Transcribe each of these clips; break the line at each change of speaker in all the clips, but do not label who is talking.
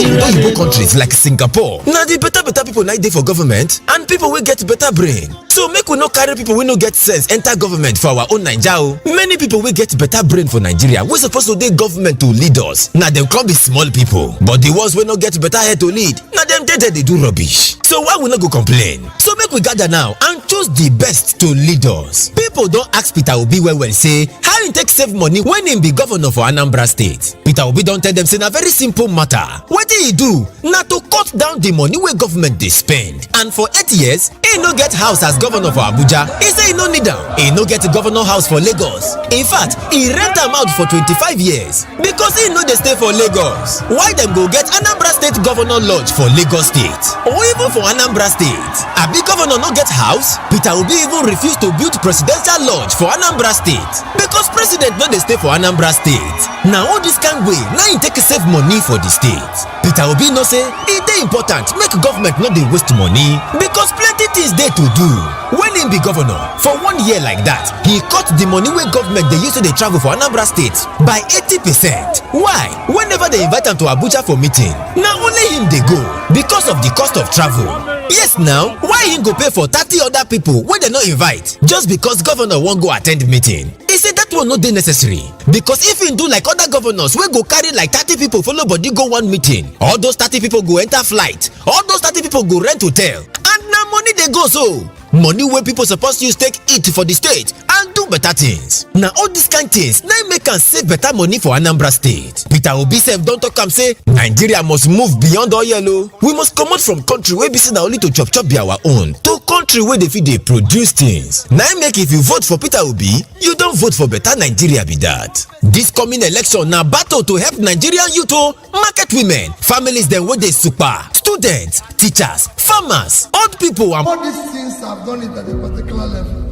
oyibo countries like Singapore, na the better people na dey for government and people wey get better brain. So make we no carry people wey no get sense enter government for our own Naija o. Many people wey get better brain for Nigeria wey suppose to dey government to lead us, na dem come be small people, but the ones wey no get better head to lead, na dem dey do rubbish. So why we no go complain? So make we gather now and choose the best to lead us. People don ask Peter Obi well say how im take save money when im be governor for Anambra State. Peter Obi don tell dem say na very simple matter. Wetin e do na to cut down the money wey government dey spend, and for 8 years e no get house as governor for Abuja. E say e no need am. E no get governor house for Lagos. In fact, e rent am out for 25 years because e no dey stay for Lagos. Why dem go get Anambra State Governor Lodge for Lagos State or even for Anambra State? Abi governor no get house? Peter Obi even refuse to build presidential lodge for Anambra State because president no dey stay for Anambra State. Na all this kind way na im take save money for the state. Peter Obi know say e dey important make government no dey waste money because plenty things dey to do. When im be governor for 1 year like that, he cut the money wey government dey use to dey travel for Anambra State by 80%. Why? Whenever they invite am to Abuja for meeting, na only him dey go because of the cost of travel. Yes, now why him go pay for 30 other people wey dem no invite just because governor wan go attend meeting? He say that one no dey necessary because if him do like other governors wey go carry like 30 people follow body go one meeting, all those 30 people go enter flight, all those 30 people go rent hotel, and na money dey go so. Money wey people suppose use take eat for the state and do better things. Na all these kind things na make am save better money for Anambra State. Peter Obi sef don talk am say Nigeria must move beyond oil o. We must comot from country wey be say na only to chop be our own to country wey dey fit dey produce things. Na make if you vote for Peter Obi, you don vote for better Nigeria be that. This coming election na battle to help Nigerian youth o, market women, families dem wey dey super, students, teachers, farmers, old people and
all these things have done it at a particular level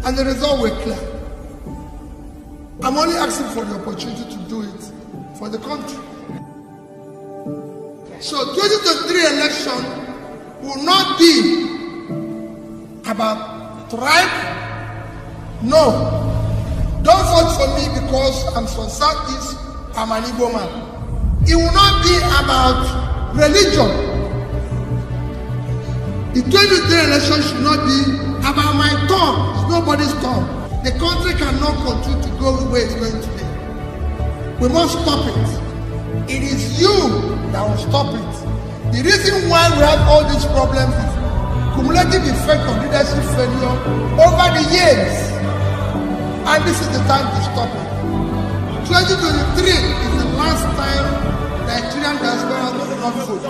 and the result were clear. I'm only asking for the opportunity to do it for the country. So 2023 election will not be about tribe. No. Don't vote for me because I'm from Southeast, I'm an Igbo man. It will not be about religion. The 2023 election should not be about my turn. It's nobody's turn. The country cannot continue to go the way it's going today. We must stop it. It is you that will stop it. The reason why we have all these problems is cumulative effect of leadership failure over the years. And this is the time to stop it. 2023 is the last time Nigerian diaspora will not vote.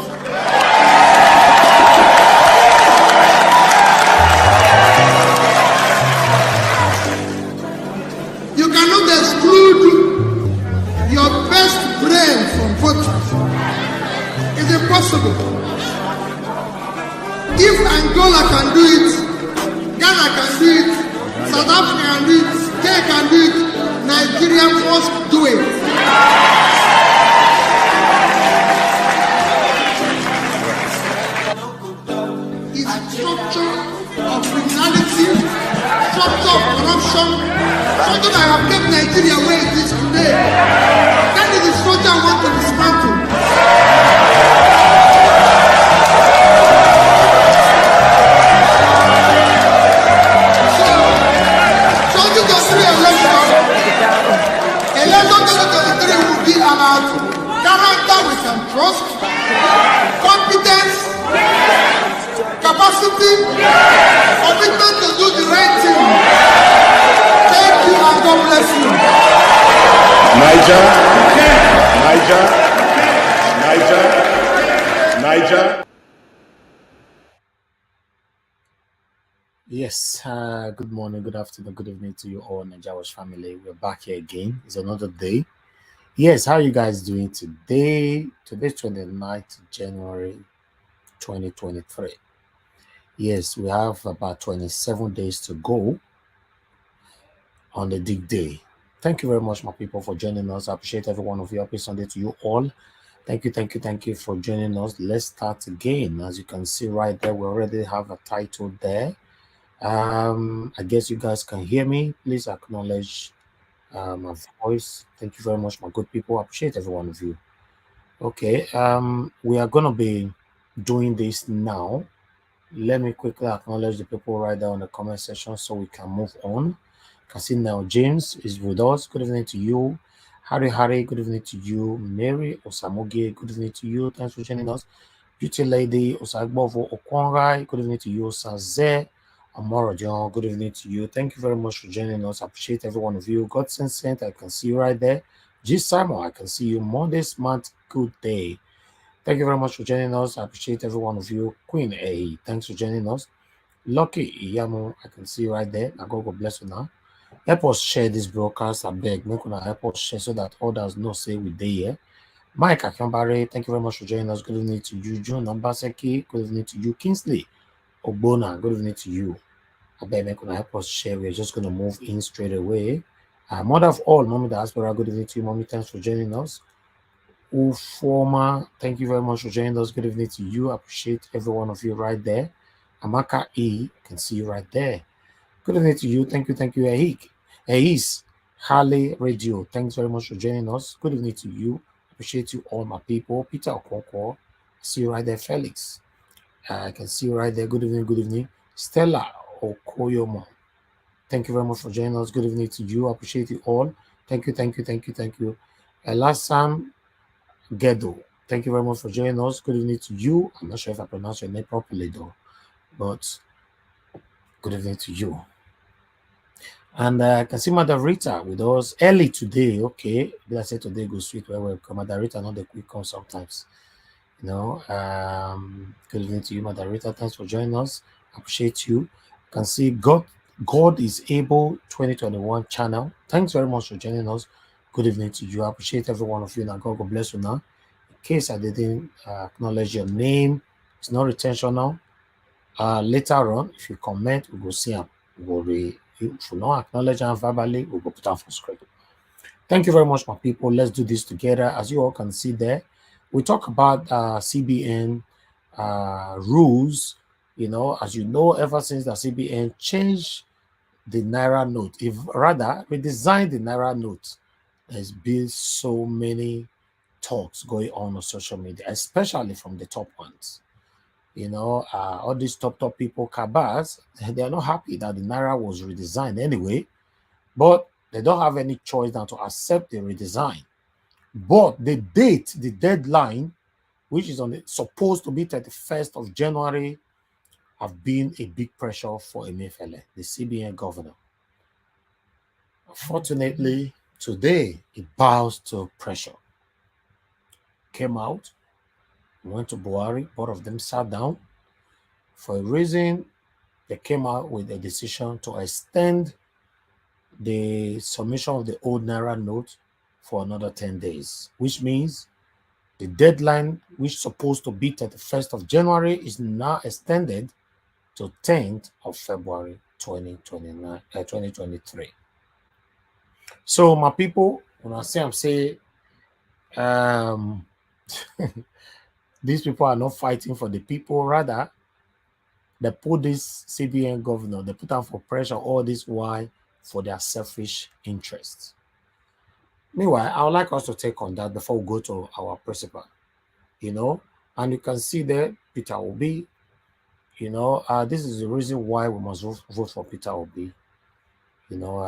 You cannot exclude your best brain from voting. It's impossible. If Angola can do it, Ghana can do it, South Africa can do it, they can do it, Nigeria must do it. It's structure of criminality, structure of corruption, structure that have kept Nigeria where it is today. That is the structure I want to dismantle. Character we can trust, competence, capacity, commitment to do the right thing. Thank you and God bless you.
Niger.
Yes, good morning, good afternoon, good evening to you all, Nigerians family. We're back here again. It's another day. Yes, how are you guys doing today? Today's 29th January 2023. Yes, we have about 27 days to go on the dig day. Thank you very much, my people, for joining us. I appreciate every one of you. Happy Sunday to you all. Thank you for joining us. Let's start again. As you can see right there, we already have a title there. I guess you guys can hear me. Please acknowledge my voice. Thank you very much, my good people. I appreciate every one of you. Okay, we are gonna be doing this now. Let me quickly acknowledge the people right there on the comment section so we can move on. I can see now James is with us. Good evening to you. Harry, good evening to you. Mary Osamoge, good evening to you. Thanks for joining us. Beauty Lady Osagbovo Okwanrai, good evening to you. Saze Amorojon, good evening to you. Thank you very much for joining us. I appreciate every one of you. Godson Saint, I can see you right there. G Simon, I can see you. Monday Smart, good day. Thank you very much for joining us. I appreciate every one of you. Queen A, thanks for joining us. Lucky Iyamo, I can see you right there. Now God bless you now. Help us share this broadcast. I beg, make una help us share so that others know say we dey here. Mike Akambare, thank you very much for joining us. Good evening to you. June Ambaseki, good evening to you. Kingsley Ogbona, good evening to you. I beg, make una help us share. We're just going to move in straight away. Mother of all, Mommy Diaspora, good evening to you. Mommy, thanks for joining us. Ufoma, thank you very much for joining us. Good evening to you. I appreciate every one of you right there. Amaka E, I can see you right there. Good evening to you. Thank you, Ehis, Harley Radio, thanks very much for joining us. Good evening to you. Appreciate you all, my people. Peter Okonkwo, see you right there. Felix, I can see you right there. Good evening. Stella Okoyomo, thank you very much for joining us. Good evening to you. Appreciate you all. Thank you. Elasam Gedo, thank you very much for joining us. Good evening to you. I'm not sure if I pronounced your name properly though, but good evening to you. And I can see Mother Rita with us early today. Okay, did I say today go sweet? Well, Mother Rita, not the quick come sometimes. You know, good evening to you, Mother Rita. Thanks for joining us. Appreciate you. I can see God is Able 2021 channel. Thanks very much for joining us. Good evening to you. I appreciate every one of you. Now, God bless you now. In case I didn't acknowledge your name, it's not intentional. Later on, if you comment, we will see them. If you not acknowledge them verbally, we will put them for screen. Thank you very much, my people. Let's do this together. As you all can see there, we talk about CBN rules. You know, as you know, ever since the CBN changed the Naira note, if rather redesigned the Naira note, there's been so many talks going on social media, especially from the top ones. You know, all these top people, cabals, they are not happy that the Naira was redesigned anyway, but they don't have any choice than to accept the redesign. But the date, the deadline, which is supposed to be 31st of January, have been a big pressure for Emefiele, the CBN governor. Unfortunately, today it bows to pressure. Came out, went to Buhari, both of them sat down. For a reason, they came out with a decision to extend the submission of the old Naira note for another 10 days, which means the deadline, which is supposed to be 31st of January, is now extended to 10th of February 2023. So, my people, when I say these people are not fighting for the people, rather, they put this CBN governor, they put them for pressure all this while for their selfish interests. Meanwhile, I would like us to take on that before we go to our principal, you know, and you can see there, Peter Obi, you know, this is the reason why we must vote for Peter Obi, you know,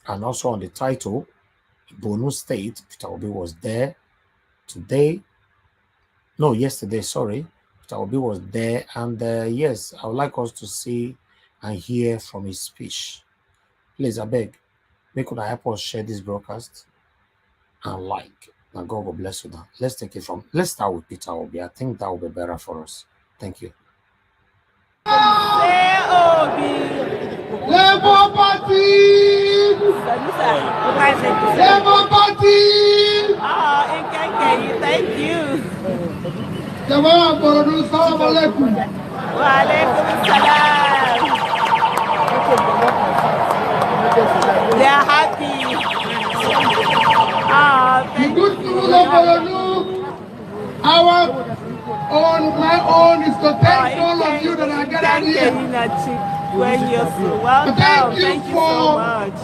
and also on the title, Borno State, Peter Obi was there yesterday, sorry. Peter Obi was there, and yes, I would like us to see and hear from his speech. Please, I beg, make could help us share this broadcast and like. Now God will bless you now. Let's start with Peter Obi. I think that will be better for us. Thank you.
Labour Party! Labour Party!
Thank you.
Jama'a Borno, salam alaikum.
Wa alaikum salam. They are happy.
The good news of Borno, my own is to thank all of you that are gathered here.
Welcome.
Thank you
so
for
much.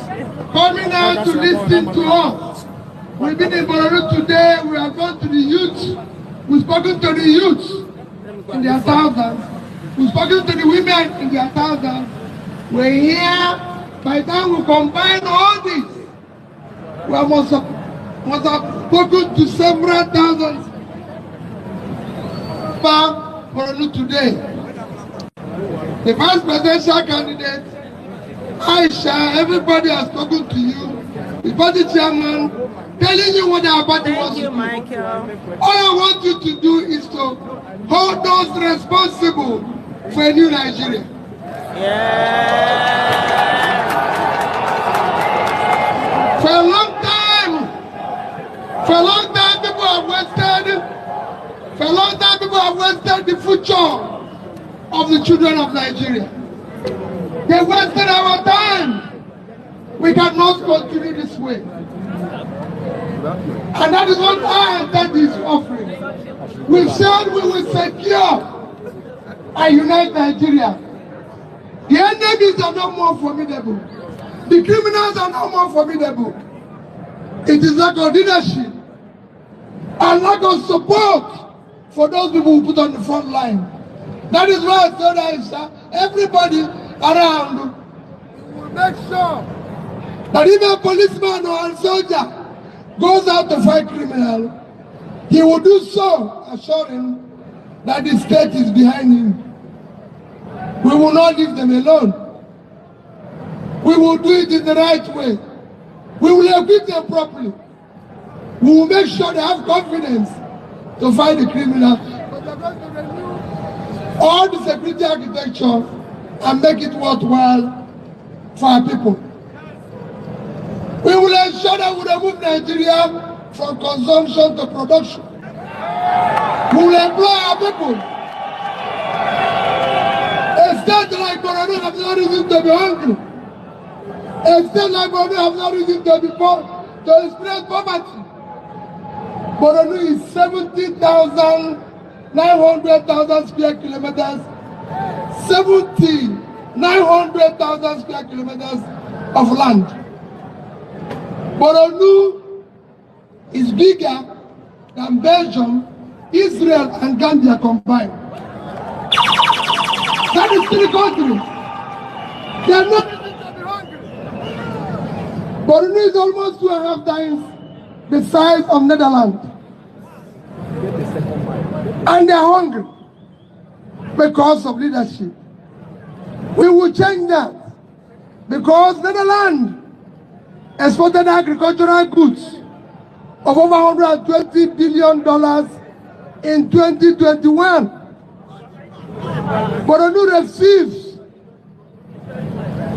coming out to listen to us. We We've been in Bororo today. We have gone to the youth. We've spoken to the youth in their thousands. We've spoken to the women in their thousands. We're here. By the time we combine all this, we must have spoken to several thousands. Bororo today. The vice presidential candidate, Aisha, everybody has spoken to you. The party chairman, telling you what our party wants to do.
Michael.
All I want you to do is to hold those responsible for a new Nigeria.
Yeah.
For a long time, people have wasted. For a long time, people have wasted the future of the children of Nigeria. They wasted our time. We cannot continue this way. And that is what I intend this offering. We said we will secure and unite Nigeria. The enemies are no more formidable. The criminals are no more formidable. It is lack of leadership and lack of support for those people who put on the front line. That is why I told Aisha, everybody around will make sure that if a policeman or a soldier goes out to fight criminal, he will do so, assuring that the state is behind him. We will not leave them alone. We will do it in the right way. We will equip them properly. We will make sure they have confidence to fight the criminal. But they're going to renew all the security architecture and make it worthwhile for our people. We will ensure that we remove Nigeria from consumption to production. We will employ our people. A state like Bororo has no reason to be hungry. A state like Bororo has no reason to be poor, to experience poverty. Bororo is 900,000 square kilometers. 900,000 square kilometers of land. Bororo is bigger than Belgium, Israel, and Gambia combined. That is 3 countries. They are not hungry. Bororo is almost 2.5 times the size of Netherlands. And they are hungry because of leadership. We will change that because Netherlands exported agricultural goods of over $120 billion in 2021. Bororo receives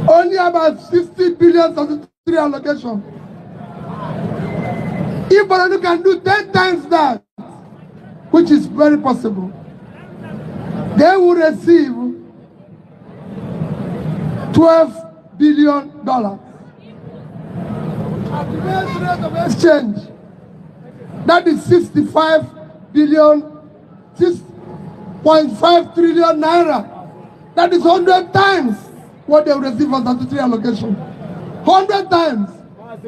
only about 60 billion statutory allocation. If Bororo can do 10 times that, which is very possible, they will receive $12 billion. At the base rate of exchange, that is 65 billion, 6.5 trillion naira. That is 100 times what they will receive for statutory allocation. 100 times.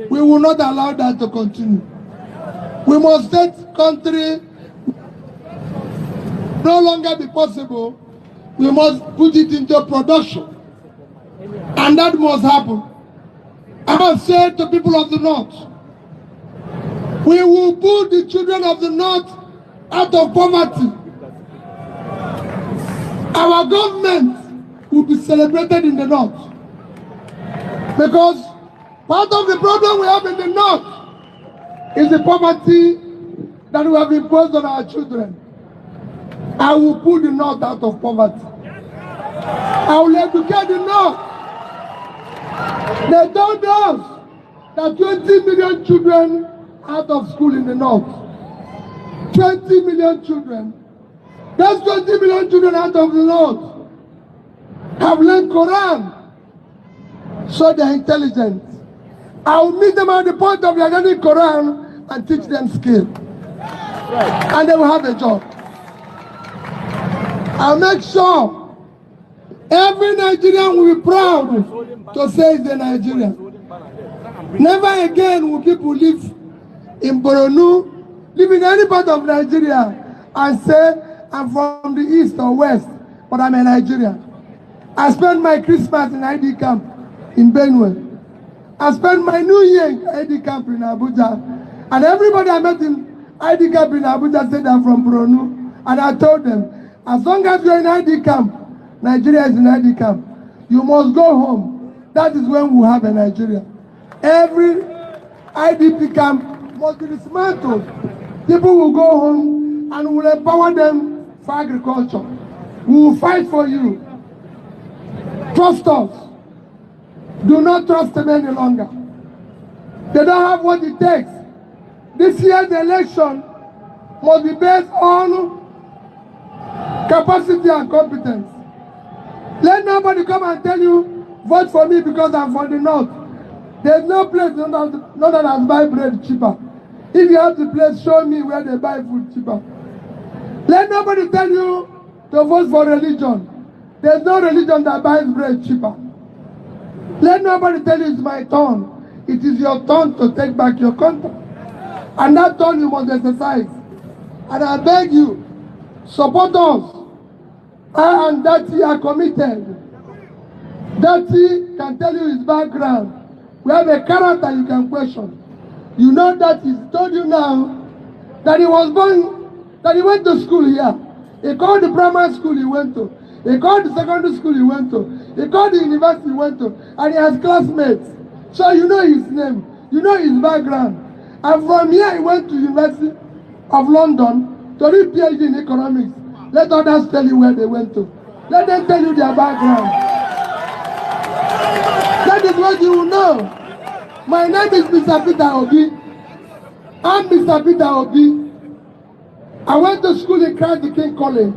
We will not allow that to continue. We must let country no longer be possible. We must put it into production. And that must happen. I have said to people of the North, we will put the children of the North out of poverty. Our government will be celebrated in the North. Because part of the problem we have in the North is the poverty that we have imposed on our children. I will put the North out of poverty. I will educate the North. They told us that 20 million children out of school in the North. 20 million children. Those 20 million children out of the North have learned Quran, so they are intelligent. I will meet them at the point of learning Quran and teach them skill. And they will have a job. I'll make sure every Nigerian will be proud to say he's a Nigerian. Never again will people live in Boronu, live in any part of Nigeria, and say I'm from the east or west, but I'm a Nigerian. I spent my Christmas in ID camp in Benue. I spent my New Year in ID camp in Abuja. And everybody I met in ID camp in Abuja said I'm from Boronu. And I told them, as long as you're in ID camp, Nigeria is in ID camp, you must go home. That is when we have a Nigeria. Every IDP camp must be dismantled. People will go home and will empower them for agriculture. We will fight for you. Trust us. Do not trust them any longer. They don't have what it takes. This year's election must be based on capacity and competence. Let nobody come and tell you, vote for me because I'm from the north. There's no place not that buy bread cheaper. If you have the place, show me where they buy food cheaper. Let nobody tell you to vote for religion. There's no religion that buys bread cheaper. Let nobody tell you it's my turn. It is your turn to take back your country. And that turn you must exercise. And I beg you, support us. I and Dati are committed. Dati can tell you his background. We have a character you can question. You know that he's told you now that he was born, that he went to school here. He called the primary school he went to. He called the secondary school he went to. He called the university he went to. And he has classmates. So you know his name. You know his background. And from here he went to University of London to read PhD in economics. Let others tell you where they went to. Let them tell you their background. That is what you will know. My name is Mr. Peter Obi. I'm Mr. Peter Obi. I went to school in Christ the King College.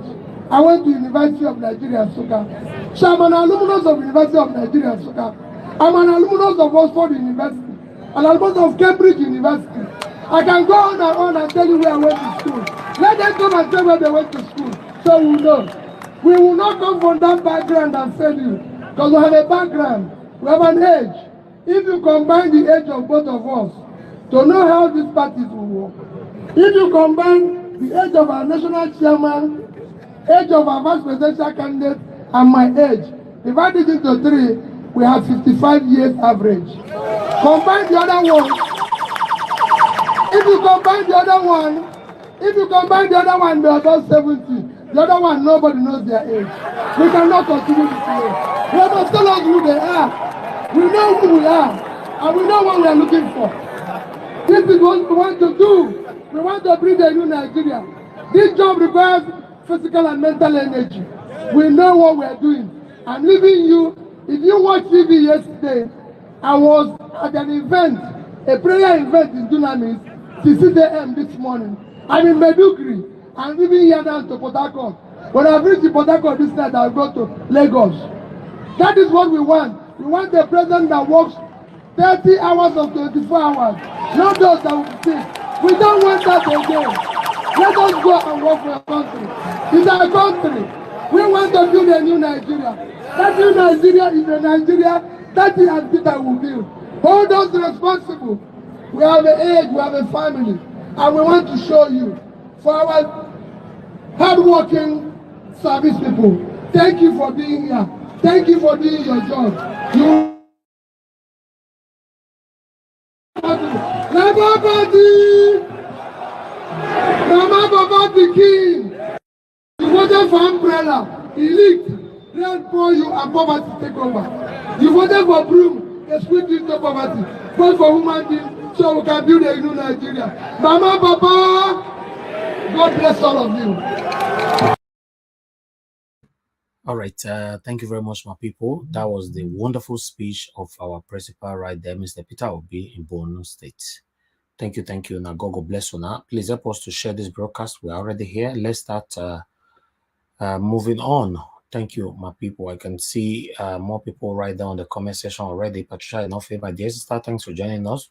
I went to University of Nigeria, Nsukka. So I'm an alumnus of University of Nigeria, Nsukka. I'm an alumnus of Oxford University. An alumnus of Cambridge University. I can go on and tell you where I went to school. Let them come and tell where they went to school. So we know. We will not come from that background and fail you. Because we have a background. We have an age. If you combine the age of both of us to know how these parties will work. If you combine the age of our national chairman, age of our vice presidential candidate, and my age, divide it into 3, we have 55 years average. Combine the other one. If you combine the other one, they are about 70. The other one, nobody knows their age. We cannot continue this way. We must tell us who they are. We know who we are, and we know what we are looking for. This is what we want to do. We want to bring a new Nigeria. This job requires physical and mental energy. We know what we are doing. I'm leaving you. If you watched TV yesterday, I was at an event, a prayer event in Dunamis, 6 a.m. this morning. I'm in Medugri. I'm leaving here down to Port Harcourt. When I reach Port Harcourt this night, I'll go to Lagos. That is what we want. We want a president that works 30 hours or 24 hours. Not those that will sit. We don't want that again. Let us go and work for our country. It's our country. We want to build a new Nigeria. That new Nigeria is a Nigeria that he and Peter will build. Hold us responsible. We have an age, we have a family. And we want to show you for our hardworking service people. Thank you for being here. Thank you for doing your job. You Labour Party! Mama Baba the King! You voted for umbrella, elite, rain pour you and poverty take over. You voted for broom, a sweep into poverty. Vote for human beings so we can build a new Nigeria. Mama Baba, God bless all of you.
All right. Thank you very much, my people. That was the wonderful speech of our principal right there, Mr. Peter Obi in Borno State. Thank you. Thank you. Now, God bless you now. Please help us to share this broadcast. We're already here. Let's start moving on. Thank you, my people. I can see more people right down in the comment section already. Patricia, enough my dear sister, thanks for joining us.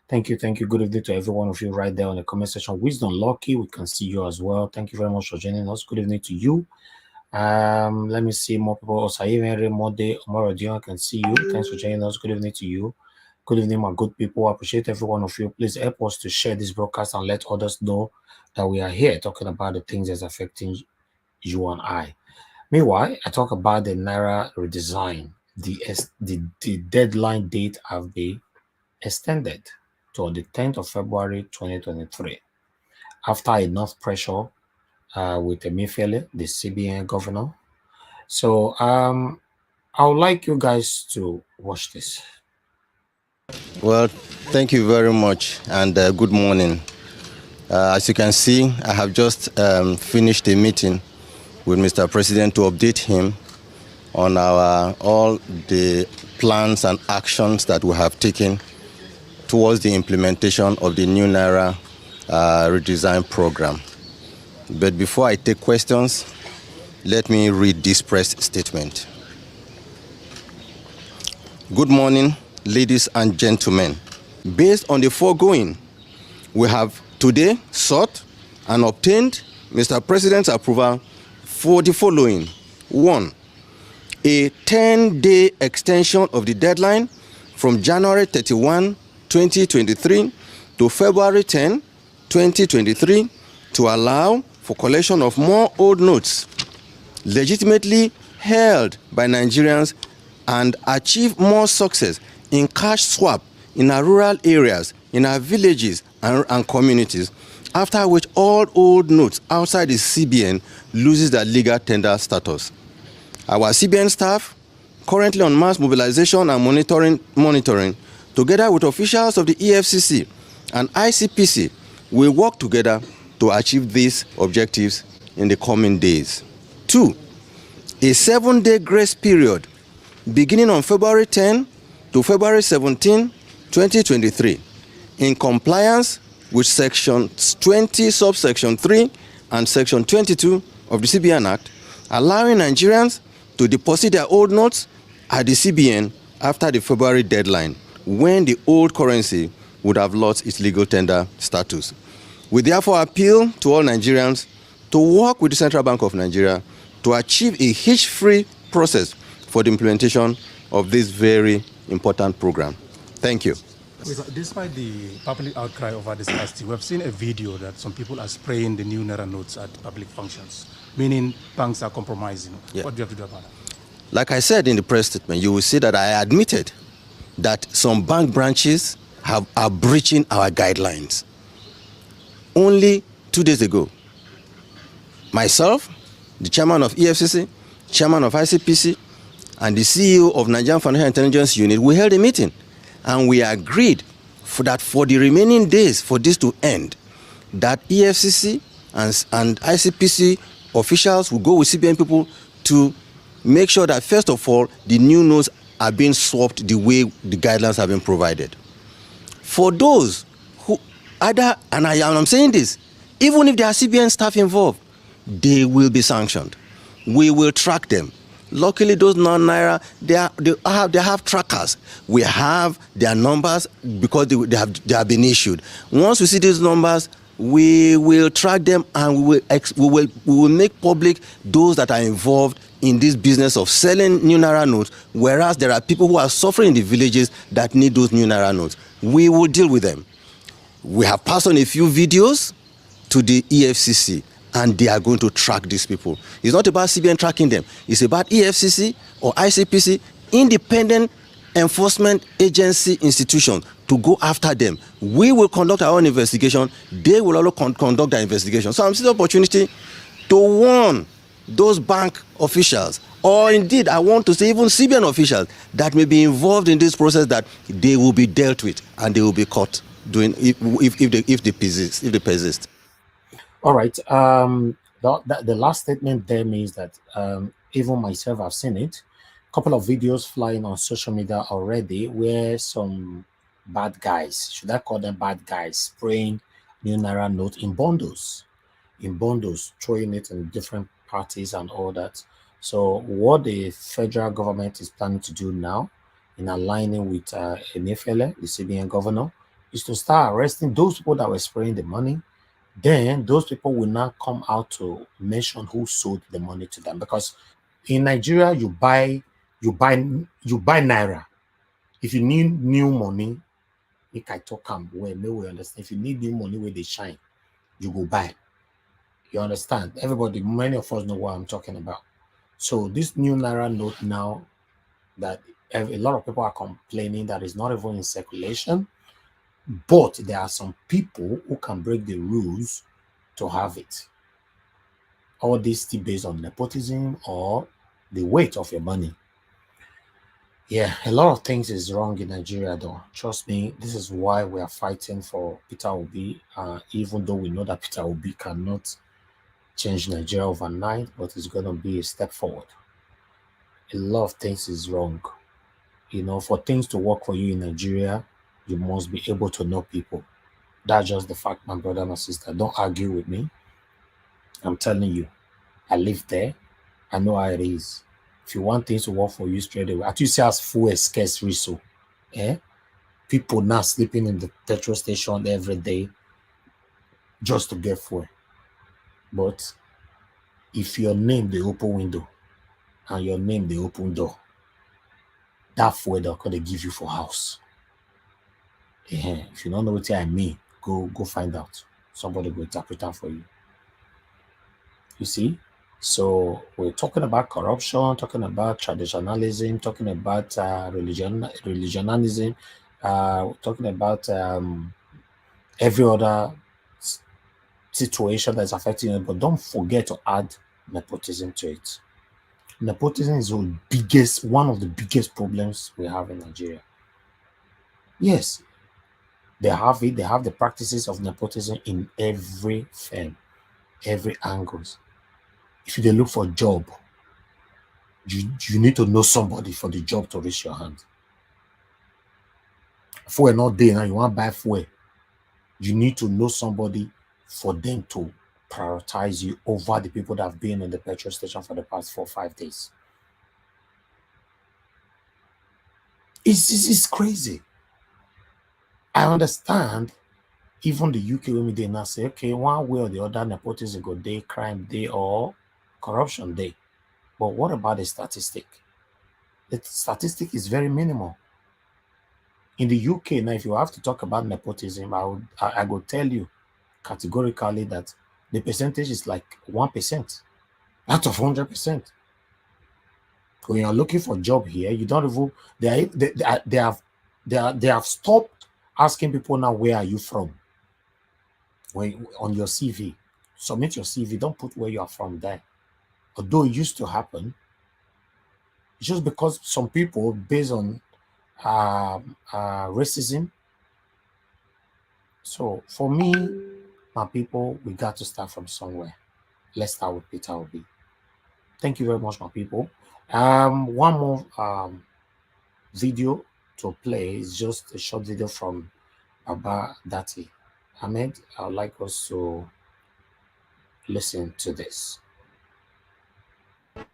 Thank you. Thank you. Good evening to every one of you right there in the comment section. Wisdom Lucky, we can see you as well. Thank you very much for joining us. Good evening to you. Let me see more people. Osaive Remode Omorodion, I can see you. Thanks for joining us. Good evening to you. Good evening, my good people. I appreciate every one of you. Please help us to share this broadcast and let others know that we are here talking about the things that's affecting you and I. Meanwhile, I talk about the Naira redesign. The deadline date have been extended to the 10th of February 2023 after enough pressure with Emefiele, the CBN governor. So I would like you guys to watch this.
Well, thank you very much, and good morning. As you can see, I have just finished a meeting with Mr. President to update him on all the plans and actions that we have taken towards the implementation of the new Naira redesign program. But before I take questions, let me read this press statement. Good morning, ladies and gentlemen. Based on the foregoing, we have today sought and obtained Mr. President's approval for the following. 1. A 10-day extension of the deadline from January 31, 2023 to February 10, 2023 to allow for collection of more old notes legitimately held by Nigerians and achieve more success in cash swap in our rural areas, in our villages and communities, after which all old notes outside the CBN loses their legal tender status. Our CBN staff, currently on mass mobilization and monitoring, together with officials of the EFCC and ICPC, will work together to achieve these objectives in the coming days. 2. A 7-day grace period beginning on February 10 to February 17, 2023, in compliance with Section 20, subsection 3 and Section 22 of the CBN Act, allowing Nigerians to deposit their old notes at the CBN after the February deadline, when the old currency would have lost its legal tender status. We therefore appeal to all Nigerians to work with the Central Bank of Nigeria to achieve a hitch-free process for the implementation of this very important program. Thank you.
Despite the public outcry over this last year, we have seen a video that some people are spraying the new Naira notes at public functions, meaning banks are compromising. Yeah. What do you have to do about that?
Like I said in the press statement, you will see that I admitted that some bank branches are breaching our guidelines. Only 2 days ago, myself, the chairman of EFCC, chairman of ICPC, and the CEO of Nigerian Financial Intelligence Unit, we held a meeting and we agreed that for the remaining days for this to end, that EFCC and ICPC officials will go with CBN people to make sure that, first of all, the new notes are being swapped the way the guidelines have been provided. For those who either, and I'm saying this, even if there are CBN staff involved, they will be sanctioned. We will track them. Luckily, those non-Naira, they have trackers. We have their numbers because they have been issued. Once we see these numbers, we will track them and we will make public those that are involved in this business of selling new Naira notes, whereas there are people who are suffering in the villages that need those new Naira notes. We will deal with them. We have passed on a few videos to the EFCC, and they are going to track these people. It's not about CBN tracking them. It's about EFCC or ICPC, independent enforcement agency institution, to go after them. We will conduct our own investigation. They will also conduct their investigation. So I'm seeing the opportunity to warn those bank officials, or indeed I want to say even CBN officials that may be involved in this process, that they will be dealt with and they will be caught doing if they persist.
All right. The last statement there means that even myself, I've seen it. A couple of videos flying on social media already where some bad guys, should I call them bad guys, spraying new Naira note in bundles, throwing it in different parties and all that. So what the federal government is planning to do now, in aligning with Emefiele, the CBN governor, is to start arresting those people that were spraying the money. Then those people will now come out to mention who sold the money to them. Because in Nigeria, you buy Naira. If you need new money, make I talk am well, may we understand. If you need new money where they shine, you go buy. You understand? Everybody, many of us know what I'm talking about. So this new Naira note now that a lot of people are complaining that is not even in circulation, but there are some people who can break the rules to have it. All this still based on nepotism or the weight of your money. Yeah, a lot of things is wrong in Nigeria though. Trust me, this is why we are fighting for Peter Obi, even though we know that Peter Obi cannot change Nigeria overnight, but it's going to be a step forward. A lot of things is wrong. You know, for things to work for you in Nigeria, you must be able to know people. That's just the fact, my brother, my sister. Don't argue with me. I'm telling you, I live there. I know how it is. If you want things to work for you straight away, at least as fuel is scarce resource. Eh? People now sleeping in the petrol station every day just to get fuel. But if your name the open window and your name the open door, that fuel they're gonna give you for house. If you don't know what I mean, go find out. Somebody will interpret that for you. You see? So we're talking about corruption, talking about traditionalism, talking about religionism, talking about every other situation that's affecting it. But don't forget to add nepotism to it. Nepotism is one of the biggest problems we have in Nigeria. Yes, they have it. They have the practices of nepotism in every firm, every angles. If you look for a job, you need to know somebody for the job to reach your hand. Fuel not there now, you want to buy fuel. You need to know somebody for them to prioritize you over the people that have been in the petrol station for the past 4 or 5 days. It's crazy. I understand even the UK women they now say, okay, one way or the other, nepotism go day, crime day, or corruption day. But what about the statistic? The statistic is very minimal. In the UK now, if you have to talk about nepotism, I will tell you categorically that the percentage is like 1% out of 100%. When you're looking for a job here, you don't even they have stopped asking people now, where are you from? When on your CV, submit your CV, don't put where you are from there. Although it used to happen, it's just because some people, based on racism. So for me, my people, we got to start from somewhere. Let's start with Peter Obi. Thank you very much, my people. One more video to play is just a short video from Baba Dati. Ahmed, I would like us to listen to this.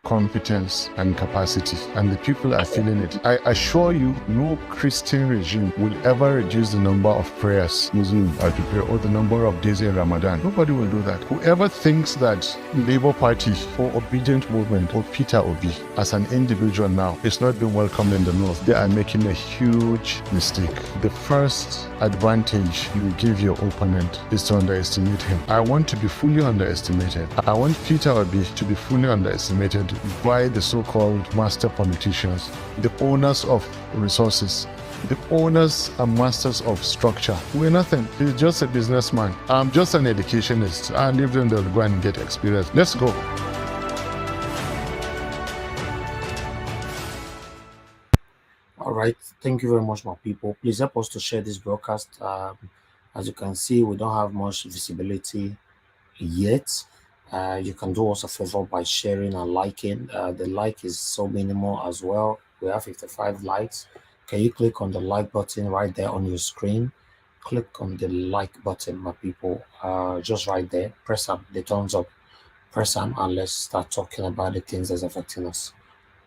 Competence and capacity, and the people are feeling it. I assure you, no Christian regime will ever reduce the number of prayers Muslims are to pray or the number of days in Ramadan. Nobody will do that. Whoever thinks that Labour Party or Obedient Movement or Peter Obi as an individual now is not being welcomed in the North, they are making a huge mistake. The first advantage you give your opponent is to underestimate him. I want to be fully underestimated. I want Peter Obi to be fully underestimated by the so-called master politicians, the owners of resources, the owners and masters of structure. We're nothing. He's just a businessman. I'm just an educationist. And if them, they'll go and get experience. Let's go.
All right. Thank you very much, my people. Please help us to share this broadcast. As you can see, we don't have much visibility yet. You can do us a favor by sharing and liking. The like is so minimal as well. We have 55 likes. Can you click on the like button right there on your screen? Click on the like button, my people. Just right there. Press up the thumbs up. Press them and let's start talking about the things that's affecting us.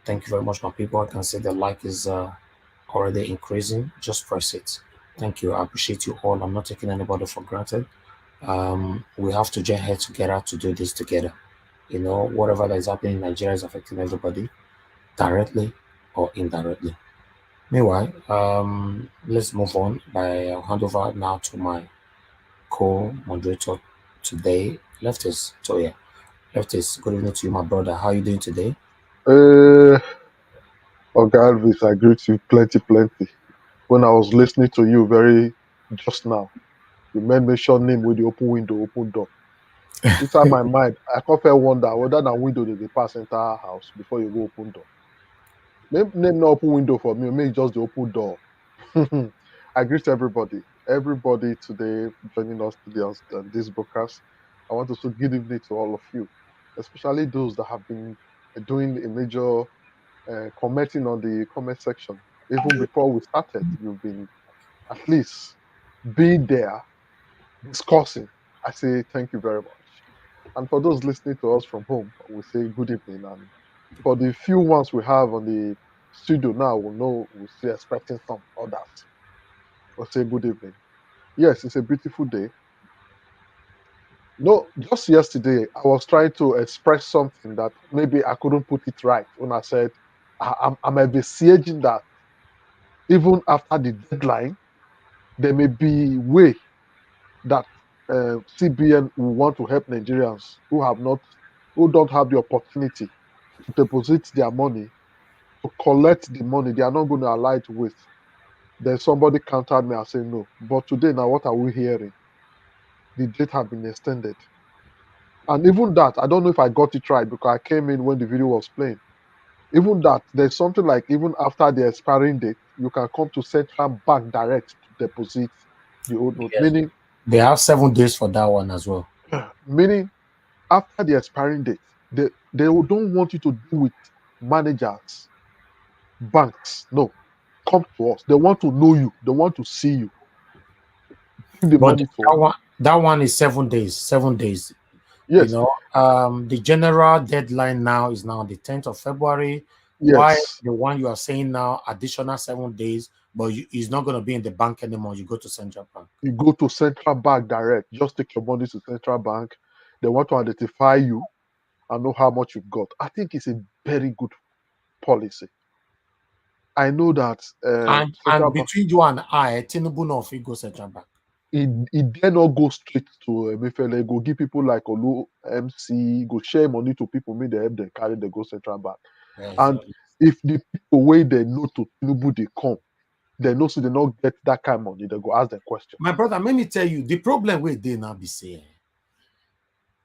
Thank you very much, my people. I can see the like is already increasing. Just press it. Thank you. I appreciate you all. I'm not taking anybody for granted. We have to join heads together to do this together. You know, whatever that is happening in Nigeria is affecting everybody, directly or indirectly. Meanwhile, let's move on. I'll hand over now to my co-moderator today, Leftis. So yeah, Leftis, good evening to you, my brother. How are you doing today?
Uh, okay, Elvis, I greet you plenty, plenty. When I was listening to you very just now, you made mention name with the open window, open door. Inside my mind, I can't fair wonder whether that window they pass entire house before you go open door. Name no open window for me, maybe just the open door. I greet everybody. Everybody today joining us today on this broadcast. I want to say good evening to all of you, especially those that have been doing a major commenting on the comment section. Even before we started, you've been at least being there discussing. I say thank you very much. And for those listening to us from home, we say good evening. And for the few ones we have on the studio now, we'll know we're still expecting some others. We'll say good evening. Yes, it's a beautiful day. No, just yesterday, I was trying to express something that maybe I couldn't put it right when I said I'm envisaging that even after the deadline, there may be way that CBN will want to help Nigerians who don't have the opportunity to deposit their money, to collect the money. They are not going to allow it to waste. Then somebody countered me and said no. But today, now what are we hearing? The date have been extended. And even that, I don't know if I got it right because I came in when the video was playing. Even that, there's something like even after the expiring date, you can come to central bank direct to deposit the old note.
Yes. They have 7 days for that one as well.
Meaning after the expiring date, they don't want you to deal with managers, banks. No, come to us. They want to know you. They want to see you. Give the
But
money to
that one is 7 days. 7 days. You
yes,
know, the general deadline now is now the 10th of February. Why
yes.
the one you are saying now, additional 7 days, but it's not going to be in the bank anymore. You go to central bank.
You go to central bank direct. Just take your money to central bank. They want to identify you and know how much you've got. I think it's a very good policy. I know that
And
central bank
between you and I, Tinubu no fit go central bank.
it dare not go straight to Emefiele. Go give people like Olu MC, go share money to people, make they help them carry the go central bank.
Yes.
And if the people way they know to Tinubu they come, they know so they not get that kind of money, they go ask them question.
My brother, let me tell you, the problem with they now be saying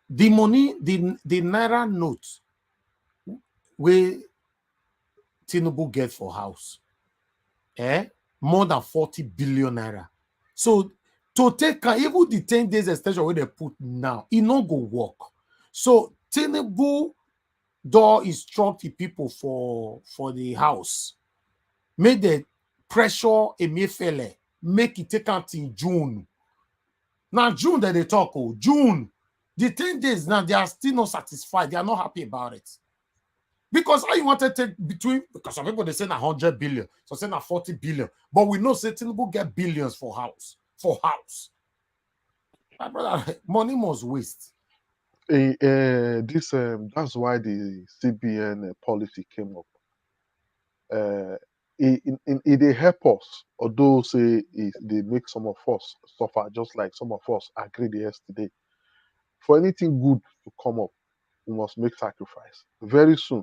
the money, the Naira note where Tinubu get for house, more than 40 billion naira. So to take even the 10 days extension where they put now, it not go work. So Tinubu door instruct the people for the house. Make the pressure Emefiele, make it take out in June. Now June that they talk, June. The 10 days now, they are still not satisfied. They are not happy about it. Because how you want to take between, because some people they say 100 billion, so say 40 billion, but we know say Tinubu get billions for house. My brother, money must waste.
This that's why the CBN policy came up. They help us, although say they make some of us suffer, just like some of us agreed yesterday. For anything good to come up, we must make sacrifice. Very soon,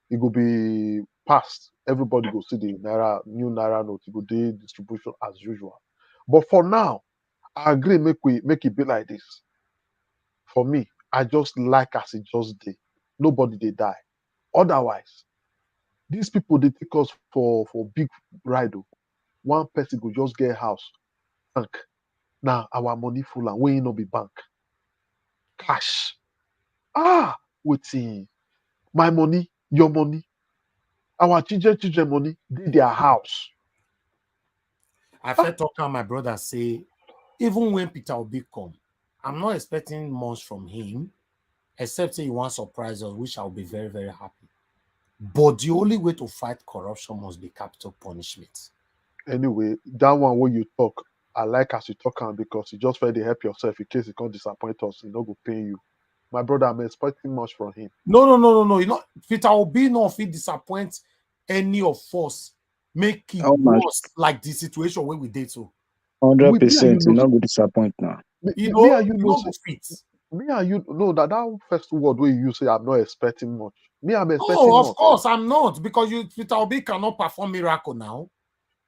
it will be passed. Everybody will see the new Naira note. It will do distribution as usual. But for now, I agree. Make it be like this. For me, I just like as it just did. Nobody they die. Otherwise, these people they take us for big ride. One person go just get house, bank. Now our money full and we no be bank. Cash. Ah, waiting. My money, your money, our children money, they their house.
I felt talk to my brother say, even when Peter Obi come, I'm not expecting much from him, except say he wants surprise us, which I'll be very, very happy. But the only way to fight corruption must be capital punishment.
Anyway, that one when you talk, I like as you talk on because you just try to help yourself in case you can't disappoint us, he not go pay you. My brother, I'm expecting much from him.
No. You know, Peter Obi no fit disappoint any of us
make it
How much?
worse like the situation where we did so.
Me and you
100%. You
know,
not go disappoint now.
You
me
know,
and you
you
know,
know
say,
go fit.
me and you know that first word where you say I'm not expecting much. Me, I'm expecting
No, of
much.
course I'm not, because Peter Obi cannot perform miracle now.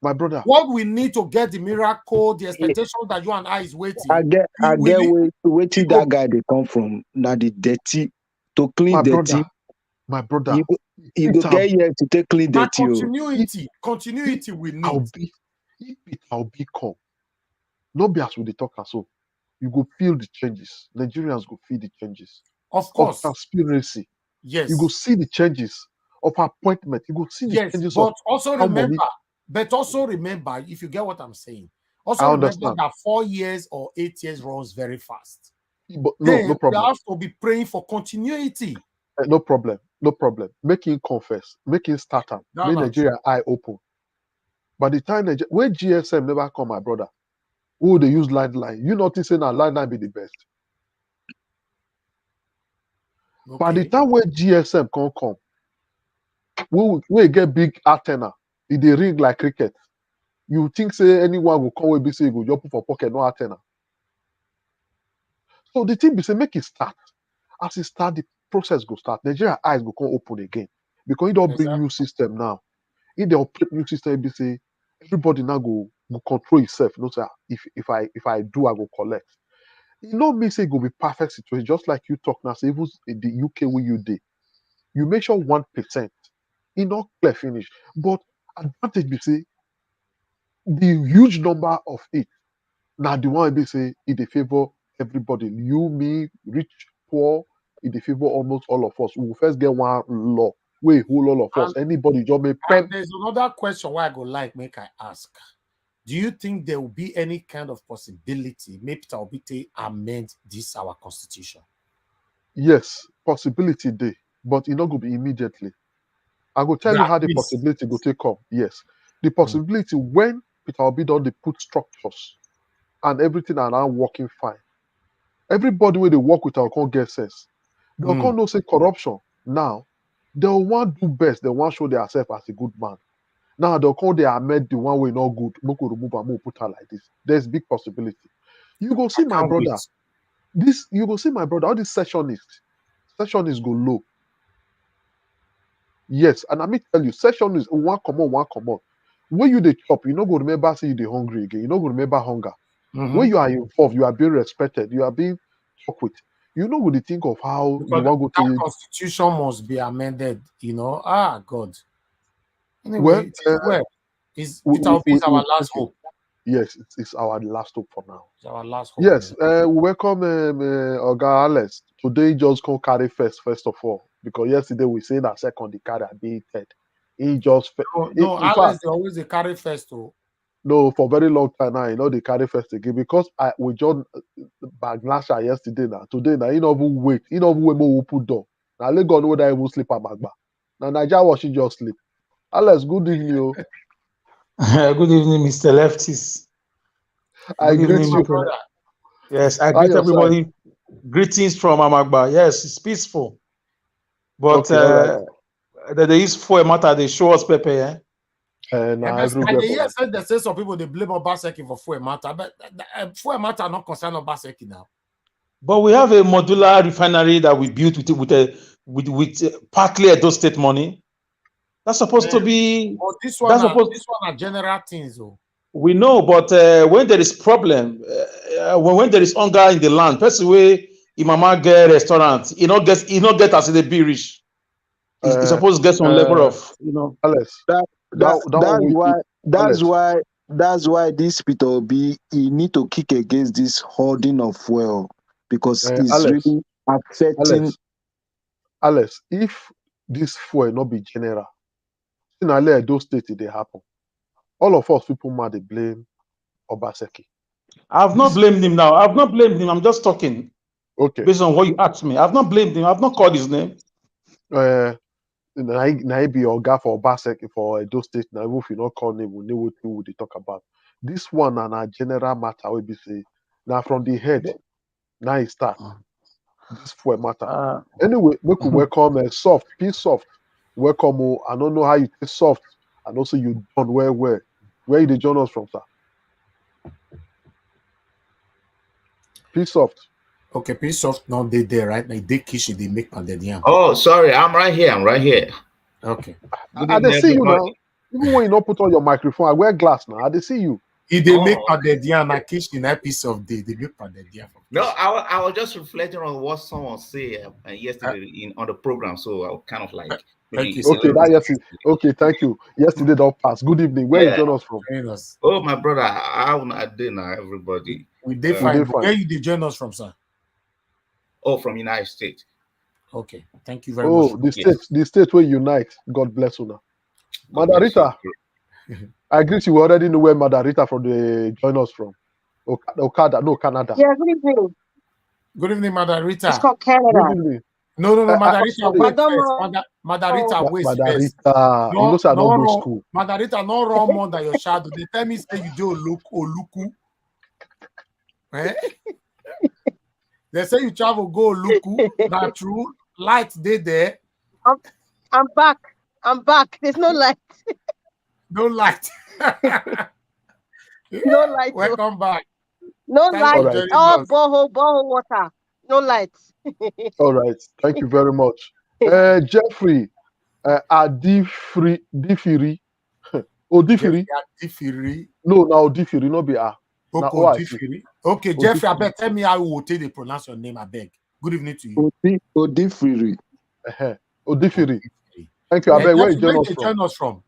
My brother.
What we need to get the miracle, the expectation that you and I is waiting.
I get waiting that guy they come from. Now the dirty to clean
My
dirty.
brother. My brother.
You go get here to take clean
That
dirty.
continuity we need.
If it will be come, not be as we talk as so. You go feel the changes. Nigerians go feel the changes.
Of course.
Of transparency.
Yes.
You go see the changes of appointment. You go see the changes
but
of
also
how
remember,
money.
but also remember, if you get what I'm saying, also
I
remember
understand.
that 4 years or 8 years runs very fast.
But
Then
no problem.
we have to be praying for continuity.
No problem. No problem. Make him confess. Make him start up.
No,
Make
no,
Nigeria eye open. By the time when GSM never come, my brother, who they use line? You notice that line be the best.
Okay.
By the time when GSM can't come, we get big antenna. It they ring like cricket. You think say anyone will come, will be say go jump for pocket, no antenna. So the thing be say make it start. As it start, the process go start. Nigeria eyes go come open again because it don't bring new system now. If they operate new system, be say everybody now go control itself. You know, say if I do, I go collect. You know me say it go be perfect situation, just like you talk now. Say even in the UK where you did, you make sure 1%. It not clear finish, but advantage be say the huge number of it. Now the one be say it dey favor everybody. You, me, rich, poor, it dey favor almost all of us. We will first get one law. Wait, whole all of us. Anybody just make
And there's another question why I go like make I ask. Do you think there will be any kind of possibility maybe Peter Obi to amend this our constitution?
Yes, possibility day, but it not go be immediately. I go tell you how the possibility go take up. Yes, the possibility when Peter Obi don dey put structures and everything around working fine. Everybody where they work with our can't get sense. They can't know say corruption. Now, they want do best. They want show themselves as a good man. Now they'll call they amend the one way not good. Moko remove and moko put her like this. There's big possibility. You go see my brother. You go see my brother. All these sessionists go low. Yes, and I mean tell you, session is one come on. When you the chop, you not go remember say you the hungry again. You not go remember hunger. When you are involved, you are being respected, you are being talked with. You know, when you think of how
Because
you want to go to
constitution must be amended, you know. God. Anyway, is Peter Obi is our last hope.
Yes, it's our last hope for now.
It's our last hope.
Yes, we welcome Oga Alex. Today just come carry first of all, because yesterday we say that second the carry being third. He just
no, Alex they always they carry first too.
No, for very long time now, you know they carry first again because we just Baglasha yesterday now. Today now, he not even wait. He not even wait more open door. Now let God know that he will sleep at Magba. Now Nigeria was she just sleep. Alex, good evening.
Good evening, Mr. Lefties.
I greet you.
Brother. Yes, I greet everybody. Side. Greetings from Amagba. Yes, it's peaceful. But there is for a matter they show us Pepe, yeah?
They say some people they blame Obaseki for fuel matter, but fuel matter not concern Obaseki now.
But we have a modular refinery that we built with partly Edo State money. That's supposed to be.
But this one are general things, though.
We know, but when there is problem, when there is hunger in the land, person way Imama get restaurant, you not get as they be rich. He's supposed to get some level of, you know.
Alex,
that's why this Peter Obi he need to kick against this hoarding of fuel because it's really affecting.
Alex, if this fuel not be general, in those states they happen. All of us people mad they blame Obaseki.
I've not blamed him now. I've not blamed him. I'm just talking.
Okay.
Based on what you asked me, I've not blamed him. I've not called his name.
Now be Oga for Obaseki for Edo State. Now if you not call name, we know what they talk about. This one and a general matter will be say now from the head. Now it start. This fuel matter. Anyway, we could welcome soft, peace soft. Welcome. I don't know how you say soft. And also you John, where you dey join us from, sir? Peace soft.
Okay, peace soft. No, they there, right? Like they kishi, they make pounded yam.
Oh, sorry, I'm right here.
Okay.
Good
I dey
evening,
see you
everybody.
now. Even when you not put on your microphone, I wear glass now. I dey see you.
If they make pounded yam, I kishi that piece of day, they make pounded yam.
No, I was just reflecting on what someone said yesterday on the program, so I was kind of like maybe
Okay, okay, thank you. Yesterday don't pass. Good evening. Where you join us from?
Oh, my brother, how I did now, everybody.
We did fine. Where you did join us from, sir?
Oh, from United States.
Okay, thank you very much.
Oh, the state will unite. God bless you now. Madarita, I greet you. We already know where Madarita from the join us from. Okada, no, Canada.
Yeah, good evening.
Good evening, Madarita.
It's called Canada.
Good evening.
No, Madarita, wait first. Madarita, wait first.
Madarita, you know, say I don't go school.
Madarita, no wrong more than your shadow. They tell me say you do Oluku. Eh? They say you travel go Oluku. That's true. Light they there.
I'm back. I'm back. There's no light.
No light.
No light.
Welcome back.
No light.
Right.
Oh, borehole water. No light.
All right. Thank you very much. Jeffrey, Diffiri.
Diffiri.
No, now Diffiri, no be
Diffiri. Okay, Jeffrey, I beg, tell me how you will take they pronounce your name, I beg. Good evening to you.
Odifiri.
Odifiri. Thank you. I beg, where you join us
from?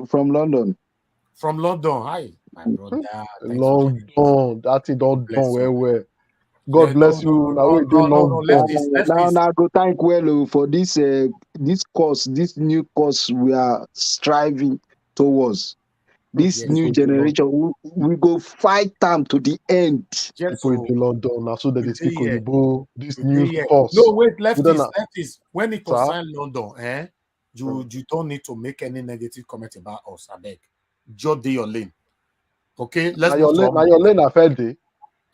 From London.
From London. Hi, my brother.
London. That thing don't done where. God bless you.
Now go thank well for this course, this new course we are striving towards. This new generation, we go fight them to the end.
People in London now, so that they speak Oyibo. This new course.
No, wait, lefties. When it concerns London, you don't need to make any negative comment about us. I beg. Just do your lane. Okay, let's
your lane affect day.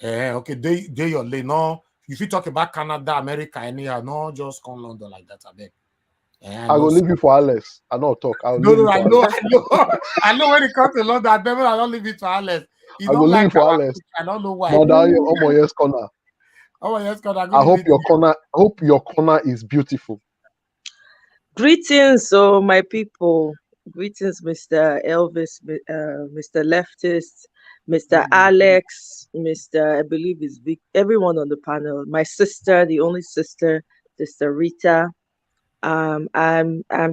Okay, they your lane. No, if you talk about Canada, America, anyhow, no, just come London like that. I beg.
I will leave you for Alex. I don't talk.
I know. I know when it comes to London, I don't leave it for Alex.
I will leave you for Alex.
I don't know why.
Yes, corner.
Yes, corner.
I hope your corner is beautiful.
Greetings, my people. Greetings, Mr. Elvis, Mr. Leftist, Mr. Alex, Mr. I believe is big. Everyone on the panel. My sister, the only sister, Sister Rita. I'm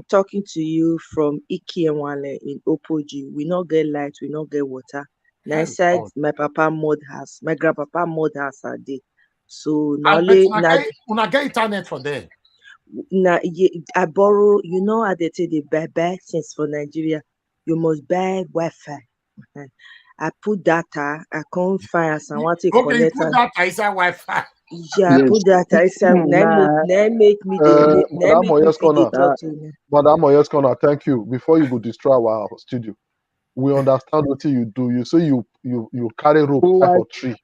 talking to you from Ikienwale in Opoji. We not get light, we not get water. Nice side, my papa mud house, my grandpapa mud house are there. So now
una get internet for them.
I borrow, how they say they buy things for Nigeria. You must buy Wi-Fi. I put data, I can't find as I want to connect.
Okay, put data inside Wi-Fi.
Yeah, yes. Put data inside. Make me
Madam Oyeskona, thank you. Before you go destroy our studio, we understand what you do. You say you carry rope type of tree.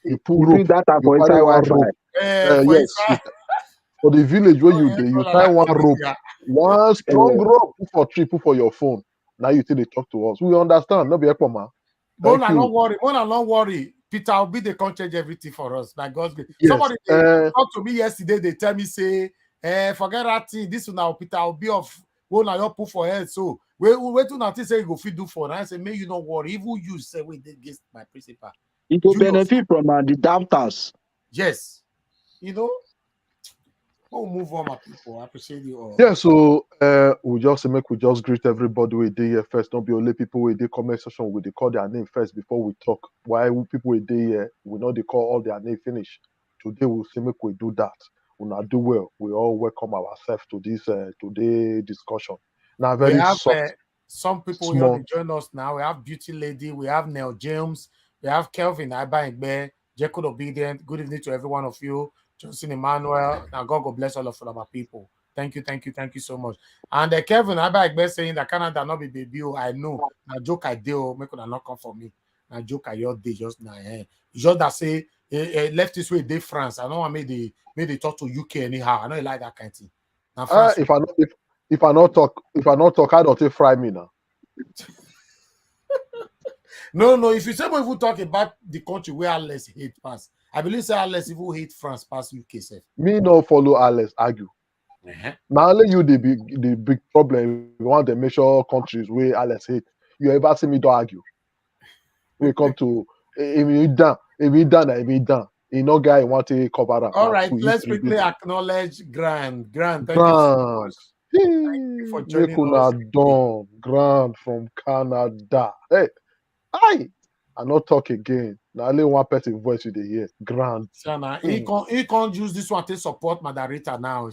You pull rope.
Data for inside Wi-Fi.
Yes. For the village where you do, you tie one rope, one strong rope, put for your phone. Now you think they talk to us. We understand. No be ekpoma.
Don't worry. Peter Obi, they can't change everything for us. By God's grace. Yes. Somebody talked to me yesterday. They tell me, say, forget that thing. This one now, Peter Obi of one now put for head. So wait to nothing say you go fit do for. And I say, may you not worry. Even you say wait, they get my principal.
It will benefit from the doubters.
Yes. We'll move on, my people. I appreciate you all.
Yeah, so we just greet everybody we did here first. Don't be only people with the comment section. We call their name first before we talk. Why people we did here, we know they call all their name finish. Today we'll see make we do that. We not do well. We all welcome ourselves to this today discussion. Now very soft.
Some people will join us now. We have Beauty Lady, we have Neil James, we have Kelvin Iba Jekyll Obedient. Good evening to every one of you. Johnson Emmanuel, now God bless all of our people. Thank you so much. And Kevin, I beg saying that Canada not be baby. I know. Now joke I do, make it not come for me. Now joke I your day just now. Just that say left this way, they France. I know I made they talk to UK anyhow. I know you like that kind of thing.
Now, If I not talk, I don't take fry me now.
No. If you say we will talk about the country where Alex hate pass, I believe say Alex even hate France pass UK self.
Me no follow Alex argue. Now only you the big problem. One of the major countries where Alex hate. You ever see me do argue? We come to if you done. You know, guy want to cover up.
All right, let's quickly acknowledge Grant. Grant, thank you so much. Thank you for joining us.
Grant from Canada. Hey, hi. I not talk again. Now only one person voice you dey hear. Grant.
He can't use this one to support Madarita now.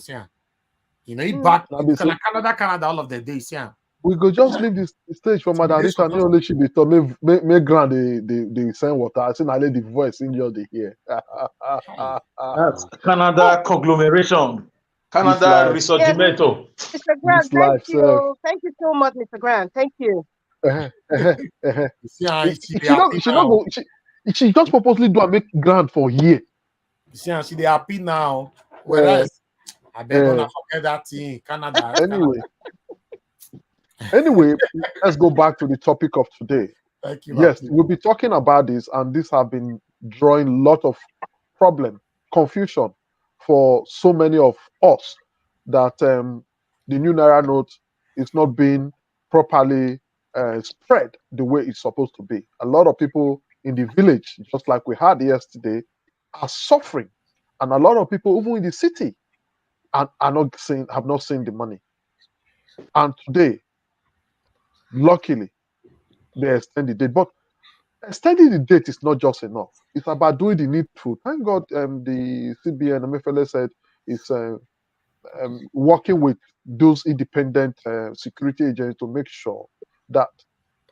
You know, he back Canada all of the days. Yeah.
We go just leave this stage for Madarita. Me only she be told me Grant the send water. I see now the voice in your the here.
That's Canada conglomeration. Canada Risorgimento.
Yes, Mr. Grant, thank you. Thank you so much, Mr. Grant. Thank you.
She just purposely do a make Grant for here.
She they happy now. Whereas I beg not forget that thing. Canada.
Anyway, let's go back to the topic of today.
Thank you.
Yes, we'll be talking about this, and this have been drawing a lot of problem, confusion for so many of us that the new Naira note is not being properly spread the way it's supposed to be. A lot of people in the village, just like we had yesterday, are suffering, and a lot of people, even in the city, have not seen the money. And today, luckily, they extend the date. But extending the date is not just enough. It's about doing the needful. Thank God the CBN, Emefiele said, is working with those independent security agents to make sure that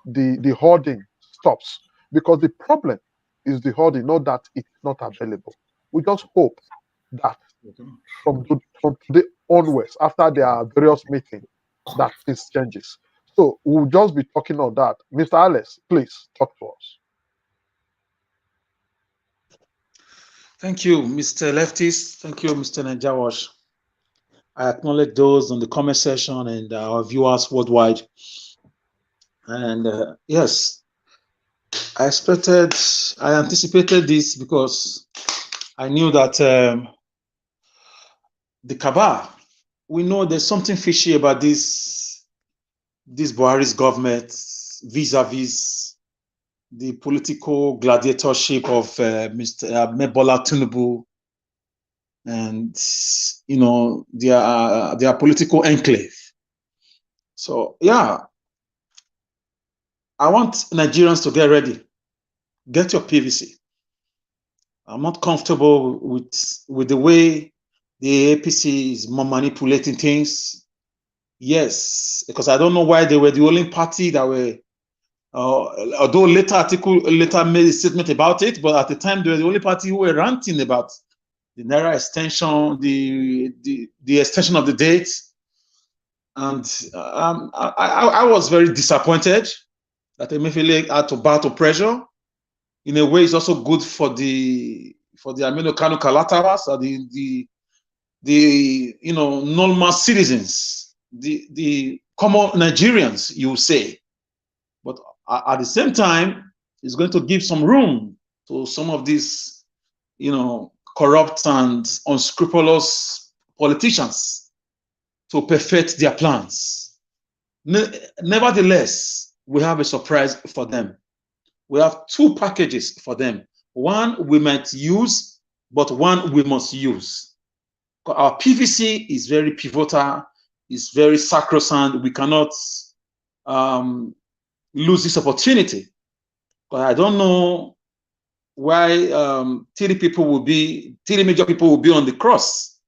the hoarding stops. Because the problem is the hoarding, not that it's not available. We just hope that from today onwards, after their various meetings, that this changes. So we'll just be talking on that. Mr. Alex, please talk to us.
Thank you, Mr. Leftist. Thank you, Mr. Najawash. I acknowledge those on the comment section and our viewers worldwide. And yes, I anticipated this because I knew that the cabal, we know there's something fishy about this Buhari's government vis-a-vis the political gladiatorship of Mr. Mebola Tinubu and their political enclave. So yeah, I want Nigerians to get ready. Get your PVC. I'm not comfortable with the way the APC is manipulating things. Yes, because I don't know why they were the only party that were, although later made a statement about it, but at the time they were the only party who were ranting about the Naira extension, the extension of the date. And I was very disappointed that Emefiele had to bow to pressure. In a way, it's also good for the Aminu Kano Kalatawas, or the normal citizens, the common Nigerians, you say. But at the same time, it's going to give some room to some of these, corrupt and unscrupulous politicians to perfect their plans. Nevertheless, we have a surprise for them. We have two packages for them. One we might use, but one we must use. Our PVC is very pivotal, it's very sacrosanct. We cannot lose this opportunity. But I don't know why 3 major people will be on the cross.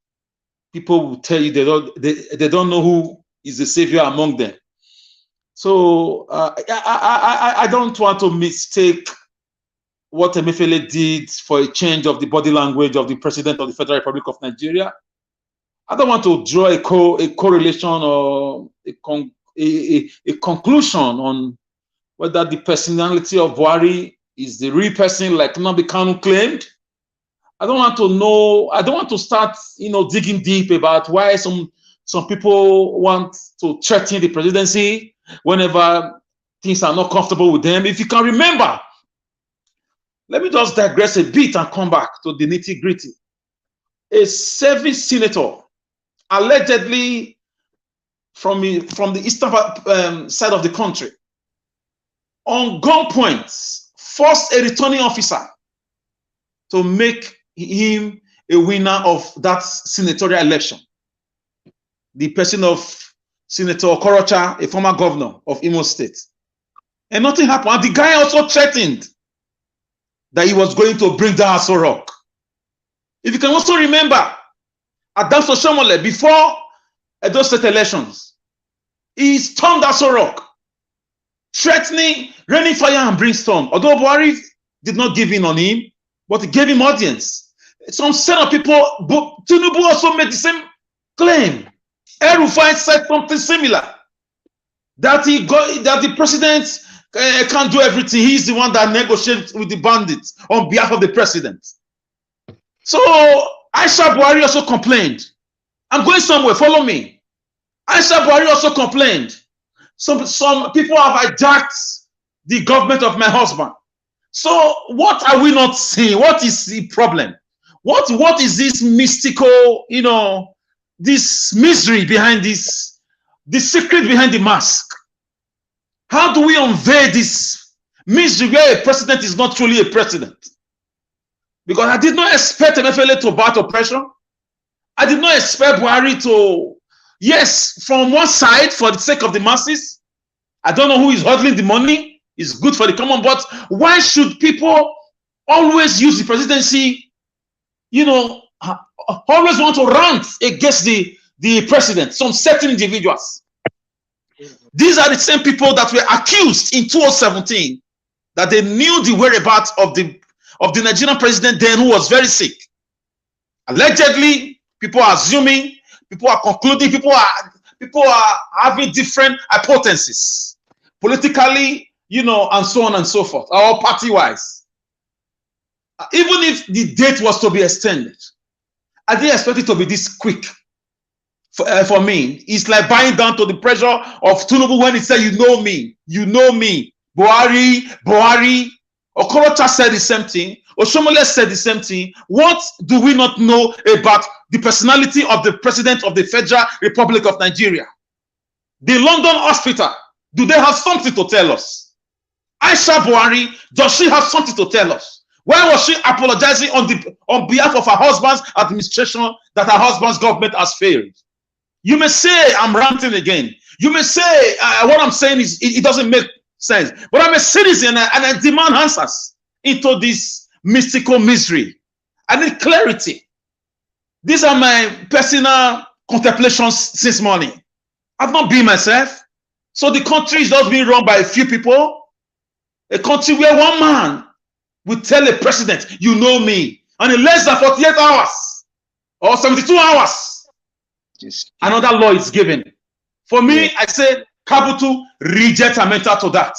People will tell you they don't know who is the savior among them. So I don't want to mistake what Emefiele did for a change of the body language of the President of the Federal Republic of Nigeria. I don't want to draw a correlation or a conclusion on whether the personality of Buhari is the real person like Nnamdi Kanu claimed. I don't want to know. I don't want to start, digging deep about why some some people want to threaten the presidency whenever things are not comfortable with them. If you can remember, let me just digress a bit and come back to the nitty-gritty. A serving senator, allegedly from the eastern side of the country, on gunpoint, forced a returning officer to make him a winner of that senatorial election. The person of Senator Okorocha, a former governor of Imo State. And nothing happened. And the guy also threatened that he was going to bring down Aso Rock. If you can also remember, Adamso Shomole, before those state elections, he stormed Aso Rock, threatening, raining fire and brimstone. Although Buhari did not give in on him, but he gave him audience. Some set of people, but Tinubu also made the same claim. El-Rufai said something similar, that the president can't do everything. He's the one that negotiates with the bandits on behalf of the president. So Aisha Buhari also complained. I'm going somewhere, follow me. Aisha Buhari also complained. Some people have hijacked the government of my husband. So what are we not seeing? What is the problem? What is this mystical, this misery behind this, the secret behind the mask? How do we unveil this misery where a president is not truly a president? Because I did not expect MFLA to battle pressure. I did not expect Buhari to, yes, from one side, for the sake of the masses. I don't know who is hodling the money. It's good for the common, but why should people always use the presidency, always want to rant against the president, some certain individuals? These are the same people that were accused in 2017 that they knew the whereabouts of the Nigerian president then, who was very sick. Allegedly, people are assuming, people are concluding, people are having different hypotheses politically, and so on and so forth, or party-wise. Even if the date was to be extended, I didn't expect it to be this quick. For me, it's like buying down to the pressure of Tinubu when he said, you know me. Buhari, Okorocha said the same thing. Oshomole said the same thing. What do we not know about the personality of the president of the Federal Republic of Nigeria? The London hospital, do they have something to tell us? Aisha Buhari, does she have something to tell us? Why was she apologizing on behalf of her husband's administration that her husband's government has failed? You may say I'm ranting again. You may say what I'm saying is it doesn't make sense. But I'm a citizen and I demand answers into this mystical misery. I need clarity. These are my personal contemplations since morning. I've not been myself. So the country is just being run by a few people. A country where one man will tell a president, you know me, and in less than 48 hours or 72 hours, another law is given. For me, I say, Kabutu, reject and enter to that.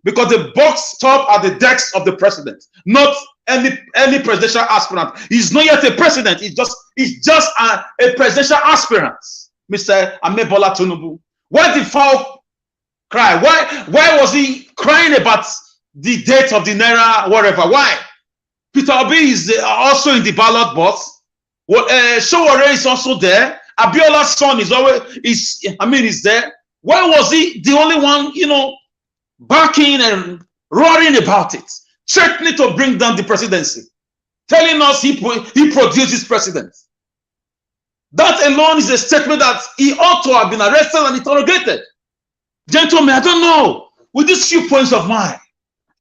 Because the box stop at the desk of the president, not any presidential aspirant. He's not yet a president. He's just a presidential aspirant, Mr. Amebola Tinubu. Why the foul cry? Why was he crying about the date of the Naira, whatever? Why? Peter Obi is also in the ballot box. Well, Showore is also there. Abiola's son is there. Why was he the only one, barking and roaring about it, threatening to bring down the presidency, telling us he produces president? That alone is a statement that he ought to have been arrested and interrogated. Gentlemen, I don't know, with these few points of mine,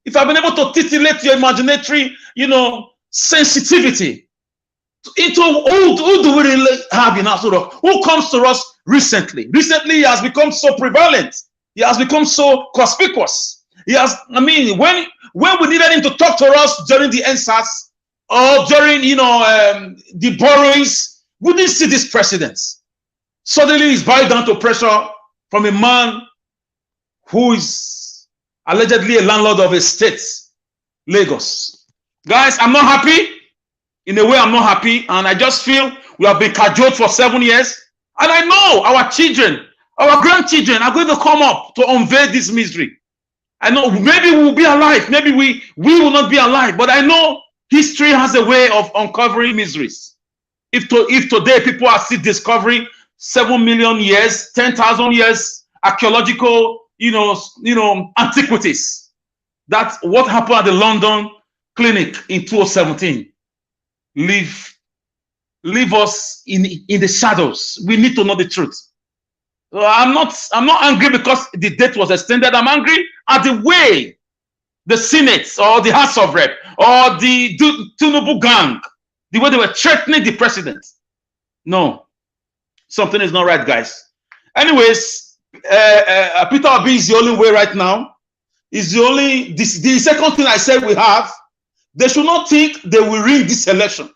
if I've been able to titillate your imaginatory, sensitivity into who do we really have in Aso Rock? Who comes to us recently? Recently, he has become so prevalent. He has become so conspicuous. When we needed him to talk to us during the NSAS or during, the borrowings, we didn't see this precedent. Suddenly, he's bowed down to pressure from a man who is allegedly a landlord of a state, Lagos. Guys, I'm not happy. In a way, I'm not happy, and I just feel we have been cajoled for 7 years. And I know our children, our grandchildren are going to come up to unveil this mystery. I know maybe we will be alive, maybe we will not be alive, but I know history has a way of uncovering mysteries. If today people are still discovering 7 million years, 10,000 years archaeological, antiquities. That's what happened at the London clinic in 2017. Leave us in the shadows. We need to know the truth. I'm not angry because the date was extended. I'm angry at the way the Senate or the House of Rep or the Tinubu gang, the way they were threatening the president. No, something is not right, guys. Anyways, Peter Obi is the only way right now. Is the only the second thing I said we have. They should not think they will rig this election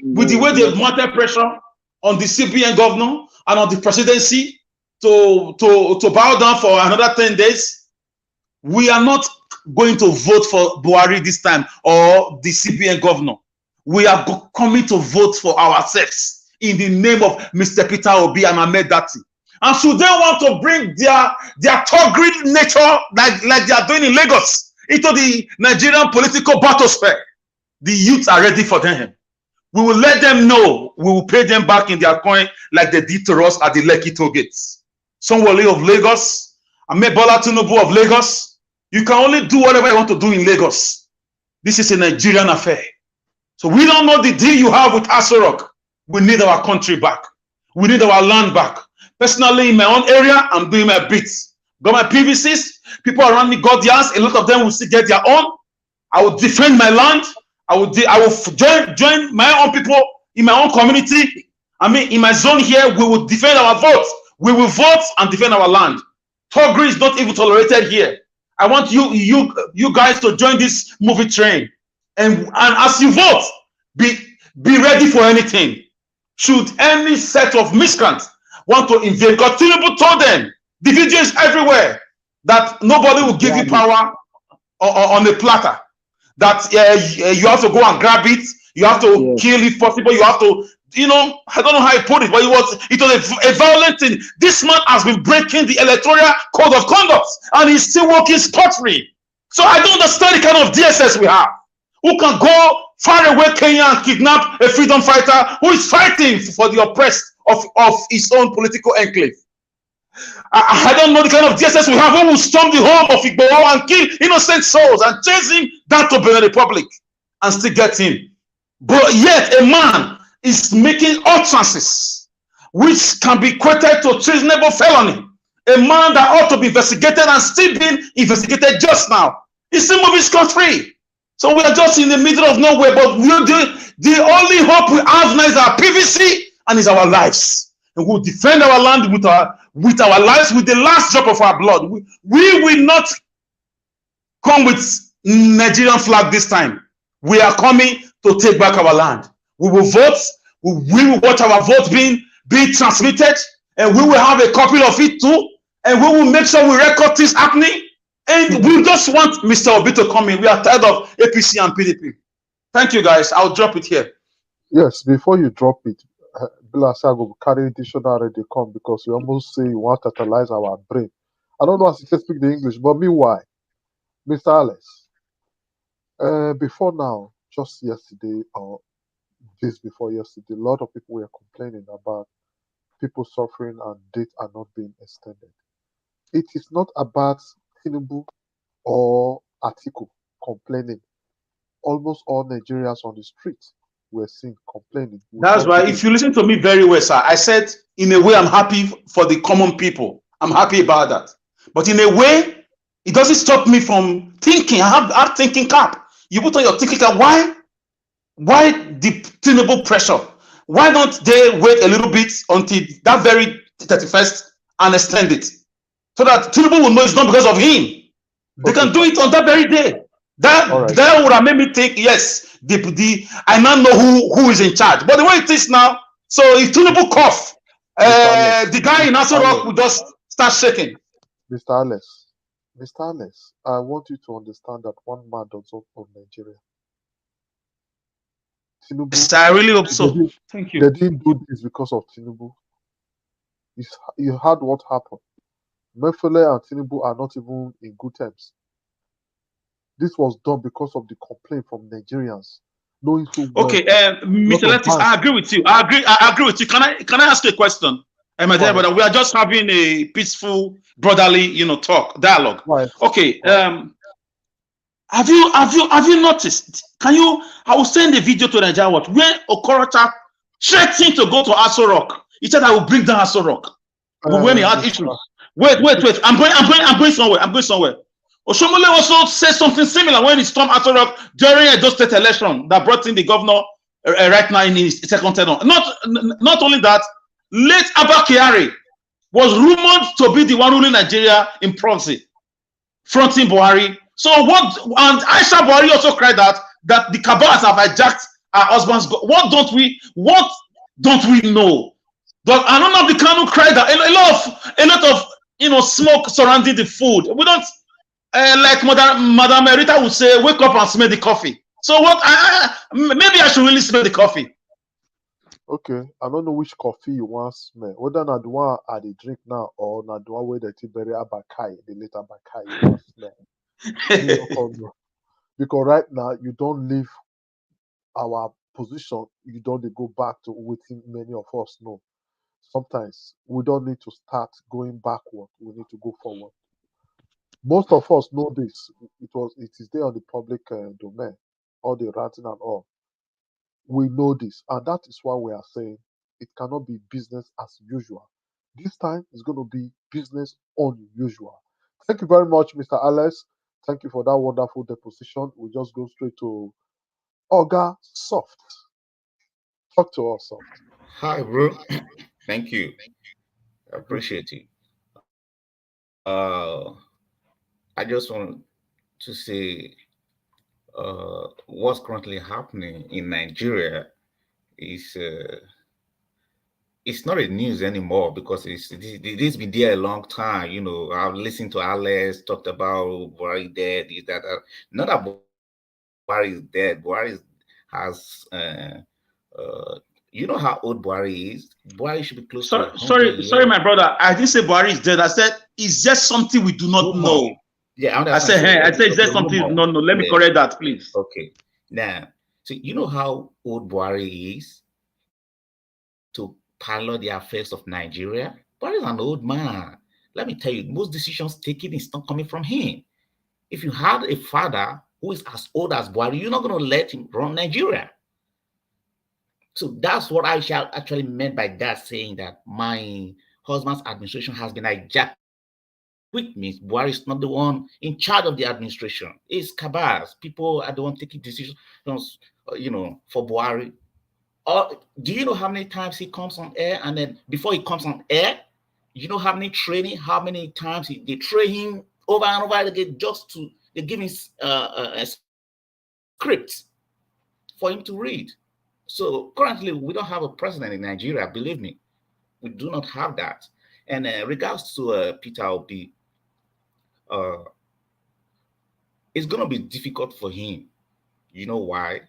with the way they've mounted pressure on the CBN governor and on the presidency to bow down for another 10 days. We are not going to vote for Buhari this time or the CBN governor. We are coming to vote for ourselves in the name of Mr. Peter Obi and Ahmed Dati. And should they want to bring their thug-greed nature like they are doing in Lagos into the Nigerian political battlesphere, the youths are ready for them. We will let them know we will pay them back in their coin like they did to us at the Lekki toll gates. Sanwo-Olu of Lagos, Ahmed Bola Tinubu of Lagos, you can only do whatever you want to do in Lagos. This is a Nigerian affair. So we don't know the deal you have with Aso Rock. We need our country back. We need our land back. Personally, in my own area, I'm doing my bits. Got my PVCs. People around me got theirs. A lot of them will still get their own. I will defend my land. I will join my own people in my own community. I mean, in my zone here, we will defend our votes. We will vote and defend our land. Thuggery is not even tolerated here. I want you guys to join this movie train. And as you vote, be ready for anything. Should any set of miscreants want to invade, because Tinubu told them, the video is everywhere, that nobody will give you power on a platter. That you have to go and grab it, you have to kill if possible, you have to, I don't know how he put it, but it was a violent thing. This man has been breaking the electoral code of conduct, and he's still working scot-free. So I don't understand the kind of DSS we have, who can go far away Kenya and kidnap a freedom fighter who is fighting for the oppressed of his own political enclave. I don't know the kind of DSS we have who will storm the home of Igboho and kill innocent souls and chase him down to Benin Republic and still get him. But yet a man is making utterances which can be equated to treasonable felony. A man that ought to be investigated and still being investigated just now. He's still moving scot-free. So we are just in the middle of nowhere, but the only hope we have now is our PVC and is our lives. And we'll defend our land with our lives, with the last drop of our blood. We will not come with Nigerian flag this time. We are coming to take back our land. We will vote. We will watch our vote being transmitted, and we will have a copy of it too. And we will make sure we record this happening. And we just want Mr. Obi to come in. We are tired of APC and PDP. Thank you, guys. I'll drop it here.
Yes, before you drop it, Bilasago will carry dictionary they come because you almost say you want to catalyze our brain. I don't know how to speak the English, but meanwhile, Mr. Alex, before now, just yesterday or this before yesterday, a lot of people were complaining about people suffering and dates are not being extended. It is not about Tinubu or Atiku complaining. Almost all Nigerians on the streets were seen complaining.
That's why, if you listen to me very well, sir, I said, in a way, I'm happy for the common people. I'm happy about that. But in a way, it doesn't stop me from thinking. I have thinking cap. You put on your thinking cap. Why the Tinubu pressure? Why don't they wait a little bit until that very 31st and extend it? So that Tinubu will know it's not because of him. They can do it on that very day. That would have made me think, yes, I now know who is in charge. But the way it is now, so if Tinubu cough, the guy in Aso Rock will just start shaking.
Mr. Alex, I want you to understand that one man does not own Nigeria. Tinubu,
I really hope so. Thank you.
They didn't do this because of Tinubu. You heard what happened. Mefele and Tinubu are not even in good terms. This was done because of the complaint from Nigerians, knowing so well.
Okay, Mr. Lettis, I agree with you. I agree with you. Can I ask you a question? My dear brother, we are just having a peaceful, brotherly, dialogue.
Right.
Okay. Have you noticed? I will send a video to Nigeria Watch where Okorocha threatened to go to Aso Rock. He said, I will bring down Aso Rock when he had issues. Wait. I'm going somewhere. Oshomole also said something similar when he stormed Aso Rock during a state election that brought in the governor right now in his second tenure. Not only that, late Abba Kyari was rumored to be the one ruling Nigeria in proxy, fronting Buhari. So and Aisha Buhari also cried out that the cabals have hijacked our husbands. What don't we know? But I don't know if the Kanu cried that a lot of smoke surrounding the food. We don't like Madam Merita would say, wake up and smell the coffee. So maybe I should really smell the coffee.
Okay, I don't know which coffee you want to smell. Whether not the one I drink now or not the one where the Tiberi Abakai, the later Abakai you want to smell. Because right now you don't leave our position, you don't go back to within many of us know. Sometimes we don't need to start going backward, we need to go forward. Most of us know this. It is there on the public domain, all the writing and all. We know this, and that is why we are saying it cannot be business as usual. This time it's going to be business unusual. Thank you very much, Mr. Alex. Thank you for that wonderful deposition. We just go straight to Oga Soft. Talk to us, Soft.
Hi, bro. Thank you. I appreciate it. I just want to say what's currently happening in Nigeria is it's not a news anymore because it's been there a long time. I've listened to Alex talked about Buhari dead, is that not that Buhari is dead. Buhari has you know how old Buhari is. Buhari should be close to 100 years.
Sorry, my brother. I didn't say Buhari is dead. I said it's just something we do not know.
Yeah,
I said it's just something we do not know. Let me correct that, please.
Okay. Now, so you know how old Buhari is to pilot the affairs of Nigeria? Buhari is an old man. Let me tell you, most decisions taken is not coming from him. If you had a father who is as old as Buhari, you're not going to let him run Nigeria. So that's what I actually meant by that, saying that my husband's administration has been hijacked. Which means Buhari is not the one in charge of the administration. It's cabals. People are the one taking decisions, for Buhari. Do you know how many times he comes on air? And then before he comes on air, you know how many times they train him over and over again they give him a script for him to read. So currently, we don't have a president in Nigeria, believe me. We do not have that. And regards to Peter Obi, it's going to be difficult for him. You know why?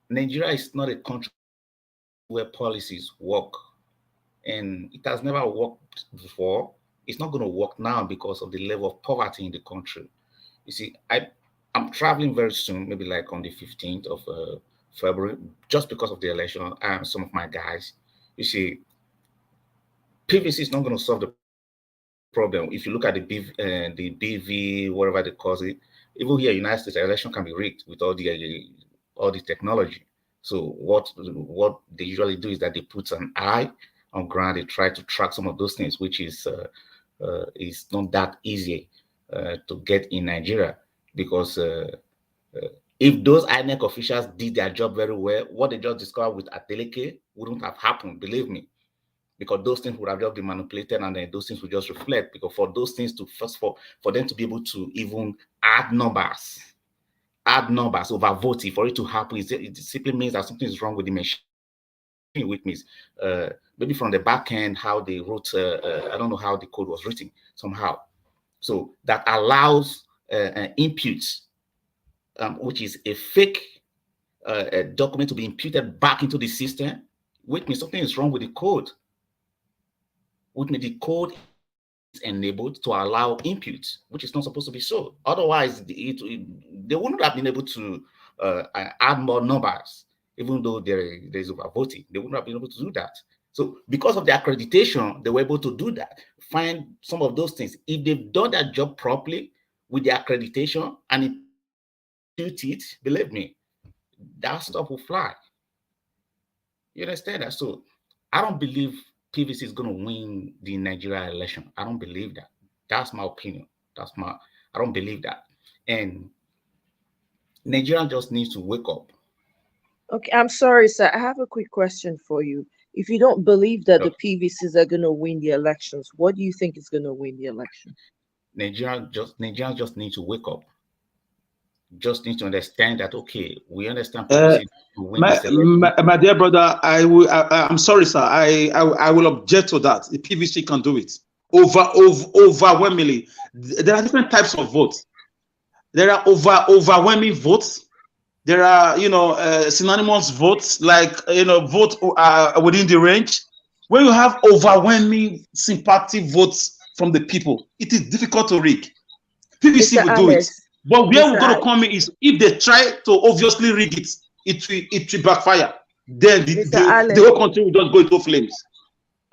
Nigeria is not a country where policies work. And it has never worked before. It's not going to work now because of the level of poverty in the country. You see, I'm traveling very soon, maybe like on the 15th of February, just because of the election. Some of my guys, you see, PVC is not going to solve the problem. If you look at the BV, whatever they call it, even here in the United States, the election can be rigged with all the technology. So what they usually do is that they put an eye on ground. They try to track some of those things, which is not that easy to get in Nigeria, because if those INEC officials did their job very well, what they just discovered with Adeleke wouldn't have happened, believe me, because those things would have just been manipulated, and then those things would just reflect. Because for those things to for them to be able to even add numbers over voting, for it to happen, it simply means that something is wrong with the machine. Which means maybe from the back end, how they wrote, I don't know how the code was written somehow. So that allows inputs, which is a fake document, to be imputed back into the system, which means something is wrong with the code. which means the code is enabled to allow input, which is not supposed to be so. Otherwise, they wouldn't have been able to add more numbers, even though there is overvoting. They wouldn't have been able to do that. So because of the accreditation, they were able to do that, find some of those things. If they've done that job properly with the accreditation and impute it, believe me, that stuff will fly. You understand that? So I don't believe PVC is going to win the Nigeria election. I don't believe that. That's my opinion. I don't believe that. And Nigeria just needs to wake up.
Okay, I'm sorry, sir. I have a quick question for you. If you don't believe that the PVCs are going to win the elections, what do you think is going to win the election?
Nigerians just need to wake up. Just need to understand that, okay, we understand PVC to win this election.
My dear brother, I'm sorry, sir. I will object to that. The PVC can do it overwhelmingly. There are different types of votes. There are overwhelming votes. There are, synonymous votes, like, vote within the range. When you have overwhelming sympathy votes from the people, it is difficult to rig. PVC will do it. But where we're going to come in is if they try to obviously rig it, it will backfire. Then the whole country will just go into flames.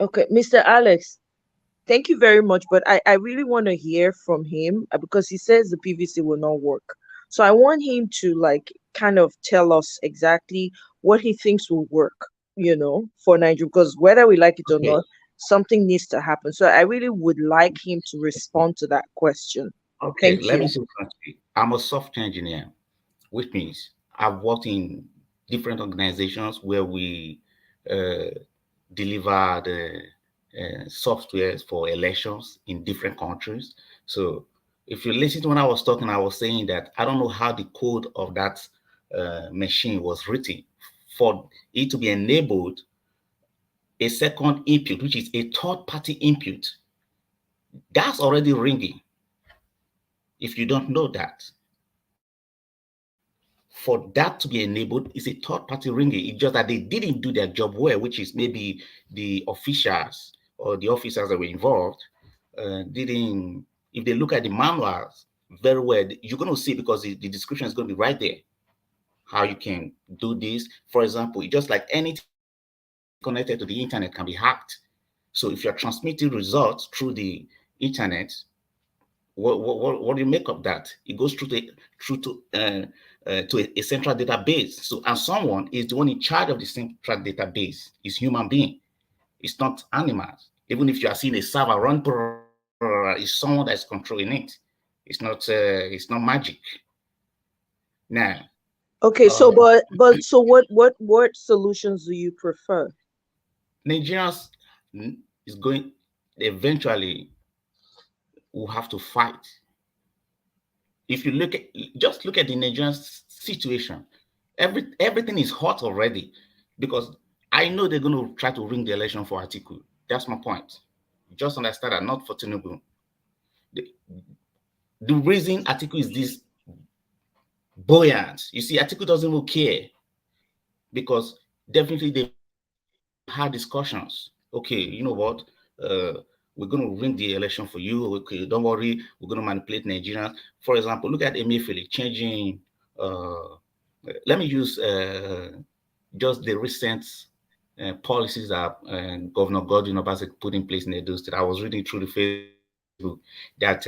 Okay, Mr. Alex, thank you very much. But I really want to hear from him because he says the PVC will not work. So I want him to kind of tell us exactly what he thinks will work, for Nigeria, because whether we like it or not, something needs to happen. So I really would like him to respond to that question.
Okay, let me say something. I'm a software engineer, which means I've worked in different organizations where we deliver the software for elections in different countries. So if you listen to when I was talking, I was saying that I don't know how the code of that machine was written for it to be enabled a second input, which is a third-party input. That's already ringing. If you don't know that, for that to be enabled is a third-party ringing. It's just that they didn't do their job well, which is maybe the officials or the officers that were involved didn't. If they look at the manuals very well, you're going to see, because the description is going to be right there, how you can do this. For example, just like anything connected to the internet can be hacked. So if you're transmitting results through the internet, what do you make of that? It goes through to a central database. So, and someone is the one in charge of the central database. Is human being. It's not animals. Even if you are seeing a server run, it's someone that's controlling it. It's not magic. Now.
Okay, so so what solutions do you prefer?
Nigerians is going eventually will have to fight. If you look at the Nigerian situation, everything is hot already, because I know they're going to try to ring the election for Atiku. That's my point. Just understand that, not for Tinubu. The reason Atiku is this buoyant, you see, Atiku doesn't even care, because definitely they had discussions. Okay, you know what? We're going to ring the election for you. Okay, don't worry. We're going to manipulate Nigerians. For example, look at Emefiele changing. Let me use just the recent policies that Governor Godwin Obaseki put in place in Edo State. I was reading through the Facebook that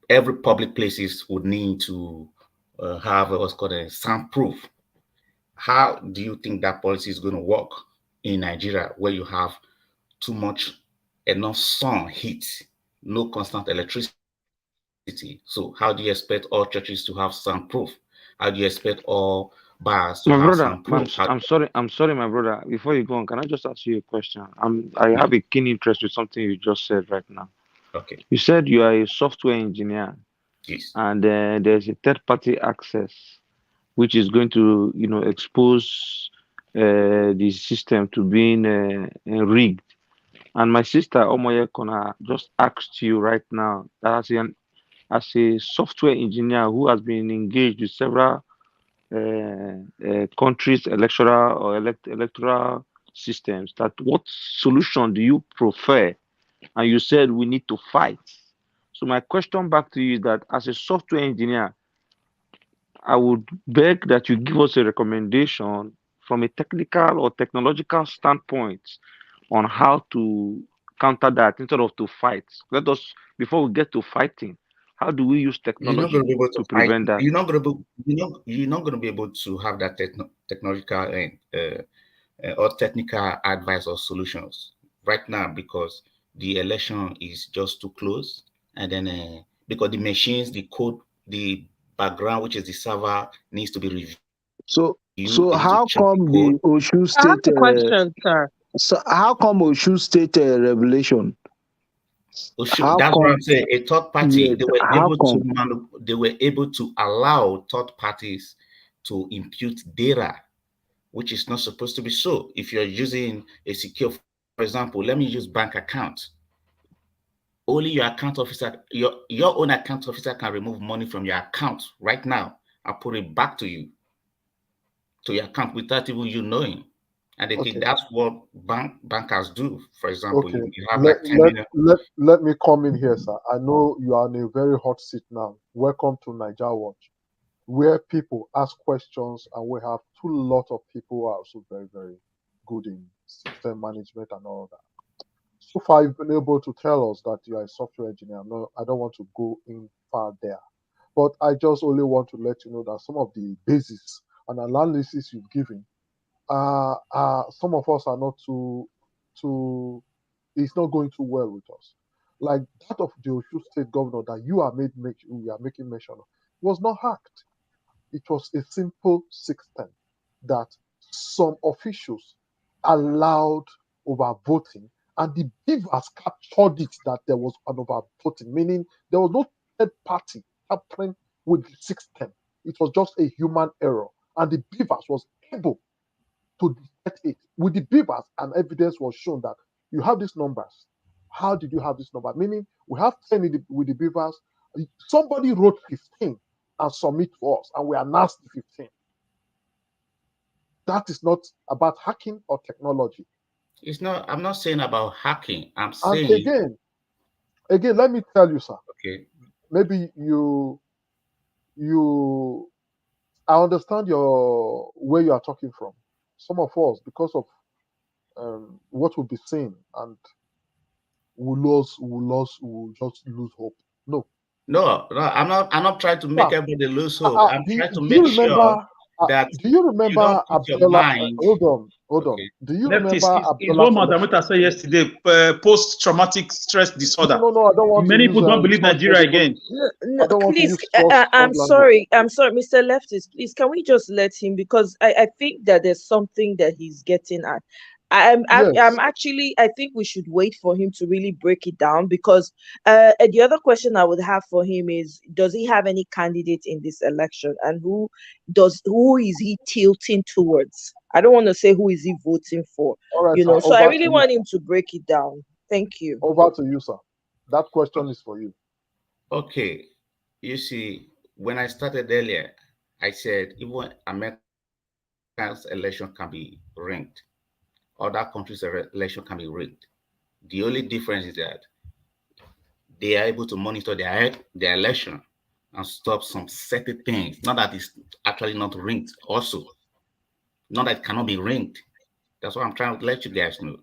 every public places would need to have what's called a soundproof. How do you think that policy is going to work in Nigeria, where you have enough sun, heat, no constant electricity? So how do you expect all churches to have soundproof? How do you expect all bars to have soundproof?
I'm sorry, my brother. Before you go on, can I just ask you a question? I have a keen interest with something you just said right now.
Okay.
You said you are a software engineer.
Yes.
And there's a third-party access, which is going to, expose the system to being rigged. And my sister Omoye Kona just asked you right now that as a software engineer who has been engaged with several countries' electoral systems, that what solution do you prefer? And you said we need to fight. So my question back to you is that as a software engineer, I would beg that you give us a recommendation from a technical or technological standpoint on how to counter that instead of to fight. Let us, before we get to fighting, how do we use
You're not going to
technology
be able
to
to fight.
prevent that?
You're not going to be. You're not going to be able to have that technological or technical advice or solutions right now because the election is just too close, and then because the machines, the code, the background, which is the server, needs to be reviewed.
So
They need to
how
check the
come
code.
the Oshu
I have
State?
a question, sir.
So how come Oshu State revelation? How
That's what
come?
I'm saying. A third party,
Yes. How come?
they were able to allow third parties to impute data, which is not supposed to be so. If you're using a secure, for example, let me use bank account. Only your account officer, your own account officer can remove money from your account right now and put it back to you, to your account without even you knowing. And they think that's what bankers do. For example,
Okay,
you have like 10 million.
let me come in here, sir. I know you are in a very hot seat now. Welcome to Niger Watch, where people ask questions, and we have a lot of people who are also very, very good in system management and all that. So far, you've been able to tell us that you are a software engineer. No, I don't want to go in far there, but I just only want to let you know that some of the basis and analysis you've given, some of us are not too. It's not going too well with us. Like that of the Oshu State governor that you are we are making mention of, was not hacked. It was a simple system that some officials allowed overvoting, and the beavers captured it that there was an overvoting, meaning there was no third party tampering with the system. It was just a human error, and the beavers was able to detect it. With the beavers, and evidence was shown that you have these numbers. How did you have this number? Meaning, we have 10 with the beavers. Somebody wrote 15 and submit to us, and we announced the 15. That is not about hacking or technology.
It's not. I'm not saying about hacking. I'm
And
saying
again, let me tell you, sir.
Okay.
Maybe I understand where you are talking from. Some of us, because of what will be seen, and we'll just lose hope. No.
No, I'm not trying to make everybody lose hope. I'm
Do
trying to
you
make sure
remember?
that
Do you
you
remember
don't put your
Abdullah?
mind.
Hold on. Do you remember
Leftist is what
Abdullah?
Madam Wita said yesterday, post-traumatic stress disorder.
No, I don't want
Many
to use
people don't believe
such
Nigeria
horrible.
again.
No,
I don't want to
please,
use such
I'm
language.
sorry, Mr. Leftist, please, can we just let him, because I think that there's something that he's getting at. I'm
Yes.
actually, I think we should wait for him to really break it down, because the other question I would have for him is, does he have any candidate in this election, and who is he tilting towards? I don't want to say who is he voting for,
All right, sir.
so I
Over
really
to
want
you.
him to break it down. Thank you.
Over to you, sir. That question is for you.
Okay, you see, when I started earlier, I said even America's election can be rigged. Other countries' election can be rigged. The only difference is that they are able to monitor their election and stop some certain things. Not that it's actually not rigged also. Not that it cannot be rigged. That's what I'm trying to let you guys know.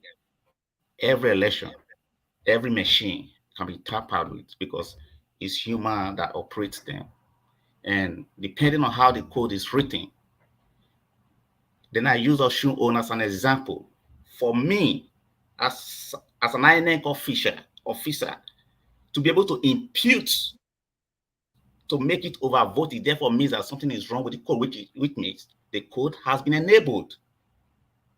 Every election, every machine can be tampered with because it's human that operates them. And depending on how the code is written, then I use Oshun Own as an example. For me, as an INEC officer, to be able to impute, to make it overvoted, therefore means that something is wrong with the code, which means the code has been enabled.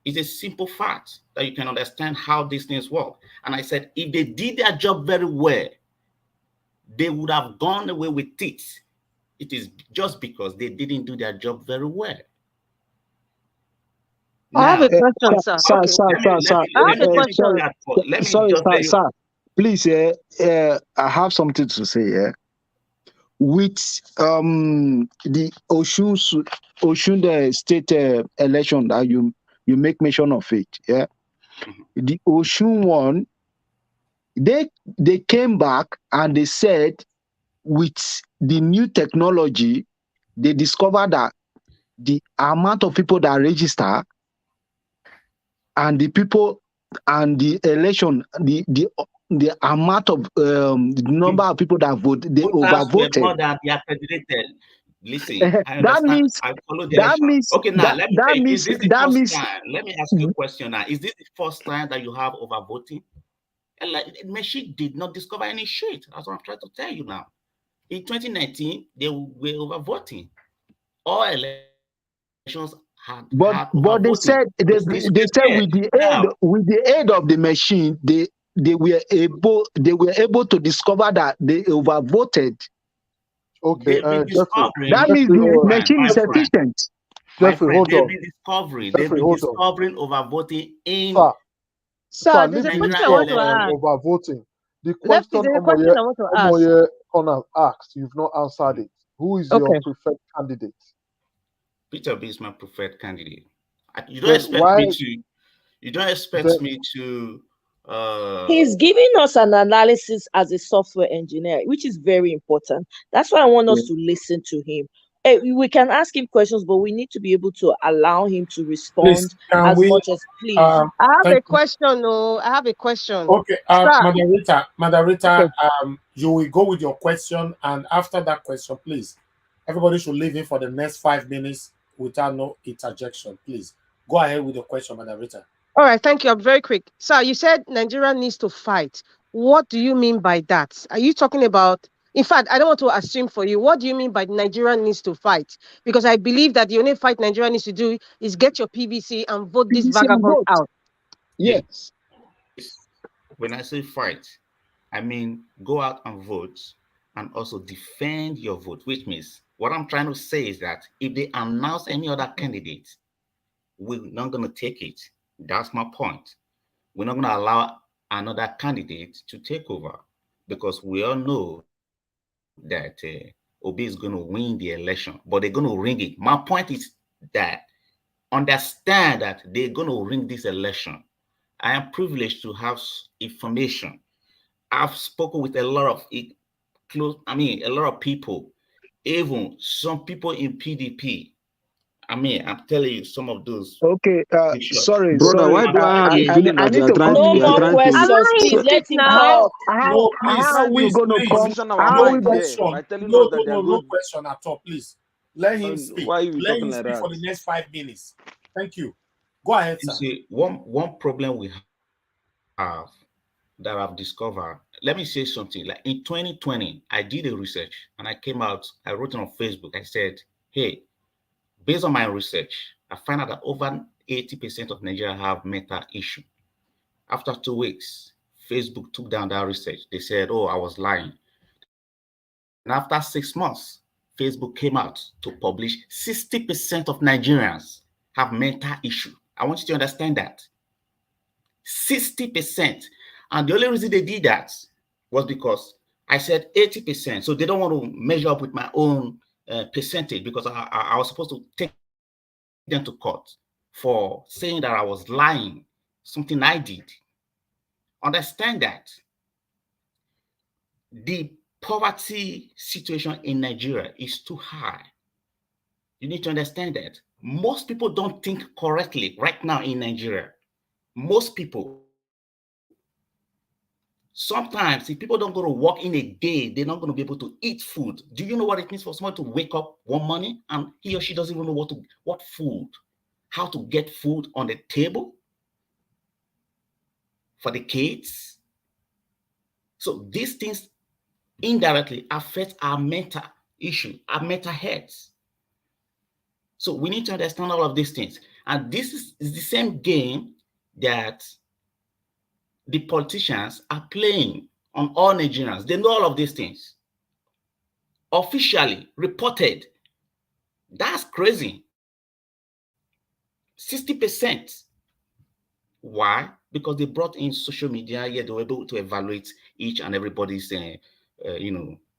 It's a simple fact that you can understand how these things work. And I said, if they did their job very well, they would have gone away with it. It is just because they didn't do their job very well.
I have
Now,
a question, sir.
Sir. Please, I have something to say. Yeah, with the Oshun State election that you make mention of it. Yeah. The Oshun one, they came back and they said with the new technology, they discovered that the amount of people that register and the people and the election, the amount of the number of people that vote, they overvoted.
More than the accredited. Listen, I understand.
That means
I follow the
that
election.
means
Okay, now let me
that
tell you,
means
is this the
that
first
means
time? Let me ask you a question now. Is this the first time that you have overvoting? And like machine did not discover any shit. That's what I'm trying to tell you now. In 2019, they were overvoting. All elections had
but
overvoting.
they said with the aid of the machine, they were able to discover that they overvoted.
Okay,
that means the machine is efficient.
Jeffrey, hold on.
They've been discovering overvoting in
Sir, there's a question I want to ask.
Overvoting. The
There's
question
a question I want to ask.
Omoye asked, you've not answered it. Who is your preferred candidate?
Peter B is my preferred candidate. You don't expect me to.
He's giving us an analysis as a software engineer, which is very important. That's why I want us to listen to him. We can ask him questions, but we need to be able to allow him to respond much as please.
I have a question. I have a question.
Okay, Madarita, you will go with your question, and after that question, please, everybody should leave in for the next 5 minutes without no interjection. Please go ahead with your question, Madarita.
All right, thank you. I'm very quick. Sir, you said Nigeria needs to fight. What do you mean by that? Are you talking about? In fact, I don't want to assume for you. What do you mean by Nigeria needs to fight? Because I believe that the only fight Nigeria needs to do is get your PVC and vote this vagabond out.
Yes.
When I say fight, I mean go out and vote and also defend your vote, which means what I'm trying to say is that if they announce any other candidate, we're not going to take it. That's my point. We're not going to allow another candidate to take over because we all know that Obi is going to win the election, but they're going to ring it. My point is that understand that they're going to ring this election. I am privileged to have information. I've spoken with a lot of a lot of people, even some people in PDP. I'm telling you, some of those.
Okay, sorry,
brother.
Sorry.
Why do I have the feeling that
need to come
no more questions, please? Let him talk.
How are we going to come?
No question at all, please. Let him speak.
Why are you
Let
talking
him
like
speak
that?
for the next 5 minutes. Thank you. Go ahead, sir.
See, one problem we have that I've discovered. Let me say something. Like in 2020, I did a research and I came out. I wrote it on Facebook. I said, "Hey, based on my research, I found out that over 80% of Nigeria have mental issue." After 2 weeks, Facebook took down that research. They said, "Oh, I was lying." And after 6 months, Facebook came out to publish 60% of Nigerians have mental issue. I want you to understand that. 60%. And the only reason they did that was because I said 80%. So they don't want to measure up with my own percentage because I was supposed to take them to court for saying that I was lying, something I did. Understand that the poverty situation in Nigeria is too high. You need to understand that. Most people don't think correctly right now in Nigeria. Most people. Sometimes if people don't go to work in a day, they're not going to be able to eat food. Do you know what it means for someone to wake up one morning and he or she doesn't even know what food, how to get food on the table for the kids? So these things indirectly affect our mental issue, our mental health. So we need to understand all of these things. And this is the same game that the politicians are playing on all Nigerians. They know all of these things. Officially reported. That's crazy. 60%. Why? Because they brought in social media. Yeah, they were able to evaluate each and everybody's,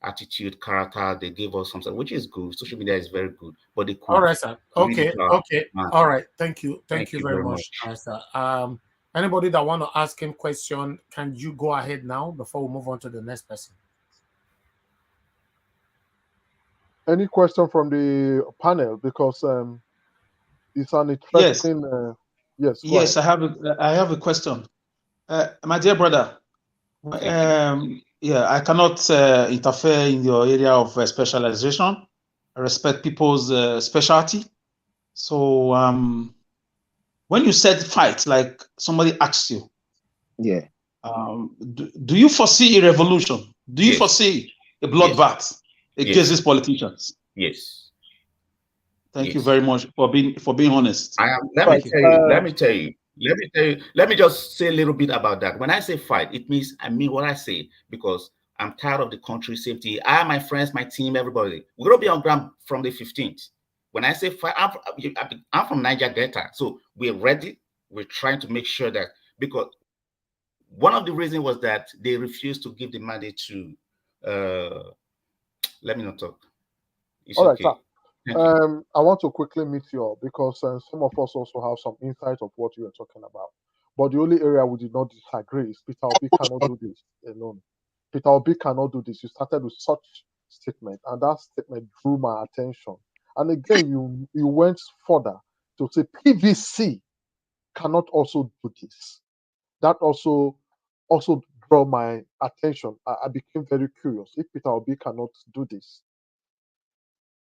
attitude, character. They gave us something, which is good. Social media is very good, but they could.
All right, sir. Okay, okay. All right. Thank you. Thank you very much. All right, sir. Anybody that want to ask him question, can you go ahead now before we move on to the next person?
Any question from the panel? Because it's an interesting. Yes.
Yes, I have a question. My dear brother, yeah, I cannot interfere in your area of specialization. I respect people's specialty. So when you said fight, like somebody asked you,
yeah,
do you foresee a revolution? Do you foresee a bloodbath against these politicians?
Yes.
Thank you very much for being honest.
Let me tell you. Let me just say a little bit about that. When I say fight, it means I mean what I say, because I'm tired of the country safety. I, my friends, my team, everybody. We're gonna be on ground from the 15th. When I say fight, I'm from Niger Delta, so we're ready. We're trying to make sure that, because one of the reasons was that they refused to give the mandate to. Let me not talk. It's
all right,
okay.
sir. I want to quickly meet you all, because some of us also have some insight of what you are talking about. But the only area we did not disagree is Peter Obi cannot do this alone. Peter Obi cannot do this. You started with such statement, and that statement drew my attention. And again, you went further to say PVC cannot also do this. That also drew my attention. I became very curious. If Peter Obi cannot do this,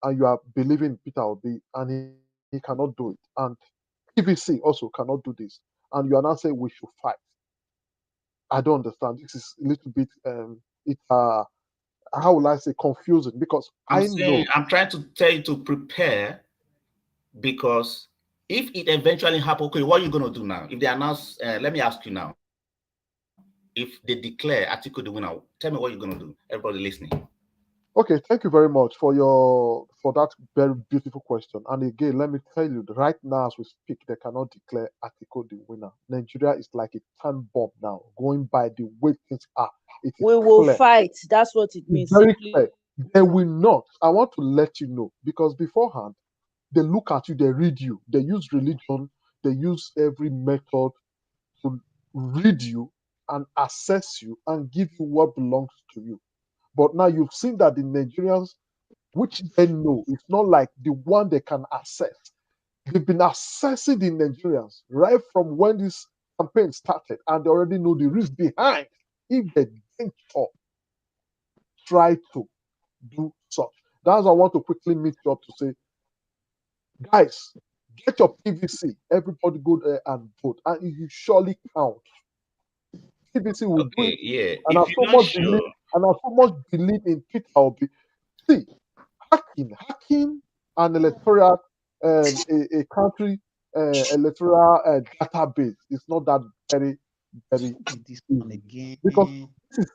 and you are believing Peter Obi, and he cannot do it, and PVC also cannot do this, and you are now saying we should fight. I don't understand. This is a little bit how will I say, confusing, because
I'm trying to tell you to prepare, because if it eventually happens, okay, what are you going to do now? If they announce, let me ask you now, if they declare Atiku the winner, tell me what you're going to do. Everybody listening.
Okay, thank you very much for that very beautiful question. And again, let me tell you, right now as we speak, they cannot declare Atiku the winner. Nigeria is like a time bomb now, going by the way things are.
We will fight. That's what it means.
Very clear. They will not. I want to let you know, because beforehand, they look at you, they read you, they use religion, they use every method to read you and assess you and give you what belongs to you. But now you've seen that the Nigerians, which they know, it's not like the one they can assess. They've been assessing the Nigerians right from when this campaign started, and they already know the risk behind if they venture try to do such. That's why I want to quickly meet you up to say, guys, get your PVC. Everybody go there and vote, and it will surely count. PVC will do it.
Yeah.
And I so much believe in Peter Obi. See, hacking an electoral, a country electoral database is not that very easy, because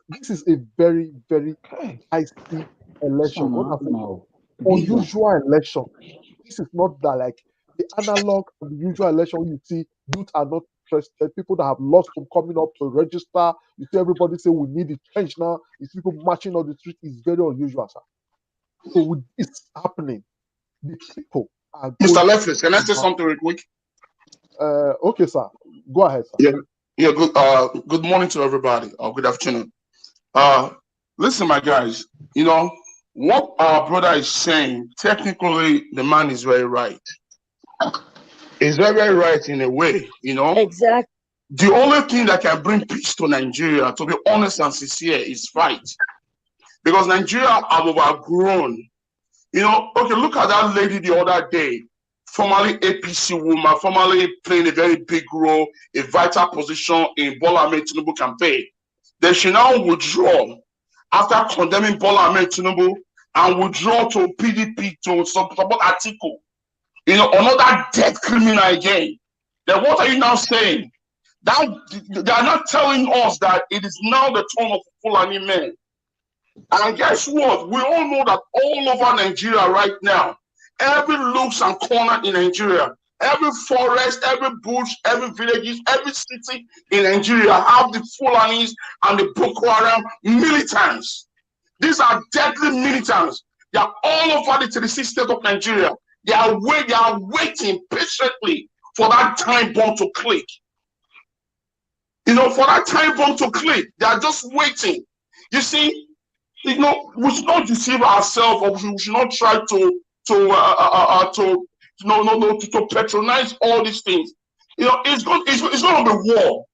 this is a very, very dicey election. Unusual election. This is not that like the analog of the usual election. You see, youth are not interested. People that have lost from coming up to register. You see everybody say we need the change now. You see people marching on the street. It's very unusual, sir. So with this happening, the people are
Mr. Leftis, can I say something real quick?
Okay, sir. Go ahead, sir.
Yeah. Good morning to everybody, or good afternoon. Listen, my guys. You know what our brother is saying. Technically, the man is very right. He's very right in a way. You know.
Exactly.
The only thing that can bring peace to Nigeria, to be honest and sincere, is fight. Because Nigeria have overgrown. You know, okay, look at that lady the other day, formerly APC woman, formerly playing a very big role, a vital position in Bola Ahmed Tinubu campaign. Then she now withdraw after condemning Bola Ahmed Tinubu and withdraw to PDP to support Atiku. You know, another dead criminal again. Then what are you now saying? That they are not telling us that it is now the turn of Fulani men. And guess what? We all know that all over Nigeria right now, every nooks and corner in Nigeria, every forest, every bush, every villages, every city in Nigeria have the Fulanis and the Boko Haram militants. These are deadly militants. They are all over the 36 states of Nigeria. They are waiting patiently for that time bomb to click. For that time bomb to click, they are just waiting. You see, we should not deceive ourselves, or we should not try to patronize all these things. It's going to be war.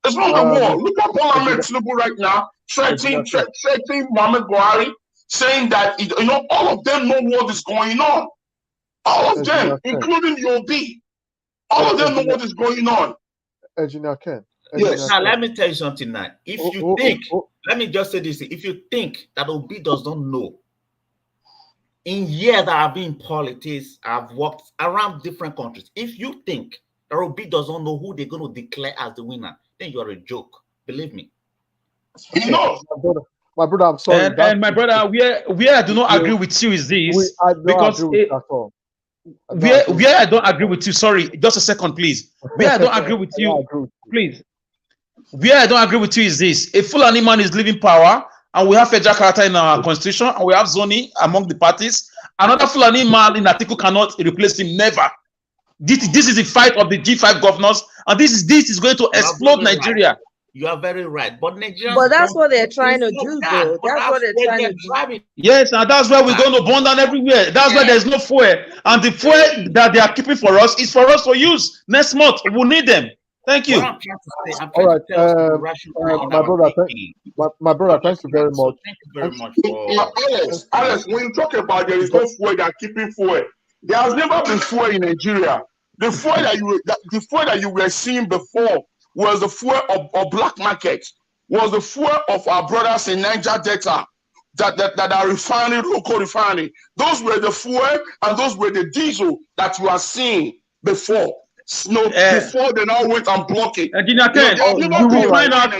It's not a war. Look at Parliament Tinubu right now, threatening Mohamed Buhari, saying that all of them know what is going on. All of them, including Yobi, all of them know what is going on.
Engineer Ken.
Yes. Now let me tell you something. Now, if you think, let me just say this: if you think that Obi does not know, in years that I've been in politics, I've worked around different countries. If you think that Obi does not know who they're going to declare as the winner, then you are a joke. Believe me.
No.
My brother, I'm sorry.
And my brother, where I do not agree with you is this, because where I don't agree with you, sorry, just a second, please. Where I don't agree with you, please. Where I don't agree with you is this: a Fulani man is leaving power, and we have federal character in our constitution, and we have zoning among the parties. Another Fulani man in Atiku cannot replace him. Never. This is the fight of the G5 governors, and this is going to explode Nigeria.
Right. You are very right, but Nigerians.
But that's what they're trying to do, though. That's what they're trying to do.
Yes, and that's why we're going to burn down everywhere. That's why there's no fuel, and the fuel that they are keeping for us is for us to use next month. We'll need them. Thank you.
All right, my brother, thank you very much.
Thank you very much for
Alex, when you talk about there is no fuel, they are keeping fuel. There has never been fuel in Nigeria. The fuel that you were seeing before was the fuel of black market, was the fuel of our brothers in Niger Delta that are refining, local refining. Those were the fuel and those were the diesel that you are seeing before. Before they now went and block it.
We will find out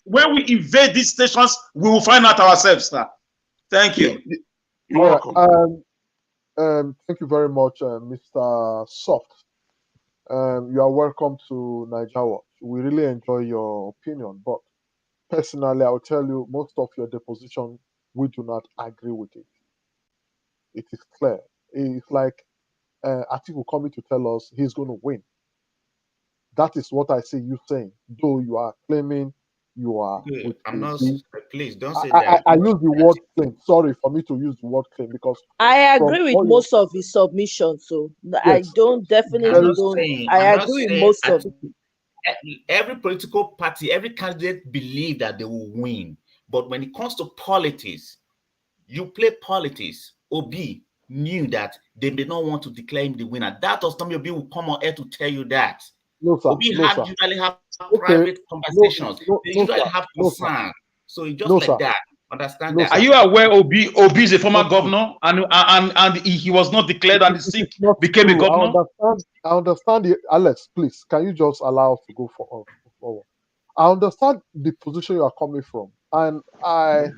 when we invade these stations. We will find out ourselves, sir. Thank you.
You're welcome. Thank you very much, Mr. Soft. You are welcome to Niger Watch. We really enjoy your opinion, but personally, I will tell you, most of your deposition, we do not agree with it. It is clear. It's like Atiku coming to tell us he's going to win. That is what I see you saying. Though you are claiming you are.
I'm not. Please don't say that.
I use the word claim. Sorry for me to use the word claim because
I agree with most of his submissions. So yes. I don't definitely don't. I agree with most of it.
Every political party, every candidate believe that they will win. But when it comes to politics, you play politics. Obi knew that they did not want to declare him the winner. That was Tommy Obi will come on air to tell you that.
No, sir.
Obi usually have private conversations. They usually have concern. So it's just like that. Understand that.
Are you aware Obi is a former governor and he was not declared and he became a governor?
I understand. Alex, please, can you just allow us to go forward? I understand the position you are coming from, and I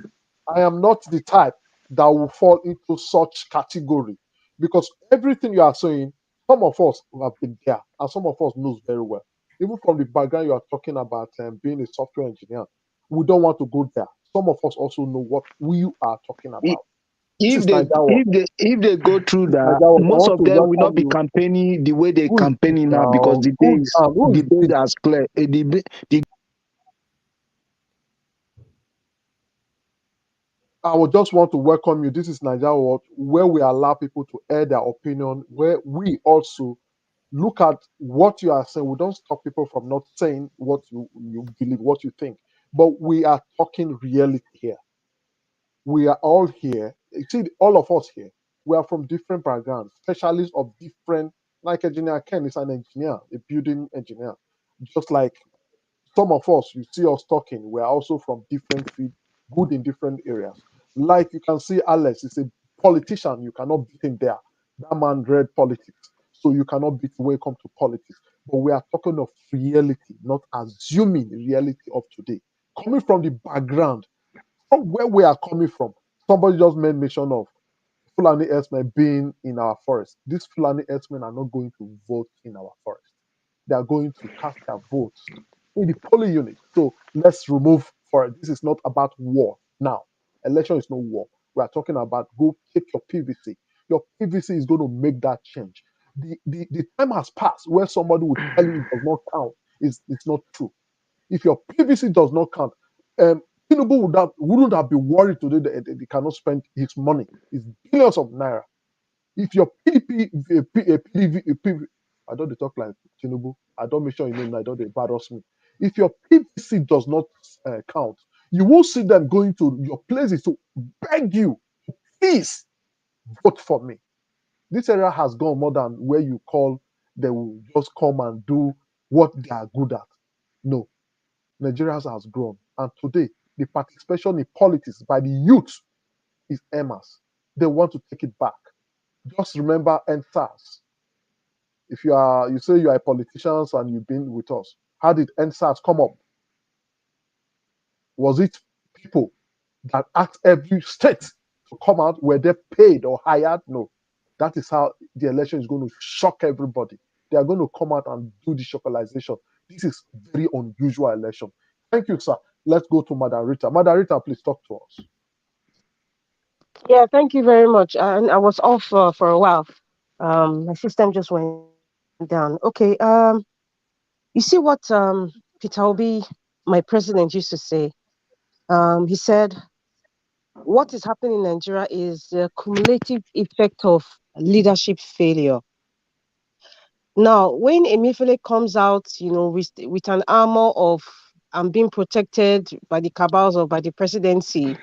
am not the type that will fall into such category because everything you are saying, some of us have been there, and some of us knows very well. Even from the background you are talking about being a software engineer, we don't want to go there. Some of us also know what we are talking about.
If they go through that, most of them will not be campaigning the way they campaigning now because the days are clear.
I would just want to welcome you. This is Nigeria World, where we allow people to air their opinion, where we also look at what you are saying. We don't stop people from not saying what you believe, what you think. But we are talking reality here. We are all here. You see, all of us here, we are from different backgrounds, specialists of different, like Engineer Ken is an engineer, a building engineer. Just like some of us, you see us talking, we are also from different fields, good in different areas. Like you can see Alex is a politician, you cannot beat him there. That man read politics, so you cannot beat him when it comes to politics. But we are talking of reality, not assuming reality of today. Coming from the background, from where we are coming from, somebody just made mention of Fulani herdsmen being in our forest. These Fulani herdsmen are not going to vote in our forest. They are going to cast their votes in the polling unit. So let's remove for it. This is not about war now. Election is no war. We are talking about go take your PVC. Your PVC is going to make that change. The time has passed where somebody would tell you it does not count. It's not true. If your PVC does not count, Tinubu wouldn't have been worried today that he cannot spend his money. It's billions of naira. If your PDV, I don't talk like Tinubu. I don't make sure you know. I don't embarrass me. If your PVC does not count, you will see them going to your places to beg you, please vote for me. This area has gone more than where you call they will just come and do what they are good at. No, Nigeria has grown, and today the participation in politics by the youth is emas. They want to take it back. Just remember NSAS. If you say you are a politician and you've been with us, how did NSAS come up? Was it people that asked every state to come out? Were they paid or hired? No. That is how the election is going to shock everybody. They are going to come out and do the chocalization. This is very unusual election. Thank you, sir. Let's go to Madam Rita. Madam Rita, please talk to us.
Yeah, thank you very much. And I was off for a while. My system just went down. Okay. You see what Peter Obi, my president, used to say. He said, "What is happening in Nigeria is the cumulative effect of leadership failure." Now, when Emefiele comes out, with an armor of I'm being protected by the cabals or by the presidency,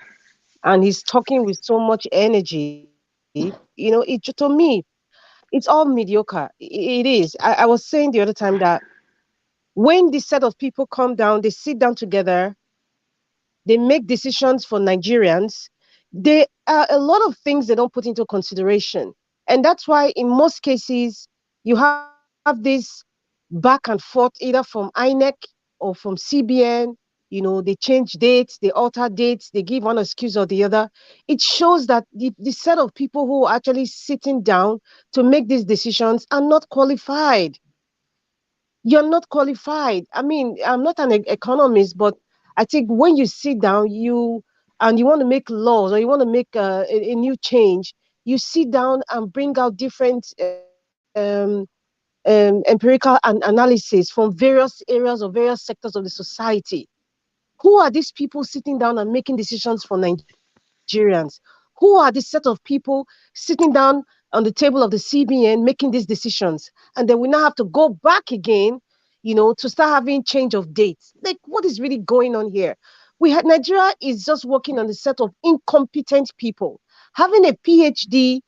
and he's talking with so much energy, to me, it's all mediocre. It is. I was saying the other time that when this set of people come down, they sit down together, they make decisions for Nigerians. There are a lot of things they don't put into consideration. And that's why, in most cases, you have this back and forth either from INEC or from CBN. They change dates, they alter dates, they give one excuse or the other. It shows that the set of people who are actually sitting down to make these decisions are not qualified. You're not qualified. I mean, I'm not an economist, but I think when you sit down, and you want to make laws or you want to make a new change, you sit down and bring out different empirical analysis from various areas or various sectors of the society. Who are these people sitting down and making decisions for Nigerians? Who are this set of people sitting down on the table of the CBN making these decisions? And then we now have to go back again, to start having change of dates. Like, what is really going on here? Nigeria is just working on the set of incompetent people. Having a PhD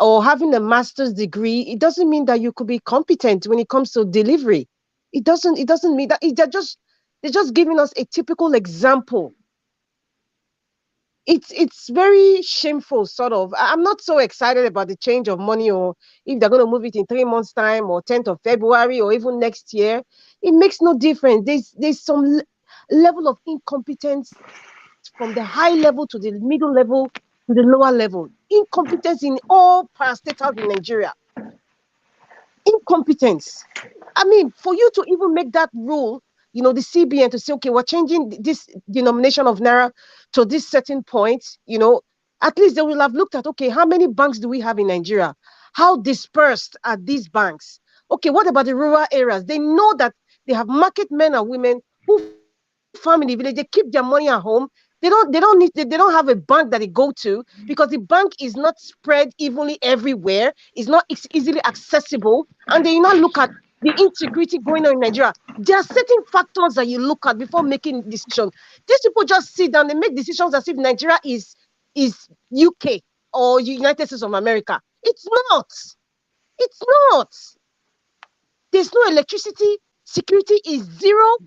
or having a master's degree, it doesn't mean that you could be competent when it comes to delivery. It doesn't mean that. They're just giving us a typical example. It's very shameful, sort of. I'm not so excited about the change of money, or if they're going to move it in 3 months' time or 10th of February or even next year. It makes no difference. There's some level of incompetence from the high level to the middle level to the lower level. Incompetence in all parastatals in Nigeria. Incompetence. I mean, for you to even make that rule, the CBN to say, okay, we're changing this denomination of Naira to this certain point, at least they will have looked at, okay, how many banks do we have in Nigeria? How dispersed are these banks? Okay, what about the rural areas? They know that they have market men and women who farm in the village. They keep their money at home. They don't have a bank that they go to because the bank is not spread evenly everywhere. It's not easily accessible. And then you now look at the insecurity going on in Nigeria. There are certain factors that you look at before making decisions. These people just sit down and make decisions as if Nigeria is UK or United States of America. It's not. It's not. There's no electricity. Security is zero.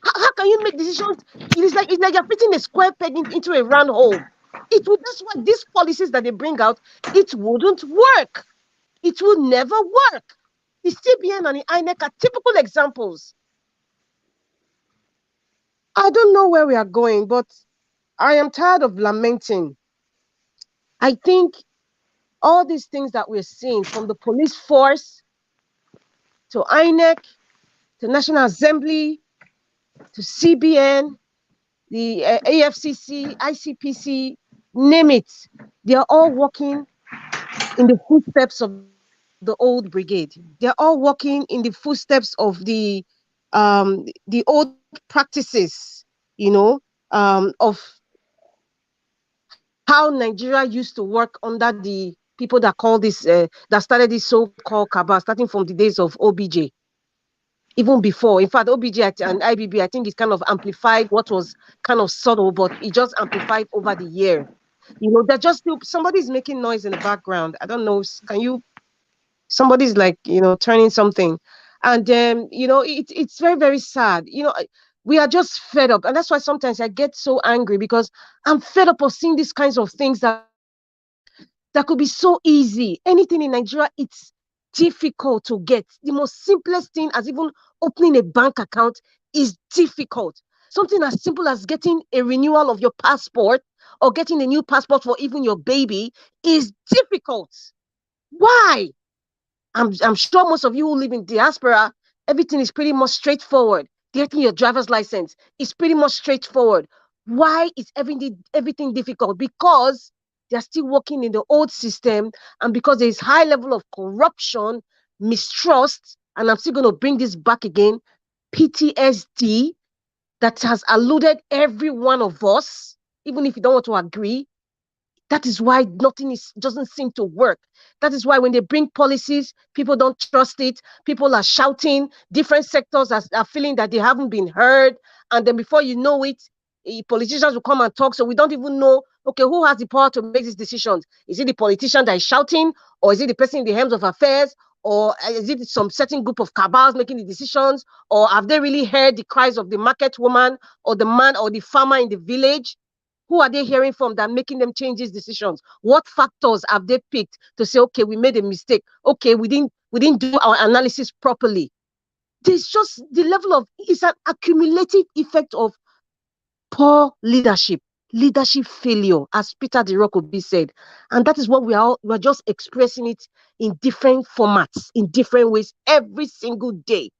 How can you make decisions? It's like you're putting a square peg into a round hole. That's why these policies that they bring out, it wouldn't work. It will never work. The CBN and the INEC are typical examples. I don't know where we are going, but I am tired of lamenting. I think all these things that we're seeing, from the police force to INEC to National Assembly to CBN, the AFCC, ICPC, name it. They are all working in the footsteps of the old brigade. They're all working in the footsteps of the old practices, of how Nigeria used to work under the people that call this that started this so-called cabal, starting from the days of OBJ. Even before, in fact, OBJ and IBB, I think it kind of amplified what was kind of subtle, but it just amplified over the year. They're just still, somebody's making noise in the background. I don't know. Can you? Somebody's like, turning something, and it's very, very sad. We are just fed up, and that's why sometimes I get so angry, because I'm fed up of seeing these kinds of things that could be so easy. Anything in Nigeria, it's difficult to get. The most simplest thing, as even opening a bank account, is difficult. Something as simple as getting a renewal of your passport or getting a new passport for even your baby is difficult. Why? I'm sure most of you who live in diaspora, everything is pretty much straightforward. Getting your driver's license is pretty much straightforward. Why is everything difficult? Because they're still working in the old system, and because there is high level of corruption, mistrust, and I'm still going to bring this back again, PTSD that has eluded every one of us, even if you don't want to agree. That is why nothing doesn't seem to work. That is why when they bring policies, people don't trust it. People are shouting. Different sectors are feeling that they haven't been heard. And then before you know it, politicians will come and talk. So we don't even know, okay, who has the power to make these decisions? Is it the politician that is shouting? Or is it the person in the helms of affairs? Or is it some certain group of cabals making the decisions? Or have they really heard the cries of the market woman or the man or the farmer in the village? Who are they hearing from that making them change these decisions? What factors have they picked to say, okay, we made a mistake. Okay, we didn't do our analysis properly. There's just the level of, it's an accumulative effect of poor leadership failure, as Peter Dirokobi said. And that is what we're just expressing it in different formats, in different ways, every single day.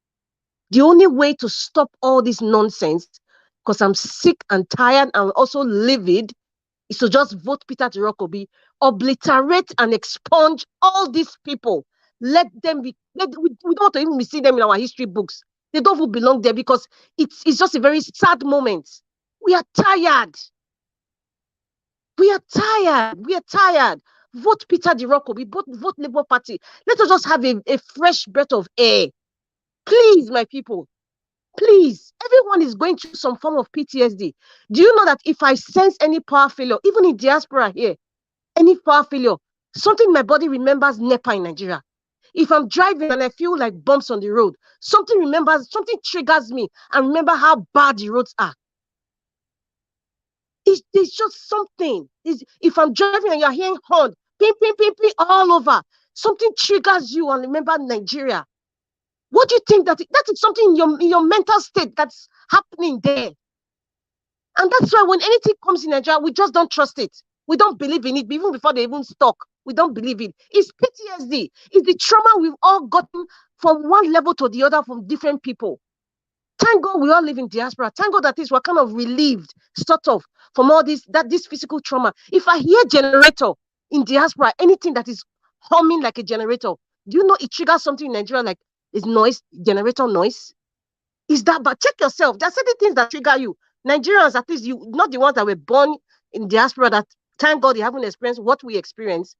The only way to stop all this nonsense, because I'm sick and tired and also livid, is to just vote Peter Dirokobi, obliterate and expunge all these people. Let them be, we don't want to even see them in our history books. They don't even belong there, because it's just a very sad moment. We are tired. We are tired. Vote Peter Dirokobi, vote Labour Party. Let us just have a fresh breath of air. Please, my people. Please, everyone is going through some form of PTSD. Do you know that if I sense any power failure, even in diaspora here, any power failure, something in my body remembers NEPA in Nigeria. If I'm driving and I feel like bumps on the road, something triggers me and remember how bad the roads are. It's just something. If I'm driving and you're hearing horn, ping, ping, ping, ping, all over, something triggers you and remember Nigeria. What do you think that is something in your mental state that's happening there? And that's why when anything comes in Nigeria, we just don't trust it. We don't believe in it, even before they even talk. We don't believe it. It's PTSD. It's the trauma we've all gotten from one level to the other from different people. Thank God we all live in diaspora. Thank God that we're kind of relieved, sort of, from all this physical trauma. If I hear generator in diaspora, anything that is humming like a generator, do you know it triggers something in Nigeria like is noise, generator noise? Is that bad? Check yourself. There are certain things that trigger you. Nigerians, at least you, not the ones that were born in diaspora, that thank God they haven't experienced what we experience.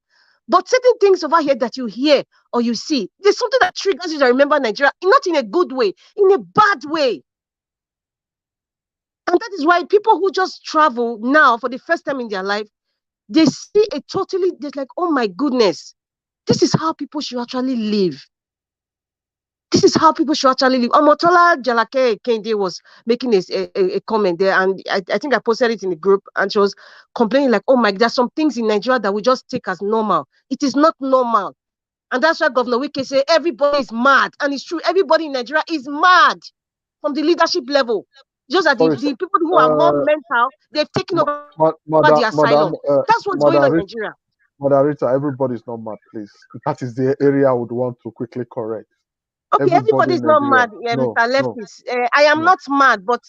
But certain things over here that you hear or you see, there's something that triggers you to remember Nigeria, not in a good way, in a bad way. And that is why people who just travel now for the first time in their life, they see they're like, oh my goodness, this is how people should actually live. This is how people should actually live. Omotola Jalake Kende was making a comment there, and I think I posted it in the group, and she was complaining like, oh my, there's some things in Nigeria that we just take as normal. It is not normal. And that's why Governor Wike say everybody is mad. And it's true, everybody in Nigeria is mad from the leadership level. Just that the people who are more mental, they've taken over the asylum. That's what's going on in Nigeria.
Moderator, everybody's not mad, please. That is the area I would want to quickly correct.
Okay, everybody's not mad, Mr. Leftist. I am not mad, but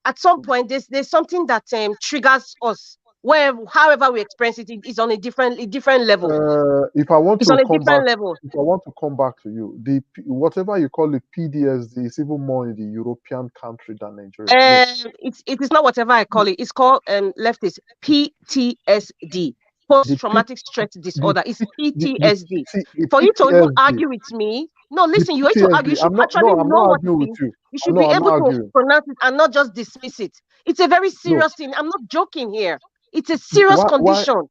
at some point there's something that triggers us. Where, however we experience it, it is on a different level.
If I want
It's
to
on a
come
different
back,
level.
if I want to come back to you, whatever you call it PDSD is even more in the European country than Nigeria. No.
It is not whatever I call it. It's called leftist PTSD, post-traumatic stress disorder. It's PTSD. For you to even argue with me, no, listen, you have to argue. You should actually
I'm
know
not
what it
arguing with
is.
you.
You should
No,
be
I'm
able
not
to
arguing.
pronounce it and not just dismiss it. It's a very serious thing. I'm not joking here. It's a serious condition.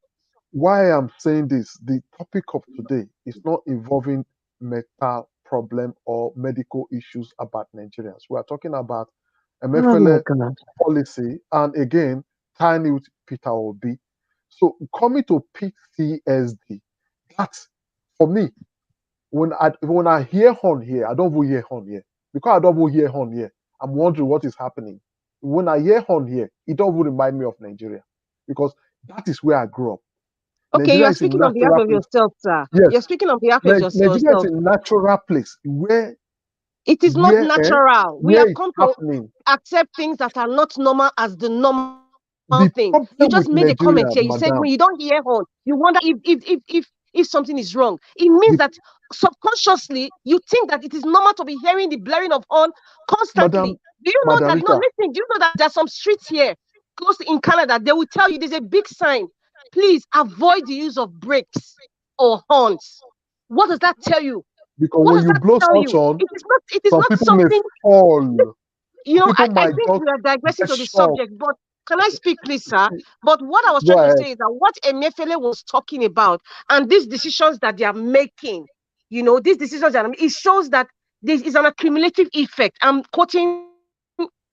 Why I'm saying this, the topic of today is not involving mental problem or medical issues about Nigerians. We are talking about MFLA policy and again tying it with Peter Obi. So coming to PTSD, that's for me. When I hear horn here, I don't even hear horn here. Because I don't even hear horn here, I'm wondering what is happening. When I hear horn here, it don't even remind me of Nigeria. Because that is where I grew up.
Okay,
Nigeria
you're
is a
speaking on behalf
natural
of
place.
yourself, sir.
Yes.
You're speaking on behalf of yourself.
Nigeria is a natural place where
it is not natural. We
where
have
it's
come
happening.
to accept things that are not normal as the normal thing.
problem
You just
with
made a comment
Nigeria,
here. You said
madam,
when you don't hear horn, you wonder if something is wrong. It means that subconsciously you think that it is normal to be hearing the blaring of horn constantly.
Madam,
Do you know that?
Rita,
No, listen. Do you know that there's some streets here close in Canada? They will tell you there's a big sign. Please avoid the use of brakes or horns. What does that tell you?
because
What
when
does
you
that
blow
tell you?
such on,
It is
some
not
people may
something.
fall.
You know,
People
I
might
think
just
we are digressing
get
to the
shocked.
subject, but can I speak, please, sir? But what I was
Go
trying to
ahead.
say is that what Emefiele was talking about and these decisions that they are making, you know, these decisions that it shows that this is an accumulative effect. I'm quoting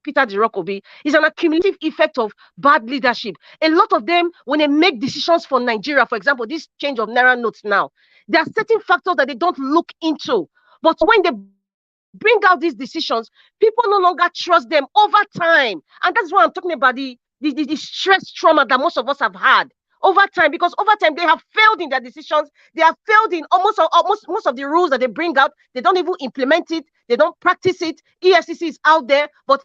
Peter Dirokobi, is an accumulative effect of bad leadership. A lot of them, when they make decisions for Nigeria, for example, this change of Naira notes now, there are certain factors that they don't look into. But when they bring out these decisions, people no longer trust them over time. And that's why I'm talking about the stress trauma that most of us have had over time, because over time they have failed in their decisions. They have failed in almost most of the rules that they bring out. They don't even implement it. They don't practice it. EFCC is out there, but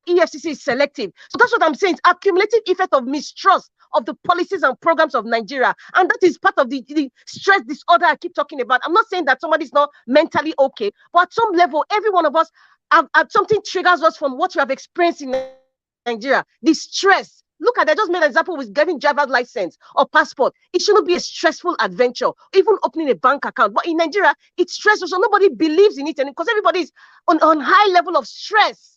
EFCC is selective. So that's what I'm saying. It's accumulative effect of mistrust of the policies and programs of Nigeria. And that is part of the stress disorder I keep talking about. I'm not saying that somebody's not mentally okay, but at some level, every one of us, something triggers us from what we have experienced in Nigeria. The stress. Look at, I just made an example with getting driver's license or passport. It shouldn't be a stressful adventure, even opening a bank account. But in Nigeria, it's stressful, so nobody believes in it, and because everybody's on high level of stress.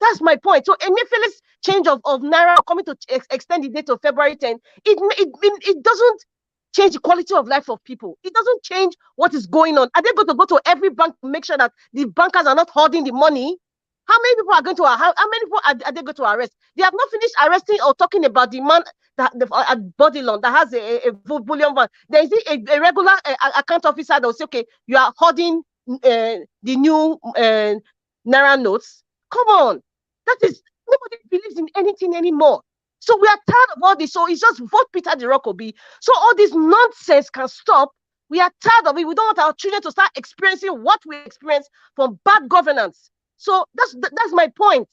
That's my point. So Emefiele's change of Naira coming to extend the date to February 10, it doesn't change the quality of life of people. It doesn't change what is going on. Are they going to go to every bank to make sure that the bankers are not hoarding the money? How many people are going to how many people are they going to arrest? They have not finished arresting or talking about the man that at Bodilon that has a bullion van. There is a regular account officer that will say, okay, you are hoarding the new Naira notes. Come on. That is, nobody believes in anything anymore. So we are tired of all this. So it's just vote Peter Dirokobi. So all this nonsense can stop. We are tired of it. We don't want our children to start experiencing what we experience from bad governance. So that's my point.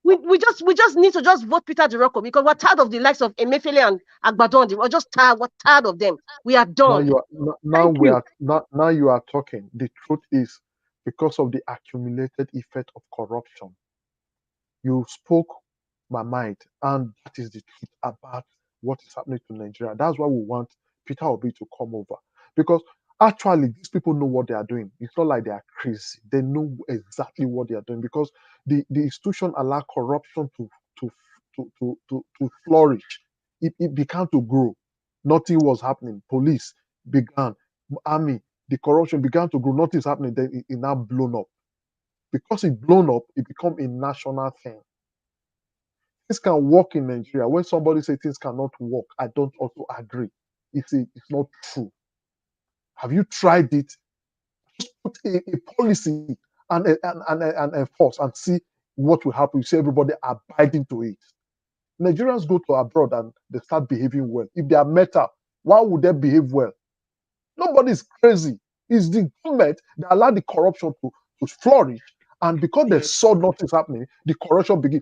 We just need to just vote Peter Dirokobi because we're tired of the likes of Emefiele and Agbadon. We're just tired. We're tired of them. We are done.
Now you are talking. The truth is, because of the accumulated effect of corruption, you spoke my mind, and that is the truth about what is happening to Nigeria. That's why we want Peter Obi to come over, because actually these people know what they are doing. It's not like they are crazy. They know exactly what they are doing, because the institution allow corruption to flourish. It began to grow. Nothing was happening. Police began, army, the corruption began to grow. Nothing is happening. Then it now blown up. Because it blown up, it become a national thing. Things can work in Nigeria. When somebody says things cannot work, I don't also agree. It's not true. Have you tried it? Just put a policy and enforce and see what will happen. You see everybody abiding to it. Nigerians go to abroad and they start behaving well. If they are metal, why would they behave well? Nobody's crazy. It's the government that allowed the corruption to flourish. And because they saw nothing's happening, the corruption begin.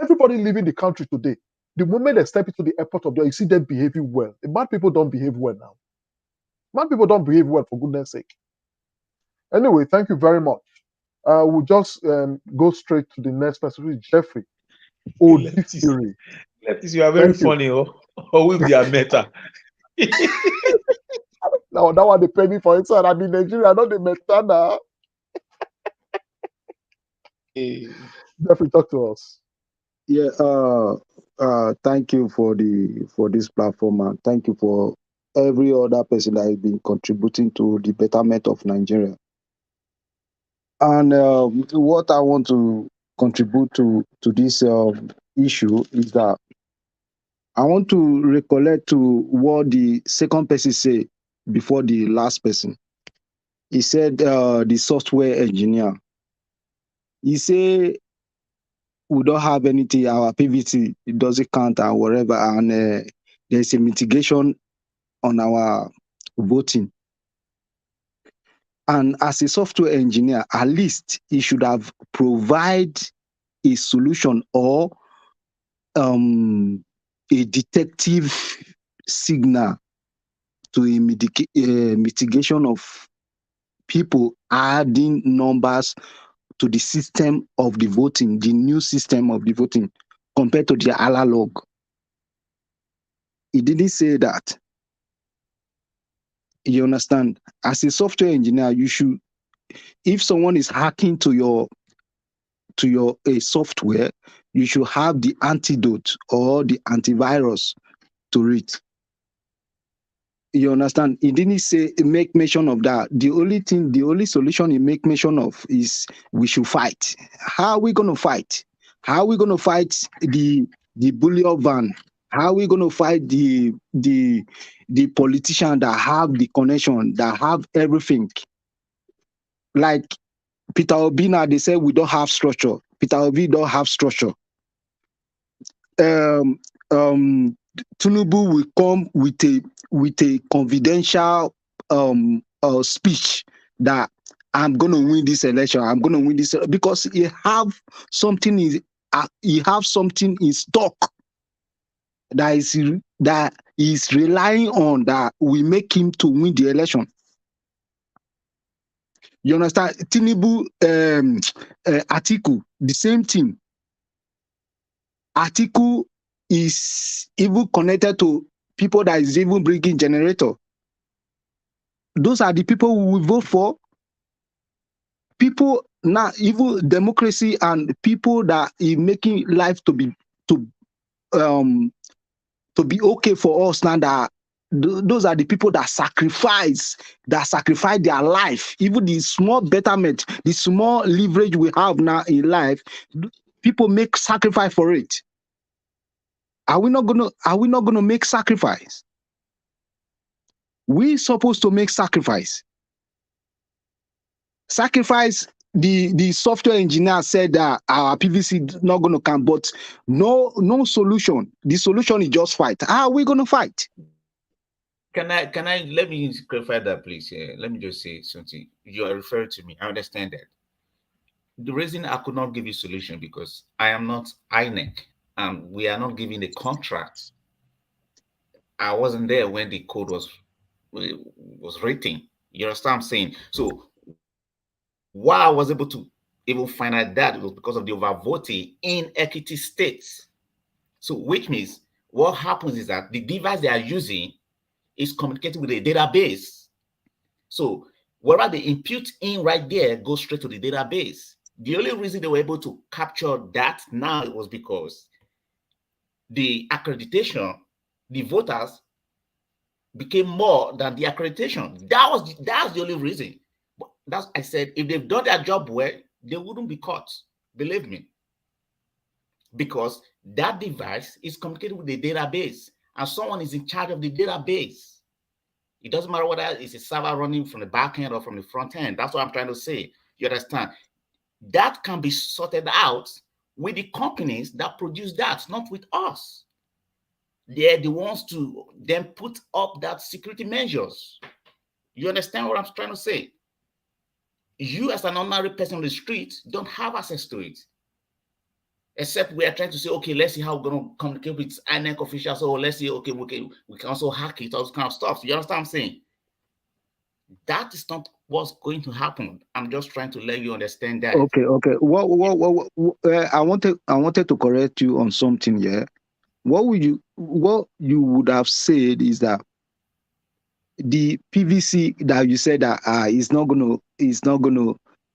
Everybody leaving the country today, the moment they step into the airport of there, you see them behaving well. The mad people don't behave well now. Mad people don't behave well, for goodness sake. Anyway, thank you very much. We'll just go straight to the next person, which is Jeffrey. Oh, this theory.
Lefties, you are very funny, oh, with their meta.
Now that one they pay me for it, sir. I mean Nigeria, not the meta now. Jeffrey, talk to us.
Yeah, thank you for this platform, and thank you for every other person that has been contributing to the betterment of Nigeria. And what I want to contribute to this issue is that I want to recollect to what the second person said before the last person. He said the software engineer. He said we don't have anything, our PVC, it doesn't count and whatever, and there's a mitigation on our voting. And as a software engineer, at least he should have provided a solution or a detective signal to a mitigation of people adding numbers to the system of the voting, the new system of the voting, compared to the analog. He didn't say that. You understand? As a software engineer, you should, if someone is hacking to your software, you should have the antidote or the antivirus to it. You understand? He didn't say make mention of that. The only solution he make mention of is we should fight. How are we going to fight? How are we going to fight the bullion van? How are we going to fight the politician that have the connection, that have everything? Like Peter Obi now, they say we don't have structure. Peter Obi don't have structure. Tinubu will come with a confidential speech that I'm going to win this election. I'm going to win this because he have something in stock that is relying on that will make him to win the election. You understand? Tinubu, Atiku, the same thing. Atiku is even connected to people that is even bringing generator. Those are the people who will vote for. People now, even democracy and people that is making life to be okay for us now. That those are the people that sacrifice their life. Even the small betterment, the small leverage we have now in life, people make sacrifice for it. Are we not gonna make sacrifice? We're supposed to make sacrifice. Sacrifice. The software engineer said that our PVC not gonna come, but no solution. The solution is just fight. How are we gonna fight?
Can I let me clarify that, please? Let me just say something. You are referring to me. I understand that. The reason I could not give you solution because I am not INEC and we are not giving a contract. I wasn't there when the code was written. You understand what I'm saying? So why I was able to even find out that it was because of the overvoting in equity states. So which means what happens is that the device they are using is communicating with a database. So whatever they input in right there goes straight to the database. The only reason they were able to capture that now was because the accreditation, the voters became more than the accreditation. That's the only reason. But that's I said if they've done their job well, they wouldn't be caught. Believe me. Because that device is communicating with the database and someone is in charge of the database. It doesn't matter whether it's a server running from the back end or from the front end. That's what I'm trying to say. You understand? That can be sorted out with the companies that produce that, not with us. They're the ones to then put up that security measures. You understand what I'm trying to say? You as an ordinary person on the street don't have access to it. Except we are trying to say, okay, let's see how we're going to communicate with INEC officials. So let's see, okay, we can also hack it, all this kind of stuff. You understand what I'm saying? That is not what's going to happen. I'm just trying to let you understand that.
Okay. I wanted to correct you on something here. What you would have said is that the PVC that you said that is not gonna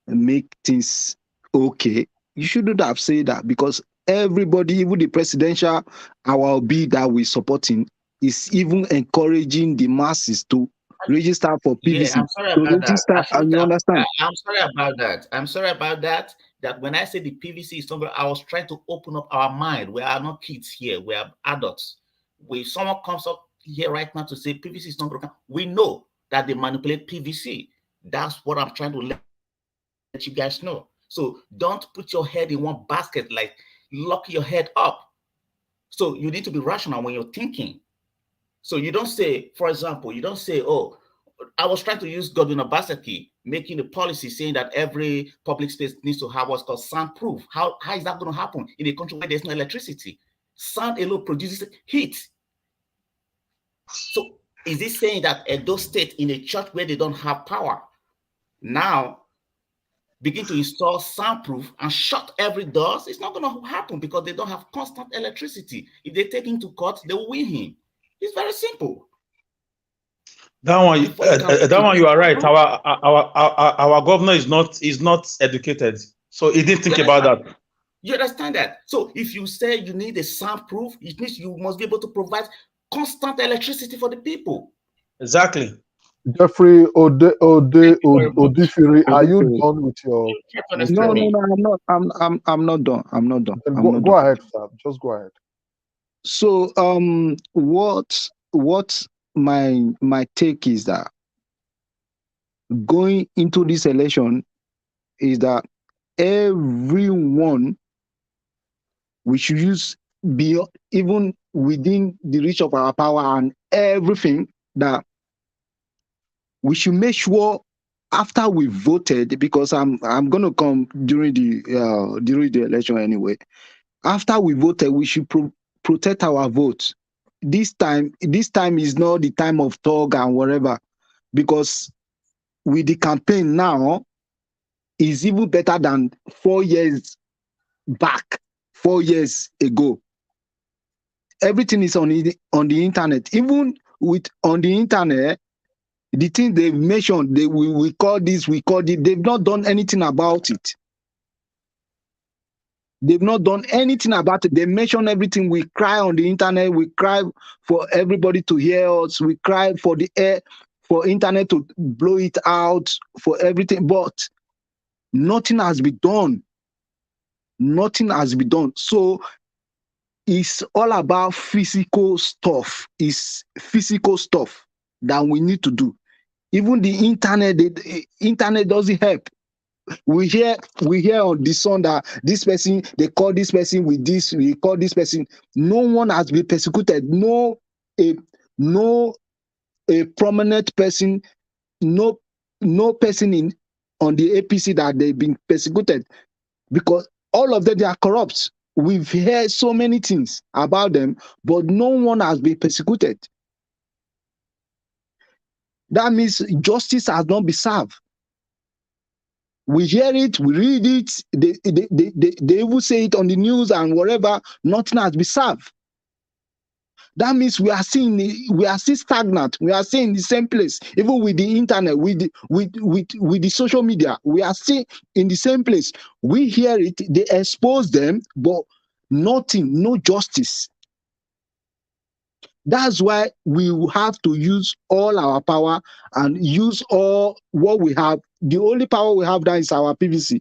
make things okay. You shouldn't have said that, because everybody, even the presidential our bid that we're supporting, is even encouraging the masses to register for PVC.
Yeah, I'm sorry
to
about that.
register, and you understand?
I'm sorry about that. I'm sorry about that. That when I say the PVC is something, I was trying to open up our mind. We are not kids here. We are adults. If someone comes up here right now to say PVC is not going to come, we know that they manipulate PVC. That's what I'm trying to let you guys know. So don't put your head in one basket, like lock your head up. So you need to be rational when you're thinking. So you don't say, for example, you don't say, oh, I was trying to use Godwin Obaseki making a policy saying that every public space needs to have what's called soundproof. How is that going to happen in a country where there's no electricity? Sound alone produces heat. So is this saying that Edo State, in a church where they don't have power, now begin to install soundproof and shut every door? It's not going to happen because they don't have constant electricity. If they take him to court, they will win him. It's very simple.
That one you are right. Our governor is not educated, so he didn't think about that.
You understand that? So if you say you need a soundproof, it means you must be able to provide constant electricity for the people.
Exactly.
Jeffrey Odifiri, are you done with your?
No, I'm not done. I'm not done.
Go ahead, sir. Just go ahead.
So what my take is that going into this election is that everyone, we should be even within the reach of our power and everything, that we should make sure after we voted, because I'm gonna come during the election anyway. After we voted, we should protect our vote. This time is not the time of talk and whatever, because with the campaign now is even better than 4 years back, 4 years ago. Everything is on the internet. Even on the internet, the thing they mentioned, we call this, we call it, they've not done anything about it. They've not done anything about it. They mention everything. We cry on the internet. We cry for everybody to hear us. We cry for the air, for internet to blow it out, for everything. But nothing has been done. Nothing has been done. So it's all about physical stuff. It's physical stuff that we need to do. Even the internet doesn't help. We hear on the Sun that this person, they call this person with this, we call this person. No one has been persecuted. No a prominent person, no person on the APC that they've been persecuted, because all of them, they are corrupt. We've heard so many things about them, but no one has been persecuted. That means justice has not been served. We hear it, we read it, they even say it on the news and whatever, nothing has been served. That means we are still stagnant. We are still in the same place. Even with the internet, with the social media, we are still in the same place. We hear it, they expose them, but nothing, no justice. That's why we have to use all our power and use all what we have. The only power we have now is our PVC,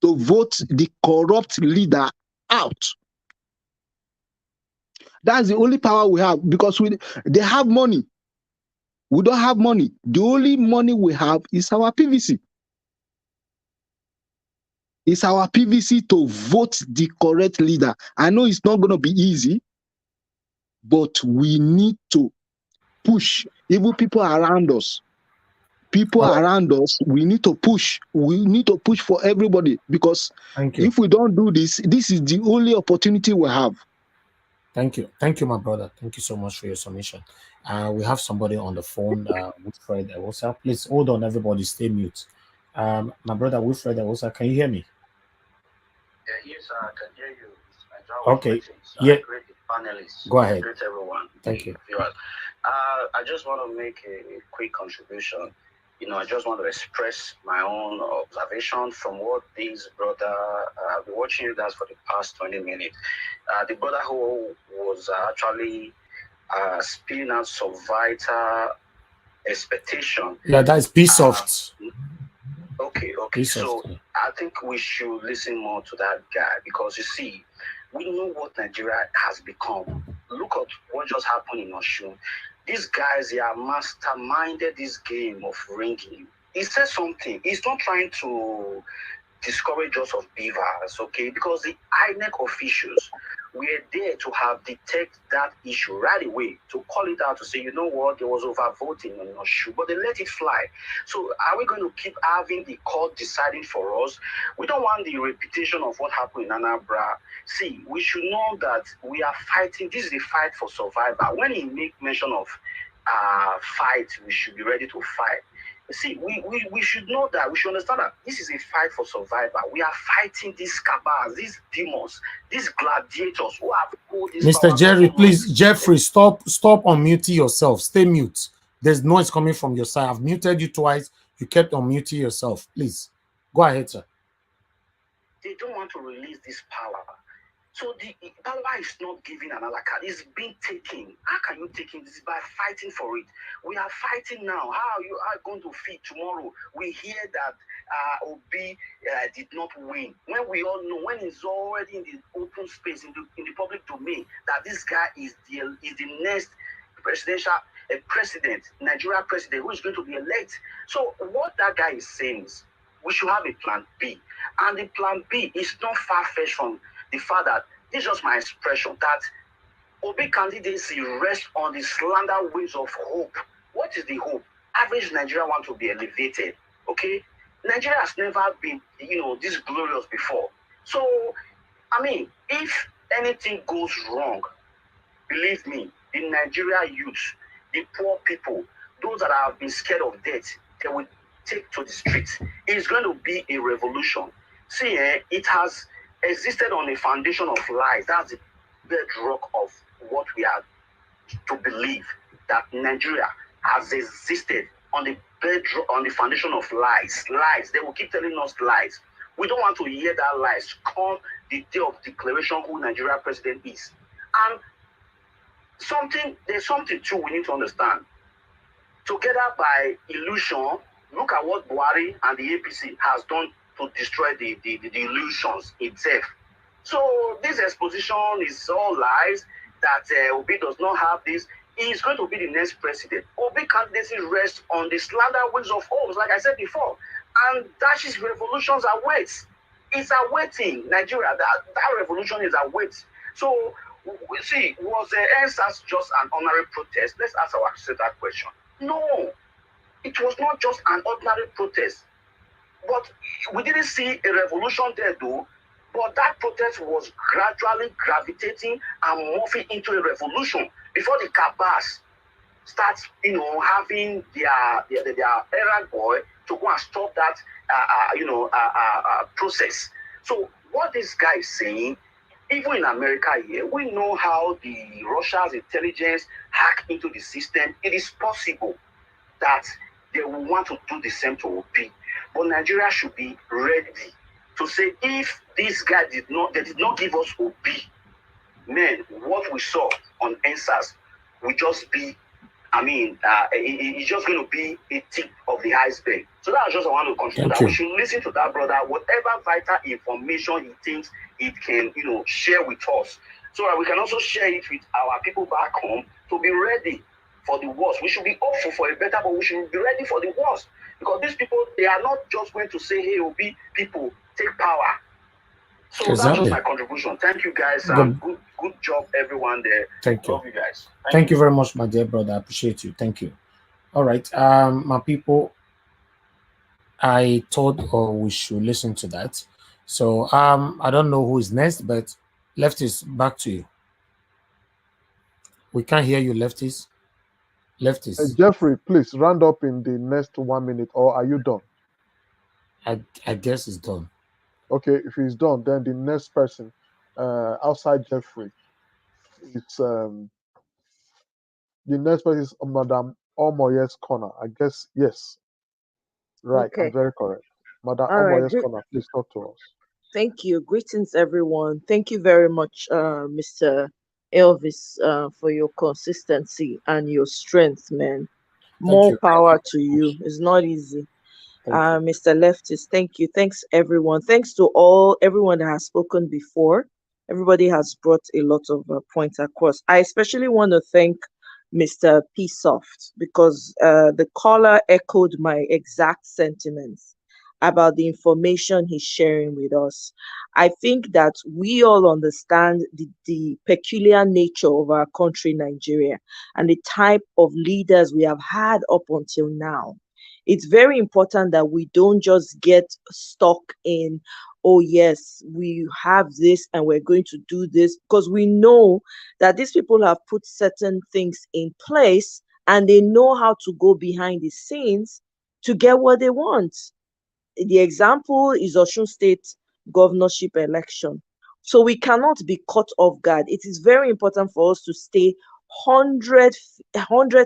to vote the corrupt leader out. That's the only power we have, because they have money. We don't have money. The only money we have is our PVC. It's our PVC to vote the correct leader. I know it's not going to be easy, but we need to push even people around us. people around us, we need to push. We need to push for everybody, because if we don't do this, this is the only opportunity we have.
Thank you, my brother. Thank you so much for your submission. We have somebody on the phone, Wilfred Ewosa. Please hold on, everybody, stay mute. My brother Wilfred Ewosa, can you hear me?
Yes, I can hear you.
Okay. Yeah.
Great panelists.
Go ahead.
Great everyone.
Thank you.
I just want to make a quick contribution. I just want to express my own observation from what this brother, I've been watching you guys for the past 20 minutes. The brother who was actually spilling out some vital expectation.
Yeah, that is P-Soft.
Okay. So I think we should listen more to that guy, because you see, we know what Nigeria has become. Look at what just happened in Osun. These guys, they are masterminded this game of ringing. He said something. He's not trying to discourage us of beavers, okay? Because the INEC officials were there to have detect that issue right away, to call it out, to say, you know what, there was overvoting on Osun, but they let it fly. So are we going to keep having the court deciding for us? We don't want the repetition of what happened in Anambra. See, we should know that we are fighting. This is a fight for survival. When he make mention of fight, we should be ready to fight. See, we should know that. We should understand that this is a fight for survival. We are fighting these cabals, these demons, these gladiators who have all this
Mr.
power.
Jerry, please, Jeffrey, stop unmuting yourself. Stay mute. There's noise coming from your side. I've muted you twice. You kept unmuting yourself. Please, go ahead, sir.
They don't want to release this power. So the power is not giving an alaka. It's being taken. How can you take it? This is by fighting for it. We are fighting now. How you are going to feed tomorrow? We hear that Obi did not win. When we all know, when it's already in the open space, in the public domain, that this guy is the next presidential president, Nigeria president, who is going to be elected. So what that guy is saying is, we should have a plan B. And the plan B is not far-fetched from the fact that, this is just my expression, that Obi candidacy rests on the slander wings of hope. What is the hope? Average Nigeria want to be elevated, okay? Nigeria has never been, this glorious before. So, I mean, if anything goes wrong, believe me, the Nigeria youth, the poor people, those that have been scared of death, they will take to the streets. It's going to be a revolution. See, it has existed on a foundation of lies. That's the bedrock of what we are to believe, that Nigeria has existed on the bedrock, on the foundation of lies. Lies. They will keep telling us lies. We don't want to hear that lies come the day of declaration who Nigeria president is. And there's something too we need to understand. Together by illusion, look at what Buhari and the APC has done to destroy the illusions itself. So this exposition is all lies, that Obi does not have this. He is going to be the next president. Obi candidacy rests on the slander wings of hope, like I said before. And Dash's revolutions awaits. It's awaiting Nigeria. That revolution is awaiting. So, we see, was NSAS just an honorary protest? Let's ask ourselves that question. No, it was not just an ordinary protest. But we didn't see a revolution there, though. But that protest was gradually gravitating and morphing into a revolution before the cabals start, having their errand boy to go and stop that, process. So what this guy is saying, even in America here, we know how the Russia's intelligence hack into the system. It is possible that they will want to do the same to OP. But Nigeria should be ready to say, if this guy did not give us OP, man, what we saw on NSAS will just be, it's just going to be a tip of the iceberg. So that's just I want to contribute that. We should listen to that brother, whatever vital information he thinks it can, share with us, so that we can also share it with our people back home to be ready for the worst. We should be hopeful for a better, but we should be ready for the worst. Because these people, they are not just going to say, hey, Obi, people, take power. So that's just my contribution. Thank you, guys. Good job, everyone there.
Thank you.
Love you guys.
Thank you very much, my dear brother. I appreciate you. Thank you. All right. My people, I thought we should listen to that. So I don't know who is next, but Lefties, back to you. We can't hear you, Lefties. Lefties.
Jeffrey, please round up in the next 1 minute, or are you done?
I guess it's done.
Okay, if he's done, then the next person outside Jeffrey, it's the next person is Madam Omoye's corner. I guess yes. Right,
Okay.
I'm very correct. Madam
All right.
Omoye's corner, please talk to us.
Thank you. Greetings, everyone. Thank you very much, Mr. Elvis, for your consistency and your strength, man. More power to you. It's not easy. Mr. Leftist, thank you. Thanks, everyone. Thanks to everyone that has spoken before. Everybody has brought a lot of points across. I especially want to thank Mr. P. Soft because the caller echoed my exact sentiments about the information he's sharing with us. I think that we all understand the peculiar nature of our country, Nigeria, and the type of leaders we have had up until now. It's very important that we don't just get stuck in, oh, yes, we have this and we're going to do this, because we know that these people have put certain things in place and they know how to go behind the scenes to get what they want. The example is Osun State governorship election. So we cannot be caught off guard. It is very important for us to stay 100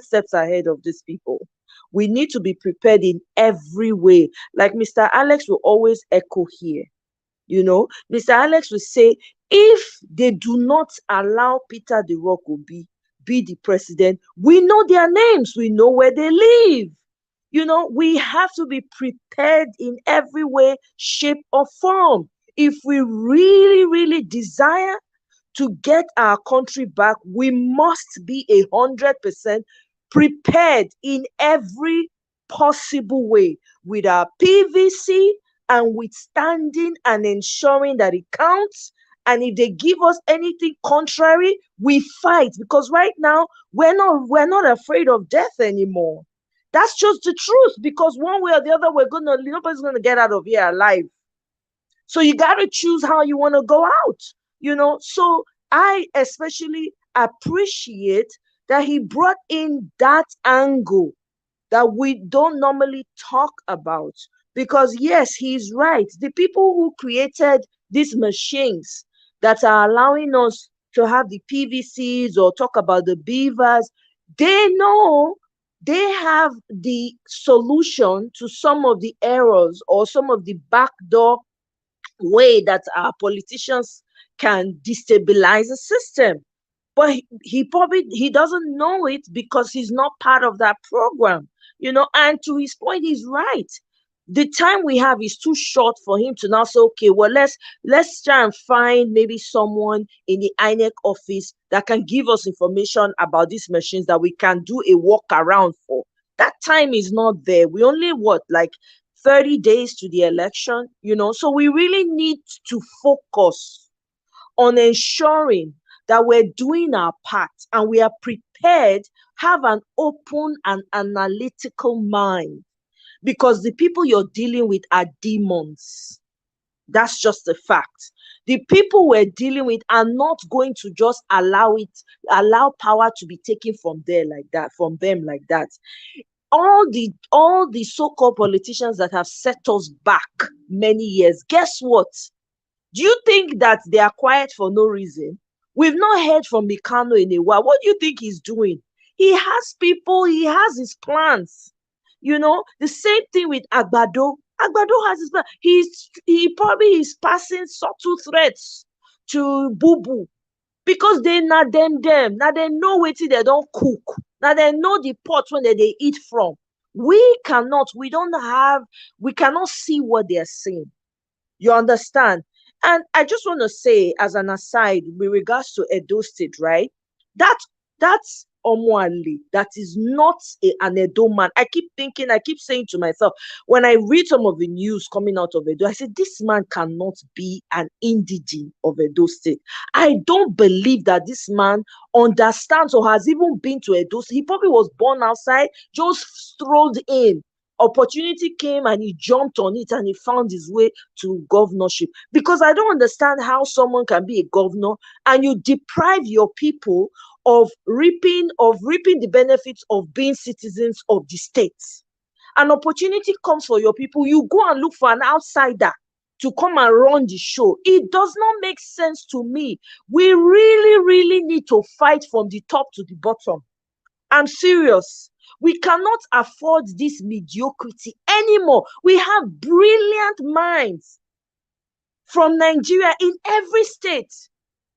steps ahead of these people. We need to be prepared in every way. Like Mr. Alex will always echo here. You know, Mr. Alex will say, if they do not allow Peter the Rock Obi be the president, we know their names, we know where they live. You know, we have to be prepared in every way, shape, or form. If we really, really desire to get our country back, we must be 100% prepared in every possible way with our PVC and with standing and ensuring that it counts. And if they give us anything contrary, we fight, because right now we're not afraid of death anymore. That's just the truth, because one way or the other, nobody's gonna get out of here alive. So you gotta choose how you want to go out, you know. So I especially appreciate that he brought in that angle that we don't normally talk about, because yes, he's right. The people who created these machines that are allowing us to have the PVCs or talk about the beavers, they know they have the solution to some of the errors or some of the backdoor way that our politicians can destabilize the system. But he doesn't know it because he's not part of that program, you know. And to his point, he's right. The time we have is too short for him to now say, okay, well, let's try and find maybe someone in the INEC office that can give us information about these machines that we can do a walk around for. That time is not there. We only like 30 days to the election, you know. So we really need to focus on ensuring that we're doing our part and we are prepared, have an open and analytical mind, because the people you're dealing with are demons. That's just a fact. The people we're dealing with are not going to just allow power to be taken from them like that. All the so-called politicians that have set us back many years, guess what? Do you think that they are quiet for no reason? We've not heard from Mikano in a while. What do you think he's doing? He has people, he has his plans. You know, the same thing with Agbado. Agbado has his plan. He probably is passing subtle threats to Boo Boo, because they not them. Now they know what they don't cook. Now they know the pot when they eat from. We cannot see what they're seeing. You understand? And I just want to say, as an aside, with regards to Edo State, right? That's Omoali. That is not an Edo man. I keep saying to myself, when I read some of the news coming out of Edo, I said, this man cannot be an indigene of Edo State. I don't believe that this man understands or has even been to Edo State. He probably was born outside, just strolled in. Opportunity came and he jumped on it and he found his way to governorship. Because I don't understand how someone can be a governor and you deprive your people of reaping the benefits of being citizens of the state. An opportunity comes for your people, you go and look for an outsider to come and run the show. It does not make sense to me. We really, really need to fight from the top to the bottom. I'm serious. We cannot afford this mediocrity anymore. We have brilliant minds from Nigeria in every state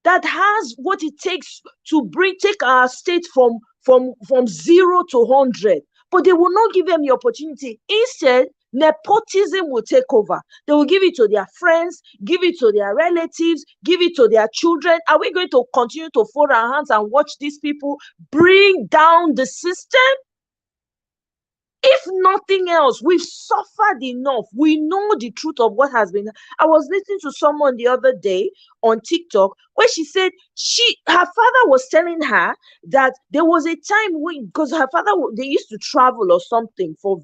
that has what it takes to take our state from 0 to 100. But they will not give them the opportunity. Instead, nepotism will take over. They will give it to their friends, give it to their relatives, give it to their children. Are we going to continue to fold our hands and watch these people bring down the system? If nothing else, we've suffered enough. We know the truth of what has been. I was listening to someone the other day on TikTok where she said her father was telling her that there was a time when, because her father, they used to travel or something for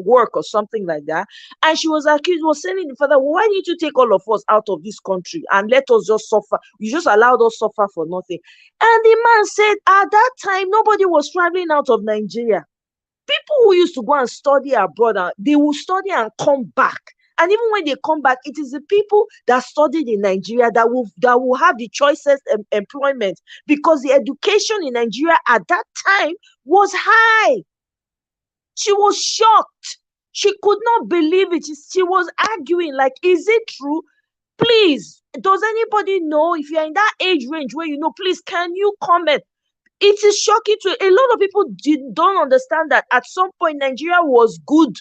work or something like that, and she was telling the father, why didn't you take all of us out of this country and let us just suffer? You just allowed us suffer for nothing. And the man said at that time nobody was traveling out of Nigeria. People who used to go and study abroad, they will study and come back. And even when they come back, it is the people that studied in Nigeria that will have the choicest employment, because the education in Nigeria at that time was high. She was shocked. She could not believe it. She was arguing like, is it true? Please, does anybody know? If you're in that age range where you know, please, can you comment? It is shocking to a lot of people. Don't understand that at some point Nigeria was good.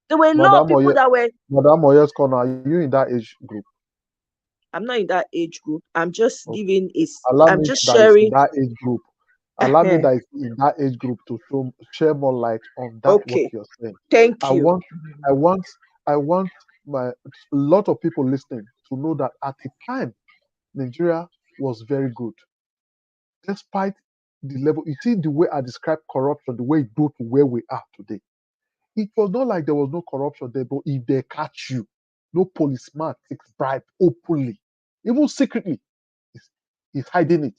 There were a lot of people that were.
Madam Oyes Corner, are you in that age group?
I'm not in that age group. I'm just giving is.
Allow
I'm
me
just
that is
sharing.
in that age group. Allow me that is in that age group to share more light on that.
Okay.
What you're saying.
Thank you.
I want a lot of people listening to know that at the time Nigeria was very good, despite the level. You see the way I describe corruption, the way it grew to where we are today. It was not like there was no corruption there, but if they catch you, no policeman takes bribe openly, even secretly, he's hiding it.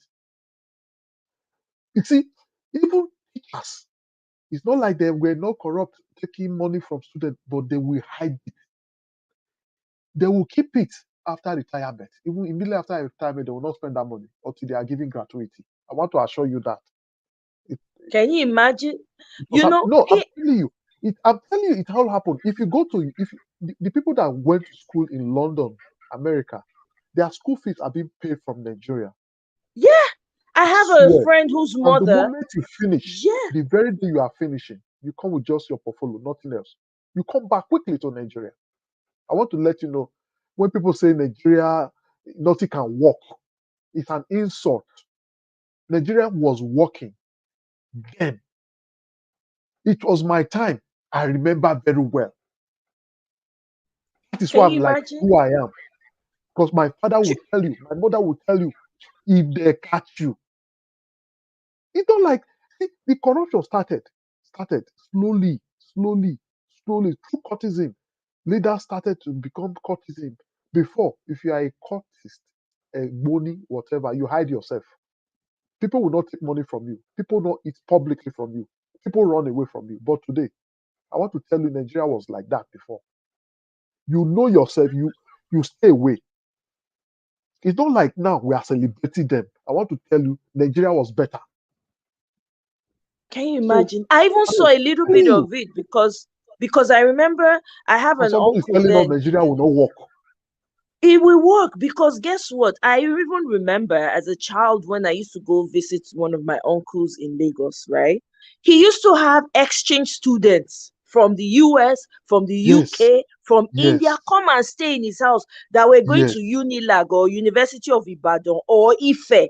You see, even teachers, it's not like they were not corrupt taking money from students, but they will hide it. They will keep it after retirement. Even immediately after retirement, they will not spend that money until they are giving gratuity. I want to assure you that.
Can you imagine?
I'm telling you, it all happened. If you go to the people that went to school in London, America, their school fees are being paid from Nigeria.
Yeah, I have a friend whose mother.
And the moment you finish, the very day you are finishing, you come with just your portfolio, nothing else. You come back quickly to Nigeria. I want to let you know, when people say Nigeria, nothing can work, it's an insult. Nigeria was working then. It was my time. I remember very well. That is why I'm like who I am. Because my father will tell you, my mother will tell you, if they catch you. It's not like the corruption started slowly through courtesan. Leaders started to become courtesan. Before, if you are a courtist, a money, whatever, you hide yourself. People will not take money from you. People don't eat publicly from you. People run away from you. But today, I want to tell you, Nigeria was like that before. You know yourself, you stay away. It's not like now we are celebrating them. I want to tell you, Nigeria was better.
Can you imagine? I even saw a little bit of it because I remember I have an uncle.
Somebody is telling us Nigeria will not work.
It will work because guess what? I even remember as a child when I used to go visit one of my uncles in Lagos, right? He used to have exchange students from the US, from the UK, from India come and stay in his house that were going to Unilag or University of Ibadan or Ife.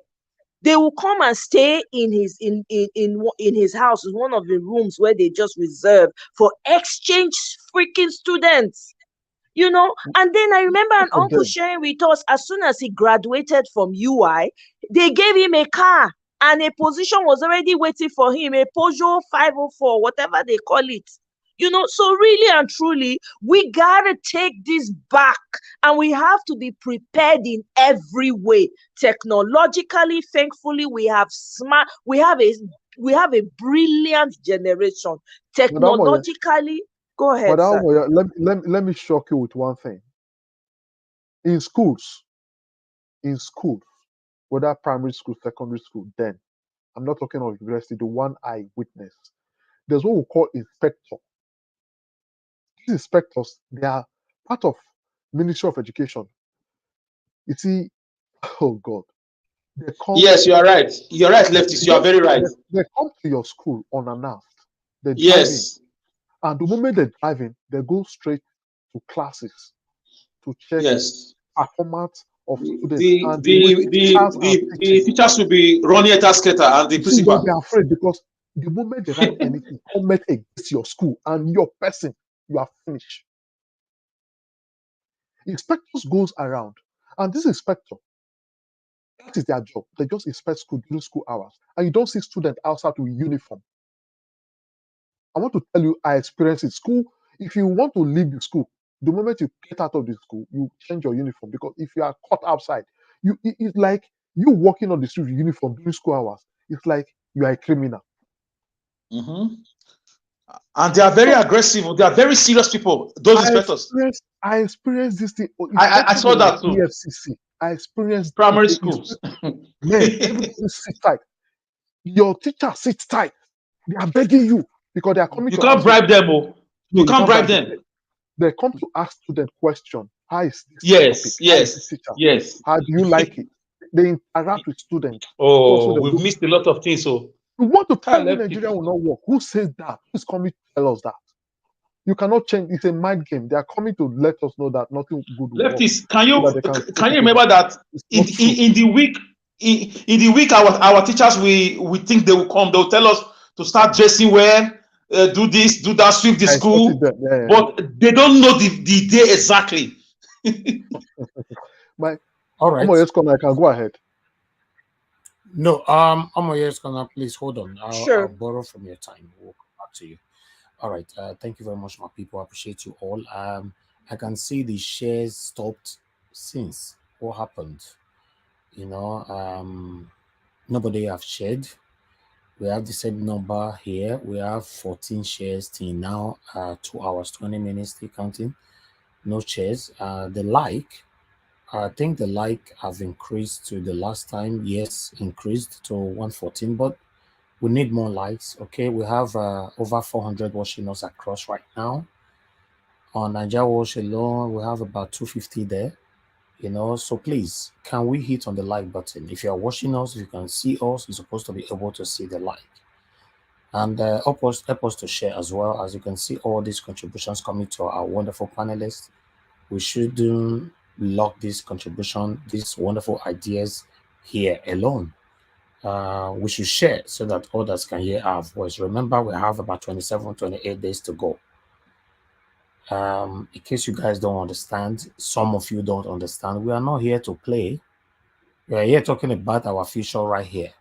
They will come and stay in his house, in one of the rooms where they just reserve for exchange freaking students. You know, and then I remember an uncle sharing with us, as soon as he graduated from UI, they gave him a car and a position was already waiting for him, a Peugeot 504, whatever they call it. You know, so really and truly, we gotta take this back, and we have to be prepared in every way. Technologically, thankfully, we have a brilliant generation. Technologically, go ahead, sir.
Let me shock you with one thing. In schools, whether primary school, secondary school, then I'm not talking of university, the one I witnessed, there's what we call inspector. These inspectors, they are part of Ministry of Education. You see, oh God, they come.
Yes, you are right. You're right, leftist. You are very right.
They come to your school unannounced. They drive in,
Yes.
and the moment they drive in, they go straight to classes to check
Yes.
performance of students
The
and
the teachers will be running at skater and the
See, they'll be
principal.
afraid because the moment they write anything comment against your school and your person, you are finished. Inspectors goes around, and this inspector, that is their job. They just inspect school during school hours, and you don't see students outside with uniform. I want to tell you, I experienced it. School, if you want to leave the school, the moment you get out of the school, you change your uniform, because if you are caught outside, it's like you walking on the street with uniform during school hours. It's like you are a criminal.
Mm-hmm. And they are very aggressive. They are very serious people. Those inspectors.
I experienced this thing.
I saw that too.
EFCC. I experienced
primary schools.
Man, everybody sit tight. Your teacher sits tight. They are begging you because they are coming.
You can't bribe them, oh. You can't bribe them.
They come to ask student question. How is this topic?
Yes,
teacher?
yes.
How do you like it? They interact with students.
Oh, we've missed a lot of things. So
you want to tell me Nigeria will not work? Who says that? Who's coming to tell us that? You cannot change. It's a mind game. They are coming to let us know that nothing good will
leftists,
work.
Can you remember that in the week our teachers we think they will come. They will tell us to start dressing well, do this, do that, sweep the school, but they don't know the day exactly.
All right. I can go ahead.
No, Omoyeskona, please hold on. I'll borrow from your time. We'll come back to you. All right. Thank you very much, my people. I appreciate you all. I can see the shares stopped since. What happened? You know, nobody have shared. We have the same number here. We have 14 shares till now. 2 hours, 20 minutes, still counting. No shares. The like, I think the like have increased to the last time. Yes, increased to 114, but we need more likes. Okay, we have over 400 watching us across right now. On Nigeria Watch alone, we have about 250 there. You know, so please, can we hit on the like button? If you are watching us, if you can see us, you're supposed to be able to see the like. And help us to share as well. As you can see, all these contributions coming to our wonderful panelists. We shouldn't lock this contribution, these wonderful ideas here alone. We should share so that others can hear our voice. Remember, we have about 27, 28 days to go. In case you guys don't understand, some of you don't understand, we are not here to play. We are here talking about our future right here.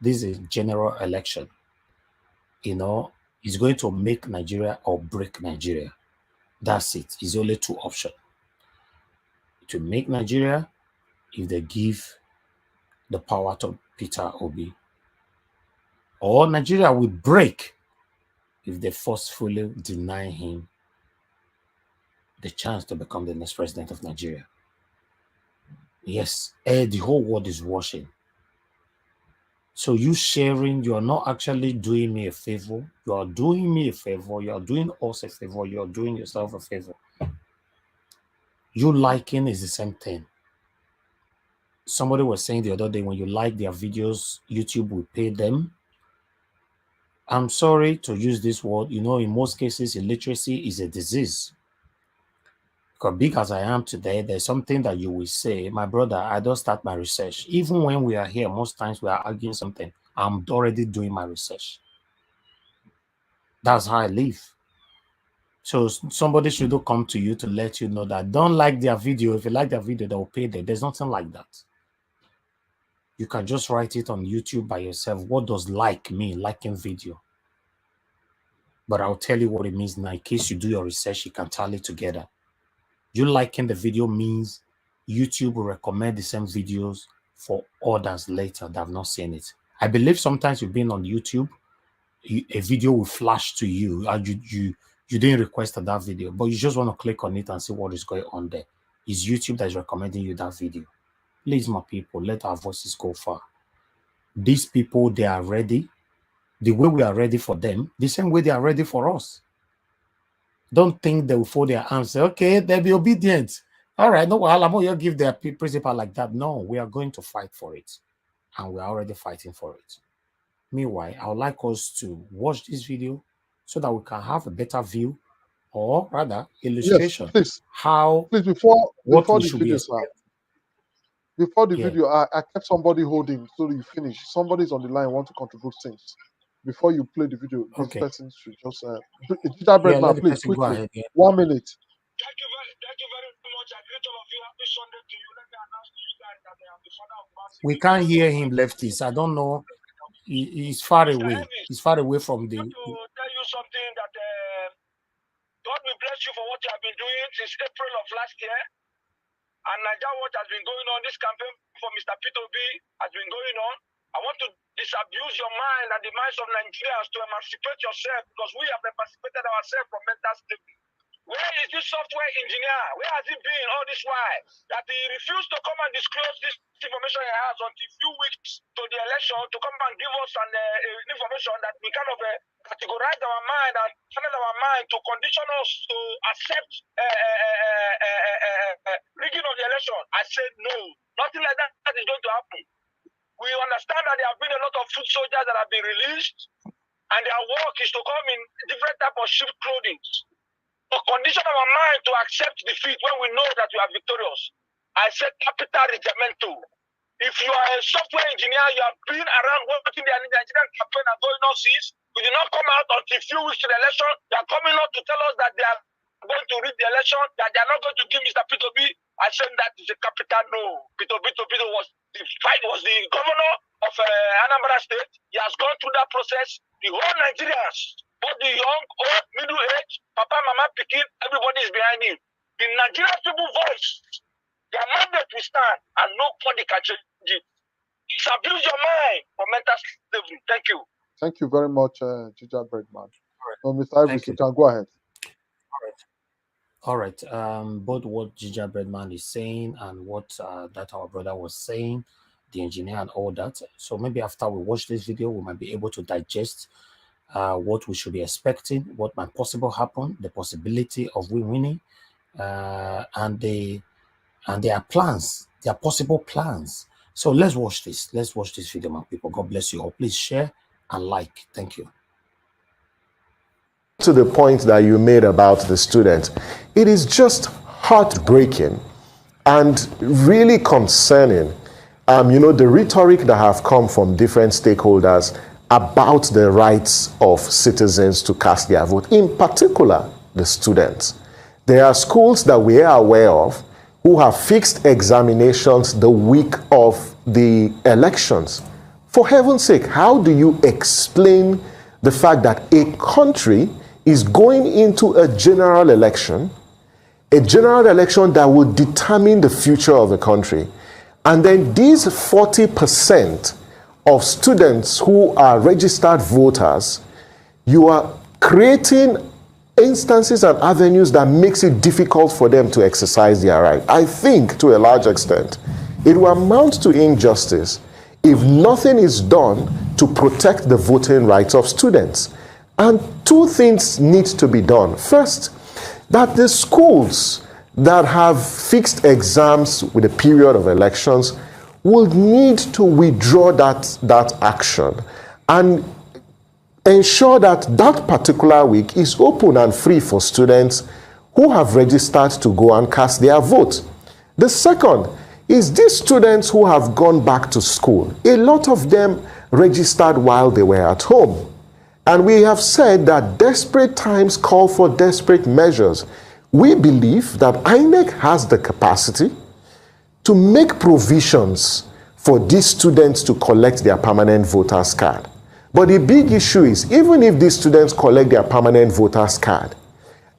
This is a general election. You know, it's going to make Nigeria or break Nigeria. That's it. It's only two options. To make Nigeria, if they give the power to Peter Obi, or Nigeria will break if they forcefully deny him the chance to become the next president of Nigeria. Yes, the whole world is watching. So you sharing, you are not actually doing me a favor. You are doing me a favor. You are doing us a favor. You are doing yourself a favor. You liking is the same thing. Somebody was saying the other day, when you like their videos, YouTube will pay them. I'm sorry to use this word. You know, in most cases, illiteracy is a disease. Because big as I am today, there's something that you will say, my brother, I don't start my research. Even when we are here, most times we are arguing something. I'm already doing my research. That's how I live. So somebody should come to you to let you know that don't like their video. If you like their video, they'll pay them. There's nothing like that. You can just write it on YouTube by yourself. What does like mean? Liking video. But I'll tell you what it means now. In case you do your research, you can tally together. You liking the video means YouTube will recommend the same videos for others later that have not seen it. I believe sometimes you've been on YouTube, a video will flash to you and you didn't request that video, but you just want to click on it and see what is going on there. It's YouTube that is recommending you that video. Please, my people, let our voices go far. These people, they are ready. The way we are ready for them, the same way they are ready for us. Don't think they will fold their arms, say, okay, they'll be obedient. All right, no, well, I'm going to give their principle like that. No, we are going to fight for it. And we are already fighting for it. Meanwhile, I would like us to watch this video so that we can have a better view, or rather, illustration.
Yes,
please,
before the
should be
video, sir. Before the video, I kept somebody holding so you finish. Somebody's on the line want to contribute things. Before you play the video, this person should just Gingerbread man, please, quickly. 1 minute.
Thank you very much. I greet all of you. Happy Sunday to you. Let me announce to you guys that I am the father of Mercy.
We can't hear him, lefties. I don't know. He's far away. He's far away from the.
I want to tell you something that God will bless you for what you have been doing since April of last year. And Nigeria, what has been going on, this campaign for Mr. P2B has been going on. I want to disabuse your mind and the minds of Nigerians to emancipate yourself, because we have emancipated ourselves from mental slavery. Where is this software engineer? Where has he been all this while? That he refused to come and disclose this information he has until a few weeks to the election to come and give us an information that we kind of categorize our mind and channel our mind to condition us to accept rigging of the election. I said no, nothing like that is going to happen. We understand that there have been a lot of foot soldiers that have been released, and their work is to come in different type of sheep clothing. To condition our mind to accept defeat when we know that we are victorious. I said capital regimento. If you are a software engineer, you have been around working the Nigerian campaign and going on since, you did not come out until a few weeks to the election. They are coming out to tell us that they are going to rig the election, that they are not going to give Mr. P2B. I said that is a capital no. P2B was the governor of Anambra State. He has gone through that process. The whole Nigerians, both the young, old, middle age, papa, mama, pikin, everybody is behind him. The Nigerian people voice, their mandate will stand, and nobody can change it. Disabuse your mind for mental slavery. Thank you.
Thank you very much, Gingerbread man. Mr. Ivis, you can go ahead.
All right. Both what Gingerbread man is saying and what that our brother was saying, the engineer and all that. So maybe after we watch this video, we might be able to digest what we should be expecting, what might possibly happen, the possibility of we winning, and their plans, their possible plans. So let's watch this. Let's watch this video, my people. God bless you all. Please share and like. Thank you.
To the point that you made about the student, it is just heartbreaking and really concerning. The rhetoric that have come from different stakeholders about the rights of citizens to cast their vote, in particular the students. There are schools that we are aware of who have fixed examinations the week of the elections. For heaven's sake, how do you explain the fact that a country is going into a general election that will determine the future of the country, and then these 40% of students who are registered voters, you are creating instances and avenues that makes it difficult for them to exercise their right. I think to a large extent, it will amount to injustice if nothing is done to protect the voting rights of students. And two things need to be done. First, that the schools that have fixed exams with a period of elections will need to withdraw that action and ensure that that particular week is open and free for students who have registered to go and cast their vote. The second is these students who have gone back to school. A lot of them registered while they were at home. And we have said that desperate times call for desperate measures. We believe that INEC has the capacity to make provisions for these students to collect their permanent voters card. But the big issue is, even if these students collect their permanent voters card,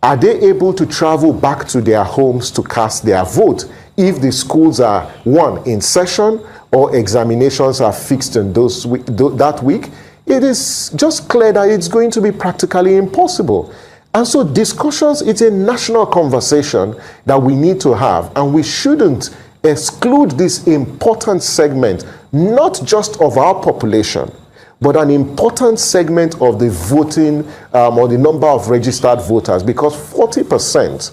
are they able to travel back to their homes to cast their vote if the schools are, one, in session or examinations are fixed in that week? It is just clear that it's going to be practically impossible. And so discussions, it's a national conversation that we need to have, and we shouldn't exclude this important segment, not just of our population, but an important segment of the voting or the number of registered voters, because 40%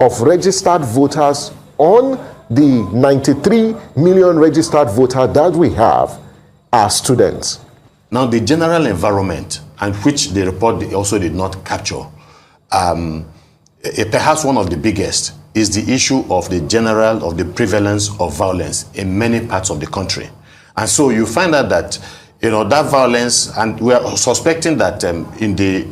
of registered voters on the 93 million registered voters that we have are students.
Now, the general environment, and which the report also did not capture, perhaps one of the biggest, is the issue of the prevalence of violence in many parts of the country. And so you find out that that violence, and we are suspecting that in the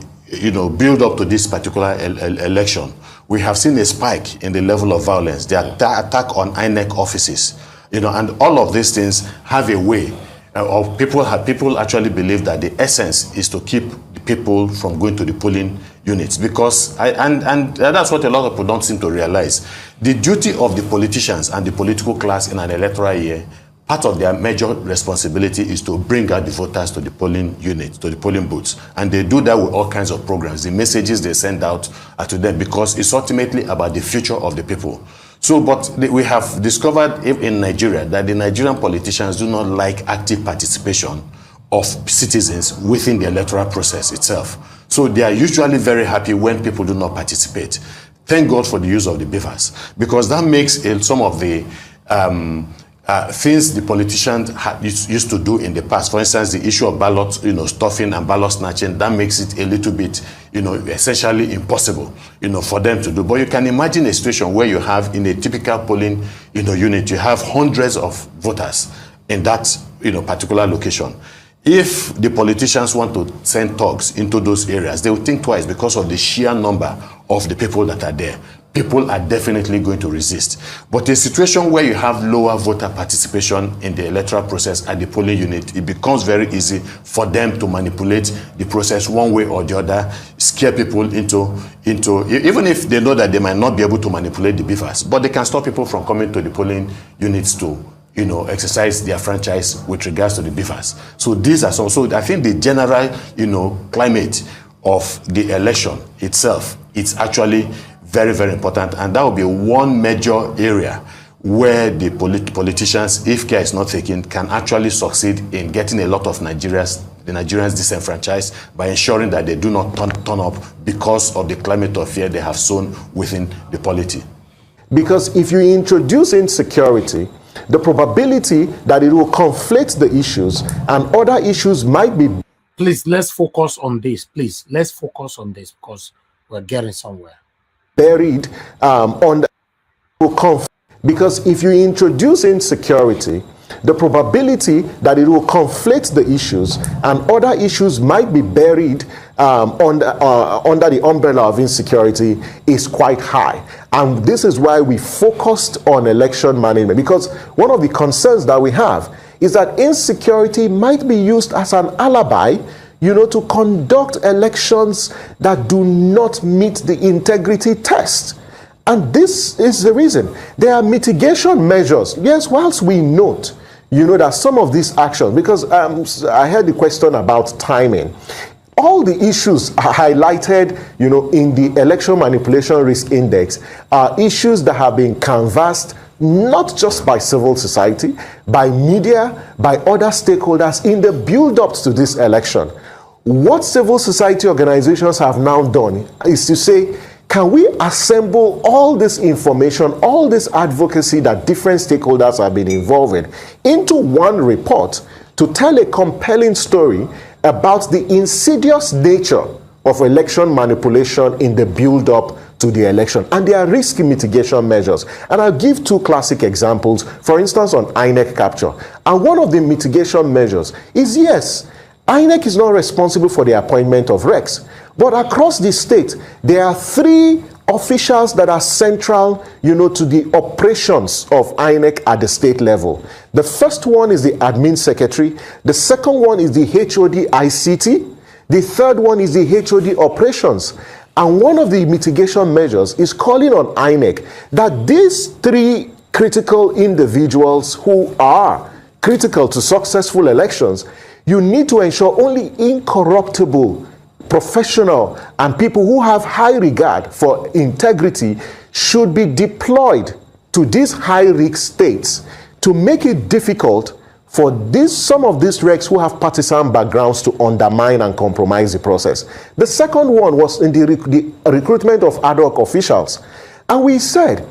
build up to this particular election, we have seen a spike in the level of violence, the attack on INEC offices, and all of these things have a way of people actually believe that the essence is to keep the people from going to the polling units, because and that's what a lot of people don't seem to realize. The duty of the politicians and the political class in an electoral year, part of their major responsibility is to bring out the voters to the polling units, to the polling booths. And they do that with all kinds of programs, the messages they send out to them, because it's ultimately about the future of the people. So, but we have discovered in Nigeria that the Nigerian politicians do not like active participation of citizens within the electoral process itself. So they are usually very happy when people do not participate. Thank God for the use of the beavers, because that makes some of the things the politicians used to do in the past. For instance, the issue of ballot, stuffing and ballot snatching, that makes it a little bit, essentially impossible, for them to do. But you can imagine a situation where you have, in a typical polling, unit, you have hundreds of voters in that, particular location. If the politicians want to send thugs into those areas, they will think twice because of the sheer number of the people that are there. People are definitely going to resist. But a situation where you have lower voter participation in the electoral process at the polling unit, it becomes very easy for them to manipulate the process one way or the other, scare people into even if they know that they might not be able to manipulate the beavers, but they can stop people from coming to the polling units to exercise their franchise with regards to the beavers. So these are so I think the general, climate of the election itself, it's actually very, very important. And that will be one major area where the politicians, if care is not taken, can actually succeed in getting a lot of the Nigerians disenfranchised by ensuring that they do not turn up because of the climate of fear they have sown within the polity.
Because if you introduce insecurity, the probability that it will conflate the issues and other issues might be...
Please, let's focus on this. Please, let's focus on this, because we're getting somewhere.
Buried on the... Because if you introduce insecurity, the probability that it will conflate the issues and other issues might be buried under the umbrella of insecurity is quite high. And this is why we focused on election management, because one of the concerns that we have is that insecurity might be used as an alibi, to conduct elections that do not meet the integrity test. And this is the reason. There are mitigation measures. Yes, whilst we note, that some of these actions, because I heard the question about timing. All the issues highlighted, in the election manipulation risk index are issues that have been canvassed not just by civil society, by media, by other stakeholders in the build-up to this election. What civil society organizations have now done is to say, can we assemble all this information, all this advocacy that different stakeholders have been involved in into one report to tell a compelling story about the insidious nature of election manipulation in the build-up to the election, and their risk mitigation measures. And I'll give two classic examples, for instance, on INEC capture. And one of the mitigation measures is, yes, INEC is not responsible for the appointment of recs, but across the state, there are 3 officials that are central, to the operations of INEC at the state level. The first one is the admin secretary. The second one is the HOD ICT. The third one is the HOD operations. And one of the mitigation measures is calling on INEC that these three critical individuals who are critical to successful elections, you need to ensure only incorruptible, professional, and people who have high regard for integrity should be deployed to these high-risk states to make it difficult for some of these regs who have partisan backgrounds to undermine and compromise the process. The second one was in the recruitment of ad hoc officials. And we said,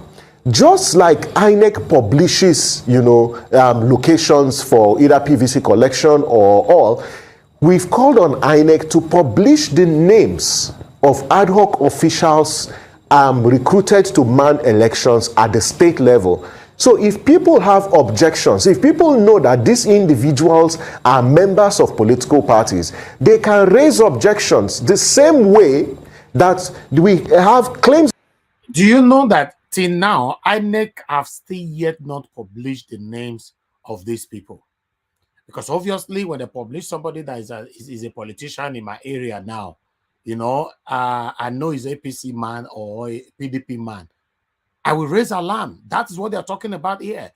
just like INEC publishes, locations for either PVC collection or all, we've called on INEC to publish the names of ad hoc officials recruited to man elections at the state level. So if people have objections, if people know that these individuals are members of political parties, they can raise objections the same way that we have claims.
Do you know that till now, INEC have still yet not published the names of these people? Because obviously, when they publish somebody that is a politician in my area now, I know he's a APC man or a PDP man, I will raise alarm. That is what they're talking about here.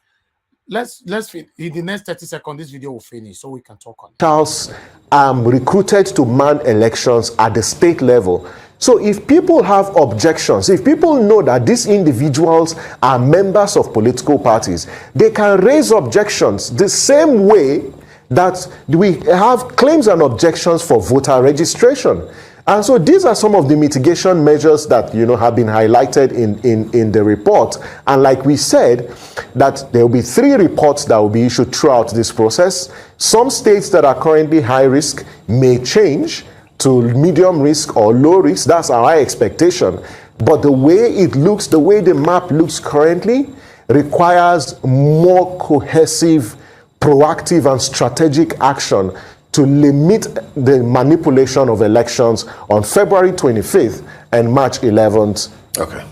Let's in the next 30 seconds, this video will finish so we can talk on it.
Charles recruited to man elections at the state level. So if people have objections, if people know that these individuals are members of political parties, they can raise objections the same way that we have claims and objections for voter registration. And so these are some of the mitigation measures that have been highlighted in the report. And like we said, that there will be 3 reports that will be issued throughout this process. Some states that are currently high risk may change to medium risk or low risk. That's our expectation. But the way it looks, the way the map looks currently, requires more cohesive, proactive and strategic action to limit the manipulation of elections on February 25th and March 11th.
Okay.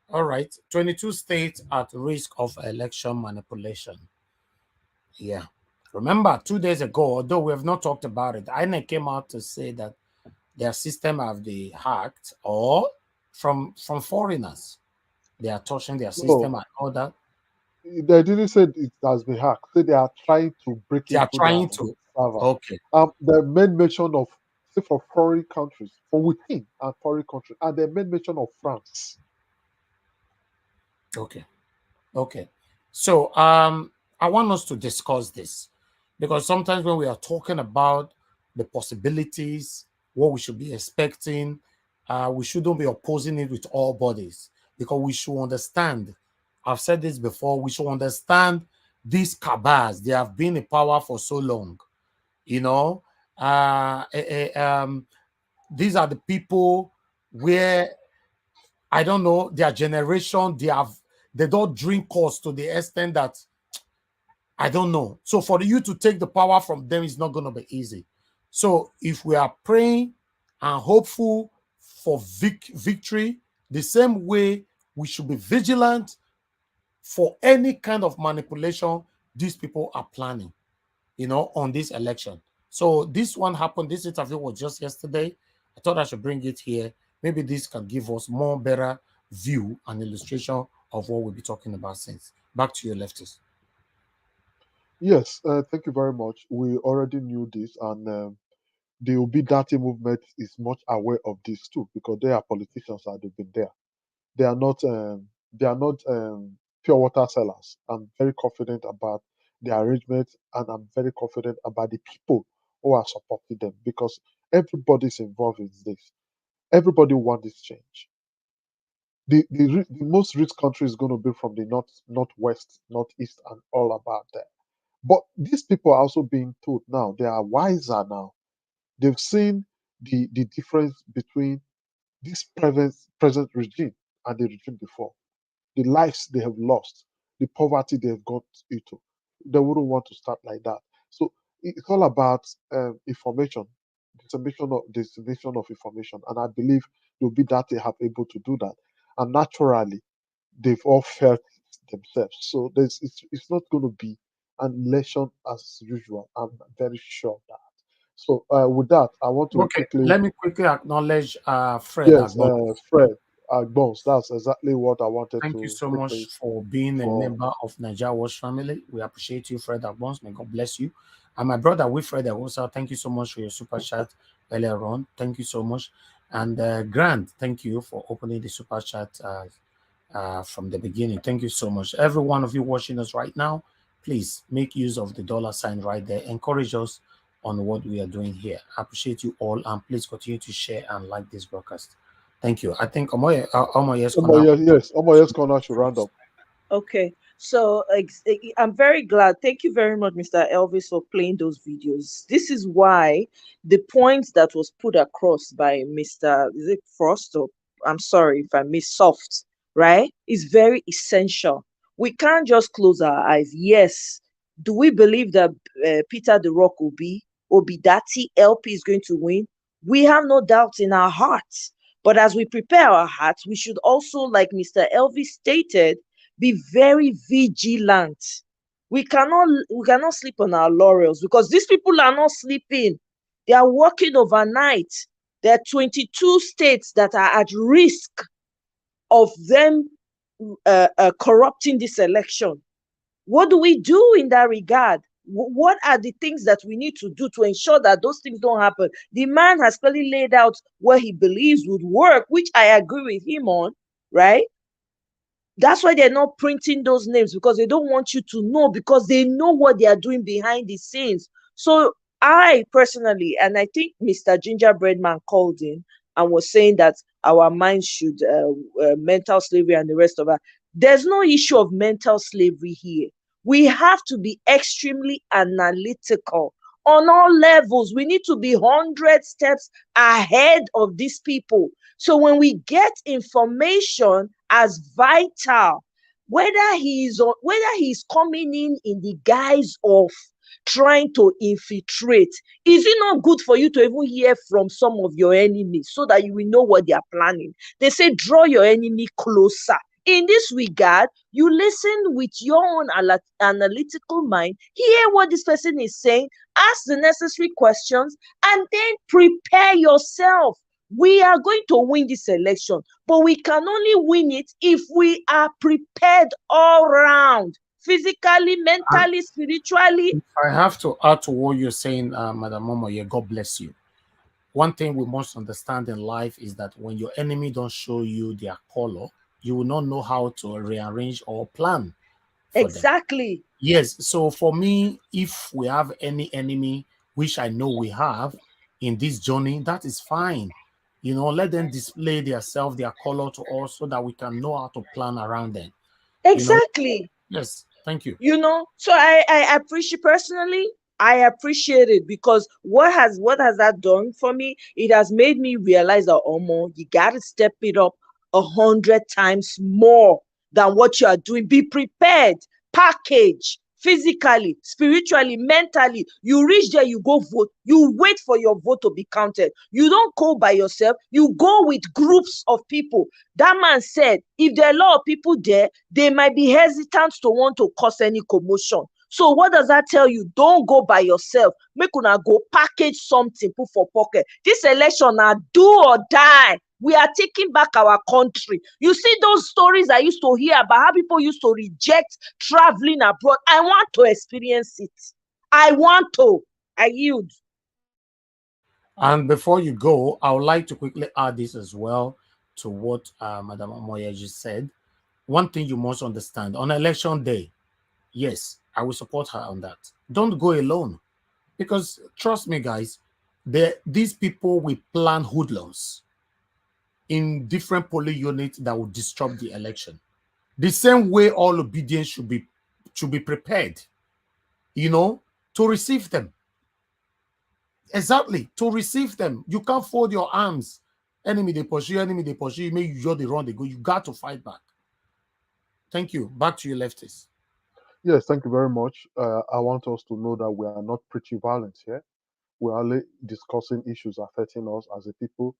All right. 22 states at risk of election manipulation. Yeah. Remember, 2 days ago, although we have not talked about it, INEC came out to say that their system have been hacked or from foreigners. They are touching their system and all that.
They didn't say it has been hacked. Say they are trying to break
They are
into
trying
their
to.
server.
Okay.
They made mention of, say, for foreign countries, from within and foreign countries, and they made mention of France.
Okay. Okay. So I want us to discuss this because sometimes when we are talking about the possibilities, what we should be expecting, we shouldn't be opposing it with all bodies because we should understand. I've said this before. We should understand these cabals. They have been in power for so long. These are the people where I don't know their generation. They don't drink us to the extent that I don't know. So for you to take the power from them is not going to be easy. So if we are praying and hopeful for victory, the same way we should be vigilant for any kind of manipulation these people are planning, on this election. So this one happened. This interview was just yesterday. I thought I should bring it here. Maybe this can give us more better view and illustration of what we'll be talking about since. Back to you, leftists.
Yes, thank you very much. We already knew this, and the Obidati movement is much aware of this too, because they are politicians and they've been there. They are not pure water sellers. I'm very confident about the arrangement, and I'm very confident about the people who are supporting them because everybody's involved in this. Everybody wants this change. The most rich country is going to be from the northwest, northeast, and all about that. But these people are also being told now, they are wiser now. They've seen the difference between this present regime and the regime before, the lives they have lost, the poverty they have got into. They wouldn't want to start like that. So it's all about information, dissemination of information. And I believe they'll be that they have able to do that. And naturally, they've all felt themselves. So it's not going to be an election as usual. I'm very sure of that. So with that, I want to
Okay,
quickly
let me quickly acknowledge Fred
yes,
Agbon.
Fred Bones. That's exactly what I wanted
Thank you
to
so
quickly
much for being a
for.
member of Nigeria Watch family. We appreciate you, Fred Agbons. May God bless you. And my brother Wilfred also, thank you so much for your super chat earlier on. Thank you so much. And Grant, thank you for opening the super chat from the beginning. Thank you so much. Every one of you watching us right now, please make use of the dollar sign right there. Encourage us on what we are doing here. I appreciate you all, and please continue to share and like this broadcast. Thank you. I think Omoye's
Omoye's corner should round up.
Okay, so I'm very glad. Thank you very much, Mr. Elvis, for playing those videos. This is why the points that was put across by Mr. Is it Frost, or I'm sorry if I miss Soft, right? Is very essential. We can't just close our eyes. Yes, do we believe that Peter the Rock Obidati LP is going to win? We have no doubt in our hearts. But as we prepare our hearts, we should also, like Mr. Elvis stated, be very vigilant. We cannot sleep on our laurels, because these people are not sleeping. They are working overnight. There are 22 states that are at risk of them corrupting this election. What do we do in that regard? What are the things that we need to do to ensure that those things don't happen? The man has clearly laid out what he believes would work, which I agree with him on, right? That's why they're not printing those names, because they don't want you to know, because they know what they are doing behind the scenes. So I personally, and I think Mr. Gingerbread Man called in and was saying that our minds should mental slavery and the rest of that. There's no issue of mental slavery here. We have to be extremely analytical on all levels. We need to be 100 steps ahead of these people. So when we get information as vital, whether he's coming in the guise of trying to infiltrate, is it not good for you to even hear from some of your enemies so that you will know what they are planning? They say draw your enemy closer. In this regard, you listen with your own analytical mind, hear what this person is saying, ask the necessary questions, and then prepare yourself. We are going to win this election, but we can only win it if we are prepared all round, physically, mentally, spiritually.
If I have to add to what you're saying, Madam Momoye, God bless you. One thing we must understand in life is that when your enemy don't show you their color, you will not know how to rearrange or plan for
exactly
them. Yes. So for me, if we have any enemy, which I know we have in this journey, that is fine. You know, let them display themselves, their color to us, so that we can know how to plan around them.
Exactly.
You know? Yes. Thank you.
You know, so I appreciate personally. I appreciate it, because what has that done for me? It has made me realize that you gotta step it up 100 times more than what you are doing. Be prepared, package physically, spiritually, mentally. You reach there, you go vote. You wait for your vote to be counted. You don't go by yourself. You go with groups of people. That man said, if there are a lot of people there, they might be hesitant to want to cause any commotion. So what does that tell you? Don't go by yourself. Make una go package something, put for pocket. This election are do or die. We are taking back our country. You see those stories I used to hear about how people used to reject traveling abroad. I want to experience it. I want to. I yield.
And before you go, I would like to quickly add this as well to what Madam Omoye just said. One thing you must understand, on election day, yes, I will support her on that. Don't go alone, because trust me, guys, these people will plan hoodlums in different polling units that will disrupt the election. The same way all obedience should be prepared, you know, to receive them. Exactly, to receive them. You can't fold your arms. Enemy they pursue, make you just the run, they go. You got to fight back. Thank you. Back to you, leftists.
Yes, thank you very much. I want us to know that we are not preaching violence here. We are only discussing issues affecting us as a people.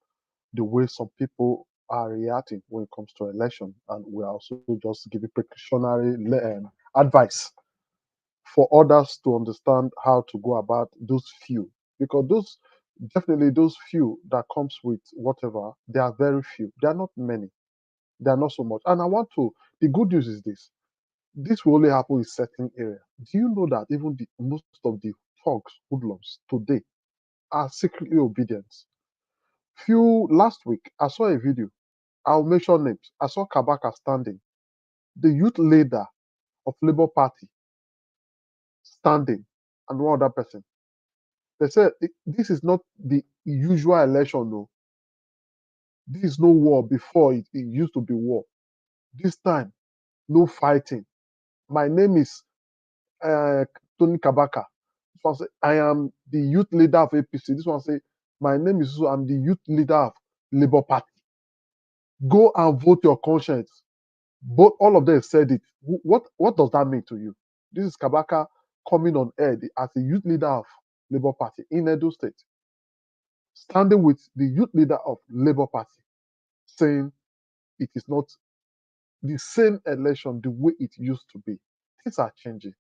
the way some people are reacting when it comes to election, and we are also just giving precautionary advice for others to understand how to go about those few, because those definitely those few that comes with whatever, they are very few. They are not many. They are not so much. And I want to. The good news is this will only happen in certain area. Do you know that even the most of the thugs, hoodlums today are secretly obedient? Few last week, I saw a video. I'll mention names. I saw Kabaka standing, the youth leader of Labour Party standing, and one other person. They said this is not the usual election, no. This is no war before it used to be war. This time, no fighting. My name is Tony Kabaka. This one say, I am the youth leader of APC. This one say, my name is Susu. I'm the youth leader of Labour Party. Go and vote your conscience. Both all of them said it. What does that mean to you? This is Kabaka coming on air as the youth leader of Labour Party in Edo State, standing with the youth leader of Labour Party, saying it is not the same election the way it used to be. Things are changing.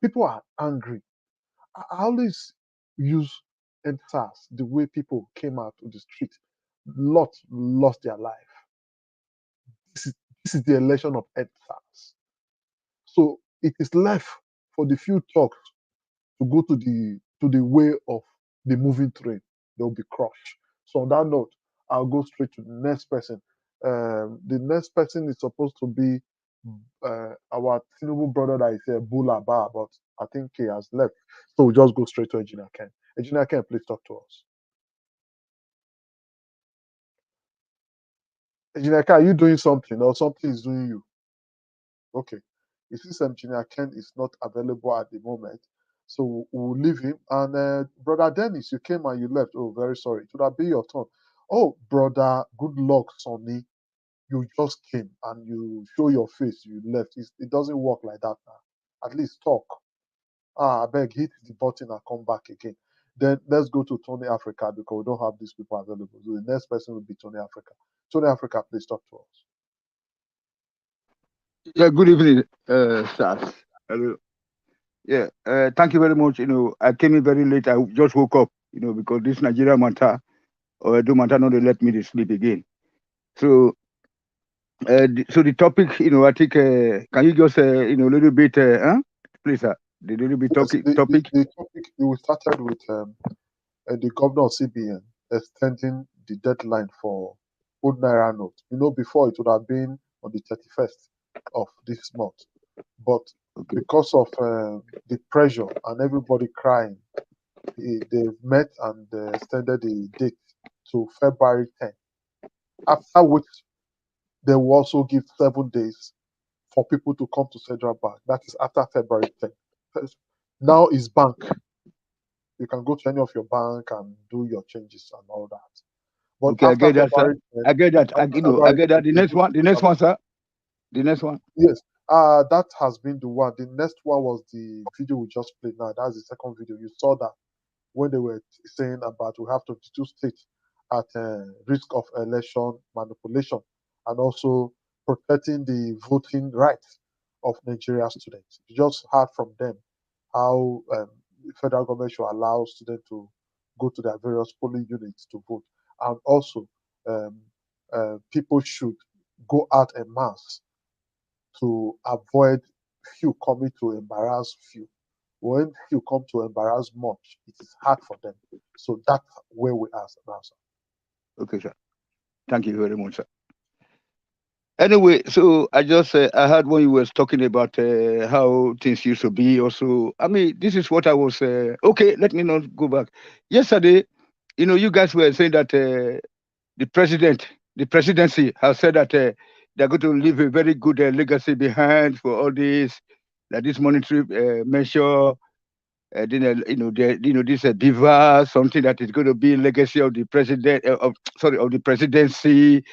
People are angry. I always use EndSARS, the way people came out to the street. Lots lost their life. This is the election of EndSARS. So it is left for the few talks to go to the way of the moving train. They'll be crushed. So on that note, I'll go straight to the next person. The next person is supposed to be our Tinubu brother that is here, Bula Ba, but I think he has left. So we'll just go straight to Engineer Ken. Engineer Ken, please talk to us. Engineer Ken, are you doing something or something is doing you? Okay. It seems Engineer Ken is not available at the moment. So we'll leave him. And Brother Dennis, you came and you left. Oh, very sorry. It would have been your turn. Oh, brother, good luck, Sonny. You just came and you show your face, you left. It doesn't work like that now. At least talk. I beg, hit the button and come back again. Then let's go to Tony Africa because we don't have these people available. So the next person will be Tony Africa. Tony Africa, please talk to us.
Yeah, good evening, stars. Hello. Yeah, thank you very much. I came in very late. I just woke up, because this Nigeria matter or Edo matter, not they let me to sleep again. So, so the topic, I think, can you just, a little bit, please, the little bit topic.
The topic we started with the governor of CBN extending the deadline for old Naira note. Before it would have been on the 31st of this month, but because of the pressure and everybody crying, they met and extended the date to February 10. After which they will also give 7 days for people to come to Central Bank. That is after February 10. Now is bank. You can go to any of your bank and do your changes and all that. But
okay, I get that, sir. I get that. I get that. The next one, sir. The next one.
Yes. That has been the one. The next one was the video we just played now. That's the second video. You saw that when they were saying about we have 22 states at risk of election manipulation and also protecting the voting rights of Nigerian students. You just heard from them how the federal government should allow students to go to their various polling units to vote. And also, people should go out en masse to avoid few coming to embarrass few. When few come to embarrass much, it is hard for them. So that's where we are now, sir.
Okay, sir. Thank you very much, sir. Anyway, so I just I heard when you were talking about how things used to be. Also, I mean, this is what I was. Okay, let me not go back. Yesterday, you guys were saying that the presidency has said that they're going to leave a very good legacy behind for all this, that this monetary measure. Then this beaver, something that is going to be legacy of the president of the presidency.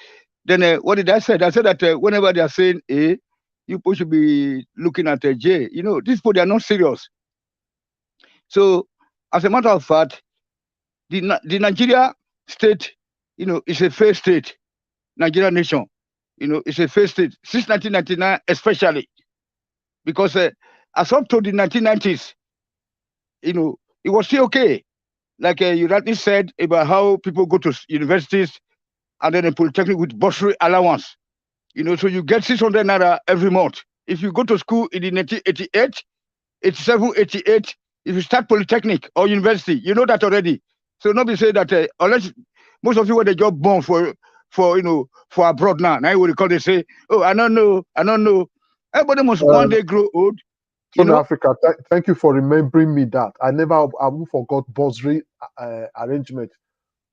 Then what did I say? I said that whenever they are saying A, you people should be looking at J. These people, they are not serious. So, as a matter of fact, the Nigeria state, it's a failed state, Nigerian nation. It's a failed state since 1999, especially because as up to the 1990s, it was still okay. Like you rightly said about how people go to universities and then a polytechnic with bursary allowance. So you get 600 naira every month. If you go to school in the 1988, 87, 88, if you start polytechnic or university, you know that already. So nobody say that unless most of you were the job born for abroad now. Now you will call they say, oh, I don't know. Everybody must one day grow old.
Africa, thank you for remembering me that. I forgot bursary arrangement.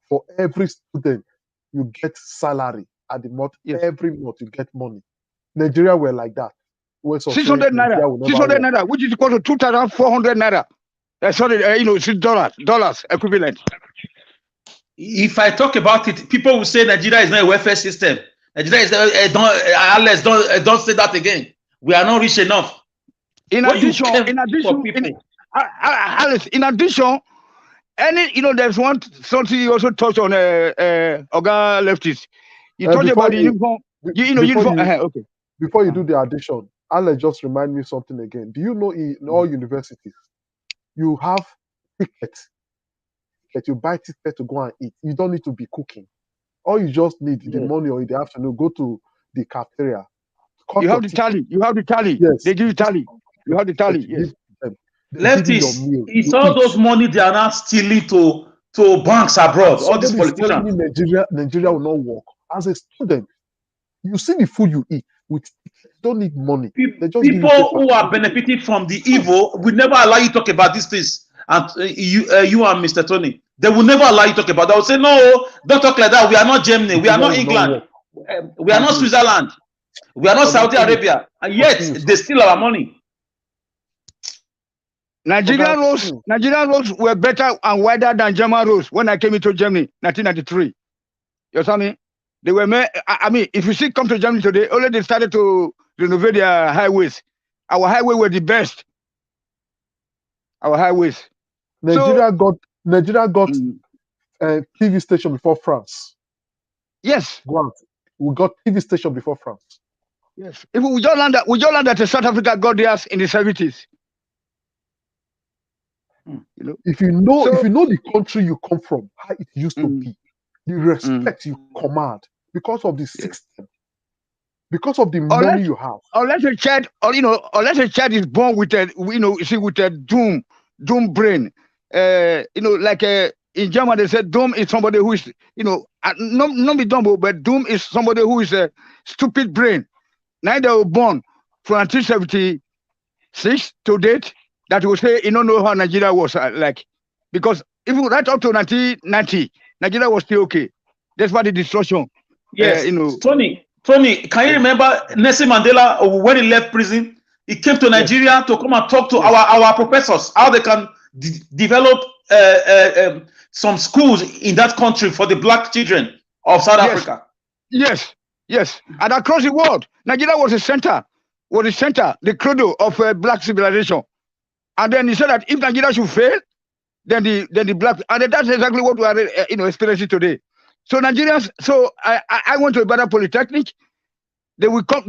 For every student, you get salary at the month. Yes. Every month you get money. Nigeria were like that.
600 naira, 600 naira, which is equal to 2,400 naira. Dollars equivalent.
If I talk about it, people will say Nigeria is not a welfare system. Nigeria is don't say that again. We are not rich enough.
In addition, Alice, there's something you also touched on Oga Lefties. You talked about the uniform. Okay.
Before you do the addition, Alex just remind me something again. Do you know in all universities, you have tickets that you buy ticket to go and eat? You don't need to be cooking. All you just need the money or in the afternoon, go to the cafeteria.
You have the tally. Yes. They give you tally. You have the tally. Yes.
Lefties, it's all those money they are now stealing to banks abroad. All these politicians.
Nigeria will not work. As a student, you see the food you eat. You don't need money.
People who are benefiting from the evil will never allow you to talk about these things. And you and Mr. Tony, they will never allow you to talk about that. They will say, no, don't talk like that. We are not Germany. We are not England. We are not Switzerland. We are not Saudi Arabia. And yet, they steal our money.
Nigerian roads were better and wider than German roads when I came into Germany, 1993. You understand me? They were if you come to Germany today, only they started to renovate their highways. Our highway were the best. Our highways.
Nigeria got a TV station before France.
Yes.
We got TV station before France.
Yes. If we just learned that South Africa got theirs in the 70s.
If you know the country you come from, how it used to be, the respect you command because of the system, because of the money you have.
Unless a child is born with a doom brain. Like in German they said doom is somebody who is not be dumb, but doom is somebody who is a stupid brain. Now they were born from 1976 to date. That will say you don't know how Nigeria was like, because even right up to 1990, Nigeria was still okay. That's why the destruction.
Yes, Tony, can you remember Nelson Mandela when he left prison? He came to Nigeria to come and talk to our professors how they can develop some schools in that country for the black children of South Africa.
Yes, and across the world, Nigeria was the center, the cradle of black civilization. And then he said that if Nigeria should fail, then the black, and that's exactly what we are experiencing today. So Nigerians, I went to a better polytechnic. They will come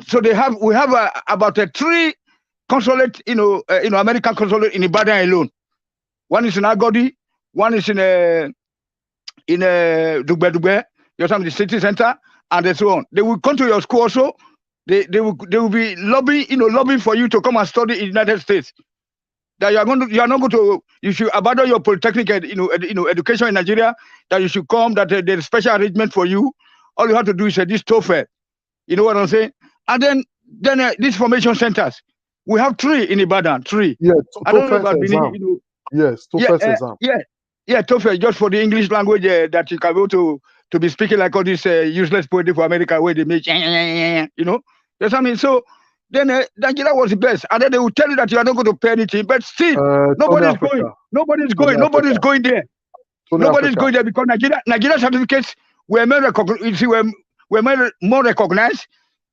so we have about 3 consulate, American consulate in Ibadan alone. One is in Agodi, one is in Dugbe, the city center, and so on. They will come to your school also. They will be lobbying for you to come and study in the United States. That you should abandon your polytechnic education in Nigeria. That you should come. That there's a special arrangement for you. All you have to do is this TOEFL. You know what I'm saying? And then these formation centers. We have 3 in Ibadan. 3.
Yeah,
I don't know about Benin.
Yes, TOEFL exam.
Yeah, TOEFL just for the English language that you can go to be speaking like all this useless poetry for America where they make That's what I mean. So then Nigeria was the best, and then they will tell you that you are not going to pay anything, but still nobody's going. Nobody's going there. Nobody's going there because Nigeria certificates were more recognized.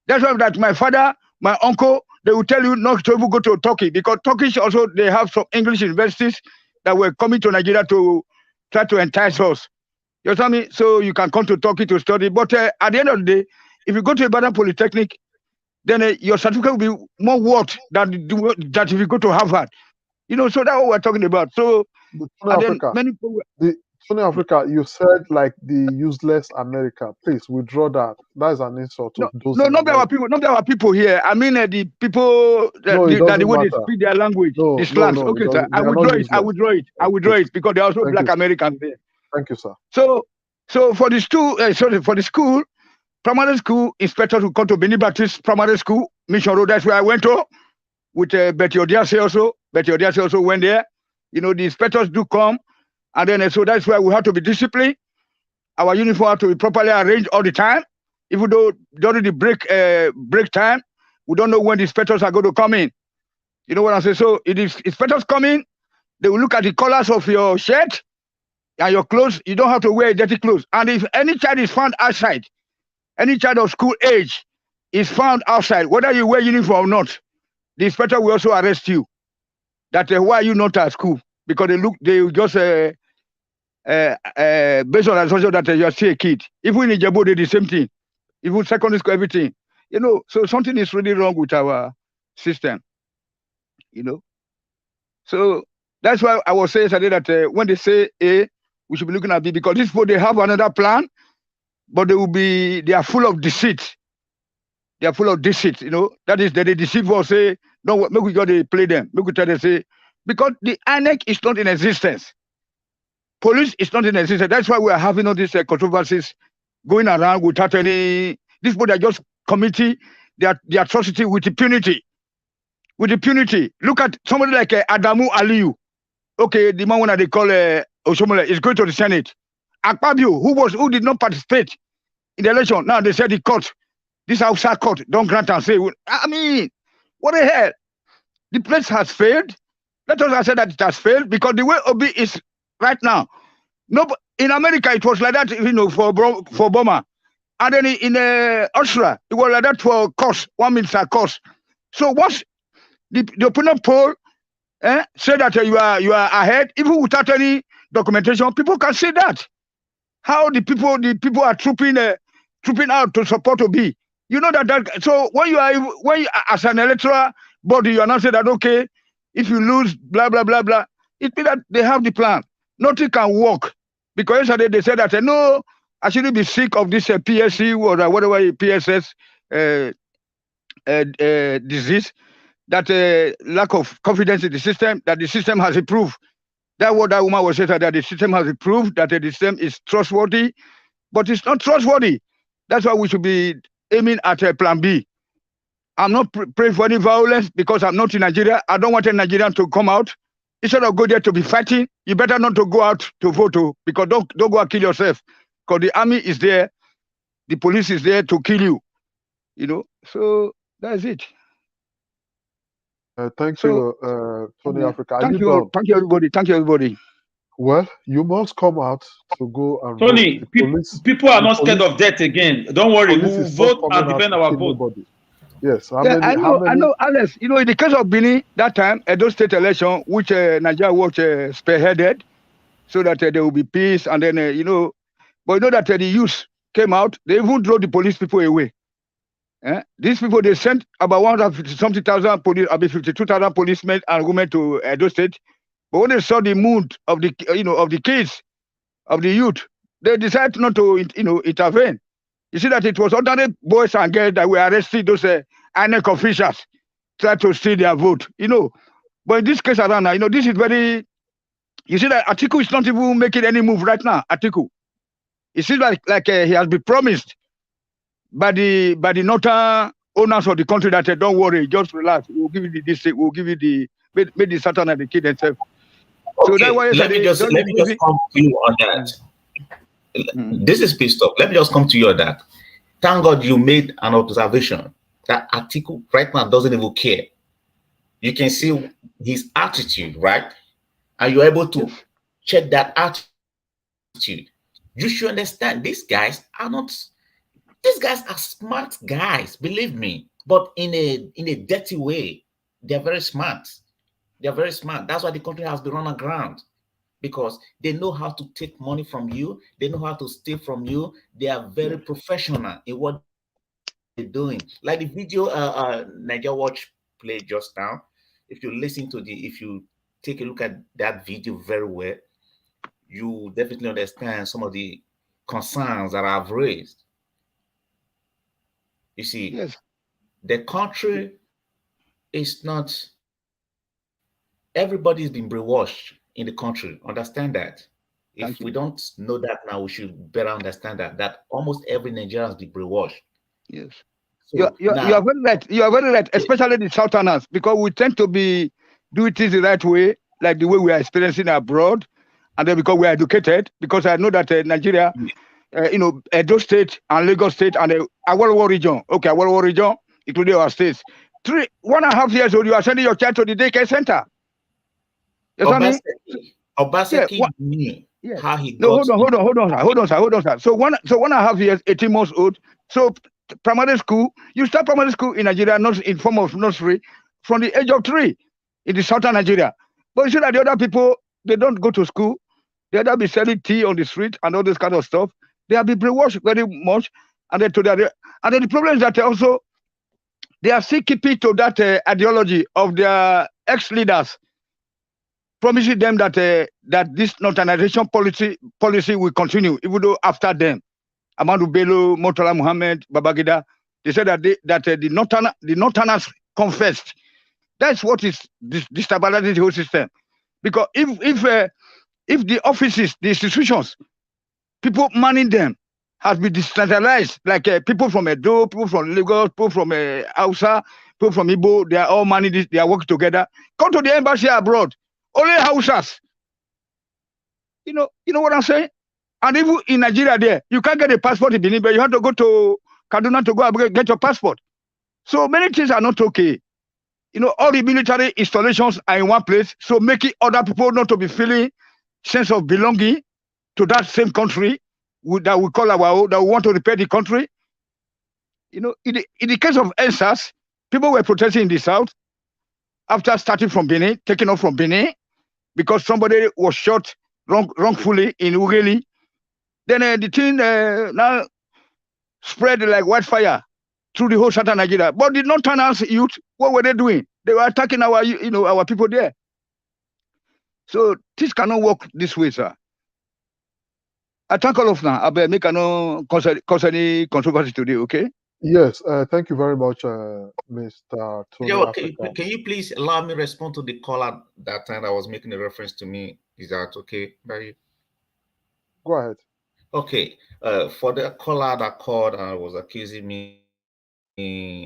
That's why that my father, my uncle, they will tell you not to even go to Turkey because Turkish also they have some English universities that were coming to Nigeria to try to entice us. You understand me? So you can come to Turkey to study. But at the end of the day, if you go to Ibadan Polytechnic, then your certificate will be more worth than that if you go to Harvard. You know, so that's what we're talking about. So, and then many people.
Tony Africa, you said like the useless America. Please withdraw that. That is an insult to those in
Not
America.
our people, not our people here. I mean the people that, the way they speak their language, the slangs. Okay, sir. I withdraw it. I withdraw it. I withdraw it because there are also black Americans there.
Thank you, sir.
So for the school, for the school, primary school inspectors will come to Benin Baptist Primary School, Mission Road. That's where I went to with Betty Odiase also. Betty Odiase also went there. You know, the inspectors do come, and then so that's why we have to be disciplined. Our uniform have to be properly arranged all the time. Even though during the break time, we don't know when the inspectors are going to come in. You know what I'm saying? So if the inspectors come in, they will look at the colors of your shirt and your clothes. You don't have to wear dirty clothes. And if any child is found outside, any child of school age is found outside, whether you wear uniform or not, the inspector will also arrest you. That why are you not at school? Because they just based on assumption that you are still a kid. Even in Ijebu, they do the same thing. Even secondary school, everything. You know, so something is really wrong with our system. You know. So that's why I was saying today that when they say A, we should be looking at B, because these people, they have another plan, but they are full of deceit. They are full of deceit, you know. That is, they deceive us, say, no, make we go to play them. Make we tell them, say, because the INEC is not in existence. Police is not in existence. That's why we are having all these controversies going around without any. These people are just committing the atrocity with impunity. With impunity. Look at somebody like Adamu Aliyu. Okay, the man they call Oshomole is going to the Senate. Akpabio, who did not participate in the election. Now they said the court, this outside court, don't grant and say. I mean, what the hell? The place has failed. Let us say that it has failed because the way Obi is right now. No, in America it was like that, you know, for Obama, and then in Austria it was like that for cost, 1 minister cost. So once the opinion poll say that you are ahead, even without any documentation, people can say that. How the people are trooping out to support Obi. You know that. So when you as an electoral body, you are not saying that okay, if you lose, blah blah blah blah. It means that they have the plan. Nothing can work. Because yesterday they said that no, I shouldn't be sick of this PSC or whatever PSS disease, that lack of confidence in the system, that the system has improved. That's what that woman was saying, that the system has improved, that the system is trustworthy, but it's not trustworthy. That's why we should be aiming at plan B. I'm not praying for any violence because I'm not in Nigeria. I don't want a Nigerian to come out. Instead of go there to be fighting, you better not to go out to vote, because don't go and kill yourself. Because the army is there, the police is there to kill you. You know, so that's it.
Thank you, Tony Africa.
Thank you, everybody. Thank you, everybody.
Well, you must come out to go and
Tony,
vote.
People are not scared of death again. Don't worry, we will vote and defend our vote.
Nobody. Yes,
I know, Alex. You know, in the case of Benin, that time, Edo State election, which Nigeria was spearheaded, so that there will be peace, and then you know, but you know that the youth came out, they even drove the police people away. These people, they sent about 150,000 police, 52,000 policemen and women to Edo State, but when they saw the mood of the of the kids, of the youth, they decided not to intervene. You see that it was ordinary boys and girls that were arrested, those INEC officials tried to steal their vote, you know. But in this case around now, you know, this is very, you see that Atiku is not even making any move right now, Atiku. It seems like he has been promised by the northern owners of the country that don't worry, just relax, we'll give you this, we'll give you the, make the Satan and the kid themselves.
Okay, so that's why let me just come to you on that. This is pissed off. Let me just come to you on that. Thank God you made an observation that Atiku right now doesn't even care. You can see his attitude, right? And you're able to check that attitude. You should understand these guys are smart guys, believe me, but in a dirty way. They're very smart. They're very smart. That's why the country has been run aground. because they know how to take money from you. They know how to steal from you. They are very professional in what they're doing. Like the video Niger Watch played just now. If you listen to if you take a look at that video very well, you definitely understand some of the concerns that I've raised. You see, the country is not, everybody's been brainwashed in the country. Understand that. If we don't know that now, we should better understand that almost every Nigerian has been brainwashed.
Yes.
So
you are very right. You are very right, especially the Southerners, because we tend to do things the right way, like the way we are experiencing abroad, and then because we are educated. Because I know that Nigeria, Edo State and Lagos State and Awolowo region, Awolowo region, including our states, 1.5 years old, you are sending your child to the daycare center.
Obaseki knew how he got.
No, hold on, sir. So 1.5 years, 18 months old. So primary school, you start primary school in Nigeria, not in form of nursery, from the age of 3 in the southern Nigeria. But you see that the other people, they don't go to school. They either be selling tea on the street and all this kind of stuff. They have been brainwashed very much. And then the problem is that also they are still keeping to that ideology of their ex-leaders, promising them that this northernization policy will continue, even though after them, Amadou Bello, Murtala Muhammad, Babangida, they said that the northerners confessed. That's what is destabilizing the whole system. Because if the offices, the institutions, people manning them has been decentralized, like people from Edo, people from Lagos, people from Hausa, people from Igbo, they are all manning this, they are working together. Come to the embassy abroad, only Hausas. You know what I'm saying? And even in Nigeria there, you can't get a passport in Benin, but you have to go to Kaduna to go and get your passport. So many things are not okay. All the military installations are in one place, so making other people not to be feeling sense of belonging to that same country that we call our own, that we want to repair the country. In the case of ENSAS, people were protesting in the south after starting from Benin, taking off from Benin, because somebody was shot wrongfully in Ugeli. Then the thing now spread like wildfire through the whole southern Nigeria. But the northerners youth, what were they doing? They were attacking our people there. So this cannot work this way, sir. I thank all of now. I better make no cause any controversy today, okay?
Yes, thank you very much, Mr. Tony.
Can you please allow me to respond to the caller that time I was making a reference to me? Is that okay by you?
Go ahead.
Okay. For the caller that called and was accusing me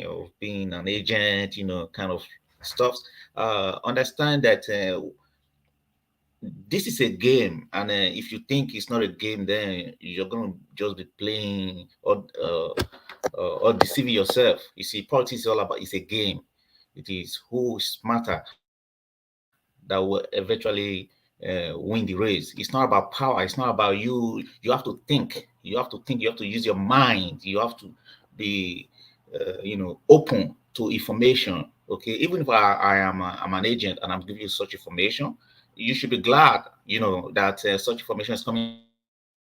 of being an agent, kind of stuff. Understand that this is a game, and if you think it's not a game, then you're going to just be playing or deceiving yourself. You see, politics is all about, it's a game. It is who is smarter that will eventually win the race. It's not about power. It's not about you. You have to think. You have to think. You have to use your mind. You have to be, open to information. Okay, even if I'm an agent and I'm giving you such information, you should be glad, that such information is coming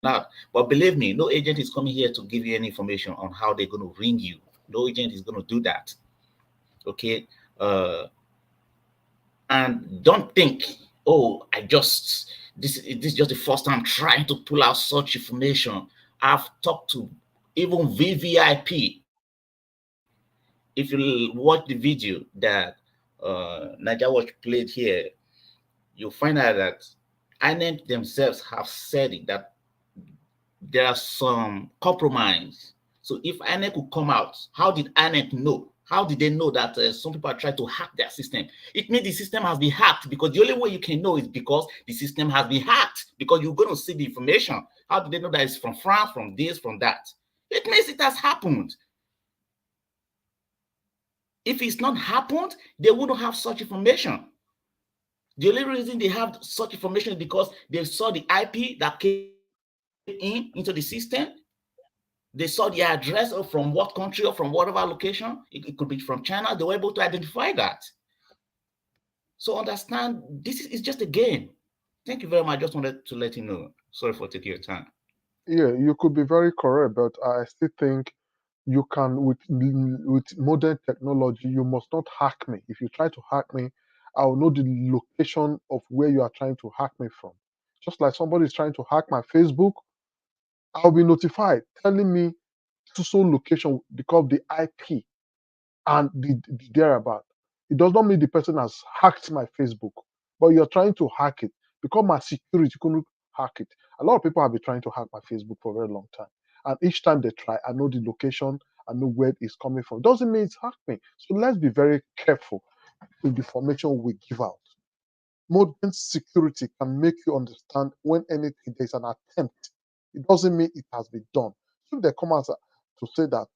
out. But believe me, no agent is coming here to give you any information on how they're going to ring you. No agent is going to do that. Okay, and don't think, oh, this is just the first time trying to pull out such information. I've talked to even VVIP. If you watch the video that Niger Watch played here, you'll find out that INEC themselves have said it, that there are some compromise. So if INEC will come out, how did INEC know? How did they know that some people are trying to hack their system? It means the system has been hacked, because the only way you can know is because the system has been hacked, because you're going to see the information. How do they know that it's from France, from this, from that? It means it has happened. If it's not happened, they wouldn't have such information. The only reason they have such information is because they saw the IP that came into the system. They saw the address or from what country or from whatever location. It could be from China. They were able to identify that. So understand, this is just a game. Thank you very much. I just wanted to let you know. Sorry for taking your time.
Yeah, you could be very correct, but I still think you can with modern technology. You must not hack me. If you try to hack me, I'll know the location of where you are trying to hack me from. Just like somebody is trying to hack my Facebook, I'll be notified telling me so location because of the IP and the thereabout. It does not mean the person has hacked my Facebook, but you're trying to hack it because my security couldn't hack it. A lot of people have been trying to hack my Facebook for a very long time. And each time they try, I know the location, I know where it's coming from. Doesn't mean it's hacking. So let's be very careful with the information we give out. Modern security can make you understand when anything there's an attempt. It doesn't mean it has been done. So they come out to say that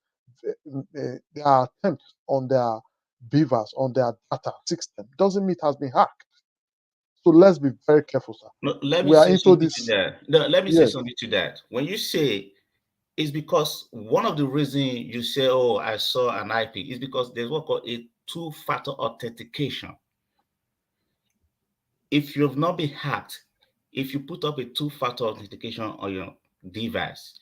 there are attempts on their beavers, on their data system. Doesn't mean it has been hacked. So let's be very careful, sir.
No, let me
We are
say
into
something
this.
to that. No, let me say
Yes.
something to that. When you say it's because one of the reasons you say, "Oh, I saw an IP," is because there's what called a two-factor authentication. If you've not been hacked, if you put up a two-factor authentication on your device,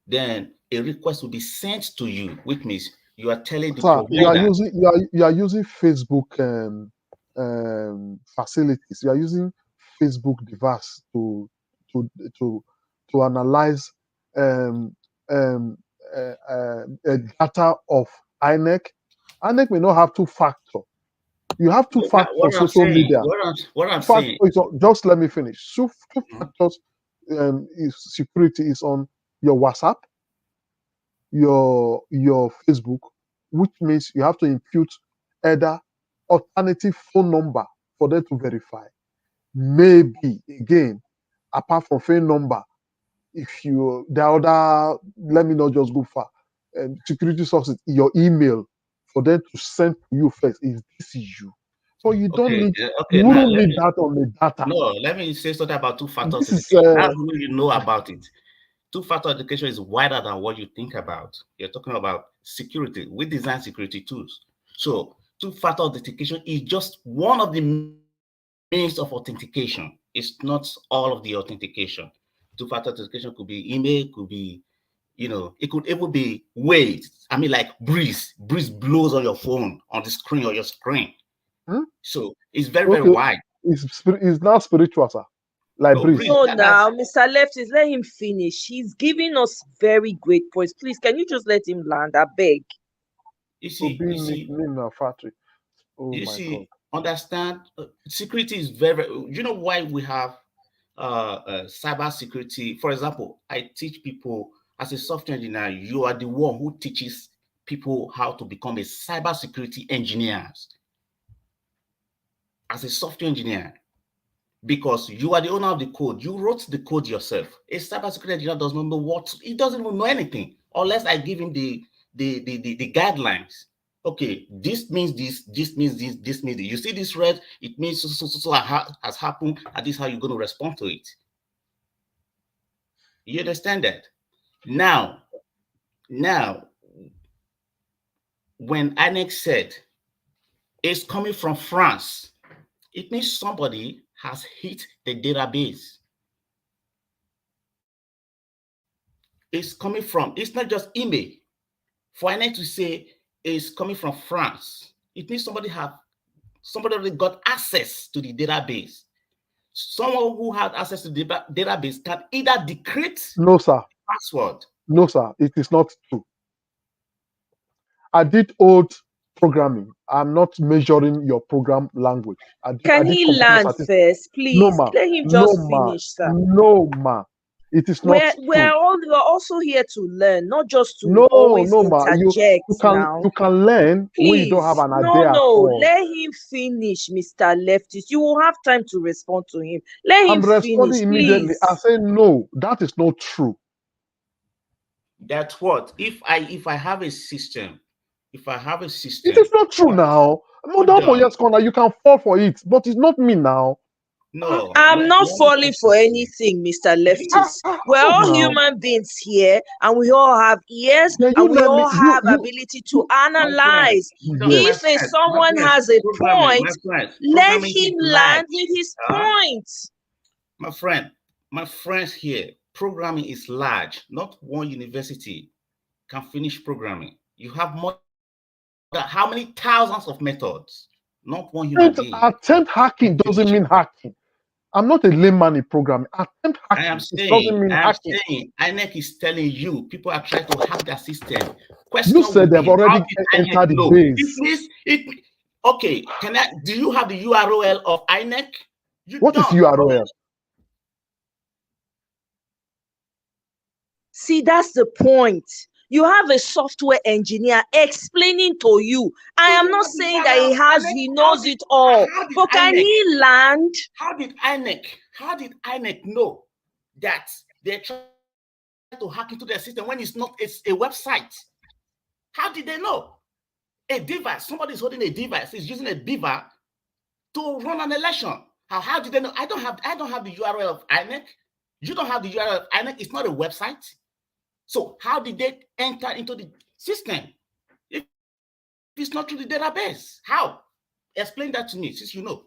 then a request will be sent to you, which means you are telling the
Sir,
provider.
you are using Facebook facilities. You are using Facebook device to to to to analyze data of INEC. INEC may not have two-factor. You have two factors on social media.
What I'm saying.
Just let me finish. Two factors security is on your WhatsApp, your Facebook, which means you have to impute either alternative phone number for them to verify. Maybe again, apart from phone number, if you the other, let me not just go far. Security sources, your email for them to send to you first is this you. So you don't need, you wouldn't need that on the data.
No, let me say something about two-factor
This is,
authentication. That's what you know about it. Two-factor authentication is wider than what you think about. You're talking about security. We design security tools. So two-factor authentication is just one of the means of authentication. It's not all of the authentication. Two-factor authentication could be email, could be, it could even be waves. I mean, like breeze. Breeze blows on your phone, on the screen, or your screen. So it's very, very wide.
It's not spiritual, sir. Like breeze.
No, now, Mr. Leftis, let him finish. He's giving us very great points. Please, can you just let him land? I beg.
You see, understand, security is very, you know why we have cyber security. For example, I teach people as a software engineer, you are the one who teaches people how to become a cyber security engineer as a software engineer, because you are the owner of the code. You wrote the code yourself. A cybersecurity engineer does not know he doesn't even know anything unless I give him the guidelines. Okay, this means this means this means this. You see this red, it means so has happened, and this is how you're going to respond to it. You understand that? Now, when INEC said it's coming from France, it means somebody has hit the database. It's coming from, it's not just email. For INEC to say it's coming from France, it means somebody already got access to the database. Someone who has access to the database can either decrypt password.
No, sir, it is not true. I did old programming. I'm not measuring your program language.
Can he land first, please?
No, ma.
Let him just finish, sir.
No, ma. It is not true.
We're also here to learn, not just to always interject.
You can learn when you don't have an idea.
No, let him finish, Mr. Leftis. You will have time to respond to him. Let him
responding
finish,
immediately.
please.
I say no, that is not true.
That's what if I have a system. If I have a system,
it is not true now. No, corner, you can fall for it, but it's not me now.
No,
I'm not falling for anything, Mr. Leftis. We're all human beings here, and we all have ears, and we all have ability to analyze. If someone has a point, let him land with his point.
My friends here, programming is large. Not one university can finish programming. You have more than how many thousands of methods? Not one human being.
Attempt hacking doesn't mean hacking. I'm not a layman in programming. Attempt hacking doesn't mean hacking.
INEC is telling you people are trying to hack their system.
You said they've already entered the base.
Okay, do you have the URL of INEC?
What is URL?
See, that's the point. You have a software engineer explaining to you. I am not saying that he knows it all, but can he land?
How did INEC know that they're trying to hack into their system when it's a website? How did they know? A device, somebody's holding a device, is using a device to run an election. How did they know? I don't have the URL of INEC. You don't have the URL of INEC. It's not a website. So how did they enter into the system if it's not through the database? How? Explain that to me, since you know.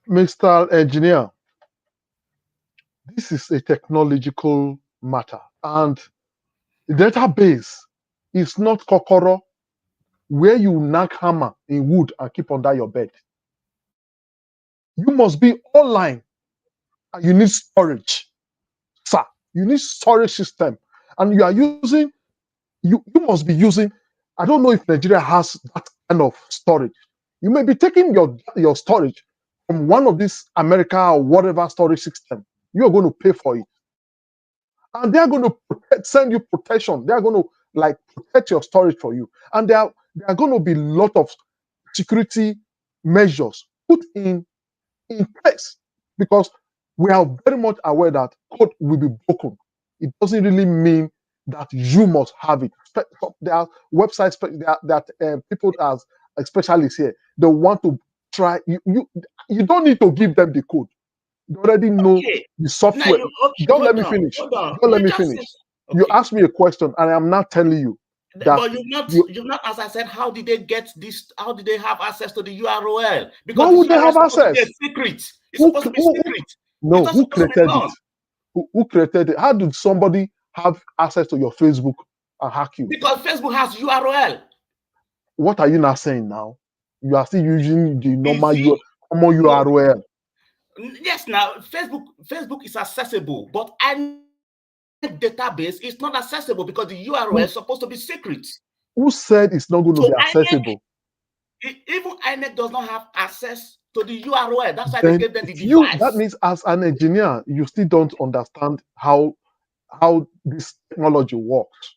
Mr. Engineer, this is a technological matter, and the database is not kokoro where you knock hammer in wood and keep under your bed. You must be online, and you need storage, sir. You need storage system, and you are using. You must be using. I don't know if Nigeria has that kind of storage. You may be taking your storage from one of these America or whatever storage system. You are going to pay for it, and they are going to send you protection. They are going to protect your storage for you, and there are going to be a lot of security measures put in place, because we are very much aware that code will be broken. It doesn't really mean that you must have it. There are websites that people as specialists here, they want to try. You don't need to give them the code. You already know the software. Don't let me finish. Don't let me finish. You asked me a question, and I'm not telling you that.
But you've not, as I said, how did they get this? How did they have access to the URL? Because
why would they have access?
It's secret. It's supposed to be secret.
No, who created it? Who created it? How did somebody have access to your Facebook and hack you?
Because Facebook has URL.
What are you not saying now? You are still using the normal common URL.
Yes, now Facebook is accessible, but database is not accessible because the URL is supposed to be secret.
Who said it's not going to be accessible?
Even INEC does not have access to the URL. That's why they gave them the device.
That means, as an engineer, you still don't understand how this technology works.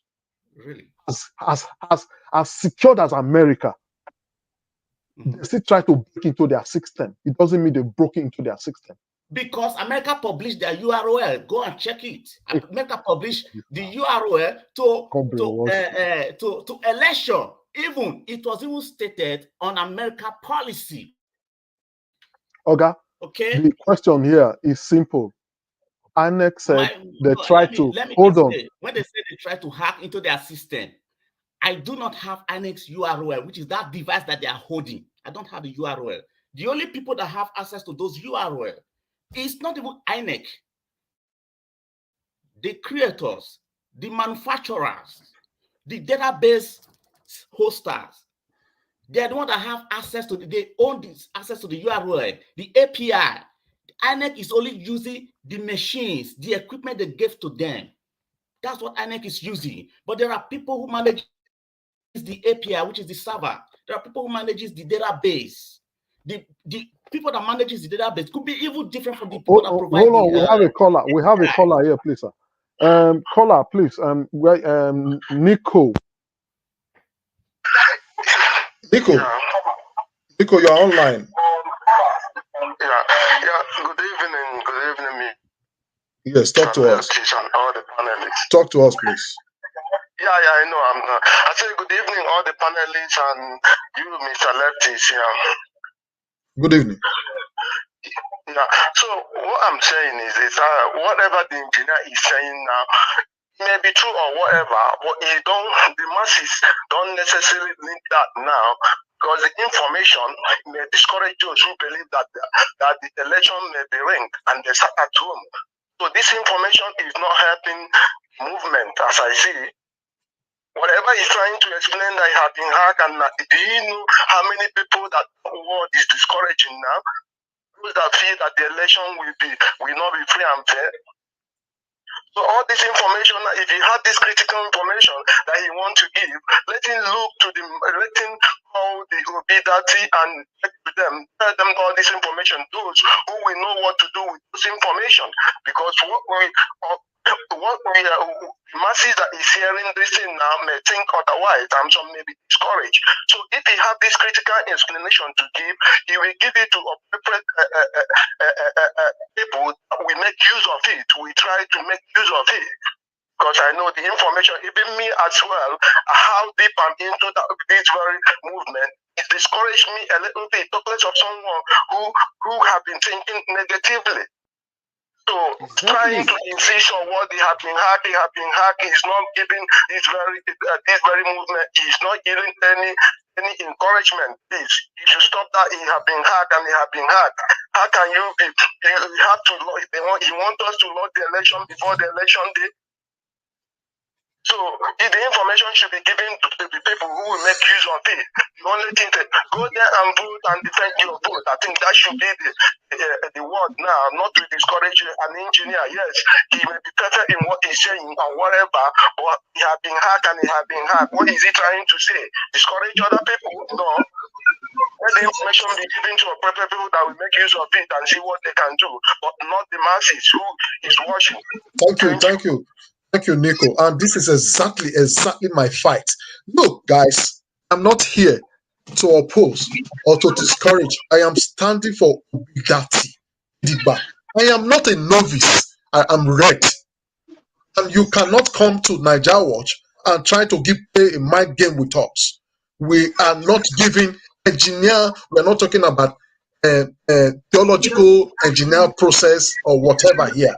Really?
As secured as America, they still try to break into their system. It doesn't mean they broke into their system.
Because America published their URL. Go and check it. America published the URL to election. Even it was even stated on America policy.
Okay.
Okay.
The question here is simple. INEC said they tried to hold on.
When they say they try to hack into their system, I do not have INEC's URL, which is that device that they are holding. I don't have the URL. The only people that have access to those URL is not even INEC. The creators, the manufacturers, the database hosters, they're the ones that have access to they own this access to the URL, the API. INEC is only using the machines, the equipment they gave to them. That's what INEC is using. But there are people who manage the API, which is the server. There are people who manages the database. The people that manages the database could be even different from the people that provide.
Hold on, we have a caller. We have a caller here, please, sir. Caller, please. Nico. Nico, you're online.
Good evening, me.
Yes, talk to us.
All the panelists.
Talk to us, please.
Yeah, I know. I say good evening, all the panelists, and you, Mr. Leftis.
Good evening.
Yeah. So what I'm saying is whatever the engineer is saying now may be true or whatever, but the masses don't necessarily need that now because the information may discourage those who believe that the election may be rigged and they sat at home. So this information is not helping movement, as I see. Whatever he's trying to explain that he has been hacked, and do you know how many people that word is discouraging now? Those that feel that the election will not be free and fair. So all this information, if he had this critical information that he wants to give, let him look to them, let him call the Obidati and to them, tell them all this information, those who will know what to do with this information. Because the masses that is hearing this thing now may think otherwise, and some may be discouraged. So if he have this critical explanation to give, he will give it to appropriate people. We make use of it. We try to make use of it. Because I know the information, even me as well, how deep I'm into this very movement, it discouraged me a little bit, talkless of someone who have been thinking negatively. So trying to insist on what they have been hacked, is not giving this very movement, is not giving any encouragement. Please, if you stop that, he have been hacked and he have been hacked. How can you be? You have to. You want us to lose the election before the election day. So if the information should be given to the people who will make use of it. The only thing that go there and vote and defend your vote. I think that should be the word now, not to discourage an engineer. Yes, he may be perfect in what he's saying and whatever, but he has been hacked and he has been hacked. What is he trying to say? Discourage other people? No. Let the information be given to appropriate people that will make use of it and see what they can do, but not the masses who is watching.
Thank you. Thank you, Nico. And this is exactly my fight. Look, guys, I'm not here to oppose or to discourage. I am standing for Obigati. I am not a novice. I am red. And you cannot come to Niger Watch and try to play a mind game with us. We are not giving engineer, we're not talking about theological engineer process or whatever here.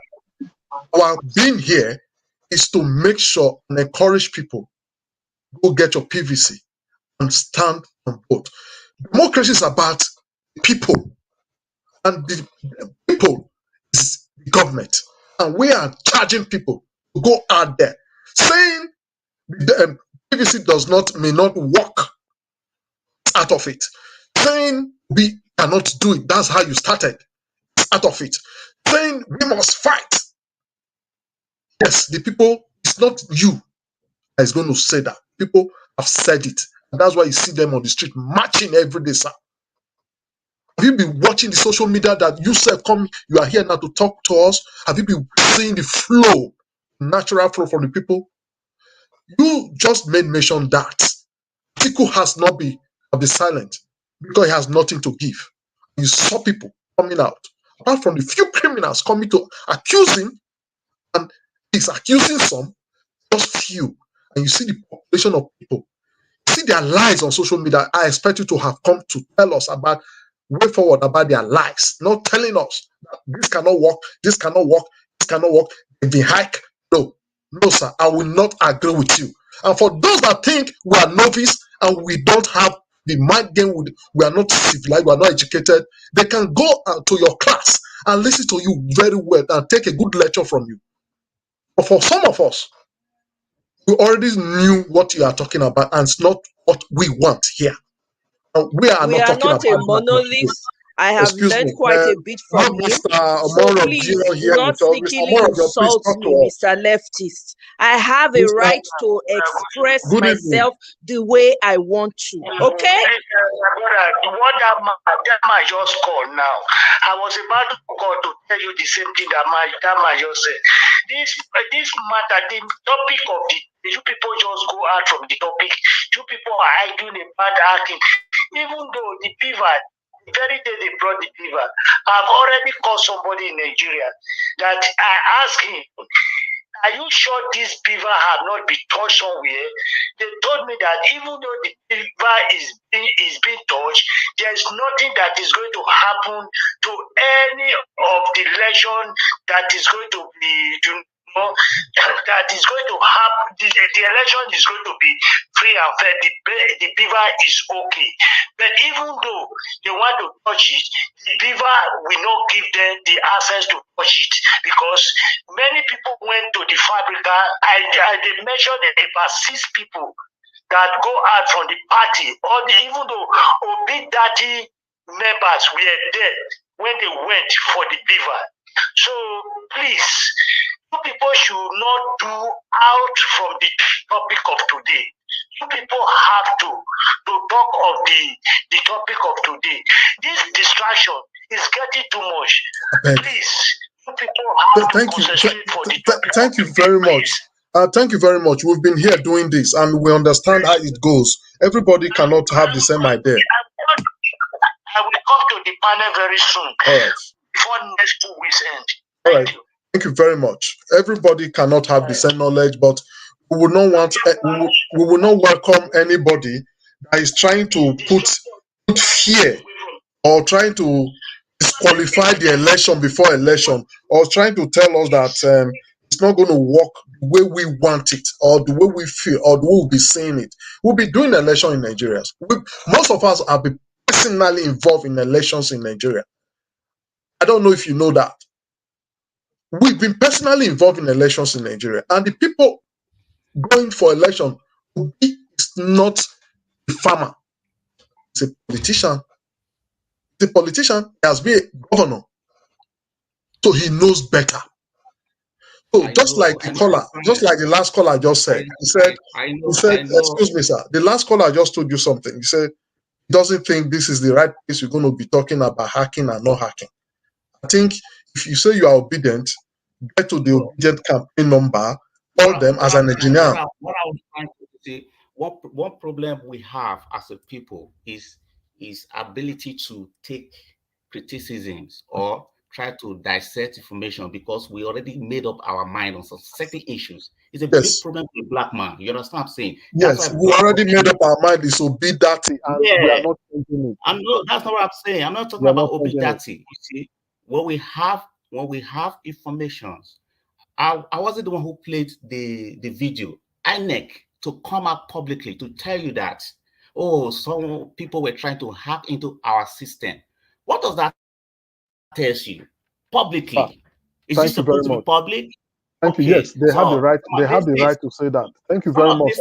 Our being here is to make sure and encourage people, go get your PVC and stand on both. Democracy is about people, and the people is the government. And we are charging people to go out there. Saying the PVC may not work out of it. Saying we cannot do it, that's how you started. It's out of it. Saying we must fight. Yes, the people, it's not you that is going to say that. People have said it. And that's why you see them on the street marching every day, sir. Have you been watching the social media that you said you are here now to talk to us? Have you been seeing the flow, natural flow from the people? You just made mention that Tiku has not been silent because he has nothing to give. You saw people coming out, apart from the few criminals coming to accuse him, and he's accusing some, just few. And you see the population of people, see their lies on social media. I expect you to have come to tell us about way forward about their lies, not telling us that this cannot work, this cannot work, this cannot work. The hike, no, sir, I will not agree with you. And for those that think we are novice and we don't have the mind game, we are not civilized, we are not educated, they can go to your class and listen to you very well and take a good lecture from you. But for some of us, we already knew what you are talking about, and it's not what we want here. We are not talking about
a monolith. I have learned quite a bit from him. So please do not sneakily insult me, Mr. Leftist. I have a right to express myself the way I want to. Okay?
What that man just called now, I was about to call to tell you the same thing that man just said. This matter, the topic of you people just go out from the topic. You people are arguing about acting. Even though the beaver, the very day they brought the beaver, I've already called somebody in Nigeria that I asked him, are you sure this beaver have not been touched somewhere? They told me that even though the beaver is being touched, there's nothing that is going to happen to any of the election that is going to be
that is going to happen. The election is going to be free and fair. The beaver is okay, but even though they want to touch it, the beaver will not give them the access to touch it, because many people went to the fabrica. They measured about 6 people that go out from the party, or even though Obi Daddy members were there when they went for the beaver. So please, you people should not do out from the topic of today. You people have to talk of the topic of today. This distraction is getting too much. Please, you people have to concentrate for the topic.
Thank you very much. Thank you very much. We've been here doing this, and we understand how it goes. Everybody cannot have the same idea.
I will come to the panel very soon.
All right.
Before next 2 weeks end.
All right. Thank you very much. Everybody cannot have the same knowledge, but we will not want. We will not welcome anybody that is trying to put fear or trying to disqualify the election before election, or trying to tell us that it's not going to work the way we want it, or the way we feel, or the way we'll be seeing it. We'll be doing election in Nigeria. Most of us have been personally involved in elections in Nigeria. I don't know if you know that. We've been personally involved in elections in Nigeria, and the people going for election is not a farmer, it's a politician. The politician has been a governor, so he knows better. So just like the last caller just said, he said, excuse me, sir, the last caller just told you something. He said he doesn't think this is the right place you're going to be talking about hacking and not hacking. I think if you say you are obedient, get to the obedient campaign number, call them as an engineer.
What I was trying to say, one problem we have as a people is ability to take criticisms or try to dissect information, because we already made up our mind on some certain issues. It's a big problem for the black man. You understand what I'm saying?
Yes, we already made up our mind. It's Obi Dati, and we are not changing it.
That's not what I'm saying. I'm not talking about Obi Dati. You see, when we have informations, I wasn't the one who played the video. INEC to come out publicly to tell you that, some people were trying to hack into our system. What does that tell you publicly? Is this supposed to be public?
Thank you. Yes, they have the right. They have the right to say that. Thank you very much.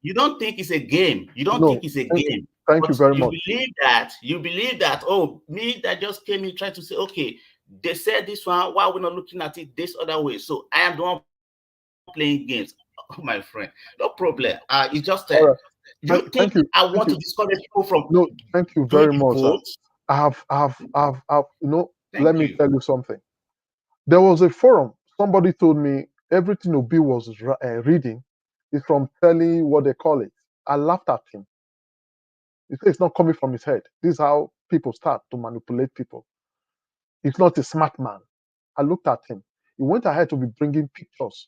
You don't think it's a game. You don't think it's a game.
Thank you very much.
You believe that. Oh, me that just came in trying to say, okay, they said this one. Why are we not looking at it this other way? So I am the one playing games. Oh, my friend, no problem. It's just
thank you.
I want to discourage people from.
No, thank you very much. I have. Let me tell you something. There was a forum. Somebody told me everything Obi was reading is from telling what they call it. I laughed at him. He said it's not coming from his head. This is how people start to manipulate people. He's not a smart man. I looked at him. He went ahead to be bringing pictures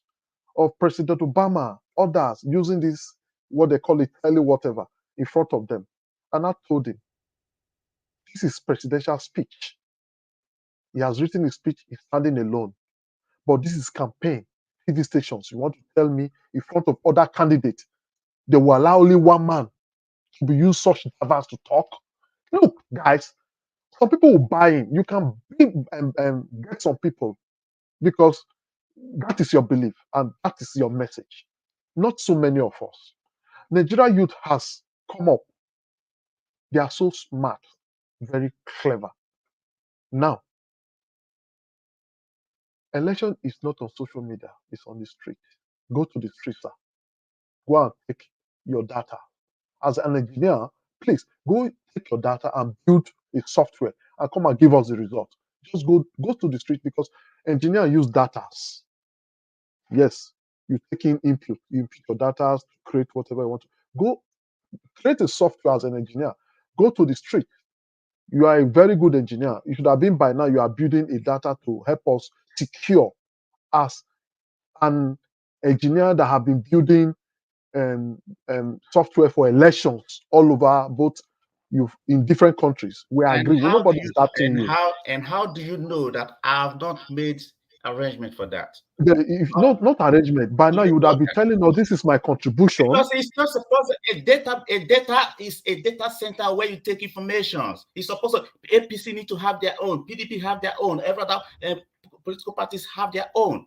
of President Obama, others using this, what they call it, tele whatever, in front of them. And I told him, this is presidential speech. He has written his speech, he's standing alone. But this is campaign, TV stations. You want to tell me in front of other candidates, they will allow only one man to be used such diverse to talk? Look, guys, some people will buy in. You can get some people because that is your belief and that is your message. Not so many of us. Nigeria youth has come up. They are so smart, very clever. Now, election is not on social media, it's on the street. Go to the street, sir. Go and take your data. As an engineer, please go take your data and build a software and come and give us the result. Just go to the street, because engineers use data. Yes, you take in input, you input your data to create whatever you want to. Go create a software as an engineer. Go to the street. You are a very good engineer. You should have been by now. You are building a data to help us secure as an engineer that have been building software for elections all over, both in different countries. We agree. Nobody is asking you.
How do you know that I have not made arrangement for that?
Not arrangement. By now you would have been telling us this is my contribution.
Because it's not supposed to, a data is a data center where you take information. It's supposed to, APC need to have their own, PDP have their own, every other political parties have their own.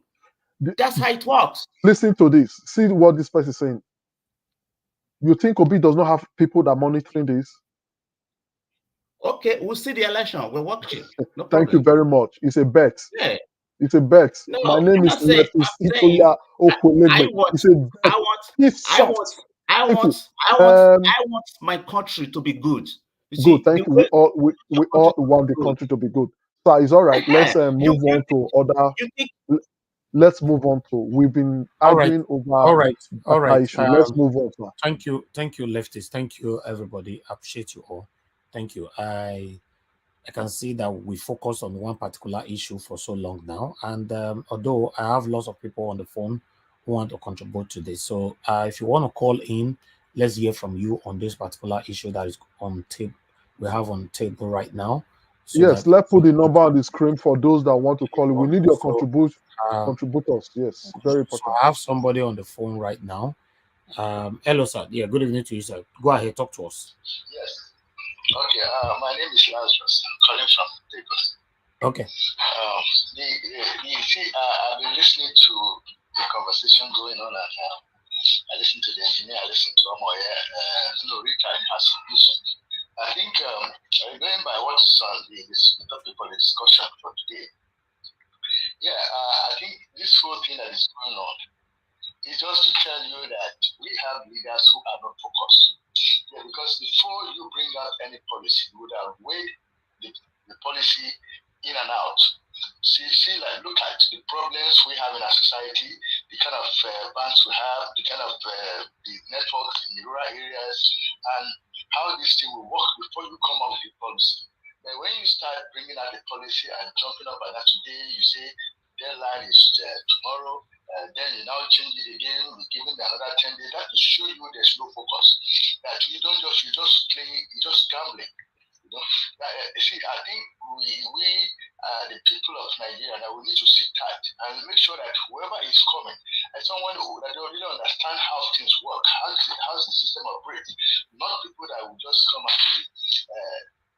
That's how it works.
Listen to this. See what this person is saying. You think Obi does not have people that are monitoring this?
Okay, we'll see the election. We're watching. No
Thank you very much. It's a bet.
Yeah.
It's a bet.
No,
My name is Lepis Itoya Okolegbe. It's a bet.
I want my country to be good.
Good. Thank you. We all want the country to be good. So it's all right. Let's move on to other. Let's move on to. We've been arguing over.
All right.
Issue. Let's move on. Sir.
Thank you, leftists. Thank you, everybody. Appreciate you all. Thank you. I can see that we focus on one particular issue for so long now, and although I have lots of people on the phone who want to contribute to this, so if you want to call in, let's hear from you on this particular issue that is on table. We have on table right now.
So yes, let's put the number on the screen for those that want to call in. We need your contributors. Yes, very important.
So I have somebody on the phone right now. Hello, sir. Yeah, good evening to you, sir. Go ahead, talk to us.
Yes. Okay, my name is Lazarus. I'm calling from Lagos.
Okay.
I've been listening to the conversation going on, and I listened to the engineer, I listened to Omoye, Rita has listened. I think going by what is on the topic for the discussion for today, I think this whole thing that is going on is just to tell you that we have leaders who are not focused. Yeah, because before you bring out any policy, you would have weighed the policy in and out. Like look at the problems we have in our society, the kind of banks we have, the kind of the network in the rural areas, and how this thing will work before you come out with the policy. But when you start bringing out the policy and jumping up and down today, you say deadline is tomorrow. Then you now change it again, we give them another 10 days. That will show you there's no focus. That you just play, you just gambling. You know? I think we the people of Nigeria, that we need to sit tight and make sure that whoever is coming, and someone that they really understand how things work, how the system operates, not people that will just come and be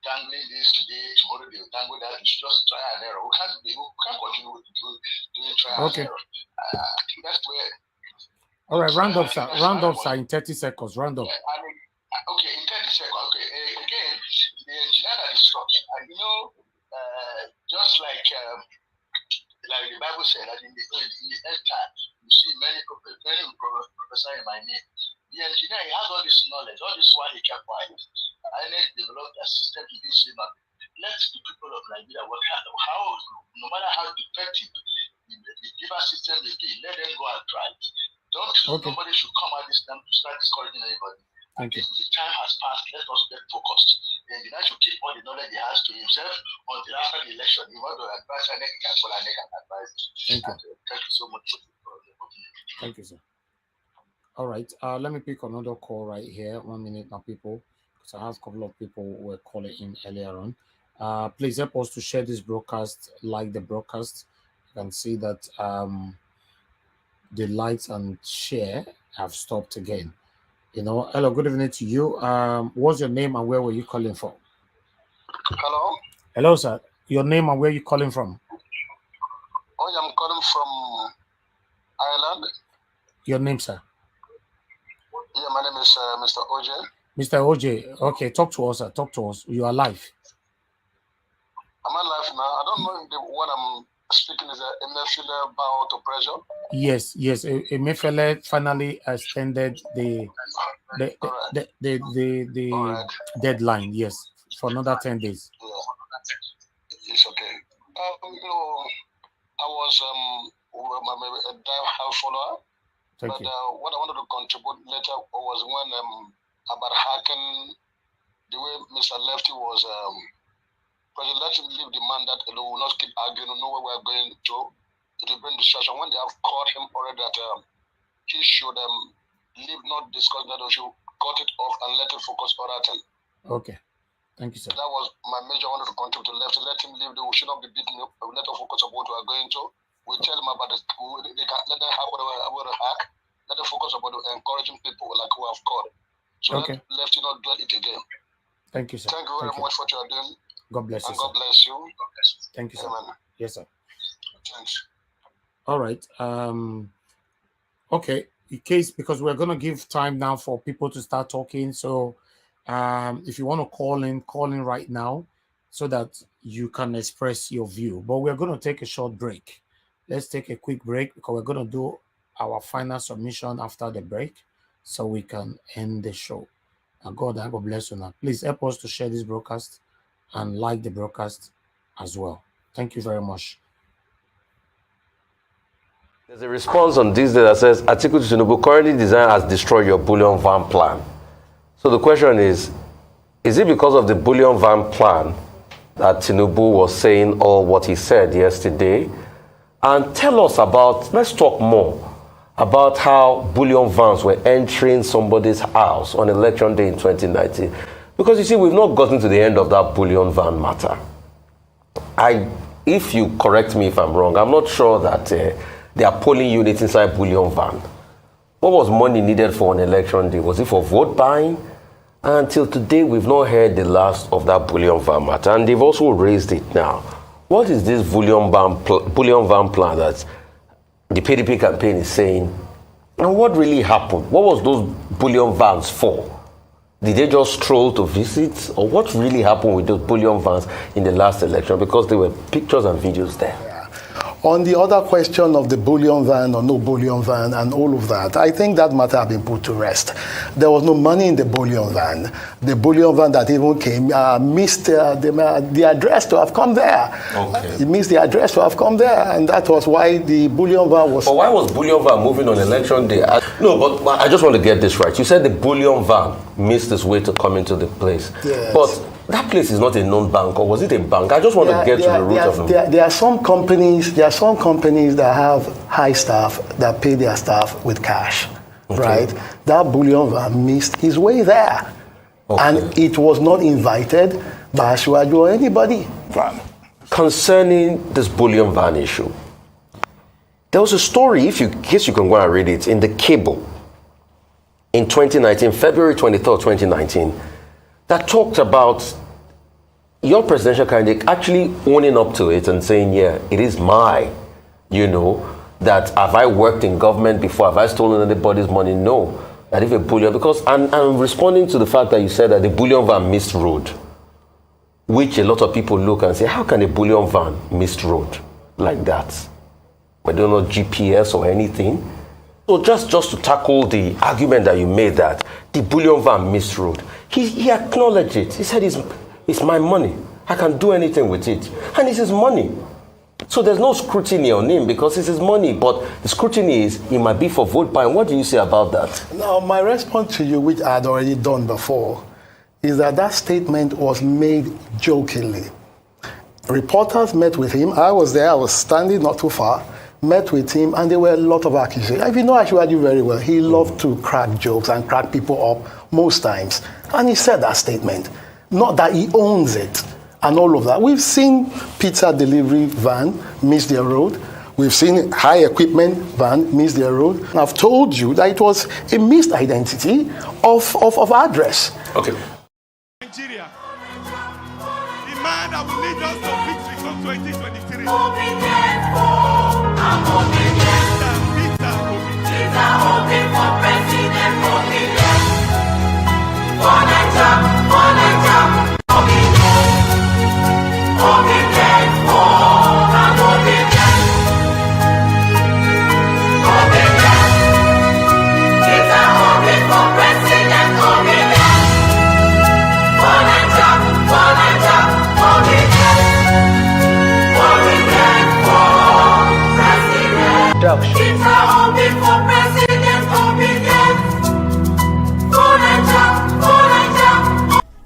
dangling this today, tomorrow they will dangle that. It's just trial and error. We can't continue with doing trial and error. I think that's where.
All right, round up, sir. Round up, sir, in 30 seconds. Round up.
Okay, in 30 seconds. Okay, again, the engineer that is talking, and just like the Bible said, that in the end time, you see many professors in my name. The engineer, he has all this knowledge, all this while he kept quiet. I need to develop a system to this way. Let the people of Nigeria work how no matter how effective the given system may be, let them go and try it. Nobody should come at this time to start discouraging anybody.
Thank you.
The time has passed. Let us get focused. The engineer should keep all the knowledge he has to himself until after the election. He wants to advise and he can call and he can advise.
Thank you.
Thank you so much for the opportunity.
Thank you, sir. All right. Let me pick another call right here. 1 minute now, people, because I have a couple of people who were calling in earlier on. Please help us to share this broadcast, like the broadcast. You can see that the likes and share have stopped again. Hello, good evening to you. What's your name and where were you calling from?
Hello?
Hello, sir. Your name and where are you calling from?
Oh, I'm calling from Ireland.
Your name, sir?
Yeah, my name is Mr. OJ.
Mr. OJ, okay, talk to us, sir. Talk to us. You are live.
Am I live now? I don't know if what I'm speaking is Emefiele bow to pressure.
Yes. Emefiele finally extended the deadline. Yes, for another 10 days.
Yeah, it's okay. I was a die-hard follower.
Thank
but
you.
What I wanted to contribute later was when about hacking, the way Mr. Lefty was, let him leave the man that alone, will not keep arguing, know where we're going to. It will bring distraction. When they have caught him already, that he should leave, not discuss that, or should cut it off and let him focus on that thing.
Okay. Thank you, sir.
That was my major. I wanted to contribute to Lefty. Let him leave. We should not be beaten up. Let us focus on what we are going to. We tell them about this. They can let them have whatever hack. Let them focus about encouraging people like who have called. So
Okay.
let left not dwell it again.
Thank you, sir.
Thank you very much for what you are doing.
God bless you,
And God
sir.
bless you.
Thank you, sir.
Amen.
Yes, sir.
Thanks.
All right. Okay. In case, because we're gonna give time now for people to start talking. So if you want to call in right now so that you can express your view. But we're gonna take a short break. Let's take a quick break because we're gonna do our final submission after the break so we can end the show. And God bless you now. Please help us to share this broadcast and like the broadcast as well. Thank you very much.
There's a response on this day that says, Atiku Tinubu currently design has destroyed your bullion van plan. So the question is it because of the bullion van plan that Tinubu was saying all what he said yesterday? And tell us about, let's talk more about how bullion vans were entering somebody's house on election day in 2019. Because you see, we've not gotten to the end of that bullion van matter. If you correct me if I'm wrong, I'm not sure that there are polling units inside bullion van. What was money needed for an election day? Was it for vote buying? Until today, we've not heard the last of that bullion van matter. And they've also raised it now. What is this bullion van plan that the PDP campaign is saying? And what really happened? What was those bullion vans for? Did they just stroll to visit? Or what really happened with those bullion vans in the last election? Because there were pictures and videos there.
On the other question of the bullion van or no bullion van and all of that, I think that matter has been put to rest. There was no money in the bullion van. The bullion van that even came missed the address to have come there.
Okay.
It missed the address to have come there, and that was why the bullion van was...
But why was bullion van moving on election day? No, but I just want to get this right. You said the bullion van missed its way to come into the place.
Yes.
But that place is not a known bank, or was it a bank? I just want to get to the root of it.
There are some companies that have high staff that pay their staff with cash, right? That bullion van missed his way there. And it was not invited by Ashwaju or anybody.
Concerning this bullion van issue, there was a story, if you guess you can go and read it, in the Cable in 2019, February 23rd, 2019, that talked about your presidential candidate actually owning up to it and saying, yeah, it is that have I worked in government before? Have I stolen anybody's money? No. That if a bullion, because I'm responding to the fact that you said that the bullion van missed road, which a lot of people look and say, how can a bullion van miss road like that? We don't know GPS or anything. So just to tackle the argument that you made that the bullion van missed road, he acknowledged it. He said, it's my money. I can do anything with it. And it's his money. So there's no scrutiny on him because it's his money. But the scrutiny is, it might be for vote buying. What do you say about that?
Now, my response to you, which I had already done before, is that statement was made jokingly. Reporters met with him. I was there. I was standing not too far. Met with him, and there were a lot of accusations. If you know Ashwaju very well, he loved to crack jokes and crack people up most times. And he said that statement. Not that he owns it and all of that. We've seen pizza delivery van miss their road. We've seen high equipment van miss their road. And I've told you that it was a missed identity of address.
Okay.
Nigeria, the man that will lead us to victory come 2023.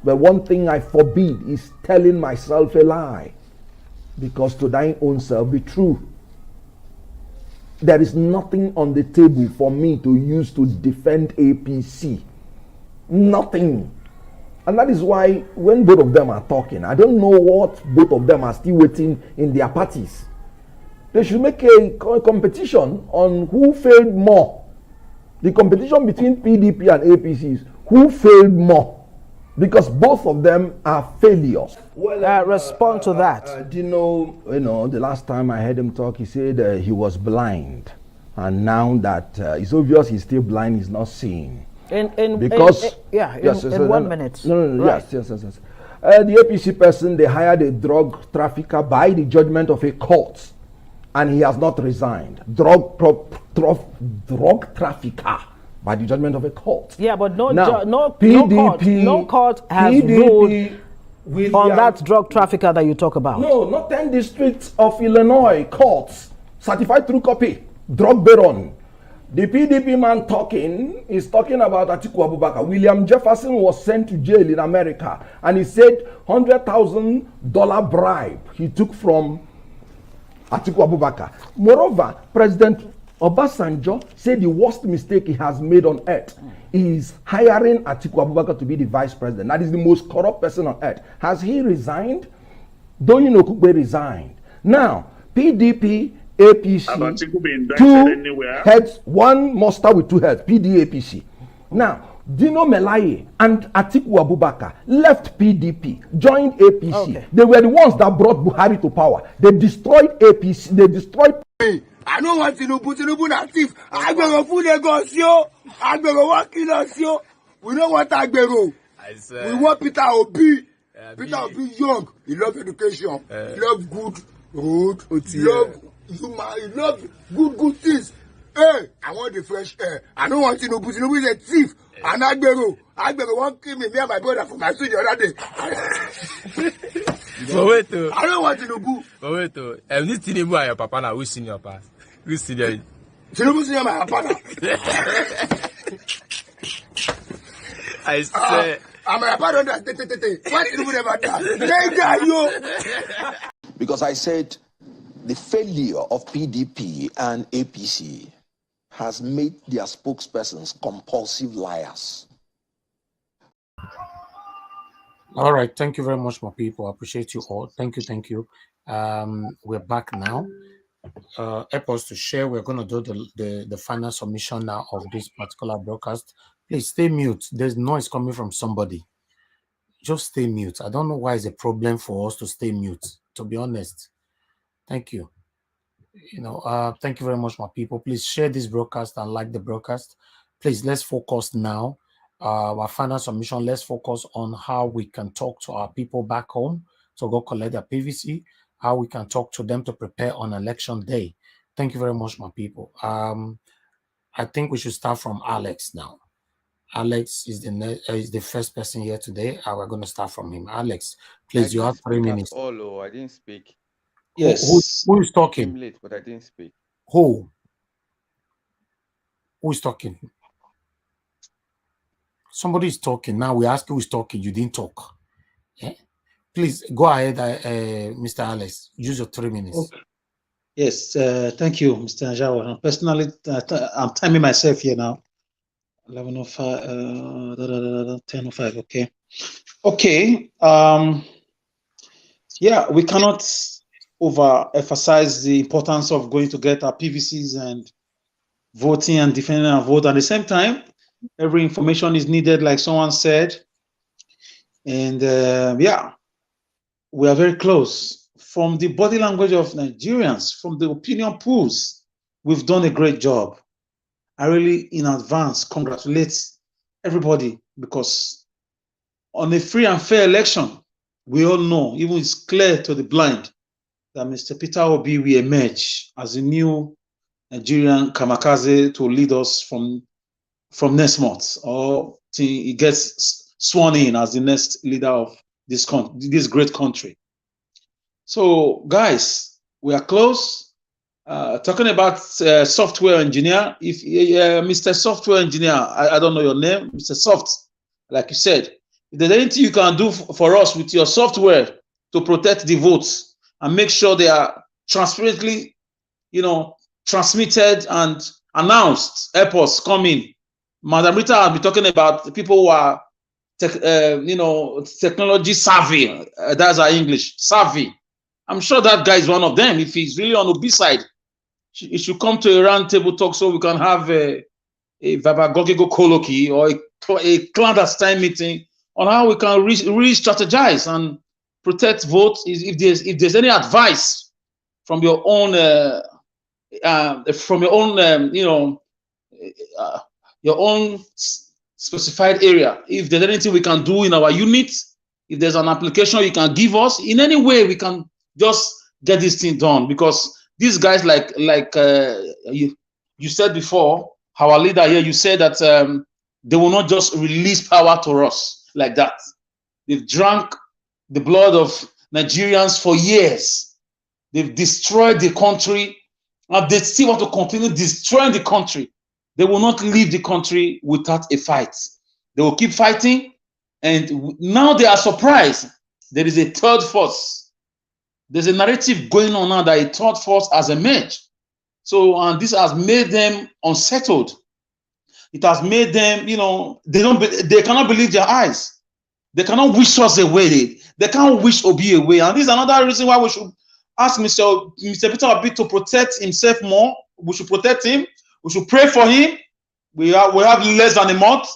But one thing I forbid is telling myself a lie, because to thine own self be true. There is nothing on the table for me to use to defend APC. Nothing. And that is why when both of them are talking, I don't know what both of them are still waiting in their parties. They should make a competition on who failed more. The competition between PDP and APC is who failed more, because both of them are failures.
Well, respond to that.
Do you know, the last time I heard him talk, he said he was blind, and now that it's obvious he's still blind, he's not seeing.
In 1 minute.
No. Right. Yes. The APC person, they hired a drug trafficker by the judgment of a court, and he has not resigned. Drug trafficker by the judgment of a court.
Yeah, but no
PDP,
court has ruled on that drug trafficker that you talk about.
No, not 10 districts of Illinois courts certified through copy. Drug baron. The PDP man is talking about Atiku Abubakar. William Jefferson was sent to jail in America, and he said $100,000 bribe he took from Atiku Abubakar. Moreover, President Obasanjo said the worst mistake he has made on earth is hiring Atiku Abubakar to be the vice president. That is the most corrupt person on earth. Has he resigned? Doyin Okugbe resigned. Now, PDP, APC, two heads, one monster with two heads, PDAPC. Now, Dino Melaye and Atiku Abubakar left PDP, joined APC. Okay. They were the ones that brought Buhari to power. They destroyed APC. They destroyed.
I don't want Tinubu na thief. Agbero food Lagos yo. Agbero wan kill us yo. We don't want Agbero. We want Peter Obi. Peter Obi young. He love education. He love good road. He love human. He love good things. Hey, I want the fresh air. I don't want Tinubu. Tinubu is a thief. And Agbero won't kill me and my brother for my son the other day.
But wait,
I don't want Tinubu.
But wait, this Tinubu and your papa now, which senior pass? Which senior?
Tinubu senior my papa now.
I say.
I'm my papa don't die. Why Tinubu never die?
Because I said the failure of PDP and APC has made their spokespersons compulsive liars.
All right, thank you very much, my people. I appreciate you all. Thank you. We're back now. Help us to share. We're going to do the final submission now of this particular broadcast. Please stay mute. There's noise coming from somebody. Just stay mute. I don't know why it's a problem for us to stay mute, to be honest. Thank you. Thank you very much, my people. Please share this broadcast and like the broadcast. Please, let's focus now. Our final submission, let's focus on how we can talk to our people back home to go collect their PVC, how we can talk to them to prepare on election day. Thank you very much, my people. I think we should start from Alex now. Alex is the first person here today. We're going to start from him. Alex, please, you have 3 minutes.
Oh, I didn't speak.
Yes. Who is talking?
I'm late, but I didn't speak.
Who is talking? Somebody is talking. Now we ask who is talking. You didn't talk. Yeah? Please go ahead, Mr. Alex. Use your 3 minutes.
Okay. Yes, thank you, Mr. Njawa. Personally, I'm timing myself here now. 11:05, 10:05. Okay. Okay. Yeah, we cannot overemphasize the importance of going to get our PVCs and voting and defending our vote. At the same time, every information is needed, like someone said. And yeah, we are very close. From the body language of Nigerians, from the opinion polls, we've done a great job. I really, in advance, congratulate everybody, because on a free and fair election, we all know, even it's clear to the blind, that Mr. Peter Obi will emerge as a new Nigerian kamikaze to lead us from next month, or till he gets sworn in as the next leader of this great country. So, guys, we are close. Talking about software engineer, if Mr. Software Engineer, I don't know your name, Mr. Soft, like you said, if there's anything you can do for us with your software to protect the votes and make sure they are transparently, transmitted and announced, airports coming. Madam Rita will be talking about the people who are, technology savvy. That's our English, savvy. I'm sure that guy is one of them. If he's really on the B side, he should come to a round table talk so we can have a Vabagogigo colloquy or a clandestine meeting on how we can re-strategize and protect votes. If there's any advice from your own your own specified area, if there's anything we can do in our unit, if there's an application you can give us, in any way we can just get this thing done, because these guys, like you said before, our leader here, you said that they will not just release power to us like that. They've drank the blood of Nigerians for years. They've destroyed the country, and they still want to continue destroying the country. They will not leave the country without a fight. They will keep fighting, and now they are surprised. There is a third force. There's a narrative going on now that a third force has emerged. So, and this has made them unsettled. It has made them, they cannot believe their eyes. They cannot wish us away. They can't wish Obi away. And this is another reason why we should ask Mr. Peter Obi to protect himself more. We should protect him. We should pray for him. We have less than a month.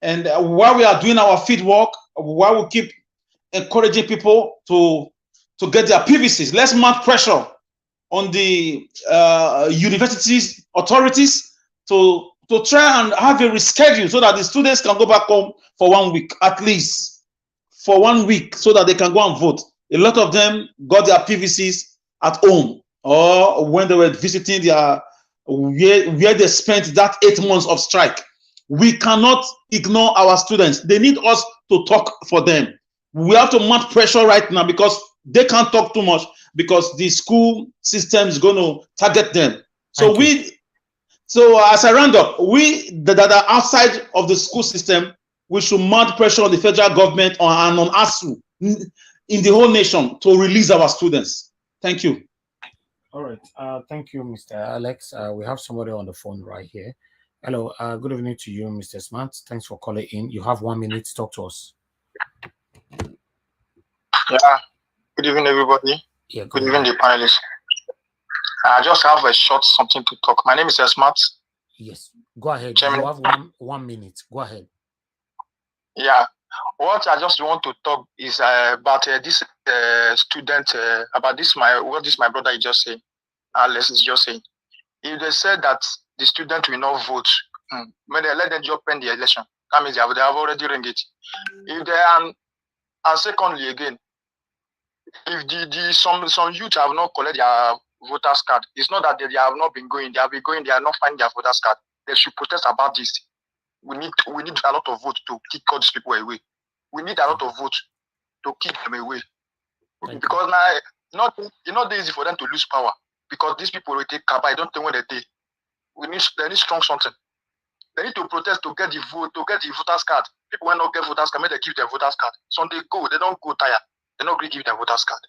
And while we are doing our field work, while we keep encouraging people to get their PVCs, let's mount pressure on the universities authorities to try and have a reschedule so that the students can go back home for 1 week, at least for 1 week, so that they can go and vote. A lot of them got their PVCs at home or when they were visiting their where they spent that 8 months of strike. We cannot ignore our students. They need us to talk for them. We have to mount pressure right now because they can't talk too much, because the school system is going to target them. So as I round up, we that are outside of the school system, we should mount pressure on the federal government and on ASU in the whole nation to release our students. Thank you.
All right. Thank you, Mr. Alex. We have somebody on the phone right here. Hello. Good evening to you, Mr. Smart. Thanks for calling in. You have 1 minute to talk to us.
Yeah. Good evening, everybody.
Yeah,
good evening, the panelists. I just have a short something to talk. My name is Smart.
Yes. Go ahead.
Chairman.
You have 1 minute. Go ahead.
Yeah. What I just want to talk is about this student, about this my brother is just saying, Alex is just saying. If they said that the student will not vote, when they let them just pen the election, that means they have already ring it. If they and secondly again, if some youth have not collected their voters card, it's not that they have not been going, they have been going, they are not finding their voters card. They should protest about this. We need a lot of votes to kick all these people away. We need a lot of votes to kick them away. Because now it's not easy for them to lose power, because these people will take cover. I don't think what they do. They need strong something. They need to protest to get the vote, to get the voters card. People will not get voters card, may they keep their voters card. So they don't go tired. They're not going to give their voters card.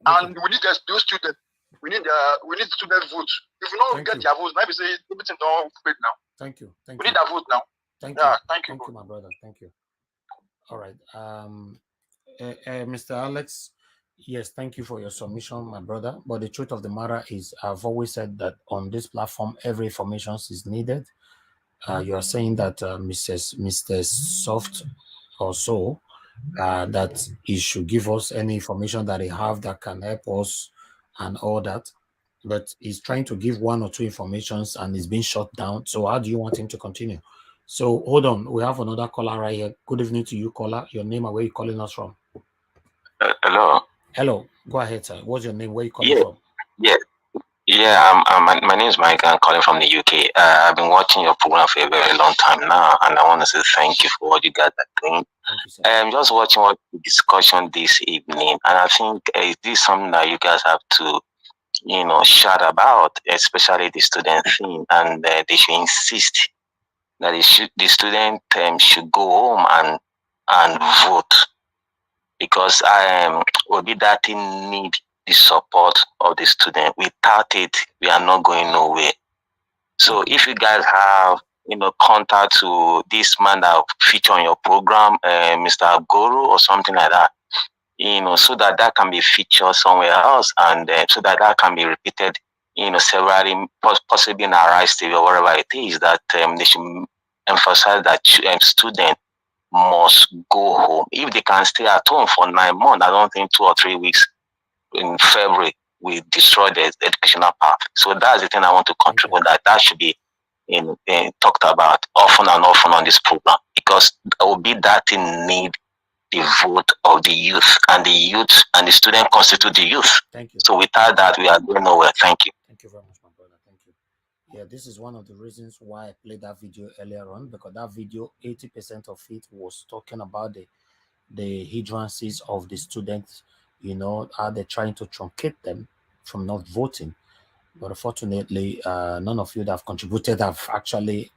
And we need those students. We need student votes. If we don't get their votes, maybe say everything don't wait now.
Thank you.
We need a vote now.
Thank
you,
my brother. Thank you. All right. Mr. Alex, yes, thank you for your submission, my brother. But the truth of the matter is, I've always said that on this platform, every information is needed. You are saying that Mr. Soft or so, that he should give us any information that he have that can help us and all that. But he's trying to give 1 or 2 informations and it's being shut down. So how do you want him to continue? So hold on, we have another caller right here. Good evening to you, caller. Your name and where you calling us from?
Hello.
Hello. Go ahead, sir. What's your name? Where you calling from?
My name is Mike. I'm calling from the UK. I've been watching your program for a very long time now, and I want to say thank you for what you guys are doing. I'm just watching what the discussion this evening, and I think this is something that you guys have to, shout about, especially the student thing, and they should insist that the student should go home and vote, because Obidati need the support of the student. Without it, we are not going nowhere. So if you guys have contact to this man that feature on your program, Mr. Goro or something like that, so that that can be featured somewhere else, and so that that can be repeated, severally, possibly in Arise TV or wherever it is, that they should emphasize that students must go home. If they can stay at home for 9 months, I don't think 2 or 3 weeks in February we destroy the educational path. So that's the thing I want to contribute, that should be talked about often and often on this program, because there will be that in need the vote of the youth, and the youth and the student constitute the youth.
Thank you.
So without that, we are going nowhere. Thank you.
Thank you very much, my brother. Thank you. Yeah, this is one of the reasons why I played that video earlier on, because that video, 80% of it was talking about the hindrances of the students, how they're trying to truncate them from not voting. But unfortunately, none of you that have contributed have actually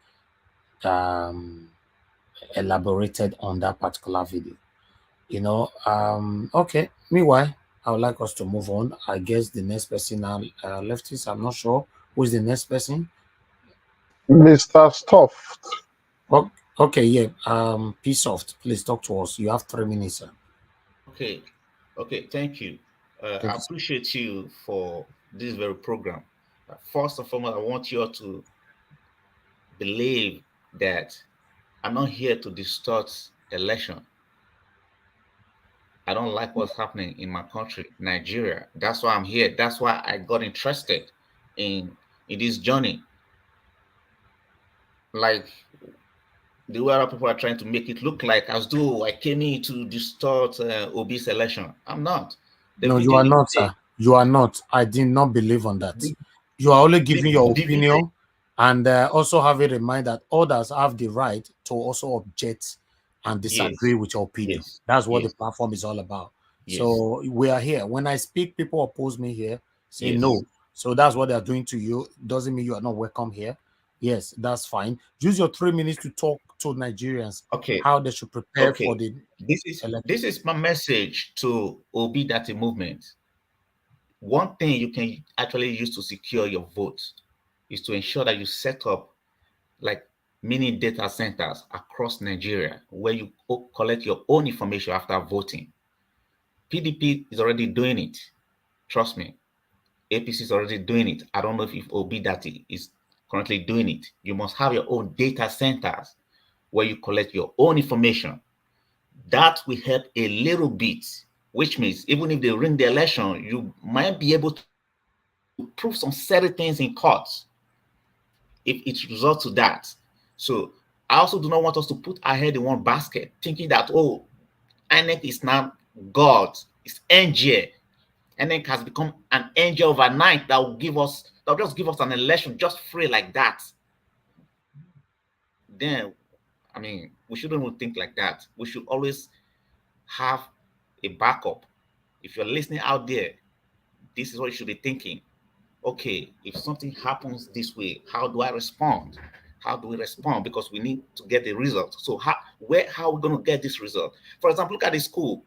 elaborated on that particular video. Okay. Meanwhile, I would like us to move on. I guess the next person now left is, I'm not sure who is the next person.
Mr. Stuff.
Okay, yeah. P-Soft, please talk to us. You have 3 minutes, sir.
Okay, thank you. I appreciate you for this very program. First and foremost, I want you all to believe that I'm not here to distort election. I don't like what's happening in my country, Nigeria. That's why I'm here. That's why I got interested in this journey. Like the way other people are trying to make it look like as though I came in to distort Obi's election. I'm not.
No, you are not, sir. You are not. I did not believe on that. You are only giving your opinion, and also have in mind that others have the right to also object and disagree with your opinion. That's what the platform is all about. So we are here. When I speak, people oppose me here, say no. So that's what they are doing to you. Doesn't mean you are not welcome here. Yes, that's fine. Use your 3 minutes to talk to Nigerians. How they should prepare for the
This is my message to Obi Dati movement. One thing you can actually use to secure your vote is to ensure that you set up like mini data centers across Nigeria where you collect your own information after voting. PDP is already doing it. Trust me. APC is already doing it. I don't know if Obi Dati is currently doing it. You must have your own data centers where you collect your own information. That will help a little bit, which means even if they ring the election, you might be able to prove some certain things in court if it results to that. So I also do not want us to put our head in one basket, thinking that, oh, INEC is now God, it's angel. INEC has become an angel overnight that will just give us an election just free like that. Then, I mean, we shouldn't even think like that. We should always have a backup. If you're listening out there, this is what you should be thinking. Okay, if something happens this way, how do I respond? How do we respond? Because we need to get the result. So how are we going to get this result? For example, look at the school.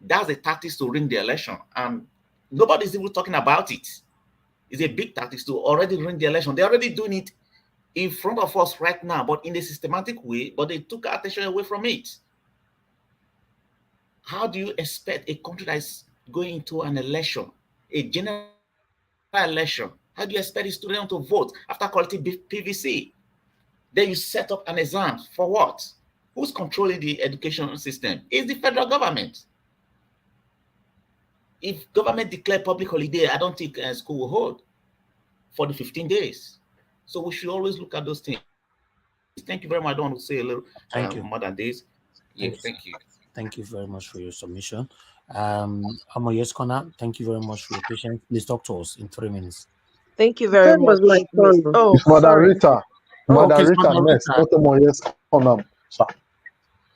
That's a tactics to ring the election, and nobody's even talking about it. It's a big tactics to already ring the election. They're already doing it in front of us right now, but in a systematic way, but they took our attention away from it. How do you expect a country that is going into an election, a general election, how do you expect the student to vote after collecting PVC? Then you set up an exam for what? Who's controlling the education system? It's the federal government. If government declare public holiday, I don't think school will hold for the 15 days. So we should always look at those things. Thank you very much. I don't want to say a little more than this. Thank you.
Thank you very much for your submission. Amoyes Kona, thank you very much for your patience. Please talk to us in 3 minutes.
Thank you very much.
Was my
turn.
Oh, it's Mother
sorry.
Rita. Mother Rita next. Not Amoyes Kona.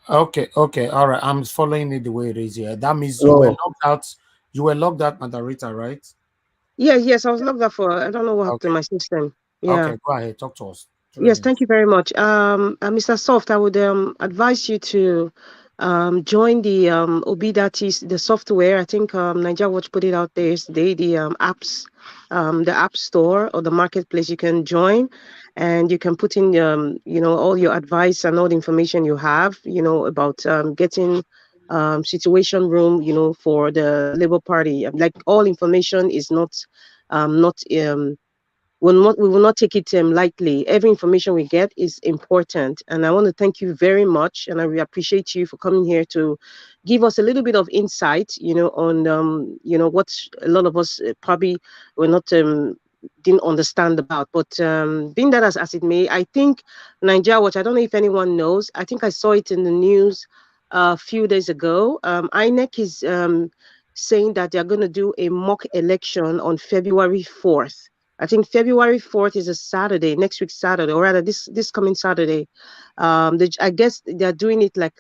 Okay, all right. I'm following it the way it is here. That means you were locked out. You were locked out, Mother Rita, right?
Yes, I was locked out for, I don't know what happened to my system. Yeah.
Okay, go ahead. Talk to us.
Yes, thank you very much. Mr. Soft, I would advise you to join the Obidati, the software. I think Nigeria Watch put it out there yesterday, the apps, the app store or the marketplace. You can join and you can put in all your advice and all the information you have, about getting situation room, for the Labour Party. Like, all information is not we will not take it lightly. Every information we get is important, and I want to thank you very much, and I really appreciate you for coming here to give us a little bit of insight, on what a lot of us probably were not didn't understand about. But being that as it may, I think Nigeria Watch, I don't know if anyone knows, I think I saw it in the news a few days ago. INEC is saying that they're going to do a mock election on February 4th. I think February 4th is a Saturday, next week Saturday, or rather this coming Saturday. I guess they're doing it like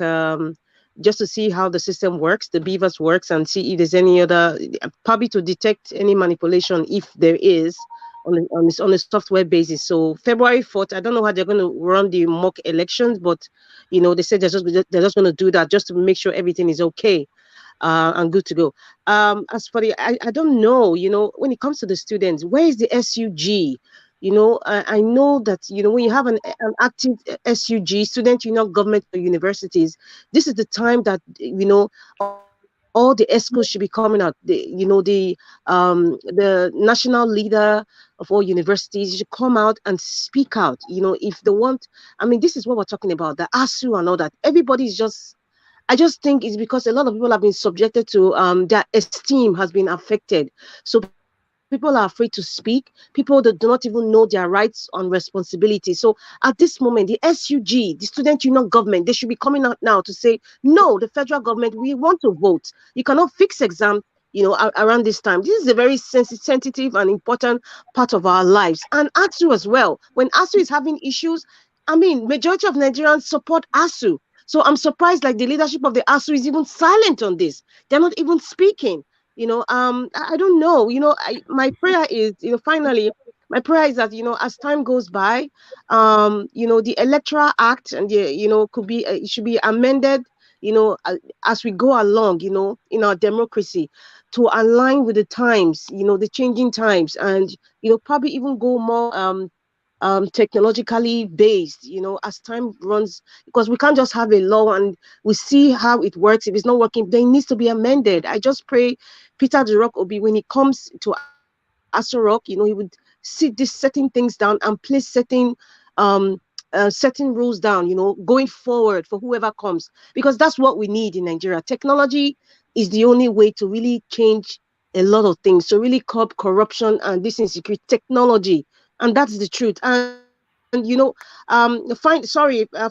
just to see how the system works, the beavers works, and see if there's any other, probably to detect any manipulation if there is on a software basis. So February 4th, I don't know how they're going to run the mock elections, but they said they're just going to do that just to make sure everything is okay. And good to go. As for I don't know, when it comes to the students, where is the SUG? I know that, when you have an active SUG, Student Union Government or universities, this is the time that, all the ESCOs should be coming out. The national leader of all universities should come out and speak out. If they want, this is what we're talking about, the ASU and all that. Everybody's just, I just think it's because a lot of people have been subjected to their esteem has been affected. So people are afraid to speak. People that do not even know their rights and responsibilities. So at this moment, the SUG, the Student Union Government, they should be coming out now to say, no, the federal government, we want to vote. You cannot fix exam, around this time. This is a very sensitive and important part of our lives. And ASU as well. When ASU is having issues, majority of Nigerians support ASU. So I'm surprised, like, the leadership of the ASU is even silent on this. They're not even speaking. I don't know. My prayer is, finally, my prayer is that, as time goes by, the Electoral Act and could be, it should be amended, as we go along, in our democracy, to align with the times, the changing times, and probably even go more technologically based, as time runs, because we can't just have a law and we see how it works. If it's not working, then it needs to be amended. I just pray Peter the Rock Obi, when he comes to Aso Rock, he would sit this setting things down and place setting rules down, going forward for whoever comes, because that's what we need in Nigeria. Technology is the only way to really change a lot of things, to really curb corruption and this insecurity. Technology, and that's the truth. And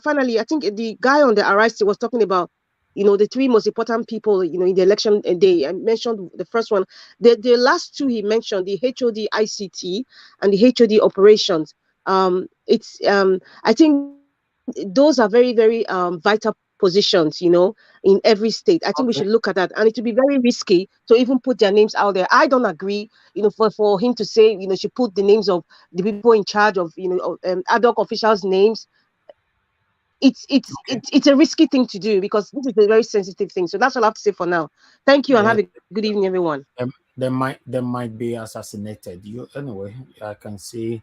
finally, I think the guy on the Arise was talking about, the three most important people, in the election day. I mentioned the first one. The last two he mentioned, the HOD ICT and the HOD operations. I think those are very, very vital positions, in every state. I think we should look at that, and it would be very risky to even put their names out there. I don't agree, for him to say, should put the names of the people in charge of, ad hoc officials' names. It's a risky thing to do, because this is a very sensitive thing. So that's all I have to say for now. Thank you, and have a good evening, everyone.
They might be assassinated. Anyway, I can see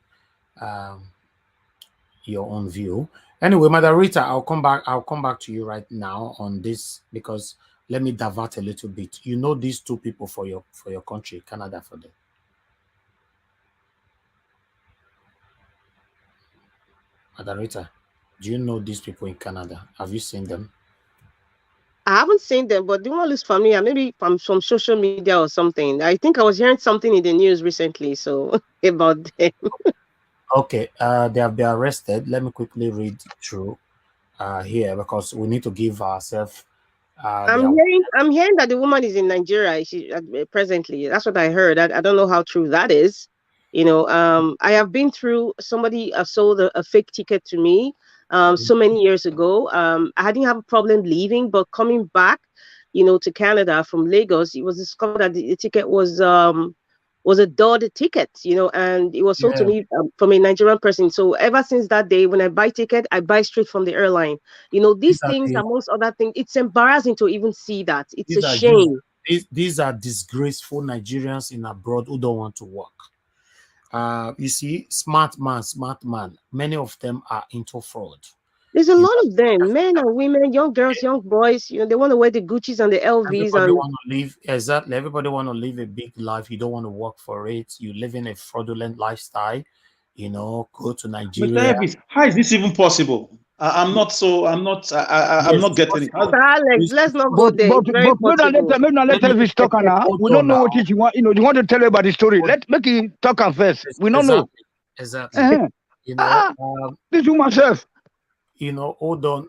your own view. Anyway, Margarita, I'll come back to you right now on this, because let me divert a little bit. These two people for your country, Canada, for them. Margarita, do you know these people in Canada? Have you seen them?
I haven't seen them, but they all look familiar. Maybe from social media or something. I think I was hearing something in the news recently, so about them.
Okay, they have been arrested. Let me quickly read through here, because we need to give ourselves.
I'm hearing that the woman is in Nigeria. She presently. That's what I heard. I don't know how true that is. I have been through, somebody sold a fake ticket to me so many years ago. I didn't have a problem leaving, but coming back, to Canada from Lagos, it was discovered that the ticket was a dud ticket, and it was sold to me from a Nigerian person. So ever since that day, when I buy ticket, I buy straight from the airline. These things, amongst other things, it's embarrassing to even see that. It's a shame.
These are disgraceful Nigerians in abroad who don't want to work. You see, smart man. Many of them are into fraud.
There's a lot of them, men and women, young girls, young boys. They want to wear the Gucci's and the LVs,
Everybody
and
want to live exactly. Everybody want to live a big life. You don't want to work for it. You live in a fraudulent lifestyle. Go to
Mr.
Nigeria.
Elvis, how is this even possible? I'm not getting it.
Mr. Alex, let's not go there. It's very possible.
Maybe not let Elvis talk now. We don't know what you want. You want to tell you about the story. Let make him talk and first. We don't know.
Exactly.
This is myself.
Hold on,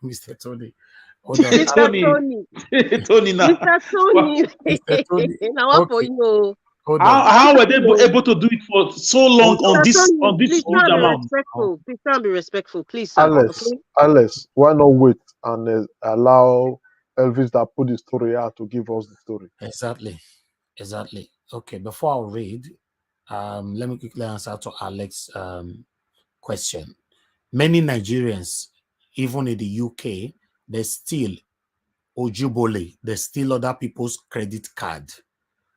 Mr. Tony. Hold on.
Mr. Tony.
Tony now.
Mr. Tony.
Mr. Tony.
Now what for you?
How were they able to do it for so long on this
Please
huge amount?
Please try and be respectful, please, sir.
Alex, why not wait and allow Elvis that put the story out to give us the story?
Exactly. Okay, before I read, let me quickly answer to Alex's question. Many Nigerians, even in the UK, they steal Ojubole. They steal other people's credit card.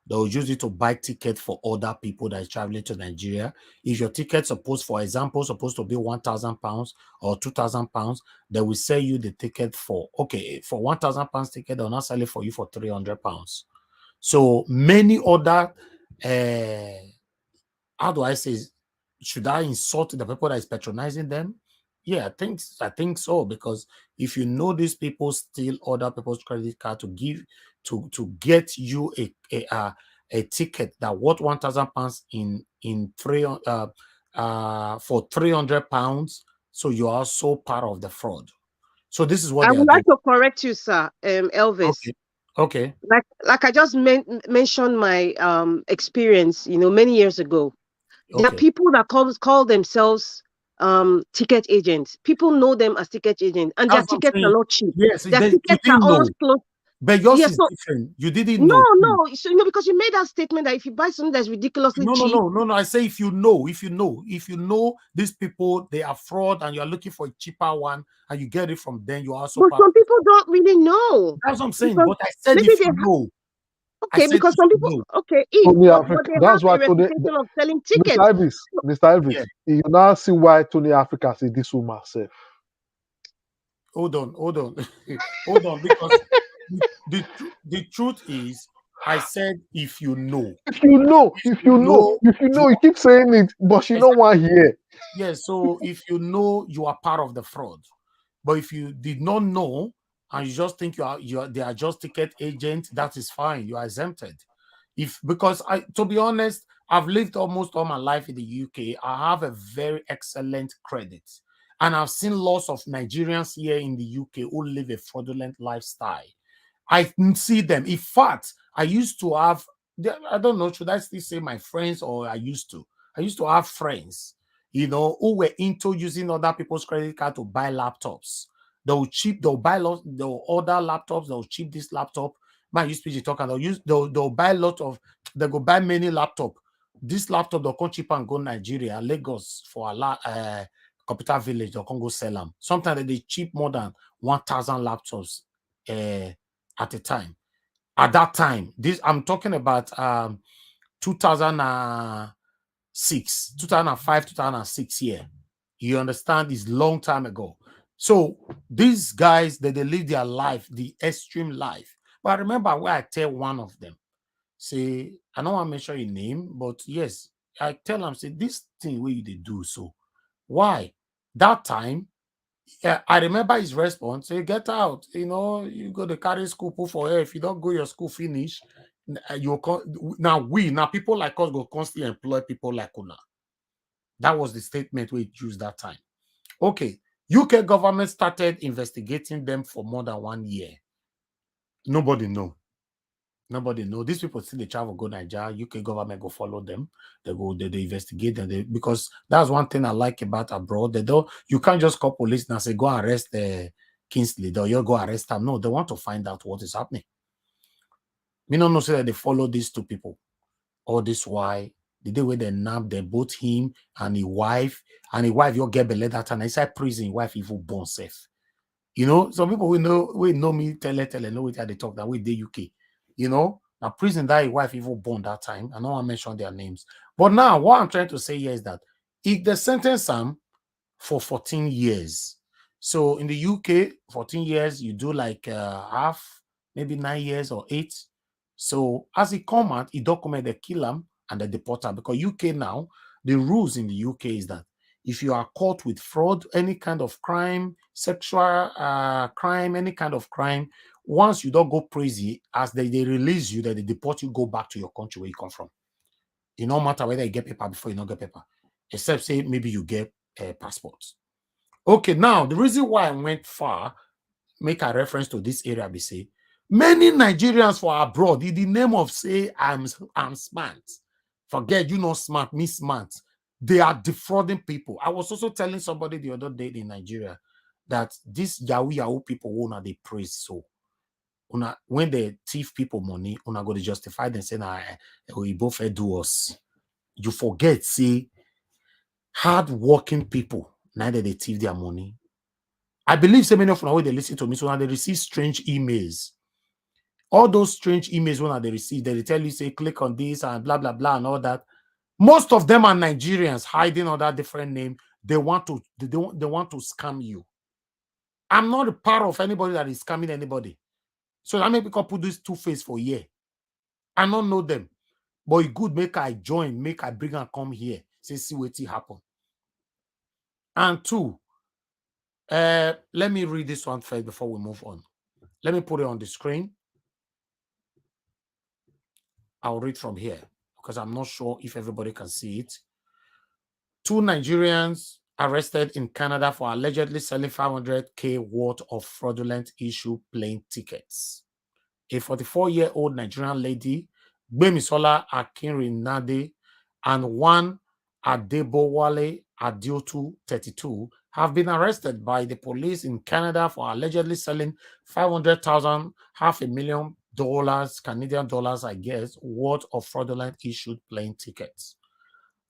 They'll use it to buy tickets for other people that are traveling to Nigeria. If your ticket for example, supposed to be £1,000 or £2,000, they will sell you the ticket for £1,000 ticket, they'll not sell it for you for £300. So many other, how do I say, should I insult the people that is patronizing them? Yeah, I think so, because if you know these people steal other people's credit card to get you a ticket that worth £1,000 for £300, so you are also part of the fraud. So this is what
I would like to correct you, sir, Elvis.
Okay.
Like I just mentioned my experience, many years ago. There are people that call themselves ticket agents. People know them as ticket agents, and their tickets are not cheap.
Yes,
their tickets are almost close.
But yours is different. You didn't know.
No. So, because you made that statement that if you buy something that's ridiculously cheap.
No. I say if you know these people, they are fraud, and you are looking for a cheaper one, and you get it from them, you also.
But some people don't really know.
That's what I'm saying. But I said if you know.
Okay, because some people,
That's why Tony,
of selling tickets.
Mr. Elvis, you now see why Tony Africa say this woman safe.
Hold on, because the truth is, I said if you know.
If you know, you keep saying it, but she don't want to hear.
Yeah, so if you know, you are part of the fraud. But if you did not know, and you just think they are just ticket agents, that is fine. You are exempted. Because to be honest, I've lived almost all my life in the UK. I have a very excellent credit. And I've seen lots of Nigerians here in the UK who live a fraudulent lifestyle. I see them. In fact, I used to have, I don't know, should I still say my friends, or I used to have friends, who were into using other people's credit card to buy laptops. They'll order laptops, they'll cheap this laptop. Man, used to talk, and they'll buy they go buy many laptops. This laptop, they'll come cheap and go Nigeria, Lagos for a computer village, they'll come go sell them. Sometimes they cheap more than 1,000 laptops at a time. At that time, I'm talking about 2005, 2006 year. You understand? It's long time ago. So these guys, they live their life, the extreme life. But I remember where I tell one of them, say, I don't want to mention your name, but yes, I tell them, say, this thing where they do so. Why? That time, I remember his response, say, get out. You go to carry school, put for air. If you don't go your school finish, now people like us go constantly employ people like Una. That was the statement we used that time. Okay. UK government started investigating them for more than 1 year. Nobody know. These people still they travel go Nigeria. UK government go follow them. They investigate them because that's one thing I like about abroad. You can't just call police and say go arrest Kingsley. You go arrest them. No, they want to find out what is happening. Me don't know say that they follow these two people. All this why the day where they nab they both him and his wife you get belay that and inside prison wife even born safe. Some people we know me tell know what they talk that way the UK. Now prison that his wife even born that time. I don't want to mention their names. But now what I'm trying to say here is that if they sentence them for 14 years. So in the UK, 14 years, you do like half, maybe 9 years or 8. So as he come out, he document they kill him and they deport him. Because UK now, the rules in the UK is that if you are caught with fraud, any kind of crime, sexual crime, any kind of crime, once you don't go crazy, as they release you, that they deport you, go back to your country where you come from. It no matter whether you get paper before you don't get paper, except say maybe you get a passport. Okay, now the reason why I went far, make a reference to this area, be say many Nigerians for abroad in the name of say I'm smart. Forget you know smart, me smart. They are defrauding people. I was also telling somebody the other day in Nigeria that this Yahoo people wanna they praise so. When they thief people money, una go to justify them saying we both do us. You forget, see, hard working people, neither they thief their money. I believe so many of them when they listen to me, so now they receive strange emails. All those strange emails when they receive, they tell you, say, click on this and blah, blah, blah, and all that. Most of them are Nigerians hiding under different name. They want to scam you. I'm not a part of anybody that is scamming anybody. So I make people put this two-face for a year. I don't know them. But it good make I join, make I bring and come here. Say, see what happen. And two, let me read this one first before we move on. Let me put it on the screen. I'll read from here because I'm not sure if everybody can see it. 2 Nigerians arrested in Canada for allegedly selling 500K worth of fraudulent issue plane tickets. A 44-year-old Nigerian lady, Gbemisola Akinrinade, and one Adebowale Adiotu, 32, have been arrested by the police in Canada for allegedly selling $500,000, $500,000 Canadian dollars, I guess, worth of fraudulent issued plane tickets.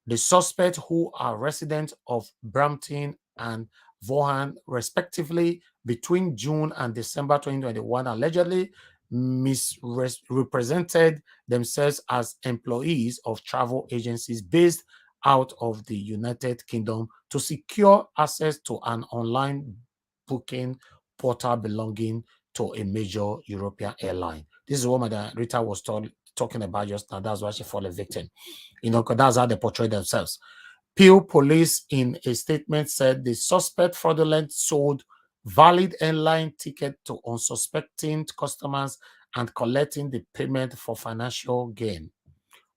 The suspects, who are residents of Brampton and Vaughan, respectively, between June and December 2021, allegedly misrepresented themselves as employees of travel agencies based out of the United Kingdom to secure access to an online booking portal belonging to a major European airline. This is what Madam Rita was talking about just now. That's why she fell a victim. You know, because that's how they portray themselves. Peel Police, in a statement, said the suspect fraudulently sold valid airline ticket to unsuspecting customers and collecting the payment for financial gain.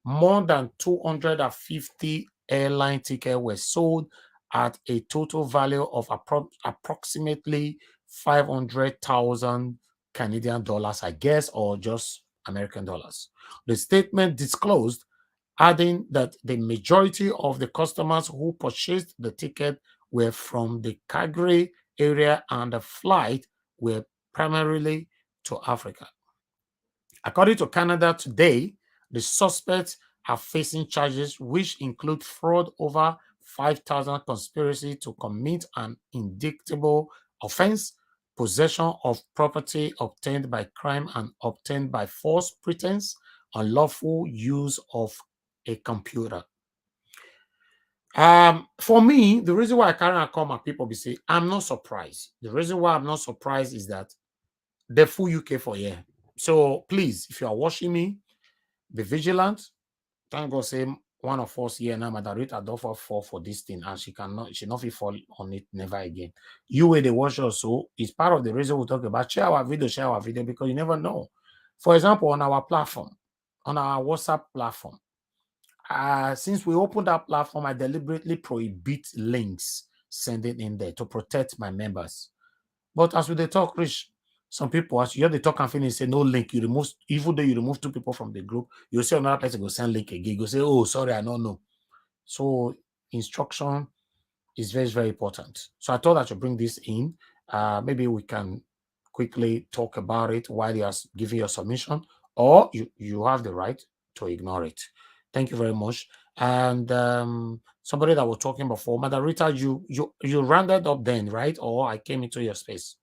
More than 250 airline tickets were sold at a total value of approximately 500,000 Canadian dollars, I guess, or just American dollars. The statement disclosed, adding that the majority of the customers who purchased the ticket were from the Calgary area and the flight were primarily to Africa. According to Canada Today, the suspects are facing charges which include fraud over 5,000, conspiracy to commit an indictable offense, possession of property obtained by crime and obtained by false pretense, unlawful use of a computer. For me, the reason why I can't come and people be saying I'm not surprised. The reason why I'm not surprised is that the full UK for here. So please, if you are watching me, be vigilant. Thank God, say one of us here now, Madam Rita don't fall for this thing, and she not fall on it never again. You where they watch us, so it's part of the reason we talk about share our video, because you never know. For example, on our platform, on our WhatsApp platform, since we opened that platform, I deliberately prohibit links sending in there to protect my members. But as we they talk, Rich, some people, as you hear the talk and finish, say no link, you remove, even though you remove 2 people from the group, you'll see another person go send link again. Go say, oh, sorry, I don't know. So instruction is very, very important. So I thought I should bring this in. Maybe we can quickly talk about it while you are giving your submission, or you have the right to ignore it. Thank you very much. And somebody that was talking before, Madam Rita, you rounded up then, right? Or I came into your space.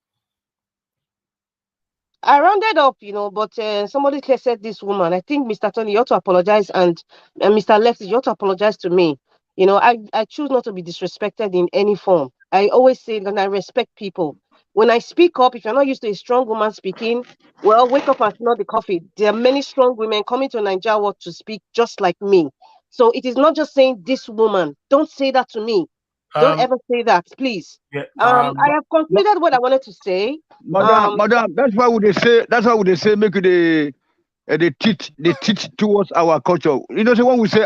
I rounded up, but somebody said this woman. I think Mr. Tony, you ought to apologize, and Mr. Lefty, you ought to apologize to me. I choose not to be disrespected in any form. I always say that I respect people. When I speak up, if you're not used to a strong woman speaking, well, wake up and smell the coffee. There are many strong women coming to Nigeria to speak just like me. So it is not just saying this woman. Don't say that to me. Don't ever say that, please.
Yeah,
I have concluded what I wanted to say.
Madam, that's why would they say? That's why would they say make they teach towards our culture. You know, so when we say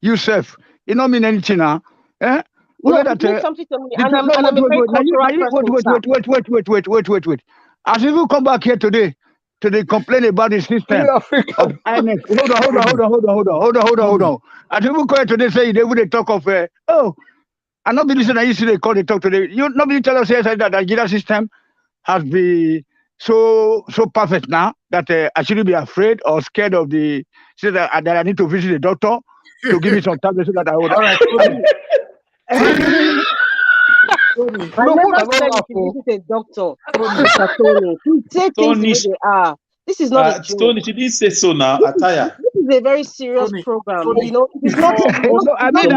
Yusuf, it don't mean anything now. Eh?
No,
Forget
it
that.
means something to me, and I'm a very cultural person.
Wait. As if you come back here today to complain about the system of INEC. Hold on. As if you come here today say they would talk of and not be listening. I used to call the talk today. You nobody tell us here that the Nigeria system has been so perfect now that I shouldn't be afraid or scared of the say that I need to visit the doctor to give me some tablets so that I would.
All right,
Tony. I never said you should visit a doctor. Mr. Tony, you say things the way they are. This is not a joke.
Tony, she didn't say so now. Ataya.
This is a very serious program. You know, it's not.
I mean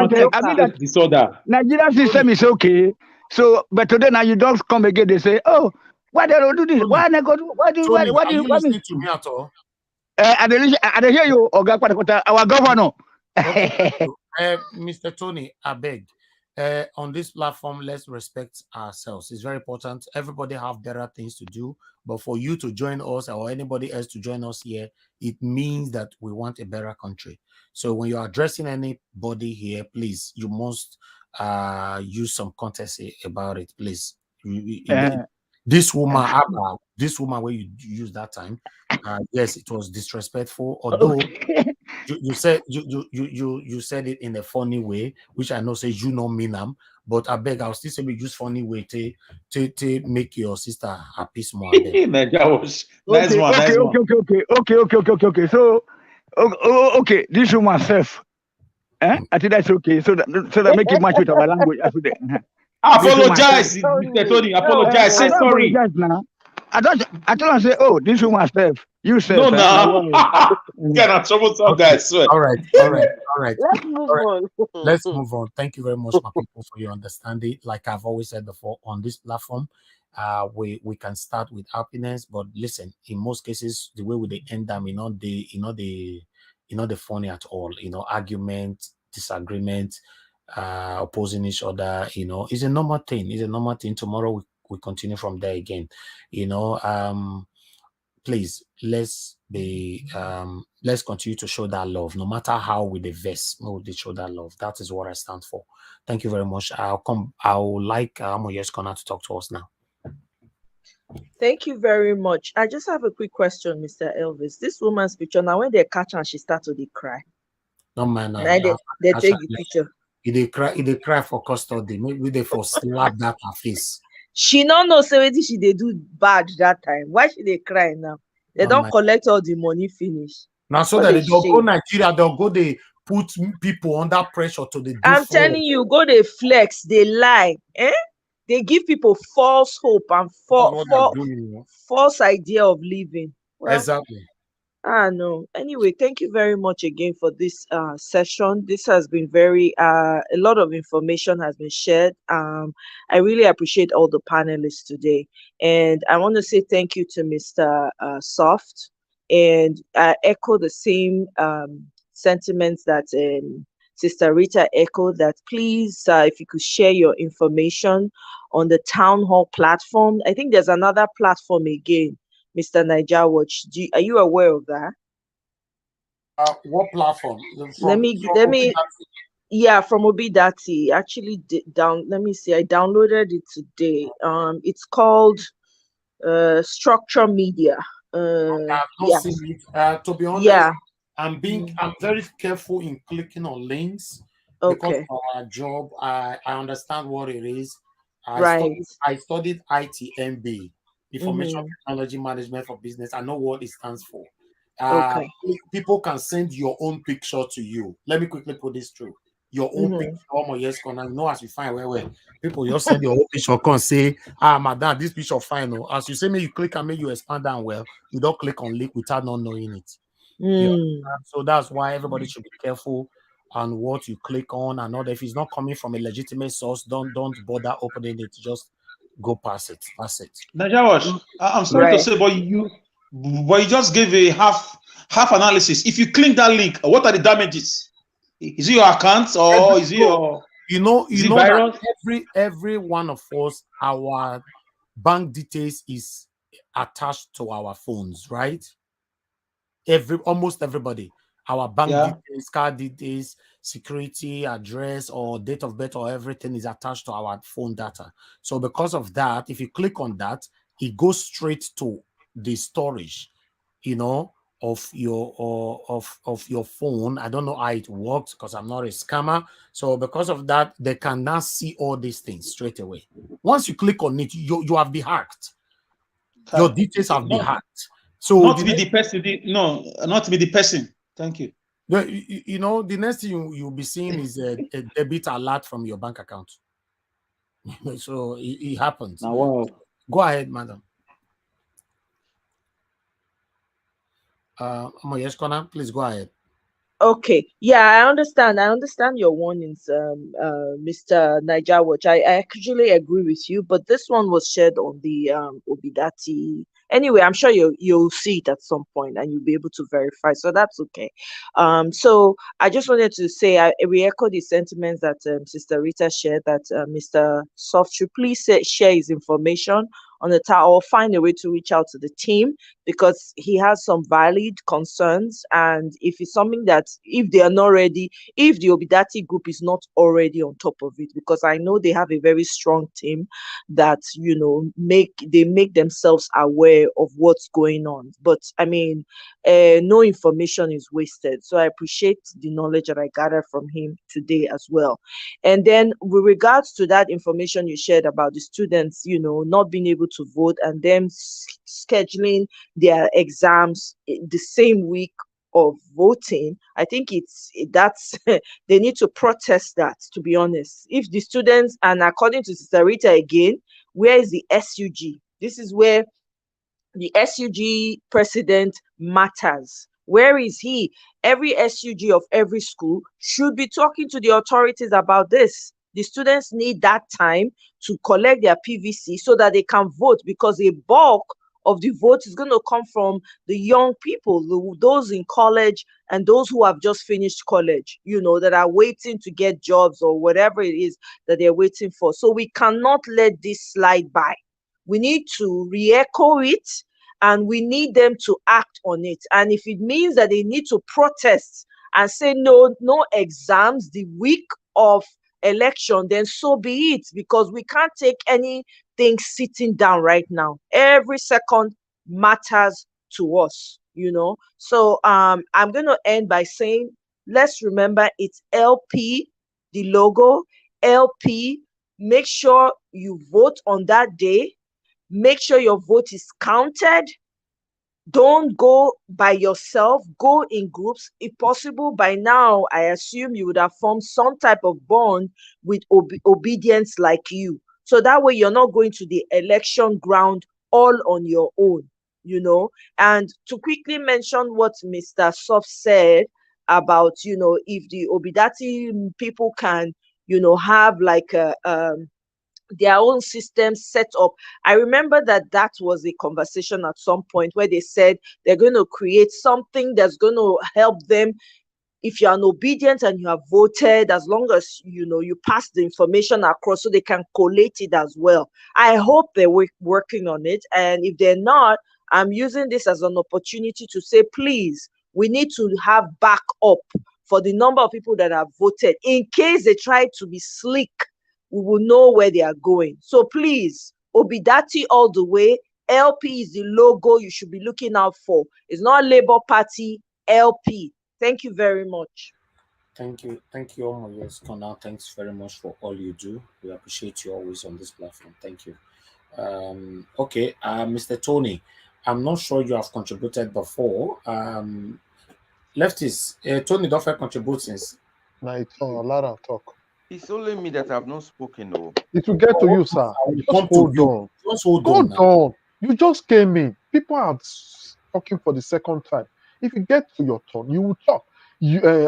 that
disorder.
Nigeria system is okay. So, but today now you don't come again. They say, "Oh, why they don't do this? Why they go do? Why do?
Tony,
Why
are
do?
you listening to me at all?
I hear you, Oga Kwatakota, our governor.
Okay, Mr. Tony, I beg. On this platform, let's respect ourselves. It's very important. Everybody have better things to do, but for you to join us or anybody else to join us here, it means that we want a better country. So when you're addressing anybody here, please, you must use some courtesy about it, please. This woman, where you used that time, yes, it was disrespectful. Although you said you said it in a funny way, which I know says you know mean them, but I beg I'll still say we use funny way to make your sister happy small.
Nice
one. Okay. So, okay, this woman self. I think that's okay. So that make it match with our language.
Apologize, Mr. Tony. Apologize. Say sorry.
Apologize now. I don't say, oh, this woman self. You self.
No, get out trouble, some guys. Swear.
All right.
Let's move on.
Let's move on. Thank you very much, my people, for your understanding. Like I've always said before, on this platform, we can start with happiness, but listen, in most cases, the way they end them, the funny at all. Argument, disagreement, opposing each other. It's a normal thing. Tomorrow we continue from there again. Please let's continue to show that love, no matter how we diverse. They show that love. That is what I stand for. Thank you very much. I would like Moyes Corner to talk to us now.
Thank you very much. I just have a quick question, Mr. Elvis. This woman's picture now, when they catch her, she starts to cry.
No man,
they take the picture.
They cry for custody. Maybe they for slap that her face.
She no know say wetin she dey do bad that time. Why she dey cry now? They don't collect all the money finish.
Now so that they don't go Nigeria, they'll go they put people under pressure to the.
I'm telling you, go they flex, they lie, They give people false hope and false idea of living.
Well, exactly.
No. Anyway, thank you very much again for this session. This has been very a lot of information has been shared. I really appreciate all the panelists today, and I want to say thank you to Mr. Soft, and echo the same sentiments that Sister Rita echoed. That please, if you could share your information on the town hall platform. I think there's another platform again. Mr. Niger Watch, are you aware of that?
What platform?
Let me. Yeah, from Obidati. Actually, let me see. I downloaded it today. It's called Structure Media.
I've not seen it. To be honest, I'm very careful in clicking on links because of our job. I understand what it is. I studied ITMB. Information Technology Management for Business. I know what it stands for. People can send your own picture to you. Let me quickly put this through. Your own picture, yes, I know as you find where people just send your own picture, can say, madam, this picture fine. As you say, me you click and make you expand down well. You don't click on link without not knowing it. So that's why everybody should be careful and what you click on and all that. If it's not coming from a legitimate source, don't bother opening it. Just go past it. That's it.
Najawash, I'm sorry to say, but you just gave a half analysis. If you click that link, what are the damages? Is it your account or is it your
that every one of us, our bank details is attached to our phones, right? Almost everybody, our bank details, card details, security, address, or date of birth, or everything is attached to our phone data. So because of that, if you click on that, it goes straight to the storage, of your phone. I don't know how it works because I'm not a scammer. So because of that, they can now see all these things straight away. Once you click on it, you have been hacked. Your details have been hacked. So
not to be the person. Not to be the person. Thank you.
The next thing you'll be seeing is a debit alert from your bank account. So it happens.
Now, wow.
Go ahead, madam. Yes, Connor, please go ahead.
Okay, yeah, I understand your warnings, Mr. Niger Watch. I actually agree with you, but this one was shared on the Obidati. Anyway, I'm sure you'll see it at some point and you'll be able to verify, so that's okay. So I just wanted to say I re-echo the sentiments that Sister Rita shared, that Mr. Soft should please share his information on the tower, or find a way to reach out to the team, because he has some valid concerns. And if it's something that, if they are not ready, if the Obidati group is not already on top of it, because I know they have a very strong team that, make themselves aware of what's going on. But I mean, no information is wasted. So I appreciate the knowledge that I gathered from him today as well. And then with regards to that information you shared about the students, not being able to vote and them scheduling their exams the same week of voting, I think that's they need to protest that, to be honest. If the students, and according to Sister Rita again, where is the SUG? This is where the SUG president matters. Where is he? Every SUG of every school should be talking to the authorities about this. The students need that time to collect their PVC so that they can vote, because a bulk of the vote is going to come from the young people, those in college and those who have just finished college, that are waiting to get jobs or whatever it is that they're waiting for. So we cannot let this slide by. We need to re-echo it, and we need them to act on it. And if it means that they need to protest and say no exams the week of election, then so be it, because we can't take anything sitting down right now. Every second matters to us, So I'm going to end by saying, let's remember it's LP, the logo, LP. Make sure you vote on that day. Make sure your vote is counted. Don't go by yourself, go in groups. If possible, by now, I assume you would have formed some type of bond with obedience like you. So that way you're not going to the election ground all on your own, And to quickly mention what Mr. Soft said about, if the Obidati people can, have like their own system set up. I remember that was a conversation at some point where they said they're going to create something that's going to help them. If you're an obedient and you have voted, as long as you pass the information across, so they can collate it as well. I hope they're working on it, and if they're not, I'm using this as an opportunity to say, please, we need to have backup for the number of people that have voted, in case they try to be slick. We will know where they are going. So please, Obidati all the way. LP is the logo you should be looking out for. It's not Labour Party, LP. Thank you very much.
Thank you, Omo. Yes, Connor, thanks very much for all you do. We appreciate you always on this platform. Thank you. Okay, Mr. Tony, I'm not sure you have contributed before. Lefties, Tony don't contribute since.
Now it's on. Let him talk.
It's only me that have not spoken. No,
it will get to you, sir. Just hold on.
Just hold on.
You just came in. People are talking for the second time. If you get to your turn, you will talk.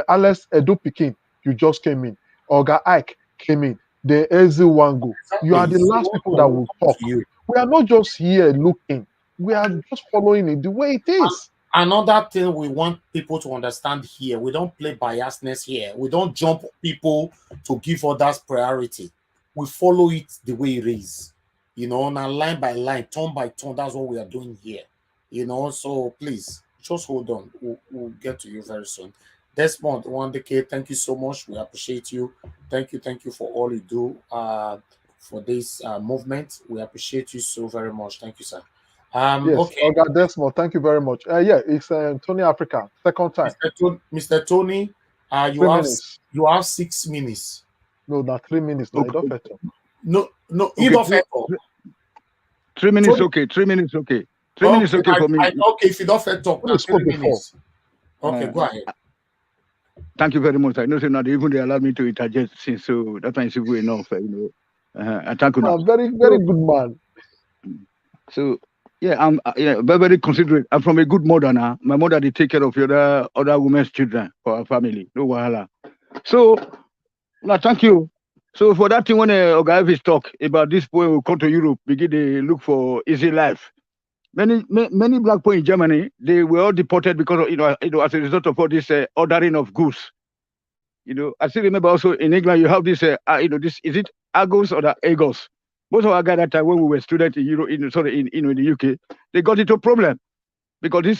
Alex Edo Pikin, you just came in. Oga Ike came in. The Ezewango. You are the last people that will talk. We are not just here looking. We are just following it the way it is.
Another thing we want people to understand here, we don't play biasness here. We don't jump people to give others priority. We follow it the way it is. You know, now line by line, turn by turn, that's what we are doing here. You know, so please, just hold on. We'll get to you very soon. Desmond, 1DK, thank you so much. We appreciate you. Thank you for all you do for this movement. We appreciate you so very much. Thank you, sir.
Yes,
Okay.
Oga Desmond, thank you very much. Yeah, it's Tony Africa, second time.
Mr. Tony, you have 6 minutes.
No, not 3 minutes. No,
Okay.
No,
Okay,
you don't
3 minutes, okay. 3 minutes, okay. 3 minutes, okay for me.
Okay, if you don't fair talk, now 3 minutes. Okay, go ahead.
Thank you very much. I know now even they allowed me to interject since, so that time is good enough, you know. I thank you now.
Very, very good man.
So yeah, I'm very, very considerate. I'm from a good mother now. My mother they take care of the other women's children for our family. No wahala. So now thank you. So for that thing when Oga Elvis talk about this boy who come to Europe, begin to look for easy life. Many black people in Germany, they were all deported because of, you know, as a result of all this ordering of goods. You know, I still remember also in England you have this this is it Argos or the Agos? Most of our guys that time when we were students in Europe, in the UK, they got into a problem because this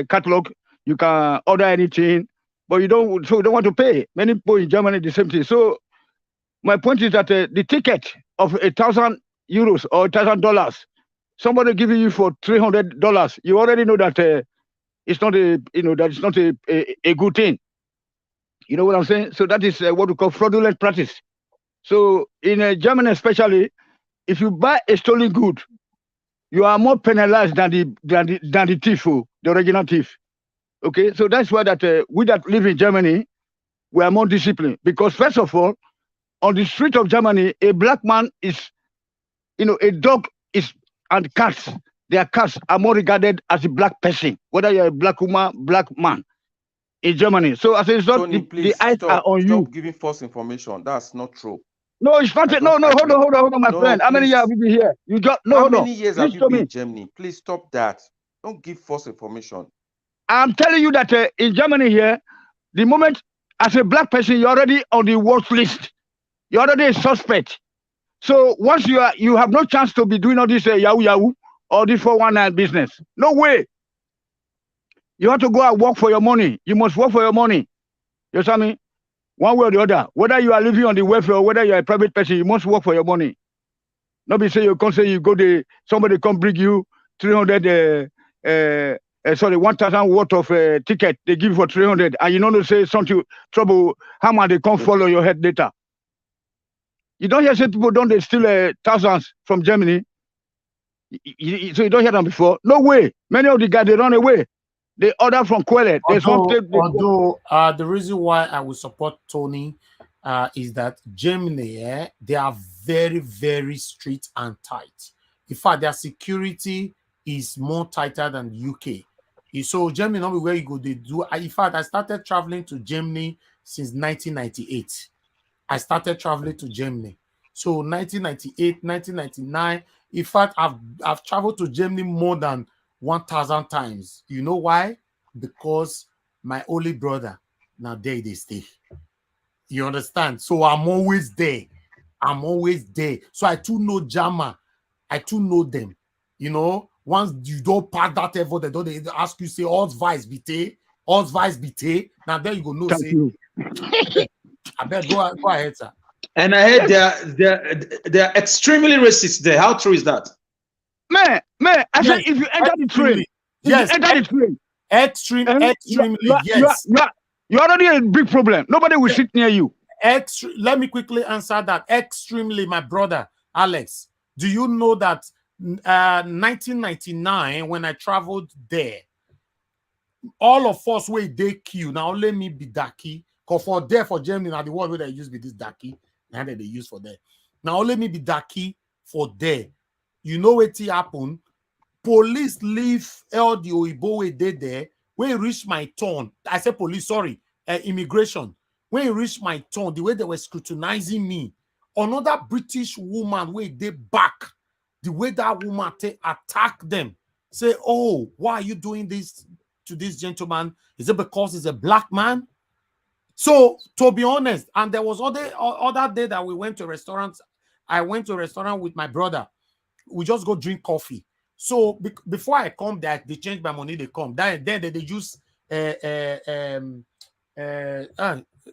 catalog you can order anything, but you don't want to pay. Many people in Germany the same thing. So my point is that the ticket of €1,000 or $1,000, somebody giving you for $300, you already know that it's not a good thing. You know what I'm saying? So that is what we call fraudulent practice. So in Germany especially, if you buy a stolen good, you are more penalized than the thief, the original thief. Okay, so that's why that we that live in Germany, we are more disciplined because first of all, on the street of Germany, a black man is, a dog is, and cats, their cats are more regarded as a black person, whether you're a black woman, black man in Germany. So as a result,
Tony, please
the eyes are on you.
Stop giving false information. That's not true.
No, it's not. No, hold on, my friend. How many years have you been here? You got no.
How many years have you been in Germany? Please stop that. Don't give false information.
I'm telling you that in Germany here, the moment as a black person, you're already on the watch list. You're already a suspect. So once you have no chance to be doing all this yahoo or this 419 business. No way. You have to go and work for your money. You must work for your money. You understand me? One way or the other. Whether you are living on the welfare or whether you're a private person, you must work for your money. Nobody say you can't say you go there, somebody come bring you 1,000 worth of ticket. They give you for 300, and you know say something trouble. How much they come fall on your head later? You don't hear say people don't they steal thousands from Germany. So you don't hear them before. No way. Many of the guys they run away. They order from Kwele.
Although the reason why I will support Tony is that Germany, they are very, very strict and tight. In fact, their security is more tighter than the UK. So Germany, not where you go, they do. In fact, I started traveling to Germany since 1998. I started traveling to Germany. So 1998, 1999. In fact, I've traveled to Germany more than 1,000 times. You know why? Because my only brother, now there they stay. You understand? So I'm always there. I'm always there. So I too know Jama. I too know them. You know, once you don't pass that effort, they ask you, say, all's vice bite. All's vice bite. Now there you go, no, say. I bet go ahead, sir.
And I heard they're extremely racist there. How true is that?
Man, I said if you enter the train,
extremely, yes.
You're already a big problem. Nobody will sit near you.
Let me quickly answer that. Extremely, my brother Alex. Do you know that 1999 when I traveled there, all of us were they queue. Now let me be Daki. Because for there for Germany, now the word where they use be this Daki. Now that they use for there. Now let me be Daki for there. You know what happened? Police leave all the Oibo way they there. When it reached my turn, I said police, sorry, immigration. when it reached my turn, the way they were scrutinizing me, another British woman, where they back, the way that woman attack them, say, oh, why are you doing this to this gentleman? Is it because he's a black man? So, to be honest, and there was other day that we went to a restaurant. I went to a restaurant with my brother. We just go drink coffee. So, before I come there, they change my money, they come. Then they use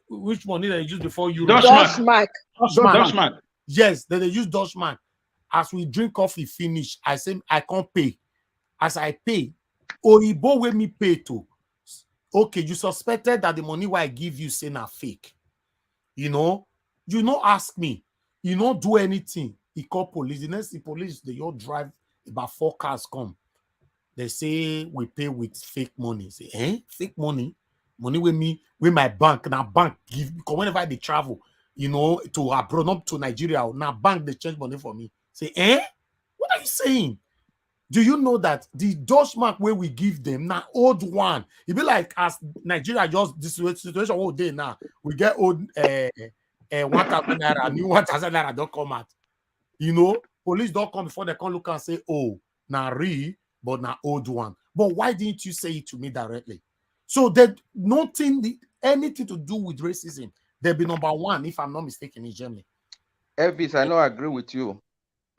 which money they use before you?
Dutchmark.
Yes, then they use Dutchmark. As we drink coffee finish, I say I can't pay. As I pay, Oyibo wey me pay to. Okay, you suspected that the money why I give you say na fake. You know ask me. You don't do anything. He call police. The next police, they all drive about 4 cars come. They say we pay with fake money. Say, fake money? Money with my bank. Now bank give, because whenever they travel, to abroad, not to Nigeria, now bank they change money for me. Say, what are you saying? Do you know that the Dutchmark where we give them now old one? It be like as Nigeria just this situation all day now. We get old 1,000 naira, new 1,000 naira don't come out. Police don't come before they come look and say, oh, now but now old one. But why didn't you say it to me directly? So that anything to do with racism, they'll be number one, if I'm not mistaken, in Germany.
Elvis, I don't agree with you.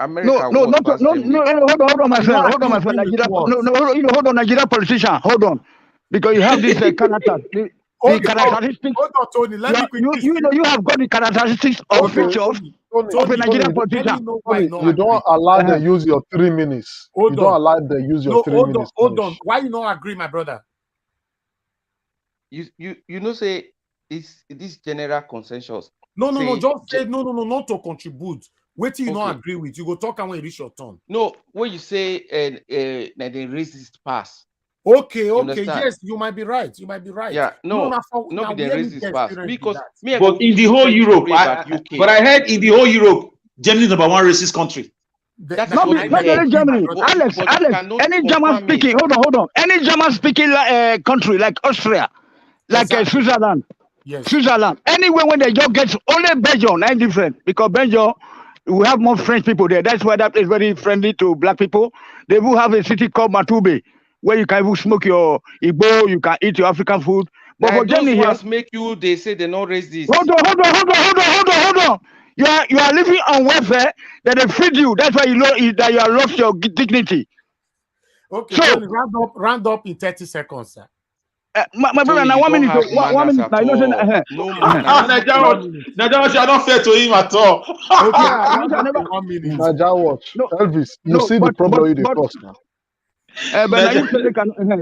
America no, hold on, my friend. Hold on, my friend. Nigeria, hold on, Nigeria politician. Hold on, because you have this character. The characteristics.
Hold on, Tony. Let me quickly.
You have got the characteristics of pictures of a Nigerian politician.
You don't allow them use your 3 minutes. You don't allow them use your 3 minutes.
Hold on. Why you not agree, my brother?
You say it's this general consensus.
No. Just say no, not to contribute. Wait till you not agree with. You go talk and when you reach your turn.
No, when you say the racist pass.
Okay. Yes, you might be right.
Yeah, no, not the racist pass because
but in the whole Europe, but I heard in the whole Europe, Germany is number one racist country.
That's not only Germany. Alex, any German speaking, hold on. Any German speaking country like Austria, like Switzerland.
Yes.
Switzerland. Anywhere when they just get only Belgium, not different. Because Belgium, we have more French people there. That's why that is very friendly to black people. They will have a city called Matube, where you can even smoke your Igbo, you can eat your African food.
But for Germany here, make you, they say they not raise this.
Hold on. You are living on welfare, that they feed you. That's why you know that you have lost your dignity.
Okay, so round up in 30 seconds, sir.
My brother, now 1 minute. 1 minute. Now,
Naija, you are not fair to him at all.
Okay, 1 minute.
Naija watch. Elvis, you see the problem with the cost now.
But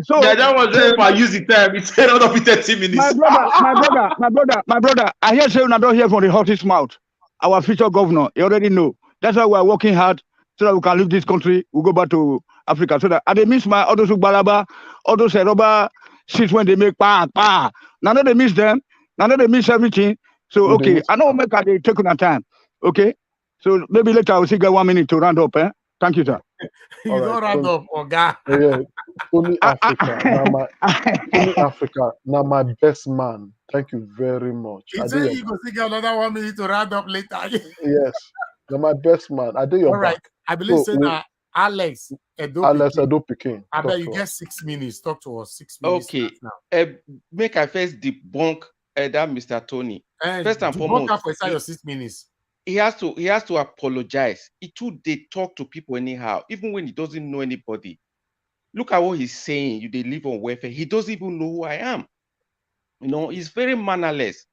so Naija was use the time. It's not up in 30 minutes.
My brother. I hear say I don't hear from the horse's mouth. Our future governor, you already know. That's why we are working hard so that we can leave this country. We go back to Africa. So that I miss my all those Balaba, all those rubber seats when they make pa. Now they miss them. Now they miss everything. So okay, I know make they take on time. Okay, so maybe later I will see get 1 minute to round up. Thank you, sir.
You don't round up, Oga.
Yeah, only Africa. Now my best man. Thank you very much.
You say you go see another 1 minute to round up later.
Yes, now my best man. I do your
all right. I believe so that Alex
Edo Pikin.
I bet you get 6 minutes. Talk to us 6 minutes.
Okay. Now. Make I first debunk that Mr. Tony. First and foremost,
for your 6 minutes.
He has to apologize. He too they talk to people anyhow, even when he doesn't know anybody. Look at what he's saying. They live on welfare. He doesn't even know who I am. He's very mannerless.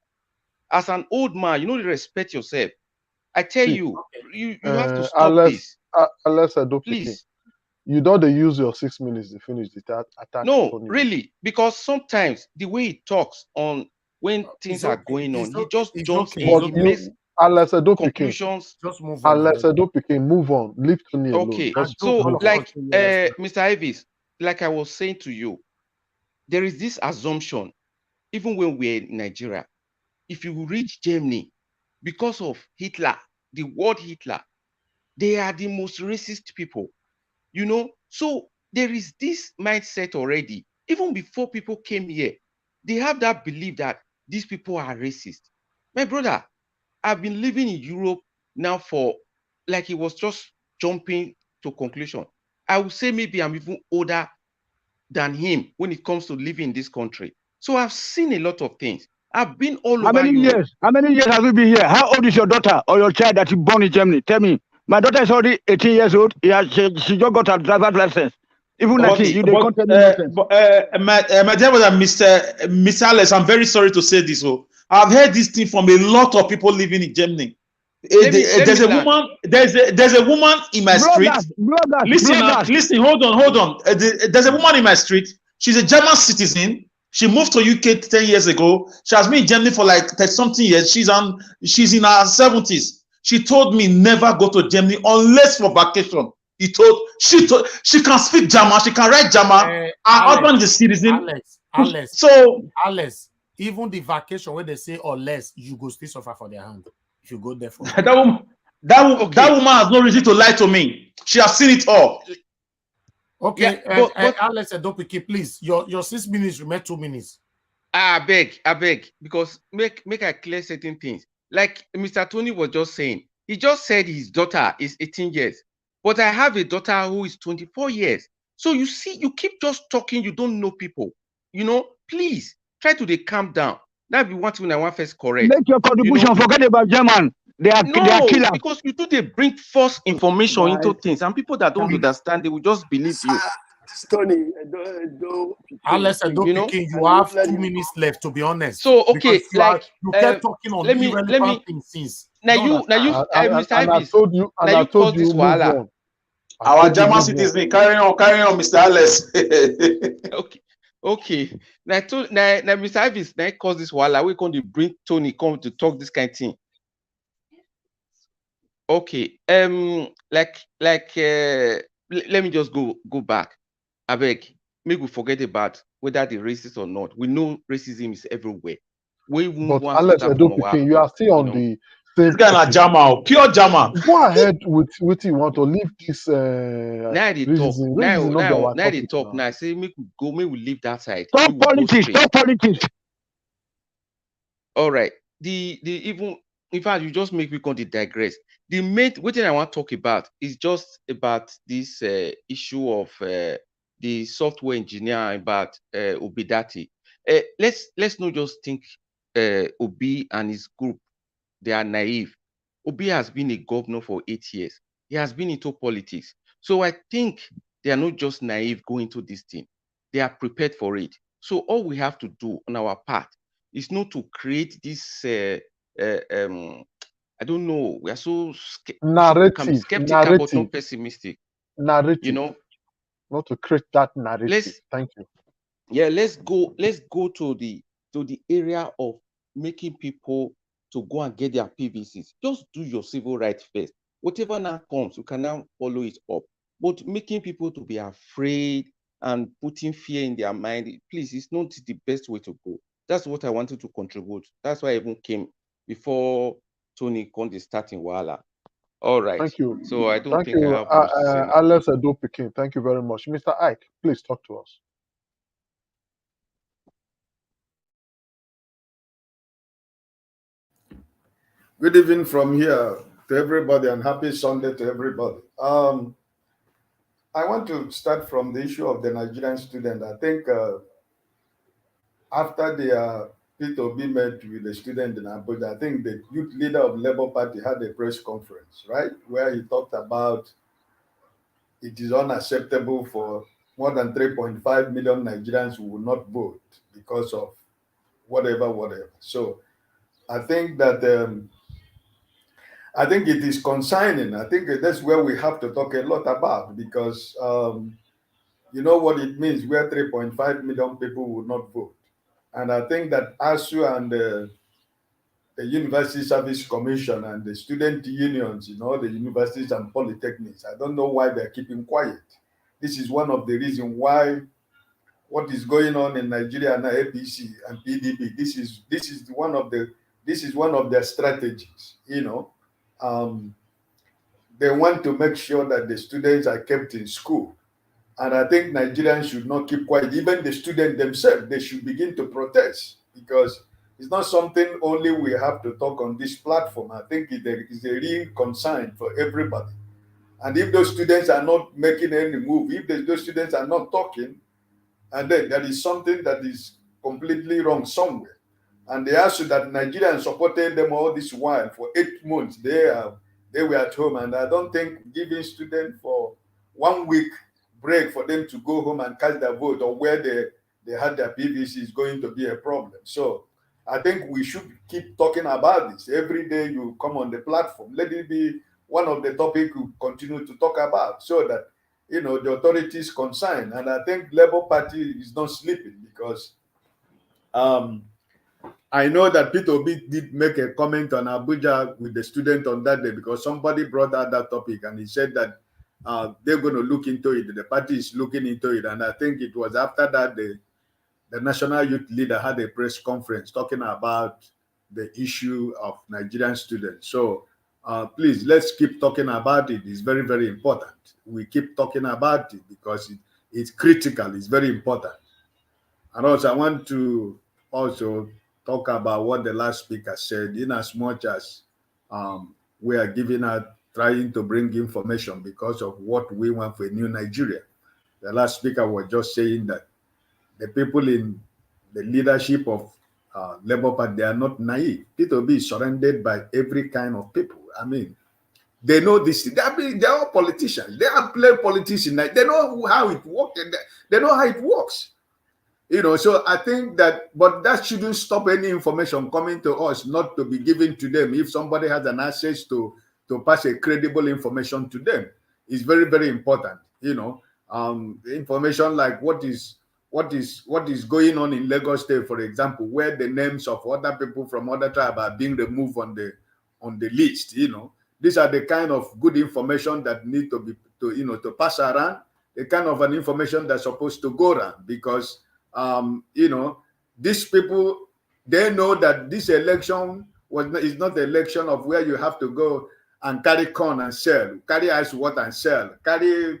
As an old man, you respect yourself. I tell you, you have to stop this.
Alex, please. You don't use your 6 minutes to finish the attack.
No, really, because sometimes the way he talks on when things are going on, he just jumps in.
Alex Edo
conclusions.
Just move on.
Alex Edo Pikin, move on. Leave Tony alone.
Okay, so like Mr. Ivis, like I was saying to you, there is this assumption, even when we're in Nigeria, if you reach Germany, because of Hitler, the word Hitler, they are the most racist people. So there is this mindset already. Even before people came here, they have that belief that these people are racist. My brother, I've been living in Europe now for, like, he was just jumping to conclusion. I would say maybe I'm even older than him when it comes to living in this country. So I've seen a lot of things. I've been all
How
over
many
Europe.
years? How many years have you been here? How old is your daughter or your child that you born in Germany? Tell me. My daughter is already 18 years old. She just got her driver's license. Even 19, they can't tell me nonsense.
My dear brother, Mr. Alex, I'm very sorry to say this. Oh, I've heard this thing from a lot of people living in Germany. There's a woman in my street. Listen, hold on. There's a woman in my street. She's a German citizen. She moved to UK 10 years ago. She has been in Germany for like 30-something years. She's in her 70s. She told me never go to Germany unless for vacation. She can speak German. She can write German. Her husband is a citizen.
Alex, even the vacation where they say or less, you go still suffer for their hand if you go there for
that woman has no reason to lie to me. She has seen it all.
Okay, yeah, Alex and Dopiki, please, your 6 minutes remain 2 minutes.
I beg, because make I clear certain things. Like Mr. Tony was just saying, he just said his daughter is 18 years, but I have a daughter who is 24 years. So you see, you keep just talking, you don't know people. Please try to calm down. That be one thing I want first correct.
Make your contribution. Forget about German. They are killers.
Because they bring false information into things, and people that don't understand, they will just believe you.
Tony,
Alex and Dopiki, you have 2 minutes left, to be honest.
So okay,
you kept talking on irrelevant things since.
Mr. Ives,
I told you move on.
Our German citizen, carry on, Mr. Alex.
Okay. Now Mr. Ives now cause this wahala. We come to bring Tony come to talk this kind of thing. Okay. Let me just go back. I beg. Maybe we forget about whether the racist or not. We know racism is everywhere.
But Alex, you are still on the same.
This guy is Jama, pure Jama.
Go ahead with what you want to leave this.
Now they talk. Now they talk. Now I say make we leave that side.
Talk politics.
All right. Even in fact, you just make me come to digress. The main what thing I want to talk about is just about this issue of the software engineer about Obidati. Let's not just think Obi and his group they are naive. Obi has been a governor for 8 years. He has been into politics. So I think they are not just naive going to this thing. They are prepared for it. So all we have to do on our part is not to create this I don't know. We are so skeptical but not pessimistic.
Narrative. Not to create that narrative. Thank you.
Yeah, let's go to the area of making people to go and get their PVCs. Just do your civil rights first. Whatever now comes, you can now follow it up. But making people to be afraid and putting fear in their mind, please, it's not the best way to go. That's what I wanted to contribute. That's why I even came before Tony Conde starting Wala. All right.
Thank you.
So I don't think I have
much to say. Alex Adopikin, thank you very much. Mr. Ike, please talk to us.
Good evening from here to everybody and happy Sunday to everybody. I want to start from the issue of the Nigerian student. I think after the P2B met with the student in Abuja, I think the youth leader of Labour Party had a press conference, right, where he talked about it is unacceptable for more than 3.5 million Nigerians who will not vote because of whatever. So I think that I think it is concerning. I think that's where we have to talk a lot about because you know what it means where 3.5 million people will not vote. And I think that ASU and the University Service Commission and the student unions, the universities and polytechnics, I don't know why they're keeping quiet. This is one of the reasons why what is going on in Nigeria now, APC and PDP, this is one of their strategies, They want to make sure that the students are kept in school. And I think Nigerians should not keep quiet. Even the students themselves, they should begin to protest because It's not something only we have to talk on this platform. I think it is a real concern for everybody. And if those students are not making any move, if those students are not talking, and then there is something that is completely wrong somewhere. And they also that Nigerians supported them all this while for 8 months. They were at home, and I don't think giving students for 1 week break for them to go home and cast their vote or where they had their PVC is going to be a problem. So I think we should keep talking about this. Every day you come on the platform, let it be one of the topics we continue to talk about so that, you know, the authorities concerned. And I think Labour Party is not sleeping because I know that Peter Obi did make a comment on Abuja with the student on that day because somebody brought out that topic and he said that they're going to look into it. The party is looking into it. And I think it was after that the national youth leader had a press conference talking about the issue of Nigerian students. So please, let's keep talking about it. It's very, very important. We keep talking about it because it's critical. It's very important. And also, I want to also talk about what the last speaker said, in as much as we are trying to bring information because of what we want for a new Nigeria. The last speaker was just saying that the people in the leadership of Labour Party, they are not naive. Peter Obi is surrounded by every kind of people. I mean, they know this. They are all politicians. They are playing politicians. They know how it works. They know how it works. You know, so I think that, but that shouldn't stop any information coming to us not to be given to them. If somebody has an access to pass a credible information to them, it's very, very important. You know, information like what is going on in Lagos State, for example, where the names of other people from other tribes are being removed on the list. You know, these are the kind of good information that need to be to pass around. The kind of an information that's supposed to go around because you know, these people, they know that this election is not the election of where you have to go and carry corn and sell, carry ice water and sell, carry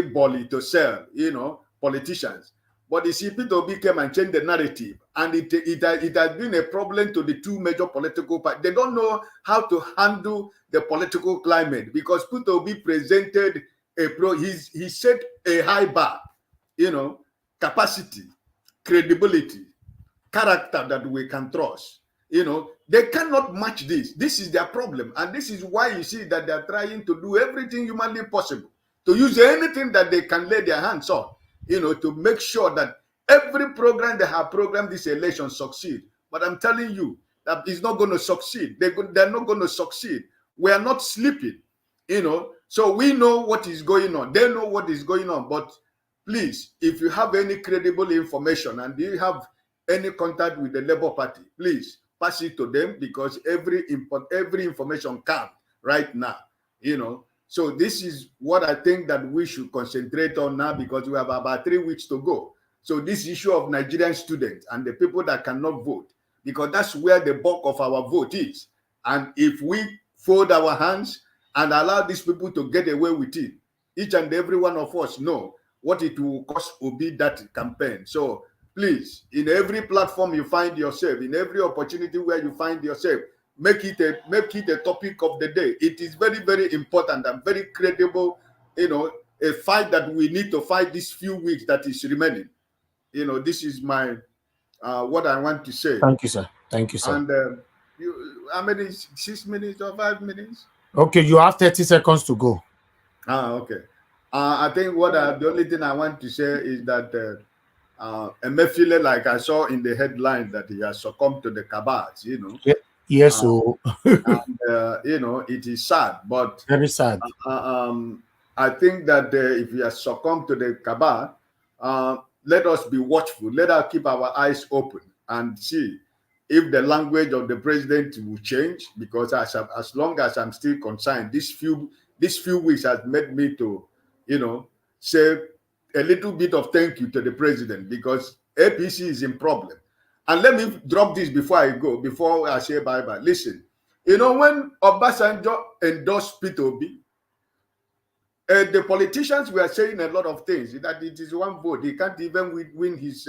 bolly to sell, you know, politicians. But you see, Peter Obi came and changed the narrative, and it has been a problem to the two major political parties. They don't know how to handle the political climate because Peter Obi presented he set a high bar, you know, capacity, credibility, character that we can trust. You know, they cannot match this. This is their problem. And this is why you see that they're trying to do everything humanly possible, to use anything that they can lay their hands on, you know, to make sure that every program they have programmed this election succeed. But I'm telling you that it's not going to succeed. They're not going to succeed. We are not sleeping, you know. So we know what is going on. They know what is going on. But please, if you have any credible information and you have any contact with the Labour Party, please pass it to them because every information counts right now, you know. So this is what I think that we should concentrate on now because we have about 3 weeks to go. So this issue of Nigerian students and the people that cannot vote, because that's where the bulk of our vote is. And if we fold our hands and allow these people to get away with it, each and every one of us know what it will cost Obi that campaign. So please, in every platform you find yourself, in every opportunity where you find yourself, make it a topic of the day. It is very, very important and very credible, you know, a fight that we need to fight these few weeks that is remaining. You know, this is my what I want to say.
Thank you, sir. Thank you, sir.
And how many? 6 minutes or 5 minutes?
Okay, you have 30 seconds to go.
Okay. I think the only thing I want to say is that Emefiele, like I saw in the headline, that he has succumbed to the cabals, you know.
Yes, so
and, you know, it is sad, but
very sad.
I think that if he has succumbed to the cabal, let us be watchful. Let us keep our eyes open and see if the language of the president will change. Because as long as I'm still concerned, these few weeks has made me to, you know, say a little bit of thank you to the president because APC is in problem. And let me drop this before I go, before I say bye-bye. Listen, you know, when Obasanjo endorsed Peter Obi, the politicians were saying a lot of things, that it is one vote. He can't even win his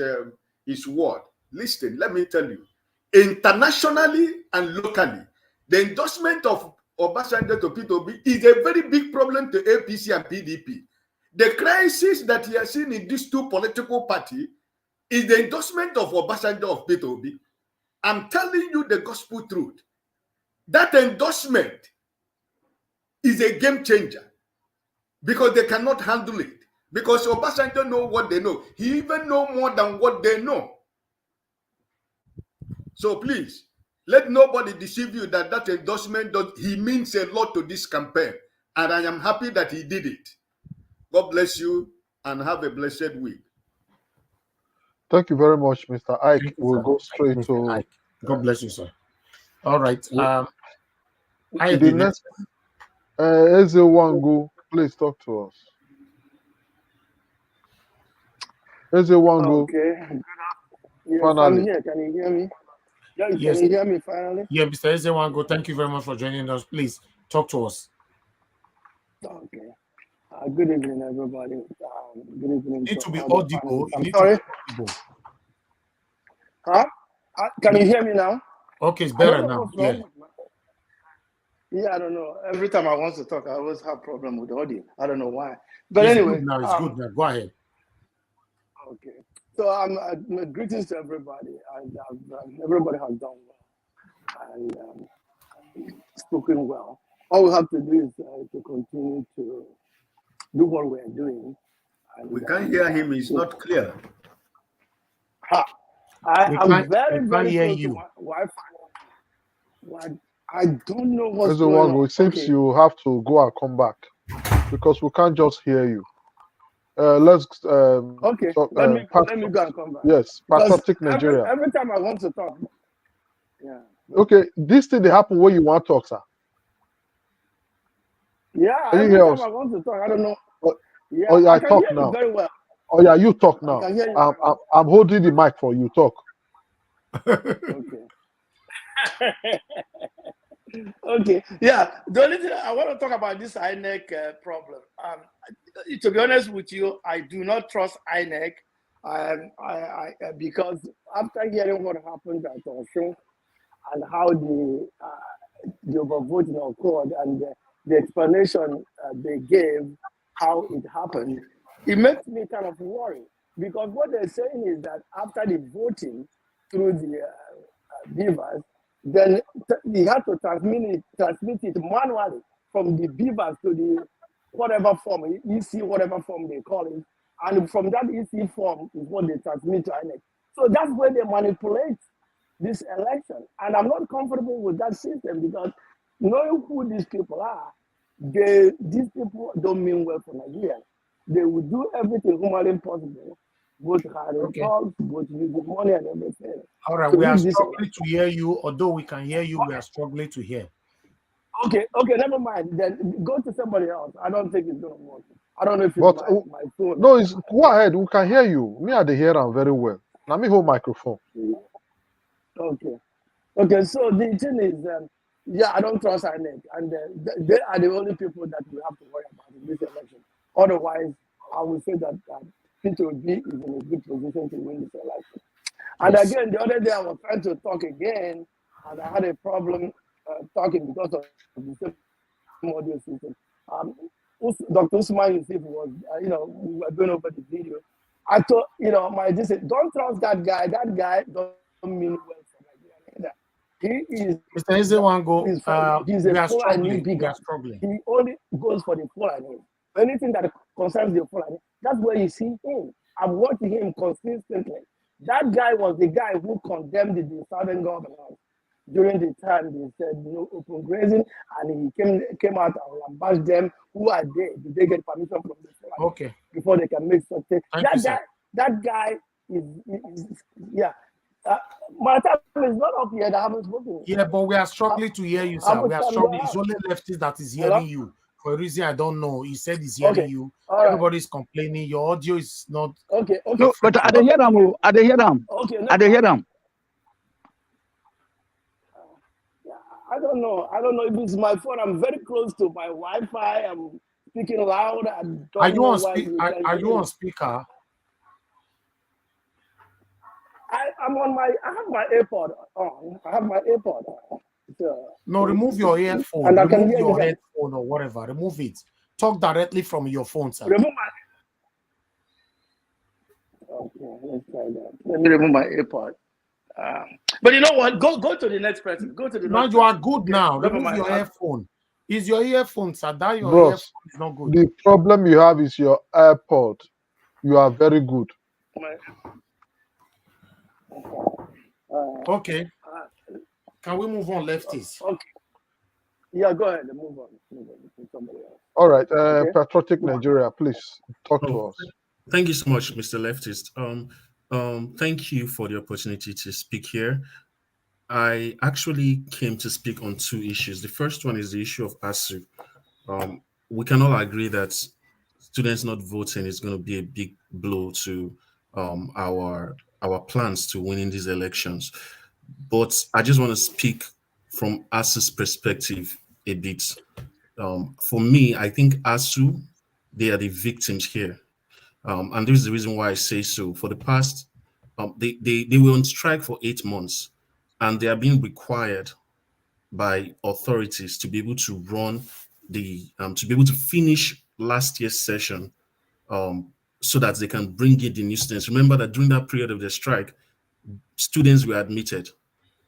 word. Listen, let me tell you, internationally and locally. The endorsement of Obasanjo to P2B is a very big problem to APC and PDP. The crisis that you are seeing in these two political parties is the endorsement of Obasanjo of P2B. I'm telling you the gospel truth. That endorsement is a game changer because they cannot handle it. Because Obasanjo know what they know. He even know more than what they know. So please, let nobody deceive you that that endorsement, he means a lot to this campaign. And I am happy that he did it. God bless you and have a blessed week.
Thank you very much, Mr. Ike.
You,
we'll go straight to
Ike. God bless you, sir. All right.
The next Eze Wangu, please talk to us. Eze Wangu.
Okay. Yes,
finally.
I'm here. Can you hear me? Yeah,
Yes.
Can you hear me finally?
Yeah, Mr. Eze Wangu, thank you very much for joining us. Please talk to us.
Okay. Good evening, everybody. Good evening.
You need to be
all the
audible.
panelists. I'm sorry. Huh? Can you hear me now?
Okay, it's
I
better
don't know
now.
what's wrong
Yeah.
with Yeah, I don't know. Every time I want to talk, I always have problem with the audio. I don't know why. But
It's
anyway,
good now. It's good now. Go ahead.
Okay. So greetings to everybody. And everybody has done well and spoken well. All we have to do is to continue to do what we're doing. And,
We can't hear him. It's not clear.
I'm very,
we
very
can't hear
close
you.
to Wi-Fi. I don't know what's
Eze
going
Wangu,
on.
it seems you have to go and come back because we can't just hear you. Let's
Okay,
talk,
let me go and come back.
Yes,
Because
patriotic Nigeria.
every time I want to talk, yeah.
Okay, this thing they happen where you want to talk, sir.
Yeah,
Can you
every
hear
time
us?
I want to talk, I don't know. Yeah,
Oh yeah,
I can
talk
hear you
now.
very well.
Oh yeah, you talk
I
now.
can hear you
I'm holding the mic for you. Talk.
Okay. Okay. Yeah. The only thing I want to talk about this INEC problem. To be honest with you, I do not trust INEC. Because after hearing what happened at Osun and how the overvoting occurred and the explanation they gave how it happened, it makes me kind of worry. Because what they're saying is that after the voting through the beavers, then they had to transmit it manually from the beavers to the whatever form, EC, whatever form they call it. And from that EC form is what they transmit to INEC. So that's where they manipulate this election. And I'm not comfortable with that system because knowing who these people are, these people don't mean well for Nigeria. They will do everything humanly possible, both hiring talks, both using money and everything.
All right, we are struggling to hear you. Although we can hear you, we are struggling to hear.
Okay, never mind. Then go to somebody else. I don't think it's going to work. I don't know if it's my phone.
No, go ahead. We can hear you. Me, I hear them very well. Now me hold microphone.
Okay. So the thing is, I don't trust INEC, and they are the only people that we have to worry about in this election. Otherwise, I would say that P2B is in a good position to win this election. And again, the other day I was trying to talk again, and I had a problem talking because of the same audio system. Dr. Usman Yusuf was, we were going over the video. I thought, don't trust that guy. That guy doesn't mean well for Nigeria. He is.
Mr. Eze Wangu,
he's
we
a
are struggling.
Fulani.
We are struggling.
He only goes for the Fulani. Anything that concerns the Fulani, that's where you see him. I'm watching him consistently. That guy was the guy who condemned the southern governors during the time they said no open grazing, and he came out and lambasted them. Who are they? Did they get permission from the Fulani before they can make such things? That guy is my time is not up yet. I haven't spoken.
Yeah, but we are struggling to hear you, sir. We are struggling. It's only lefties that is hearing you. For a reason I don't know. He said he's hearing you. Everybody's complaining. Your audio is not.
Okay.
No, but I hear them. I hear them.
Okay.
I hear them.
I don't know if it's my phone. I'm very close to my Wi-Fi. I'm speaking loud.
Are you on speaker?
I'm on my. I have my AirPod on. I have my AirPod on.
No, remove your earphone.
And I can
Remove
hear you
your
guys.
headphone or whatever. Remove it. Talk directly from your phone, sir.
Remove my. Okay, let's try that. Let me remove my AirPod. But you know what? Go to the next person. Go to the
Now
next
you are
person.
good
Okay?
now.
Remember
Remove your earphone. Is your earphone, sir? That your earphone
Bros,
is not good.
the problem you have is your AirPod. You are very good.
Okay. Can we move on, lefties?
Okay. Yeah, go ahead and move on. Move on to somebody else.
All right,
Okay.
Patriotic Nigeria, please talk to
Oh,
us.
thank you so much, Mr. Leftist. Thank you for the opportunity to speak here. I actually came to speak on two issues. The first one is the issue of ASU. We can all agree that students not voting is going to be a big blow to our plans to winning these elections. But I just want to speak from ASU's perspective a bit. For me, I think ASU, they are the victims here. And this is the reason why I say so. For the past, they were on strike for 8 months, and they are being required by authorities to be able to run to be able to finish last year's session, so that they can bring in the new students. Remember that during that period of the strike, students were admitted.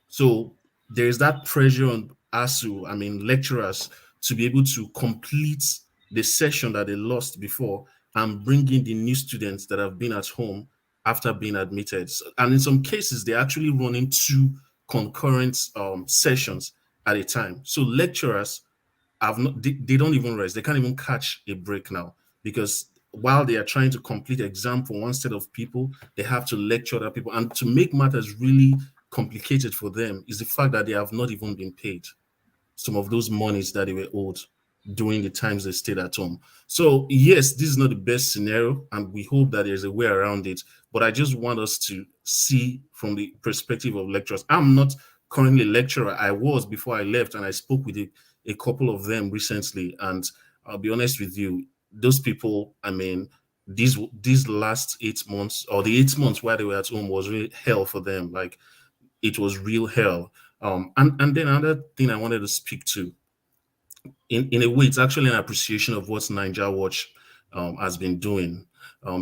So there is that pressure on ASU, I mean lecturers, to be able to complete the session that they lost before and bring in the new students that have been at home after being admitted. And in some cases, they're actually running two concurrent sessions at a time. So lecturers have not, they don't even rest. They can't even catch a break now, because while they are trying to complete exam for one set of people, they have to lecture other people. And to make matters really complicated for them is the fact that they have not even been paid some of those monies that they were owed during the times they stayed at home. So yes, this is not the best scenario, and we hope that there's a way around it. But I just want us to see from the perspective of lecturers. I'm not currently a lecturer. I was before I left, and I spoke with a couple of them recently. And I'll be honest with you, those people, I mean, these last 8 months, or the 8 months while they were at home, was really hell for them. Like, it was real hell. And then another thing I wanted to speak to, in a way, it's actually an appreciation of what Niger Watch has been doing,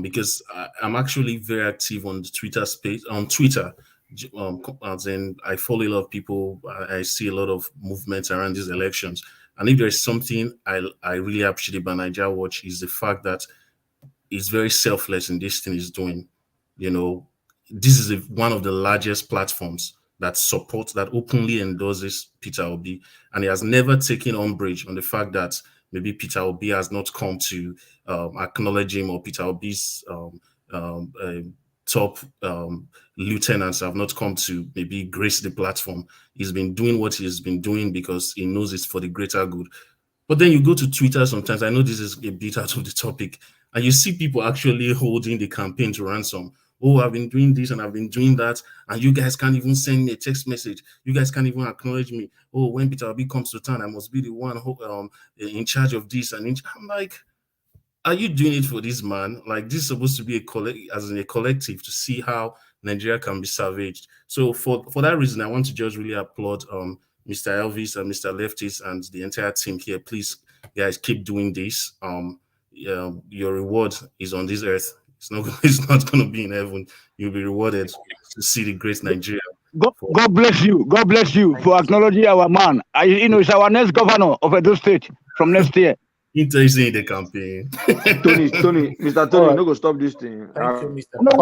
because I'm actually very active on the Twitter space, on Twitter. As in, I follow a lot of people. I see a lot of movements around these elections. And if there's something I really appreciate about Niger Watch, is the fact that it's very selfless in this thing he's doing. You know, this is one of the largest platforms that supports, that openly endorses Peter Obi, and he has never taken umbrage on the fact that maybe Peter Obi has not come to acknowledge him, or Peter Obi's top lieutenants have not come to maybe grace the platform. He's been doing what he's been doing because he knows it's for the greater good. But then you go to Twitter sometimes, I know this is a bit out of the topic, and you see people actually holding the campaign to ransom. Oh, I've been doing this and I've been doing that, and you guys can't even send me a text message. You guys can't even acknowledge me. Oh, when Peter Obi comes to town, I must be the one who, in charge of this. And I'm like, are you doing it for this man? Like, this is supposed to be a collective, to see how Nigeria can be savaged. So for that reason, I want to just really applaud Mr. Elvis and Mr. Leftis and the entire team here. Please, guys, keep doing this. Your reward is on this earth. It's not going to be in heaven. You'll be rewarded to see the great Nigeria.
God bless you. God bless you for acknowledging our man. It's our next governor of Edo State from next year.
Interesting in the campaign.
Tony, Mr. Tony, no go stop this thing.
Thank you, Mr.
No.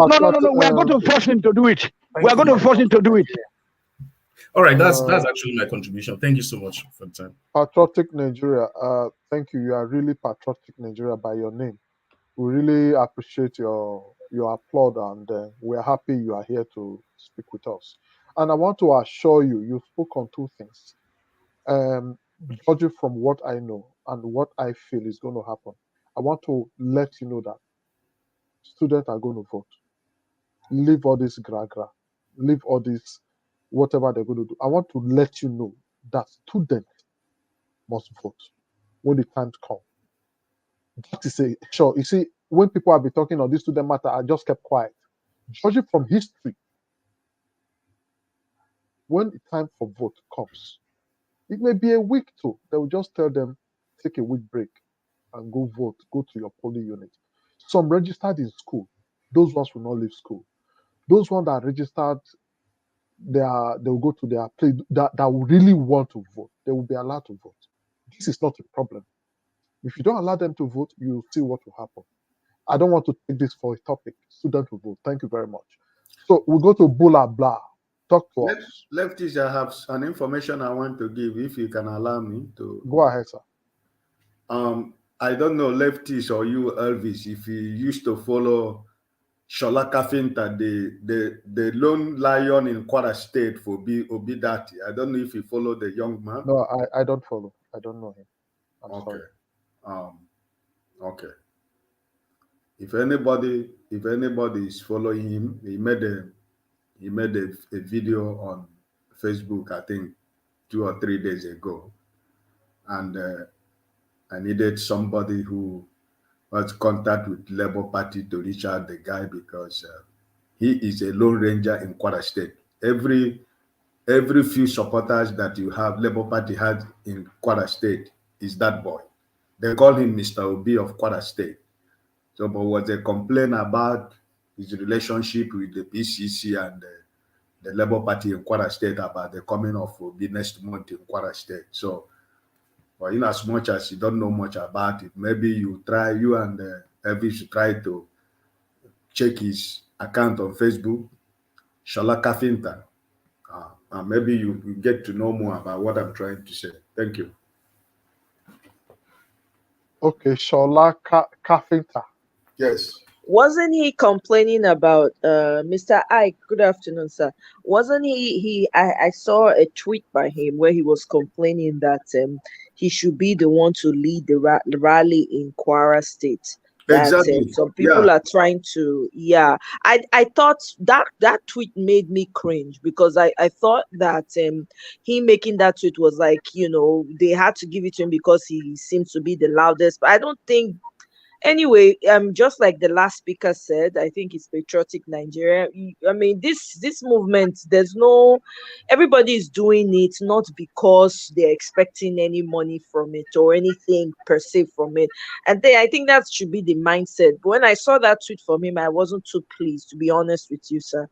We are going to force him to do it. We are going to force him to do it.
All right, that's actually my contribution. Thank you so much for the time.
Patriotic Nigeria, thank you. You are really patriotic Nigeria by your name. We really appreciate your applaud, and we're happy you are here to speak with us. And I want to assure you, you spoke on two things. Judging from what I know and what I feel is going to happen, I want to let you know that students are going to vote. Leave all this gra-gra. Leave all this whatever they're going to do. I want to let you know that students must vote when the time comes. That is a sure. You see, when people have been talking on this student matter, I just kept quiet. Judging from history, when the time for vote comes, it may be a week too. They will just tell them, take a week break and go vote, go to your polling unit. Some registered in school, those ones will not leave school. Those ones that are registered, they'll go to their place that will really want to vote. They will be allowed to vote. This is not a problem. If you don't allow them to vote, you'll see what will happen. I don't want to take this for a topic. Student to vote. Thank you very much. So we'll go to Bula Blah. Talk to us.
Lefties, I have an information I want to give, if you can allow me to.
Go ahead, sir.
I don't know, Lefties or you, Elvis, if you used to follow Shola Kafinta, the lone lion in Kwara State for Obidati. I don't know if you follow the young man.
No, I don't follow. I don't know him. I'm sorry.
Okay. If anybody is following him, he made a video on Facebook, I think 2 or 3 days ago, and I needed somebody who was in contact with Labour Party to reach out the guy, because he is a lone ranger in Kwara State. Every few supporters that you have, Labour Party had in Kwara State, is that boy. They call him Mr. Obi of Kwara State. So, but was a complaint about his relationship with the PCC and the Labour Party in Kwara State about the coming of Obi next month in Kwara State. So, well, in as much as you don't know much about it, maybe you and Elvis try to check his account on Facebook, Shola Kafinta, and maybe you get to know more about what I'm trying to say. Thank you.
Okay, Shola Kafinta.
Yes.
Wasn't he complaining about Mr. Ike? Good afternoon, sir. Wasn't I saw a tweet by him where he was complaining that he should be the one to lead the rally in Kwara State. That
Exactly.
some people are trying to, I thought that tweet made me cringe, because I thought that he making that tweet was like, they had to give it to him because he seems to be the loudest. But I don't think. Anyway, just like the last speaker said, I think it's patriotic Nigeria. I mean, this movement, everybody is doing it not because they're expecting any money from it or anything per se from it. And I think that should be the mindset. But when I saw that tweet from him, I wasn't too pleased, to be honest with you, sir.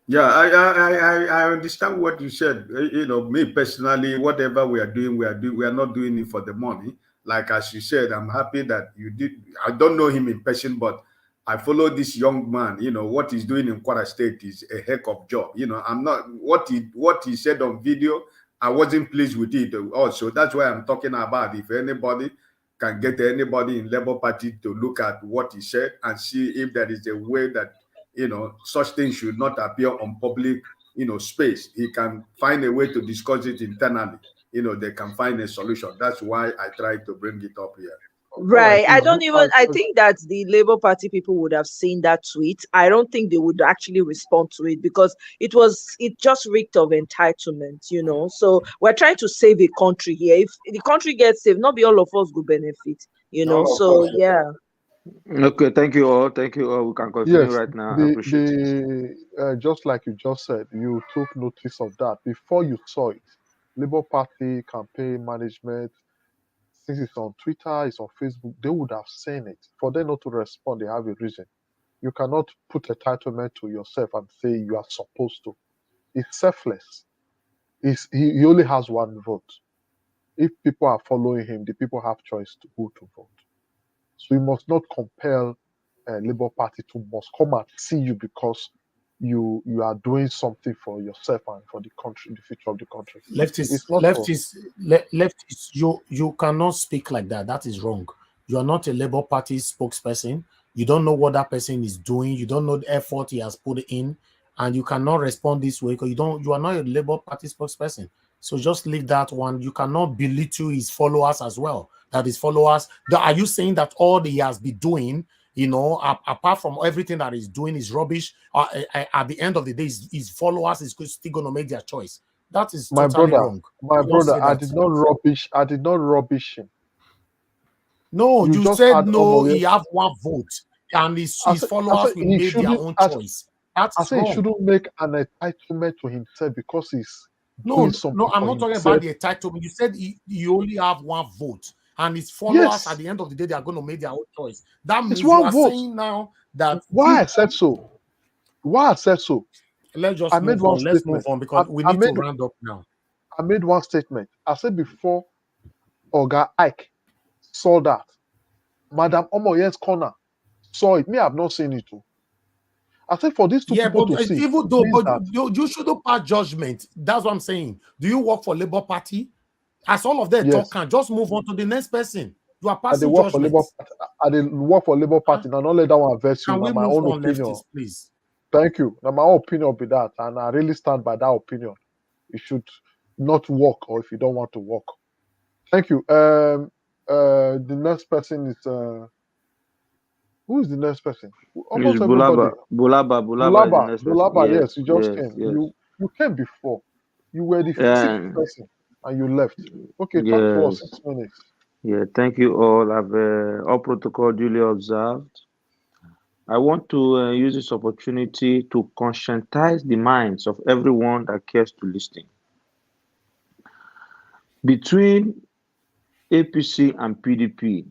Yeah, I understand what you said. Me personally, whatever we are doing, we are not doing it for the money. Like as you said, I'm happy that you did. I don't know him in person, but I follow this young man. What he's doing in Kwara State is a heck of job. I'm not what he said on video. I wasn't pleased with it. Also, that's why I'm talking about. If anybody can get anybody in Labour Party to look at what he said and see if there is a way that such things should not appear on public space. He can find a way to discuss it internally. They can find a solution. That's why I tried to bring it up here.
Right. I think that the Labour Party people would have seen that tweet. I don't think they would actually respond to it, because it just reeked of entitlement, So we're trying to save a country here. If the country gets saved, not be all of us will benefit, So yeah.
Okay, thank you all. Thank you all. We can continue right now. I appreciate it.
Just like you just said, you took notice of that before you saw it. Labour Party campaign management, since it's on Twitter, it's on Facebook, they would have seen it. For them not to respond, they have a reason. You cannot put entitlement to yourself and say you are supposed to. It's selfless. He only has one vote. If people are following him, the people have choice to who to vote. So you must not compel Labour Party to must come and see you because you are doing something for yourself and for the country, the future of the country.
Leftists, you cannot speak like that. That is wrong. You are not a Labour Party spokesperson. You don't know what that person is doing. You don't know the effort he has put in, and you cannot respond this way because you are not a Labour Party spokesperson. So just leave that one. You cannot belittle his followers as well. That his followers. Are you saying that all he has been doing, apart from everything that he's doing, is rubbish? At the end of the day, his followers is still going to make their choice. That is totally wrong.
My brother, I did not rubbish him.
No, you said no. He have one vote, and his followers will make their own choice. That's
wrong. He shouldn't make an entitlement to himself because
No,
doing something
no, I'm
for
not talking
himself.
about the entitlement. You said you only have one vote, and his followers at the end of the day they are going to make their own choice. That
It's
means you
one
are
vote.
saying now that
Why I said so? Why I said so?
let's just
I made
move
one
on. Let's
statement.
move on because we
I
need to
made
round up now.
I made one statement. I said before Oga Ike saw that, Madam Omoyen's corner saw it. Me, I've not seen it too. I think for these two people
but
to see,
even though
means that
you shouldn't pass judgment. That's what I'm saying. Do you work for Labour Party? As all of them
yes,
talk, can just move on to the next person. You are
I they
passing
work for
judgment.
Labour. I they work for Labour Party. Now, don't let that one vex you.
Can
Now,
we
my
move
own
on,
opinion.
lefties, please?
Thank you. Now, my own opinion be that, and I really stand by that opinion. You should not work, or if you don't want to work. Thank you. The next person is who is the next person? Almost
It's
everybody.
Bulaba is the next person.
Bulaba,
Yes,
yes, you just
yes,
came.
yes.
You came before. You were the sixth
Yeah,
person and you left. Okay, talk to us
yes.
6 minutes.
Yeah, thank you all. I've all protocol duly observed. I want to use this opportunity to conscientize the minds of everyone that cares to listen. Between APC and PDP,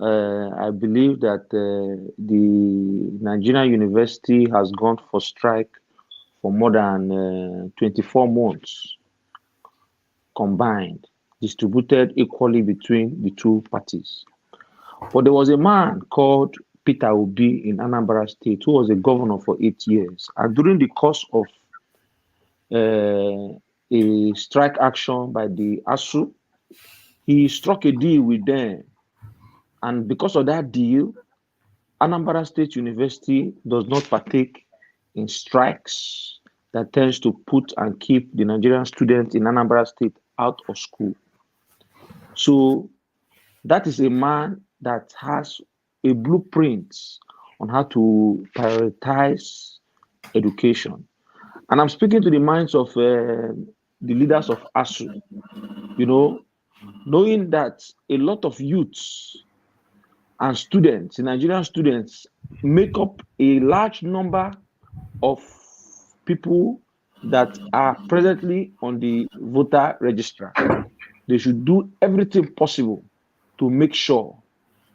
I believe that the Nigerian university has gone for strike for more than 24 months combined, distributed equally between the two parties. But there was a man called Peter Obi in Anambra State who was a governor for 8 years. And during the course of a strike action by the ASU, he struck a deal with them. And because of that deal, Anambra State University does not partake in strikes that tends to put and keep the Nigerian students in Anambra State out of school. So that is a man that has a blueprint on how to prioritize education. And I'm speaking to the minds of the leaders of ASU, knowing that a lot of youths and students, Nigerian students, make up a large number of people that are presently on the voter register. They should do everything possible to make sure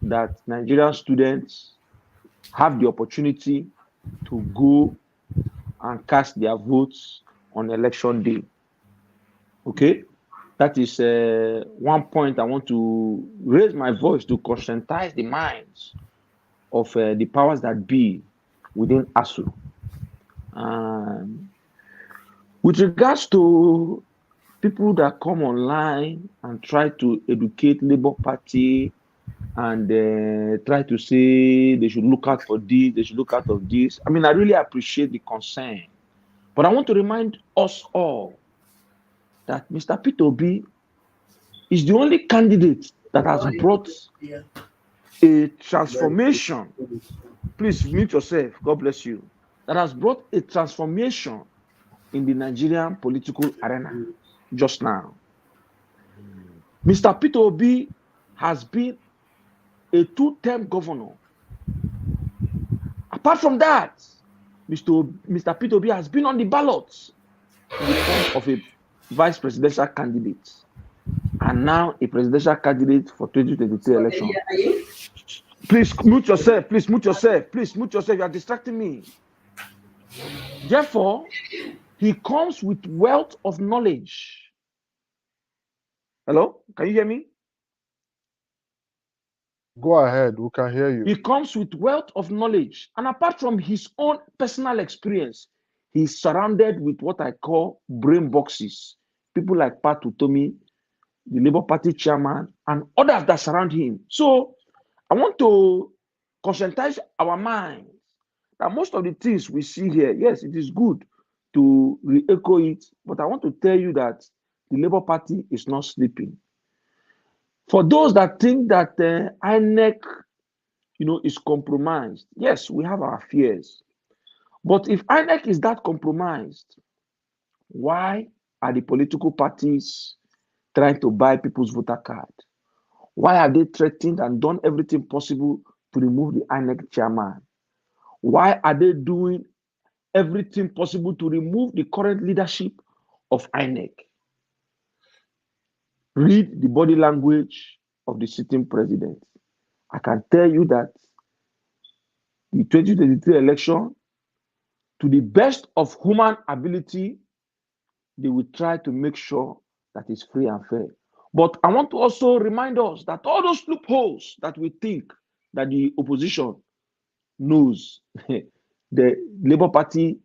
that Nigerian students have the opportunity to go and cast their votes on election day. Okay? That is one point I want to raise my voice to conscientize the minds of the powers that be within ASU. With regards to people that come online and try to educate Labour Party and try to say they should look out for this, they should look out of this. I mean, I really appreciate the concern. But I want to remind us all that Mr. Peter Obi is the only candidate that has brought a transformation. Please mute yourself. God bless you. That has brought a transformation in the Nigerian political arena just now. Mr. Peter Obi has been a two-term governor. Apart from that, Mr. Peter Obi has been on the ballot in the form of a vice presidential candidate and now a presidential candidate for 2023 election. Please mute yourself. Please mute yourself. Please mute yourself. You are distracting me. Therefore, he comes with wealth of knowledge. Hello? Can you hear me?
Go ahead. We can hear you.
He comes with wealth of knowledge. And apart from his own personal experience, he's surrounded with what I call brain boxes. People like Pat Utomi, the Labour Party chairman, and others that surround him. So I want to conscientize our minds that most of the things we see here, yes, it is good to re-echo it, but I want to tell you that the Labour Party is not sleeping. For those that think that INEC, is compromised, yes, we have our fears. But if INEC is that compromised, why are the political parties trying to buy people's voter card? Why have they threatened and done everything possible to remove the INEC chairman? Why are they doing everything possible to remove the current leadership of INEC. Read the body language of the sitting president. I can tell you that the 2023 election, to the best of human ability, they will try to make sure that it's free and fair. But I want to also remind us that all those loopholes that we think that the opposition knows, the Labour Party,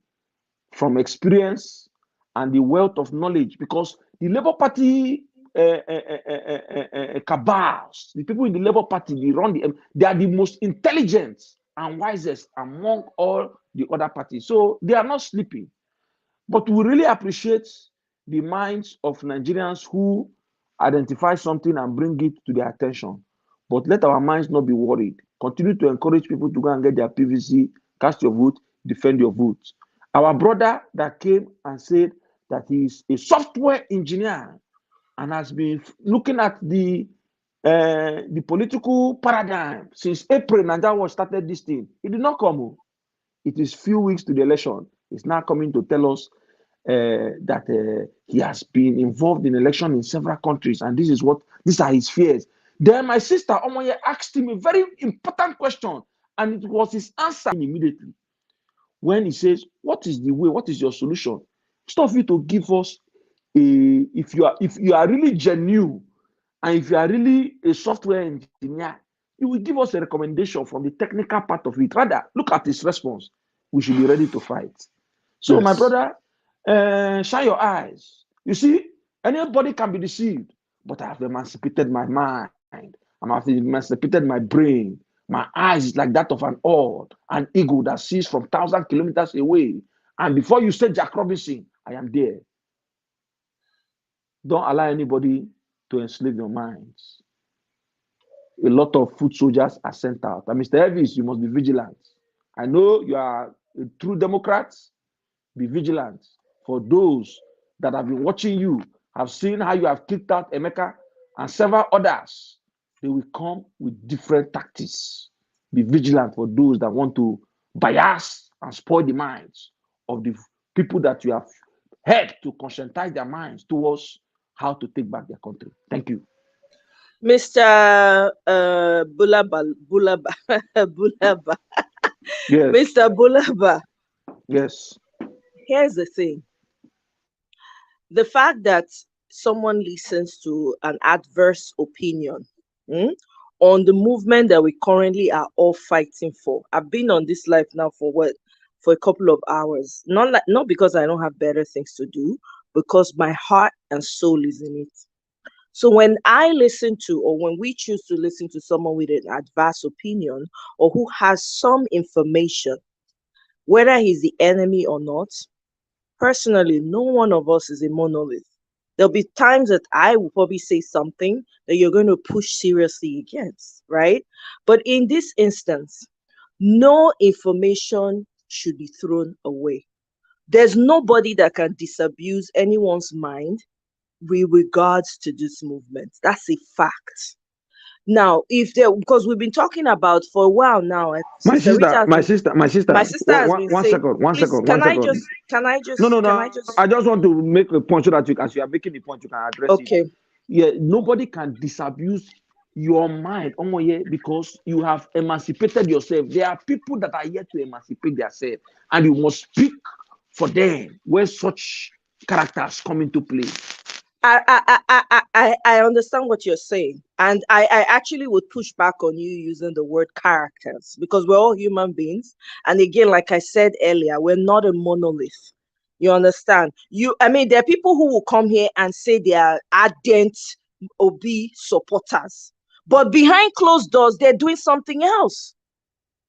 from experience and the wealth of knowledge, because the Labour Party cabals, the people in the Labour Party, they are the most intelligent and wisest among all the other parties. So they are not sleeping. But we really appreciate the minds of Nigerians who identify something and bring it to their attention. But let our minds not be worried. Continue to encourage people to go and get their PVC, cast your vote, defend your vote. Our brother that came and said that he is a software engineer and has been looking at the political paradigm since April. Nigeria was started this thing. It did not come. It is few weeks to the election. It's now coming to tell us that he has been involved in election in several countries, and these are his fears. Then my sister Omoye asked him a very important question, and it was his answer immediately when he says, "What is the way? What is your solution?" Instead of you to give us if you are really genuine, and if you are really a software engineer, you will give us a recommendation from the technical part of it. Rather, look at his response. We should be ready to fight. So,
Yes.
my brother, shine your eyes. You see, anybody can be deceived, but I have emancipated my mind. I have emancipated my brain. My eyes is like that of an eagle that sees from 1,000 kilometers away. And before you say Jack Robinson, I am there. Don't allow anybody to enslave your minds. A lot of foot soldiers are sent out. And Mr. Elvis, you must be vigilant. I know you are a true Democrat. Be vigilant. For those that have been watching you, have seen how you have kicked out Emeka and several others, they will come with different tactics. Be vigilant for those that want to bias and spoil the minds of the people that you have helped to conscientize their minds towards how to take back their country. Thank you.
Mr. Bulaba.
Yes.
Mr. Bulaba.
Yes.
Here's the thing. The fact that someone listens to an adverse opinion on the movement that we currently are all fighting for. I've been on this life now for a couple of hours. Not because I don't have better things to do, because my heart and soul is in it. So when I listen to, or when we choose to listen to someone with an adverse opinion, or who has some information, whether he's the enemy or not, personally, no one of us is a monolith. There'll be times that I will probably say something that you're going to push seriously against, right? But in this instance, no information should be thrown away. There's nobody that can disabuse anyone's mind with regards to this movement. That's a fact. Now, because we've been talking about for a while now.
My sister.
One second. Can I just?
No. I just want to make a point so that as you are making the point, you can address it. Yeah, nobody can disabuse your mind, because you have emancipated yourself. There are people that are yet to emancipate themselves, and you must speak for them when such characters come into play.
I understand what you're saying, and I actually would push back on you using the word characters, because we're all human beings, and again, like I said earlier, we're not a monolith. You understand? There are people who will come here and say they are ardent Obi supporters, but behind closed doors, they're doing something else.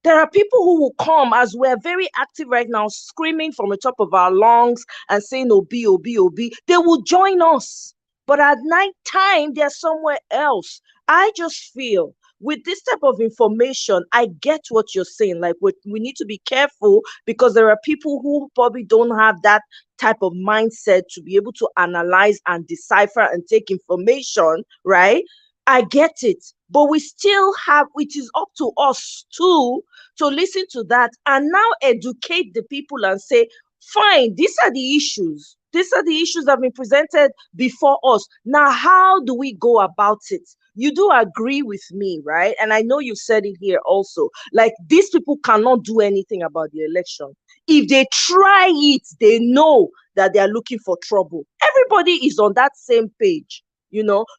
There are people who will come, as we're very active right now, screaming from the top of our lungs and saying, Obi, Obi, Obi. They will join us. But at night time, they're somewhere else. I just feel with this type of information, I get what you're saying. Like, we need to be careful, because there are people who probably don't have that type of mindset to be able to analyze and decipher and take information, right? I get it. But we still have, it is up to us too to listen to that and now educate the people and say, fine, these are the issues. These are the issues that have been presented before us. Now, how do we go about it? You do agree with me, right? And I know you said it here also. Like, these people cannot do anything about the election. If they try it, they know that they are looking for trouble. Everybody is on that same page,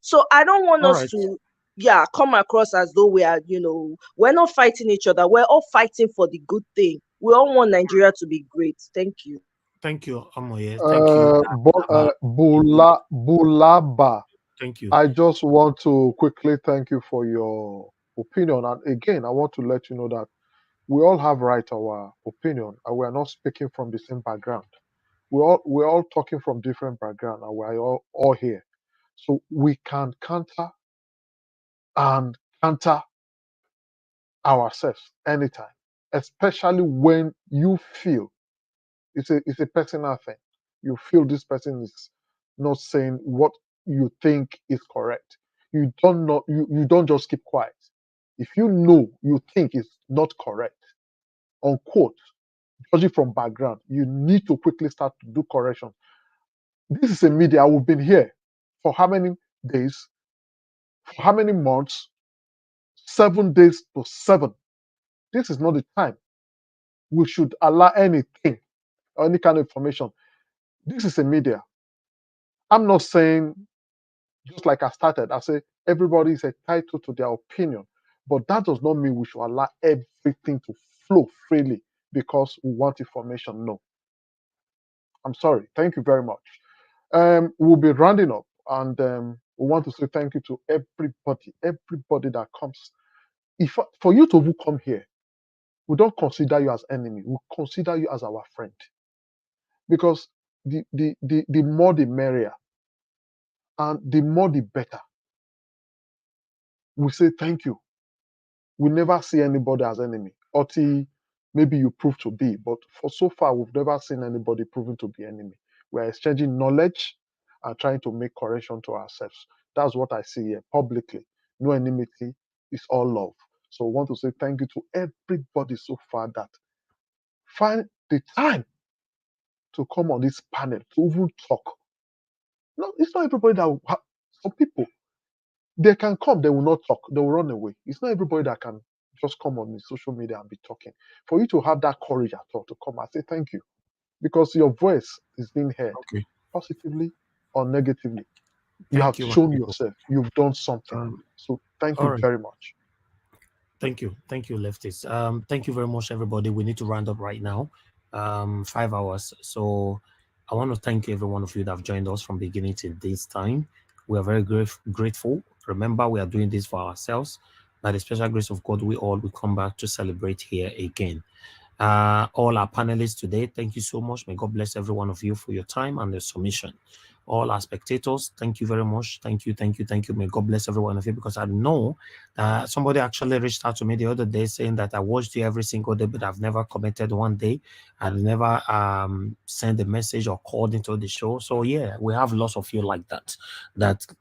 So I don't want us to come across as though we are, we're not fighting each other. We're all fighting for the good thing. We all want Nigeria to be great. Thank you.
Thank you, Amoye. Thank you.
Bulaba.
Thank you.
I just want to quickly thank you for your opinion. And again, I want to let you know that we all have right to our opinion, and we are not speaking from the same background. We're all talking from different background, and we're all here. So we can counter ourselves anytime, especially when you feel it's a personal thing. You feel this person is not saying what you think is correct. You don't just keep quiet. If you know you think it's not correct, unquote, judging from background, you need to quickly start to do correction. This is a media. We've been here for how many days? For how many months? 7 days to 7. This is not the time we should allow anything or any kind of information. This is a media. I'm not saying, just like I started, I say everybody is entitled to their opinion, but that does not mean we should allow everything to flow freely because we want information. No. I'm sorry. Thank you very much. We'll be rounding up, and we want to say thank you to everybody that comes. If for you to come here, we don't consider you as enemy. We consider you as our friend, because the more the merrier, and the more the better. We say thank you. We never see anybody as enemy. Oti, maybe you prove to be, but for so far we've never seen anybody proven to be enemy. We're exchanging knowledge and trying to make correction to ourselves. That's what I see here publicly. No enmity, it's all love. So I want to say thank you to everybody so far that find the time to come on this panel to even talk. No, it's not everybody that will some people, they can come, they will not talk, they will run away. It's not everybody that can just come on the social media and be talking. For you to have that courage at all to come, I say thank you, because your voice is being heard positively or negatively. You have shown yourself, you've done something. So thank you very much.
Thank you, leftists. Thank you very much, everybody. We need to round up right now. 5 hours. So I want to thank every one of you that have joined us from beginning to this time. We are very grateful. Remember, we are doing this for ourselves. By the special grace of God, we all will come back to celebrate here again. All our panelists today, thank you so much. May God bless every one of you for your time and your submission. All our spectators, thank you very much. Thank you. May God bless every one of you, because I know somebody actually reached out to me the other day saying that I watched you every single day, but I've never commented one day. I've never sent a message or called into the show. So yeah, we have lots of you like that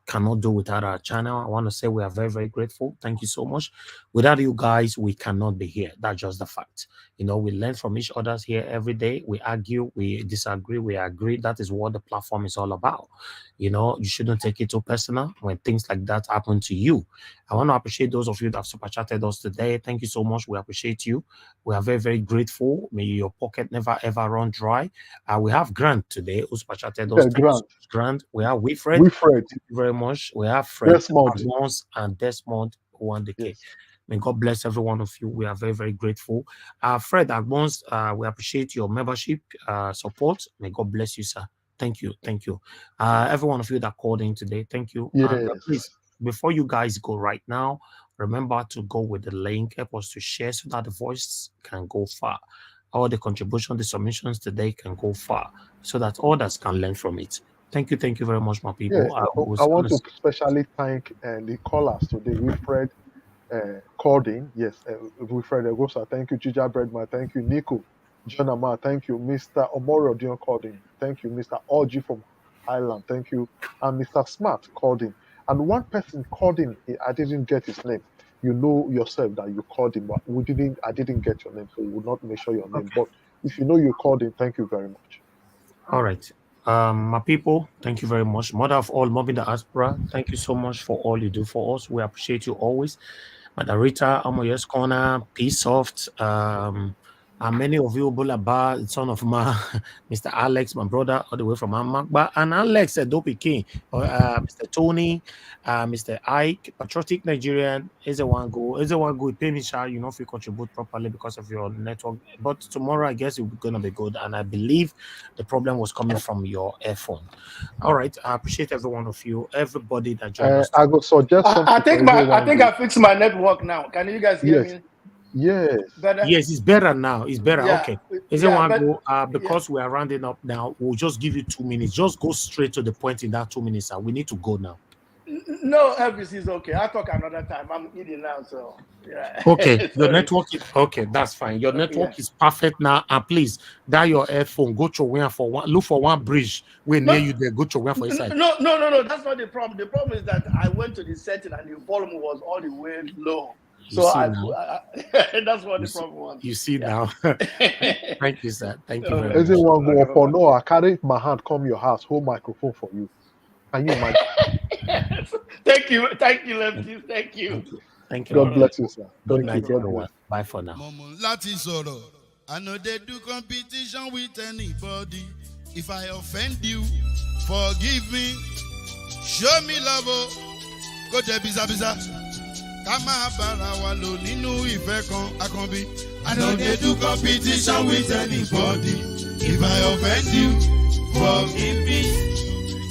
cannot do without our channel. I want to say we are very, very grateful. Thank you so much. Without you guys, we cannot be here. That's just the fact. We learn from each other here every day. We argue, we disagree, we agree. That is what the platform is all about. You shouldn't take it too personal when things like that happen to you. I want to appreciate those of you that have super chatted us today. Thank you so much. We appreciate you. We are very, very grateful. May your pocket never ever run dry. We have Grant today who super chatted us. Grant. We have Wilfred. Thank you very much. We have Fred Alphonse and Desmond 1DK. Yes. May God bless every one of you. We are very, very grateful. Fred Agbons, we appreciate your membership support. May God bless you, sir. Thank you. Every one of you that called in today, thank you.
Yes.
Please, before you guys go right now, remember to go with the link. Help us to share so that the voice can go far. All the contributions, the submissions today can go far, so that others can learn from it. Thank you very much, my people.
Yeah, I want to especially thank the callers today. Wilfred called in. Yes, Wilfred Egosa, thank you. Jija Breadman, thank you. Nico, John Amar, thank you. Mr. Omoro Dion called in. Thank you. Mr. Orji from Ireland, thank you. And Mr. Smart called in. And one person called in, I didn't get his name. You know yourself that you called him, but I didn't get your name, so we will not make sure your name. But if you know you called in, thank you very much.
All right. My people, thank you very much. Mother of all, Mom in the diaspora, thank you so much for all you do for us. We appreciate you always. Madarita, Amoyes Corner, Peace Soft, and many of you, Bulaba, the son of my Mr. Alex, my brother, all the way from Amakba, and Alex, Dopi King, Mr. Tony, Mr. Ike, Patriotic Nigerian, is the one go, pay me, you know, if you contribute properly because of your network. But tomorrow, I guess it's gonna be good, and I believe the problem was coming from your earphone. All right, I appreciate every one of you, everybody that joined us.
I would suggest something.
I think I fixed my network now. Can you guys hear me?
Yes.
Better?
Yes, it's better now. It's better.
Yeah.
Okay. Because we are rounding up now, we'll just give you 2 minutes. Just go straight to the point in that 2 minutes. We need to go now.
No, Elvis is okay. I'll talk another time. I'm eating now, so yeah.
Okay, your network is okay. That's fine. Your network is perfect now. And please, dial your earphone. Go to where for one. Look for one bridge. We're near you there. Go to where for inside.
No. That's not the problem. The problem is that I went to the setting and the volume was all the way low. So that's what the problem was.
You see now. Thank you, sir. Thank you very much.
Everyone go for no. I carry my hand, come your house, hold microphone for you. Can you imagine?
Thank you, Lefty. Thank you.
Thank you.
God bless you, sir.
Good night, everyone. Bye for now.
I know they do competition with anybody. If I offend you, forgive me. Show me love. Go to Biza. Kama bara wa lo nínú ìfẹ́ kan Akanbi. I know they do competition with anybody. If I offend you, forgive me.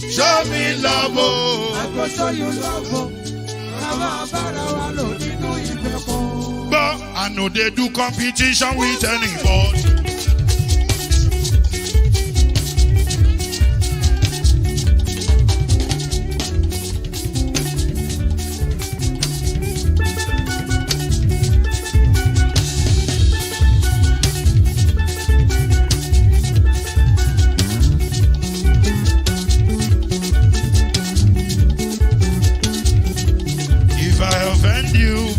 Show me love. I go show you love. Kama bara wa lo nínú ìfẹ́ kan. But I know they do competition with anybody.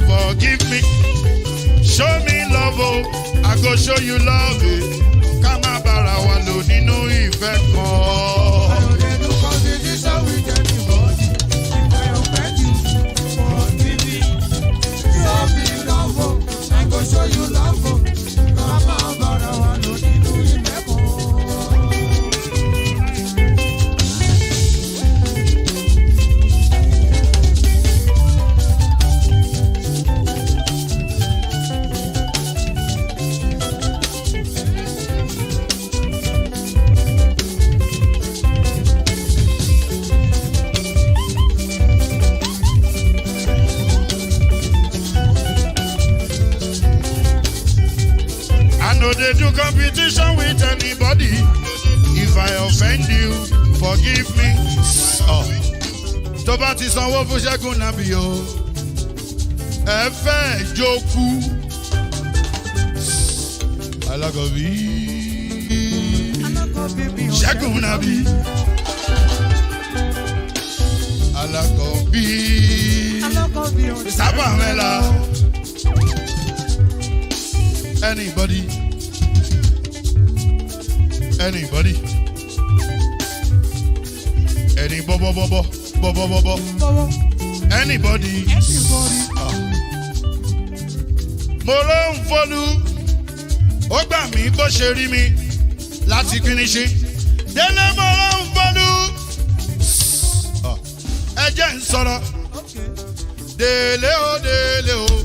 Forgive me, show me love, I go show you love. Kama bara wa lo nínú ìfẹ́ kan. I don't get no competition with anybody. If I offend you, forgive me. Show me love, I go show you love. Kama bara wa lo nínú ìfẹ́ kan. They do competition with anybody. If I offend you, forgive me. Tó bá ti sanwó fún Ṣẹ́gun Nàbí o, ẹ fẹ́ jókù. Alákọ̀bí Ṣẹ́gun Nàbí. Alákọ̀bí Sábà Mẹ́la. Anybody? Any bo. Anybody? Mo ló ń fọlú, ó gbà mí bó ṣe rí mi láti finishi. Délé mo ló ń fọlú, ẹ jẹ́ ń sọ̀rọ̀. Délé o.